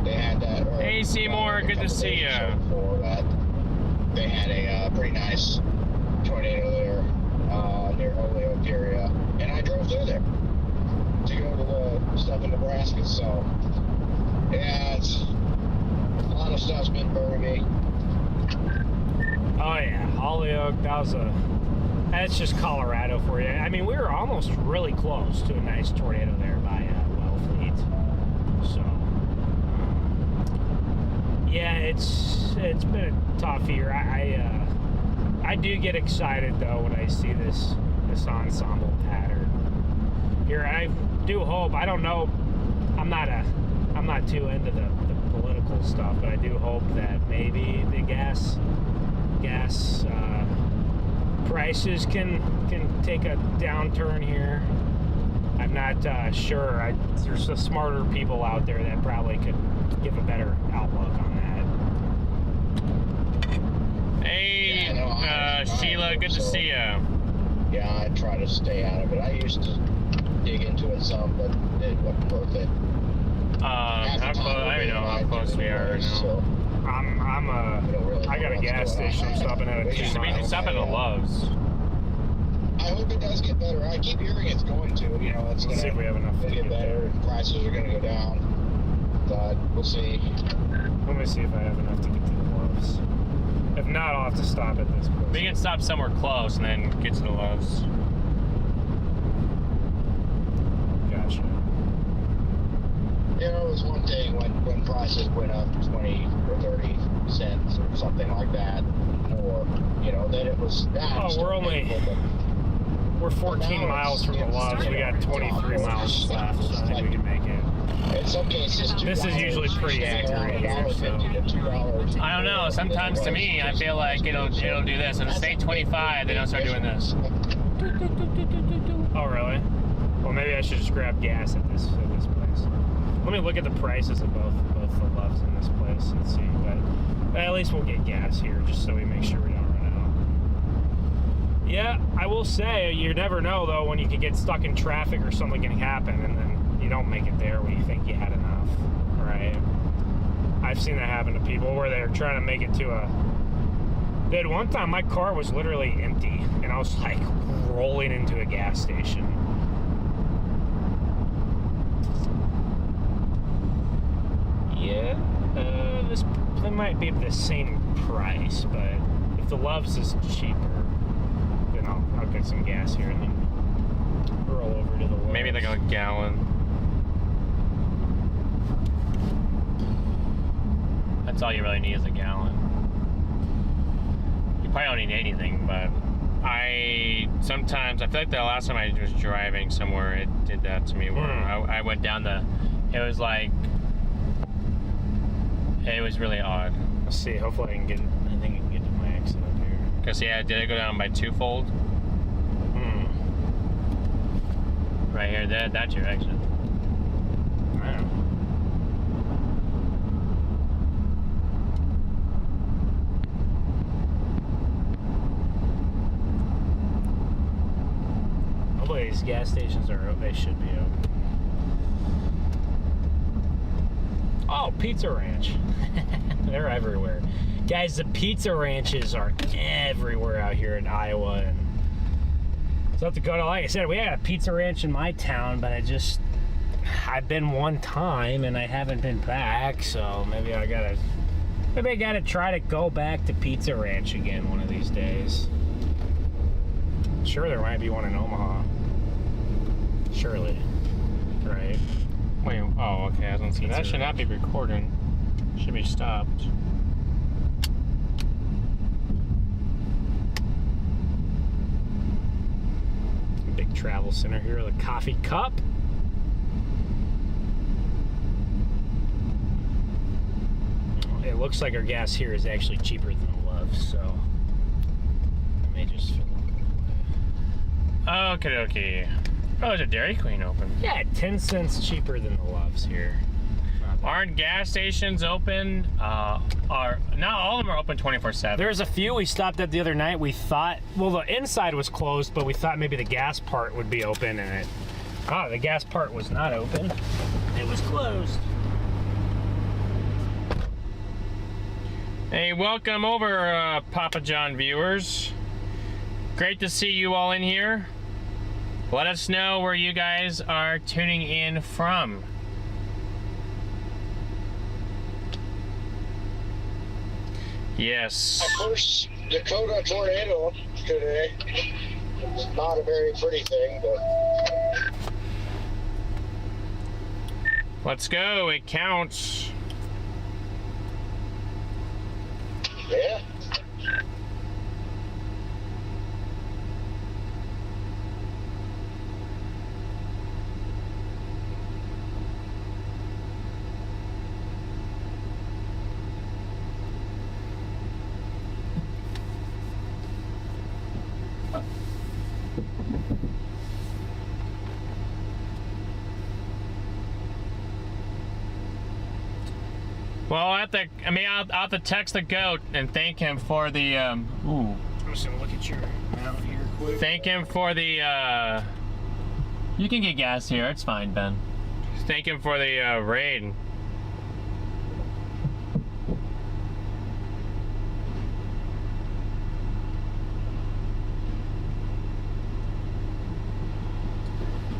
they had that. Hey, Seymour, good to see you. Before that, they had a pretty nice tornado there near Holyoke area, and I drove through there to go to the stuff in Nebraska. So, yeah, it's a lot of stuff's been burning me. Oh yeah, Holyoke. That's just Colorado for you. I mean, we were almost really close to a nice tornado there by Wellfleet. So, yeah, it's been a tough year. I do get excited though when I see this ensemble pattern here. I do hope. I don't know. I'm not too into the political stuff, but I do hope that maybe the gas prices can take a downturn here. I'm not sure. There's some smarter people out there that probably could give a better outlook on that. Hey, Sheila, good to see you. Yeah, I try to stay out of it. I used to dig into it some, but it wasn't worth it. How close? I don't know how close we are right now. So, I got a gas station. I'm stopping at a 2 We should stop at the Loves. I hope it does get better. I keep hearing it's going to. You know, it's Let's see if we have enough to get get better. there. Prices are going to go down. But we'll see. Let me see if I have enough to get to the Loves. If not, I'll have to stop at this place. We can stop somewhere close and then get to the Loves. Gotcha. You know, it was one thing when prices went up 20 or 30 cents or something like that, or, you know, then it was... We're 14 miles from the Loves. We got 23 miles left, so I think we can make it. In some cases, This is usually pretty accurate here, so... I don't know. Sometimes to me, I feel like it'll do this. It'll say 25, then it'll start doing this. Oh, really? Well, maybe I should just grab gas at this place. Let me look at the prices of both the Loves in this place and see. But at least we'll get gas here, just so we make sure we don't run out. Yeah, I will say, you never know, though, when you could get stuck in traffic or something can happen, and then you don't make it there when you think you had enough, right? I've seen that happen to people where they're trying to make it to a... Dude, one time my car was literally empty, and I was, like, rolling into a gas station. Yeah, this might be the same price, but if the Loves is cheaper, then I'll get some gas here and then roll over to the Loves. Maybe like a gallon. That's all you really need is a gallon. You probably don't need anything, but I feel like the last time I was driving somewhere, it did that to me where I went down it was like, it was really odd. Let's see, hopefully I think I can get to my exit up here. Because, yeah, did it go down by twofold? Right here, that's your exit. Wow. Hopefully these gas stations they should be open. Oh, Pizza Ranch. They're everywhere. Guys, the pizza ranches are everywhere out here in Iowa and South Dakota. Like I said, we had a pizza ranch in my town, but I've been one time and I haven't been back, so maybe I gotta try to go back to Pizza Ranch again one of these days. Sure, there might be one in Omaha. Surely. Right. Wait, oh, okay, I don't see. That should not be recording. Should be stopped. Big travel center here, the Coffee Cup. It looks like our gas here is actually cheaper than the Love's, so I may just fill it. Okay, okay. Oh, there's a Dairy Queen open. Yeah, 10 cents cheaper than the Love's here. Aren't gas stations open? Not all of them are open 24/7. There's a few we stopped at the other night. We thought, well, the inside was closed, but we thought maybe the gas part would be open, and the gas part was not open. It was closed. Hey, welcome over, Papa John viewers. Great to see you all in here. Let us know where you guys are tuning in from. Yes. Our first Dakota tornado today. It's not a very pretty thing, but Let's go. It counts. yeah. Well, I'll have to text the goat and thank him for the, I'm just gonna look at your mount here quick. thank him for the, you can get gas here, it's fine, Ben. Thank him for the, raid.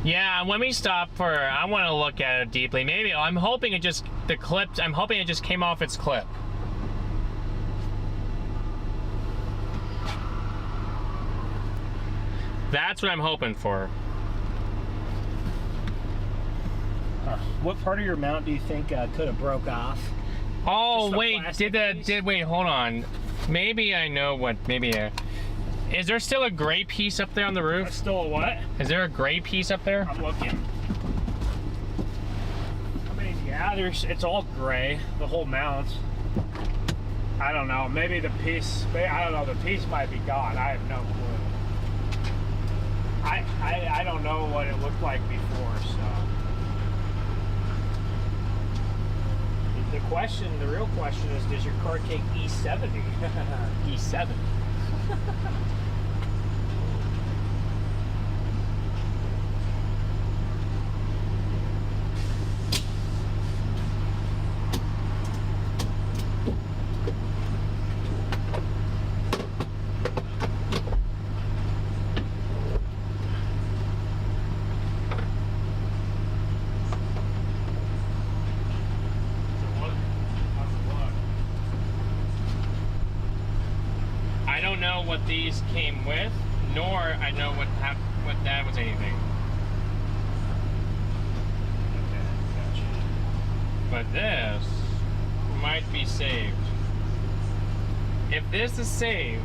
Yeah, when we stop I want to look at it deeply. Maybe, I'm hoping it just came off its clip. That's what I'm hoping for. What part of your mount do you think could have broke off? Oh, Just the wait, plastic piece? hold on. Maybe I know what, is there still a gray piece up there on the roof? That's still a what? Is there a gray piece up there? I'm looking. I mean, yeah, it's all gray, the whole mount. I don't know, maybe the piece, the piece might be gone. I have no clue. I don't know what it looked like before, so. The real question is, does your car take E70? E7. I don't know what these came with, nor I know what that was anything. Okay, gotcha. But this might be saved. If this is saved,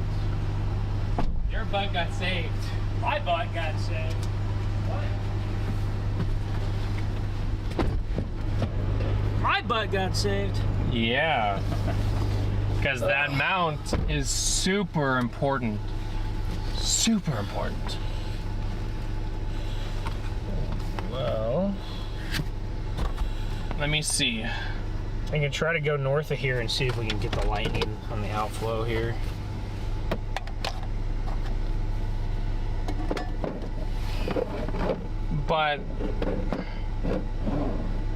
your butt got saved. My butt got saved. What? My butt got saved. Yeah. Because that mount is super important. Super important. Well, let me see. I can try to go north of here and see if we can get the lightning on the outflow here. But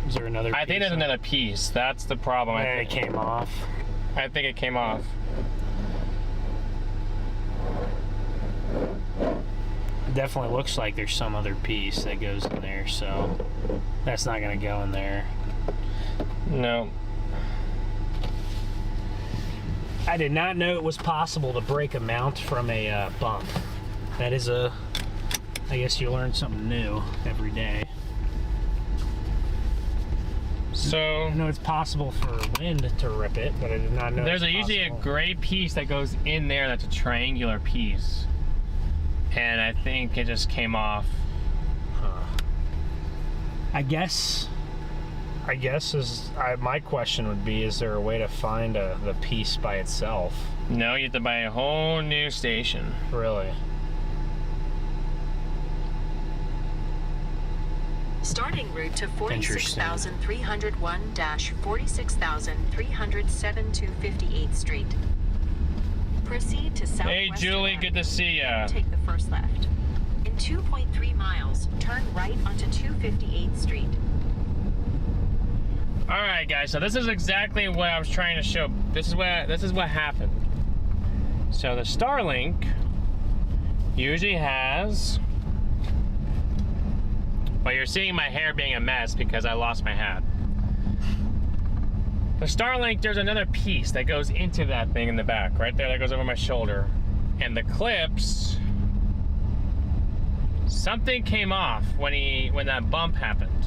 is there another piece? I think there's another piece. That's the problem. It came off. I think it came off. It definitely looks like there's some other piece that goes in there, so that's not going to go in there. No. I did not know it was possible to break a mount from a bump. That is I guess you learn something new every day. So I know it's possible for wind to rip it, but I did not know. There's usually a gray piece that goes in there that's a triangular piece. And I think it just came off. I guess I guess my question would be, is there a way to find the piece by itself? No, you have to buy a whole new station. Really? Starting route to 46,301-46,307 to 58th Street. Proceed to southwest. Hey, Julie, good to see ya. Take the first left. In 2.3 miles, turn right onto 258th Street. All right, guys. So this is exactly what I was trying to show. This is what happened. So the Starlink usually has. Well, you're seeing my hair being a mess because I lost my hat. The Starlink, there's another piece that goes into that thing in the back, right there, that goes over my shoulder. And the clips, something came off when that bump happened.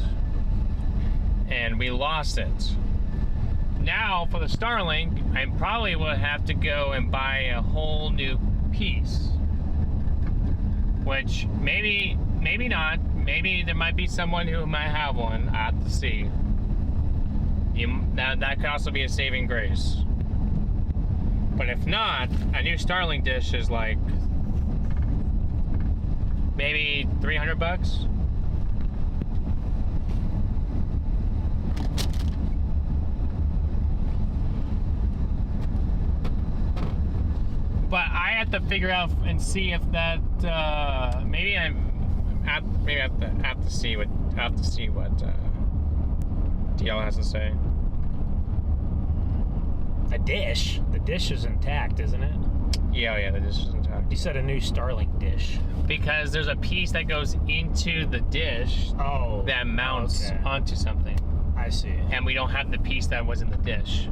And we lost it. Now, for the Starlink, I probably will have to go and buy a whole new piece. Which, maybe not. Maybe there might be someone who might have one. I have to see. That could also be a saving grace. But if not, a new Starlink dish is like maybe $300. But I have to figure out and see if that maybe I have to see what DL has to say. A dish? The dish is intact, isn't it? Yeah, the dish is intact. You said a new Starlink dish. Because there's a piece that goes into the dish that mounts onto something. I see. And we don't have the piece that was in the dish.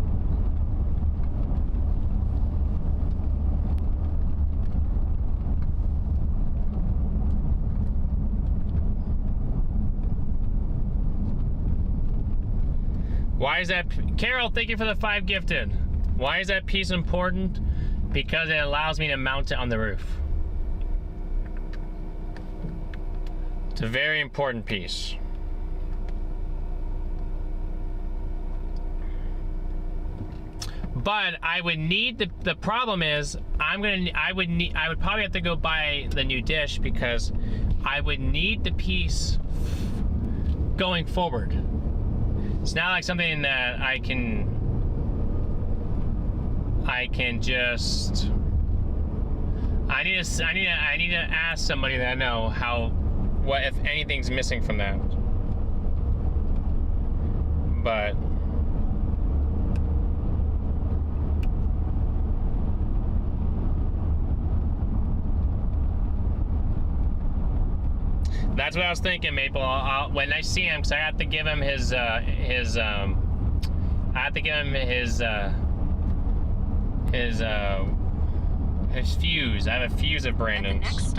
Why is that? Carol, thank you for the 5 gifted. Why is that piece important? Because it allows me to mount it on the roof. It's a very important piece. But I would need the problem is I would probably have to go buy the new dish because I would need the piece going forward. It's not like something that I can just. I need to ask somebody that I know what if anything's missing from that. But that's what I was thinking, Maple. When I see him, because I have to give him his fuse. I have a fuse of Brandon's.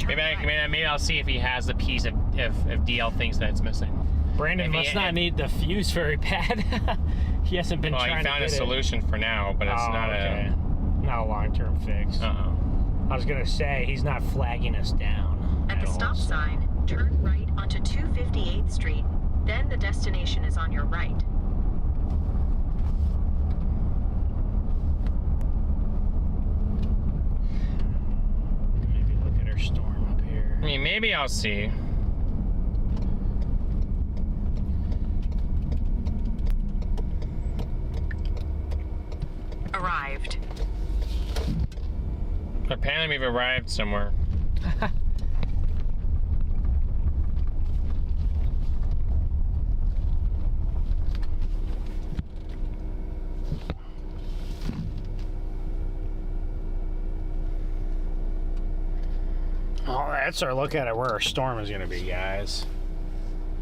Maybe I'll see if he has the piece if DL thinks that it's missing. Brandon must not need the fuse very bad. He hasn't been trying to get it. Well, he found a solution for now, but it's not a long-term fix. I was gonna say he's not flagging us down. At the stop sign, turn right onto 258th Street. Then the destination is on your right. Maybe look at our storm up here. I mean, maybe I'll see. Arrived. Apparently we've arrived somewhere. Oh, that's our look at it where our storm is going to be, guys.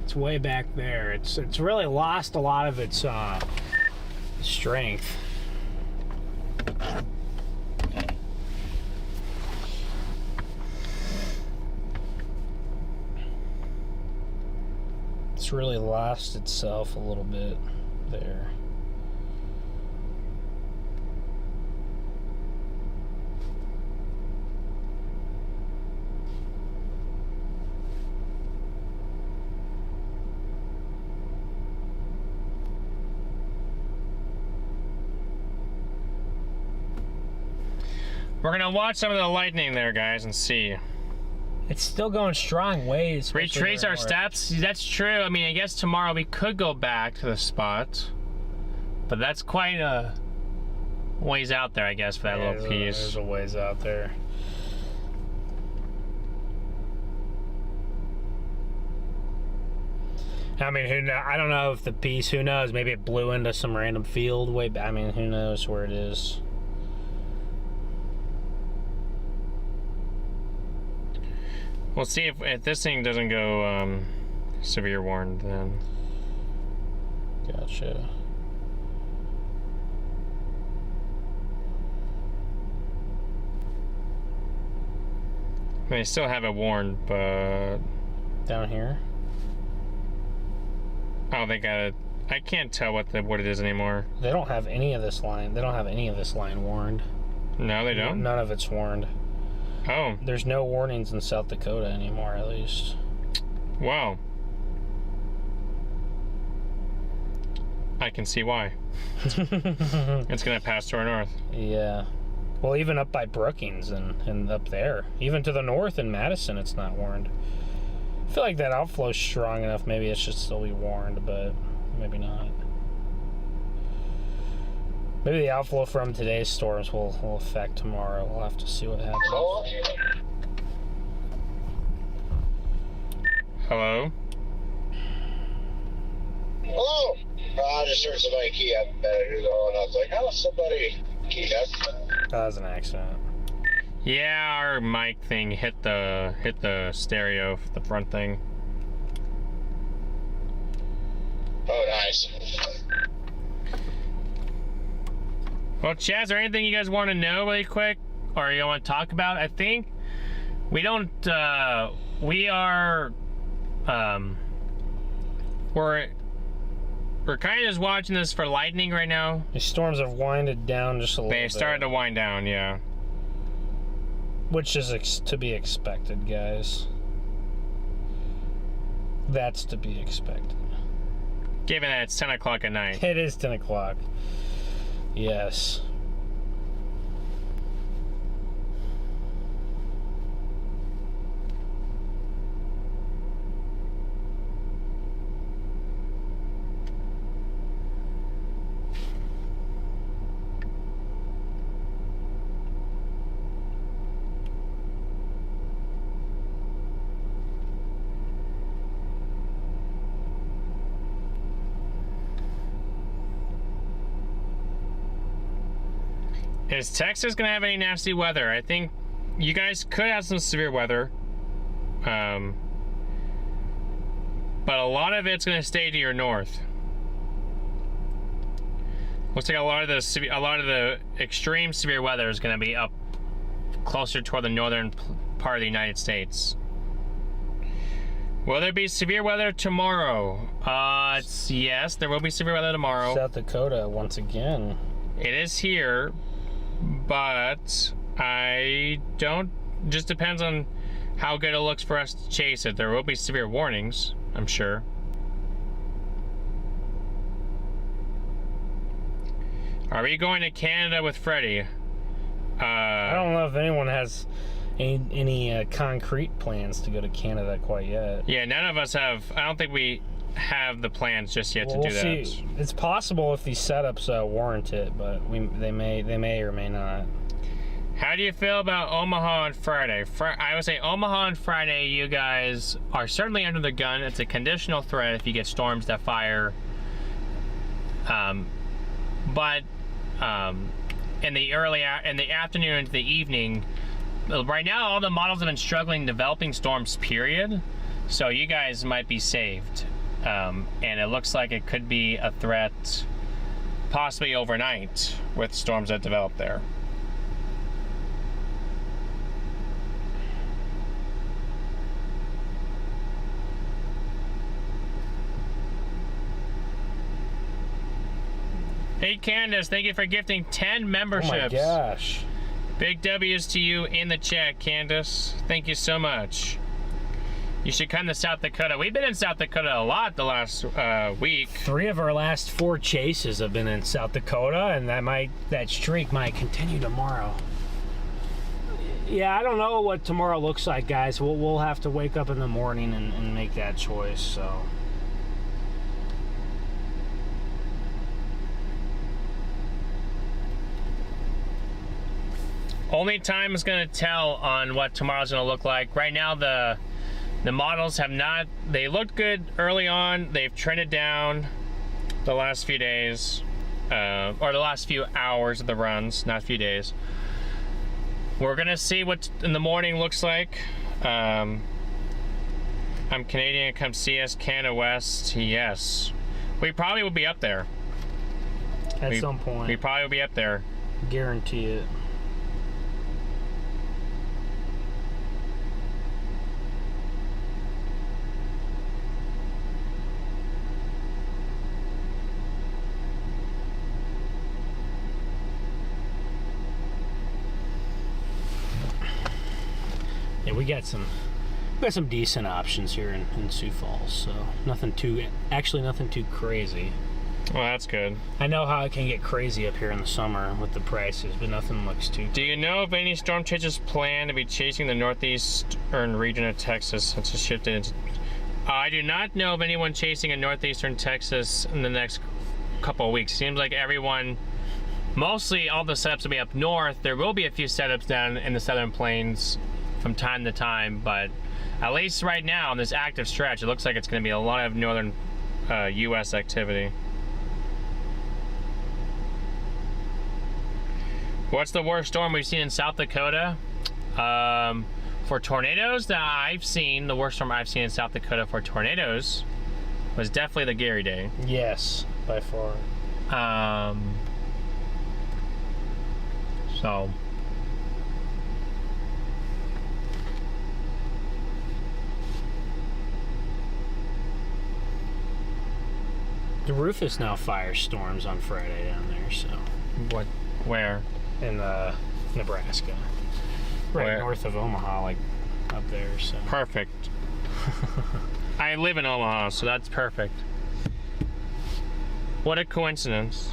It's way back there. It's really lost a lot of its strength. It's really lost itself a little bit there. We're gonna watch some of the lightning there, guys, and see. It's still going strong ways. Retrace our steps. That's true. I mean, I guess tomorrow we could go back to the spot, but that's quite a ways out there, I guess, for that little piece. There's a ways out there. I mean, I don't know if the piece, who knows, maybe it blew into some random field way back. I mean, who knows where it is. We'll see if this thing doesn't go severe warned then. Gotcha. They still have it warned, but... Down here? Oh, they got it. I can't tell what it is anymore. They don't have any of this line. They don't have any of this line warned. No, they don't? None of it's warned. Oh. There's no warnings in South Dakota anymore, at least. Wow. I can see why. It's gonna pass to our north. Yeah. Well, even up by Brookings and up there. Even to the north in Madison, it's not warned. I feel like that outflow's strong enough. Maybe it should still be warned, but maybe not. Maybe the outflow from today's storms will affect tomorrow. We'll have to see what happens. Hello? Hello. I just heard somebody key up better and I was like, oh, somebody keyed up. That was an accident. Yeah, our mic thing hit the stereo, the front thing. Oh, nice. Well, Chaz, is there anything you guys want to know really quick, or you want to talk about? I think we don't. We are. We're kind of just watching this for lightning right now. These storms have winded down just a little bit. They started to wind down, yeah. Which is to be expected, guys. That's to be expected. Given that it's 10 o'clock at night. It is 10 o'clock. Yes. Is Texas gonna have any nasty weather? I think you guys could have some severe weather, but a lot of it's gonna stay to your north. Looks like a lot of the extreme severe weather is gonna be up closer toward the northern part of the United States. Will there be severe weather tomorrow? Yes, there will be severe weather tomorrow. South Dakota once again. It is here. But I don't, just depends on how good it looks for us to chase it. There will be severe warnings, I'm sure. Are we going to Canada with Freddie? I don't know if anyone has any concrete plans to go to Canada quite yet. Yeah, none of us have. I don't think we have the plans just yet to do that. See. It's possible if these setups warrant it, but they may or may not. How do you feel about Omaha on Friday? I would say Omaha on Friday, you guys are certainly under the gun. It's a conditional threat if you get storms that fire. But in the afternoon into the evening, right now all the models have been struggling developing storms, period. So you guys might be saved. And it looks like it could be a threat possibly overnight with storms that develop there. Hey Candace, thank you for gifting 10 memberships. Oh my gosh. Big W's to you in the chat, Candace. Thank you so much. You should come to South Dakota. We've been in South Dakota a lot the last week. 3 of our last 4 chases have been in South Dakota, and that streak might continue tomorrow. Yeah, I don't know what tomorrow looks like, guys. We'll have to wake up in the morning and make that choice, so. Only time is going to tell on what tomorrow's going to look like. Right now, the models have not, they looked good early on. They've trended down the last few days, or the last few hours of the runs, not a few days. We're going to see what in the morning looks like. I'm Canadian, come see us, Canada West. Yes. We probably will be up there. At some point. We probably will be up there. Guarantee it. Yeah, we got some decent options here in Sioux Falls, so nothing too crazy. Well, that's good. I know how it can get crazy up here in the summer with the prices, but nothing looks too. Do you know if any storm chasers plan to be chasing the northeastern region of Texas since it shifted into... I do not know of anyone chasing in northeastern Texas in the next couple of weeks. Seems like everyone, mostly all the setups will be up north. There will be a few setups down in the southern plains from time to time, but at least right now on this active stretch, it looks like it's going to be a lot of northern U.S. activity. What's the worst storm we've seen in South Dakota? For tornadoes that I've seen, the worst storm I've seen in South Dakota for tornadoes was definitely the Gary Day. Yes, by far. So... The Rufus now fires storms on Friday down there, so. What? Where? In Nebraska. Right Where? North of Omaha, like up there, so. Perfect. I live in Omaha, so that's perfect. What a coincidence.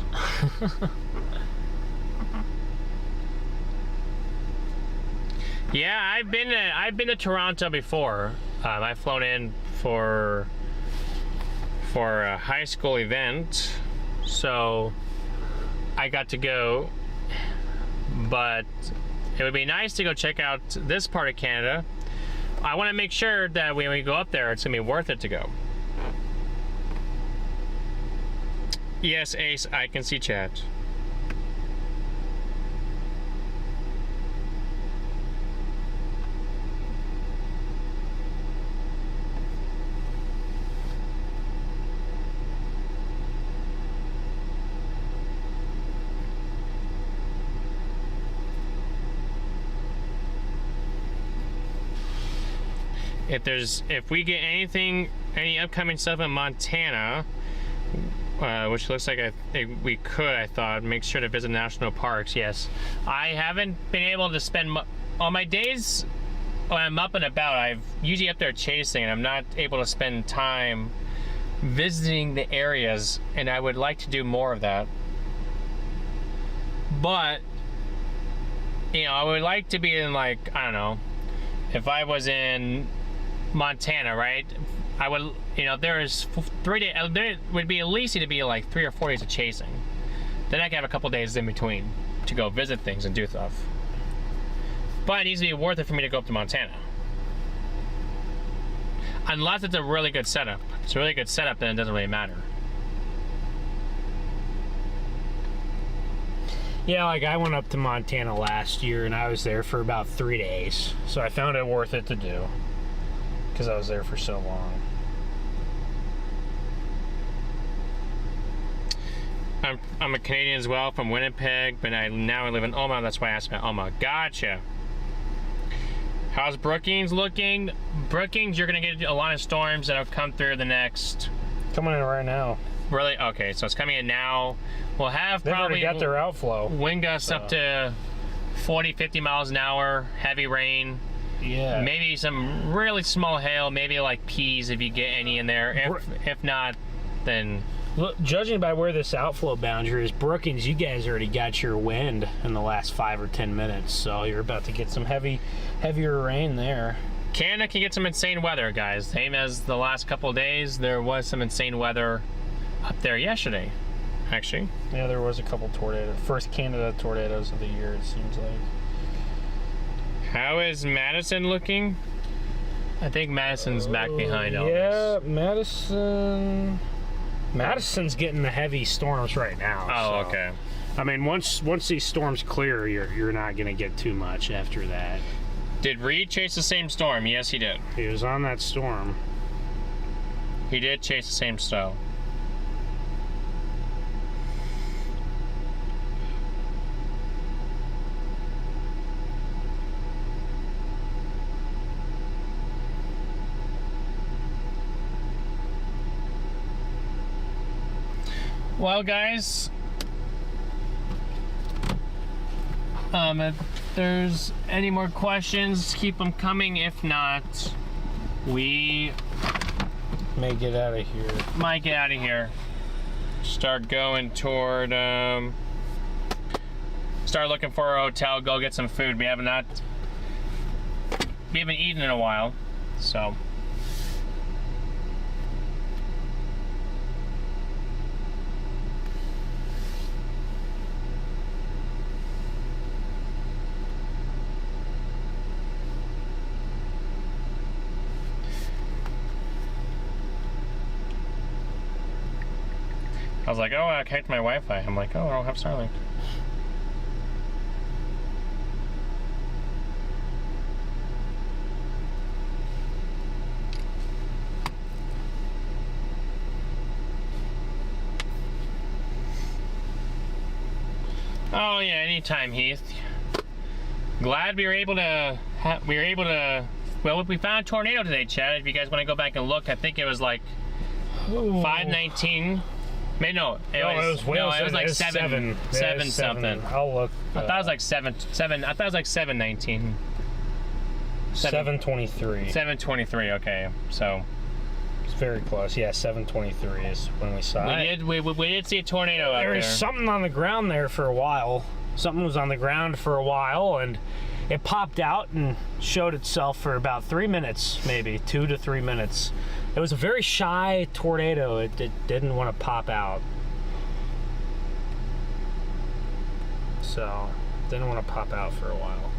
Yeah, I've been to Toronto before. I've flown in for a high school event, so I got to go, but it would be nice to go check out this part of Canada. I want to make sure that when we go up there, it's gonna be worth it to go. Yes, Ace, I can see chat. If we get any upcoming stuff in Montana, which looks like we could, I thought, make sure to visit national parks. Yes, I haven't been able to spend on my days when I'm up and about. I'm usually up there chasing, and I'm not able to spend time visiting the areas, and I would like to do more of that. But you know, I would like to be in, like, I don't know, if I was in Montana, right? I would, you know, there's 3 days, there would be at least need to be like 3 or 4 days of chasing. Then I can have a couple days in between to go visit things and do stuff. But it needs to be worth it for me to go up to Montana. Unless it's a really good setup. If it's a really good setup, then it doesn't really matter. Yeah, like I went up to Montana last year and I was there for about 3 days. So I found it worth it to do, because I was there for so long. I'm a Canadian as well, from Winnipeg, but now I live in Omaha. That's why I asked about Omaha. Gotcha. How's Brookings looking? Brookings, you're gonna get a lot of storms that have come through the next. Coming in right now. Really? Okay, so it's coming in now. We'll have They've probably already got their outflow. Wind gusts up to 40, 50 miles an hour, heavy rain. Yeah. Maybe some really small hail, maybe like peas if you get any in there. If not, then Look, judging by where this outflow boundary is, Brookings, you guys already got your wind in the last 5 or 10 minutes, so you're about to get some heavier rain there. Canada can get some insane weather, guys. Same as the last couple of days, there was some insane weather up there yesterday, actually. Yeah, there was a couple tornadoes. First Canada tornadoes of the year, it seems like. How is Madison looking? I think Madison's back behind all Yeah, this. Madison's getting the heavy storms right now. Oh, so. okay. I mean, once these storms clear, you're not gonna get too much after that. Did Reed chase the same storm? Yes, he did. He was on that storm. He did chase the same storm. Well, guys, if there's any more questions, keep them coming. If not, we May get out of here. might get out of here. Start going toward, start looking for a hotel, go get some food. We haven't eaten in a while, so. I was like, oh, I hacked my Wi-Fi. I'm like, oh, I don't have Starlink. Oh yeah, anytime, Heath. Glad we were able to. Well, we found a tornado today, Chad. If you guys want to go back and look, I think it was like 519. No, it was like seven something. I'll look. I thought it was like seven. I thought it was like 719. 723. 723. Okay, so It's very close. Yeah, 723 is when we saw it. we did see a tornado out there. There was something on the ground there for a while. Something was on the ground for a while, and it popped out and showed itself for about 3 minutes, maybe 2 to 3 minutes. It was a very shy tornado. It didn't want to pop out. So, didn't want to pop out for a while.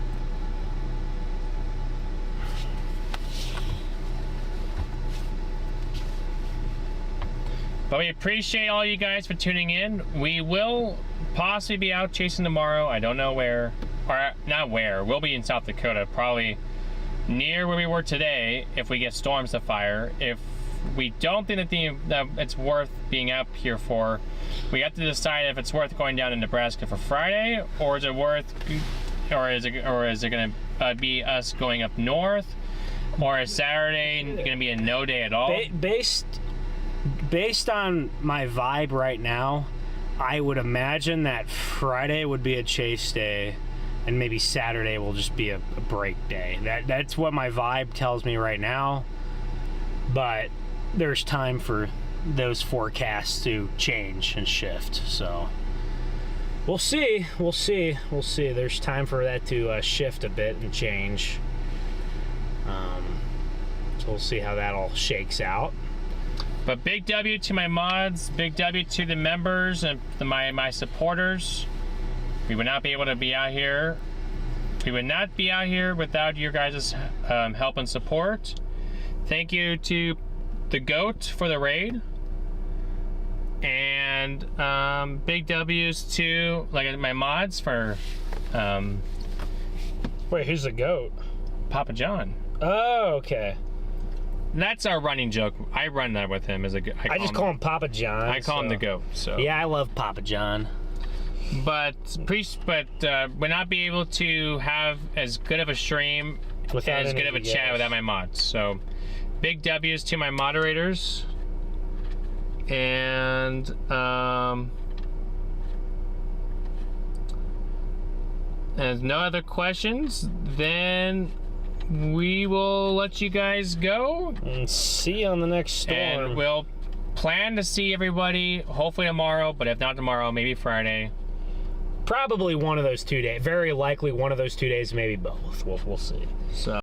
But we appreciate all you guys for tuning in. We will possibly be out chasing tomorrow. I don't know where, or not where. We'll be in South Dakota, probably near where we were today if we get storms to fire. If we don't think that it's worth being up here for, we have to decide if it's worth going down to Nebraska for Friday, or is it worth, or is it going to be us going up north, or is Saturday going to be a no day at all? Based on my vibe right now, I would imagine that Friday would be a chase day, and maybe Saturday will just be a break day. That's what my vibe tells me right now. But there's time for those forecasts to change and shift. So we'll see. There's time for that to shift a bit and change. So we'll see how that all shakes out. But big W to my mods, big W to the members and my supporters. We would not be able to be out here. We would not be out here without your guys' help and support. Thank you to the GOAT for the raid. And big W's to my mods for Wait, who's the GOAT? Papa John. Oh, okay. That's our running joke. I run that with him as a. I just call him Papa John. I call him the GOAT. So yeah, I love Papa John. But would not be able to have as good of a stream, Without as good of a chat without my mods. So big W's to my moderators. And there's no other questions, then we will let you guys go. And see you on the next storm. And we'll plan to see everybody hopefully tomorrow, but if not tomorrow, maybe Friday. Probably one of those 2 days. Very likely one of those 2 days, maybe both. We'll see. So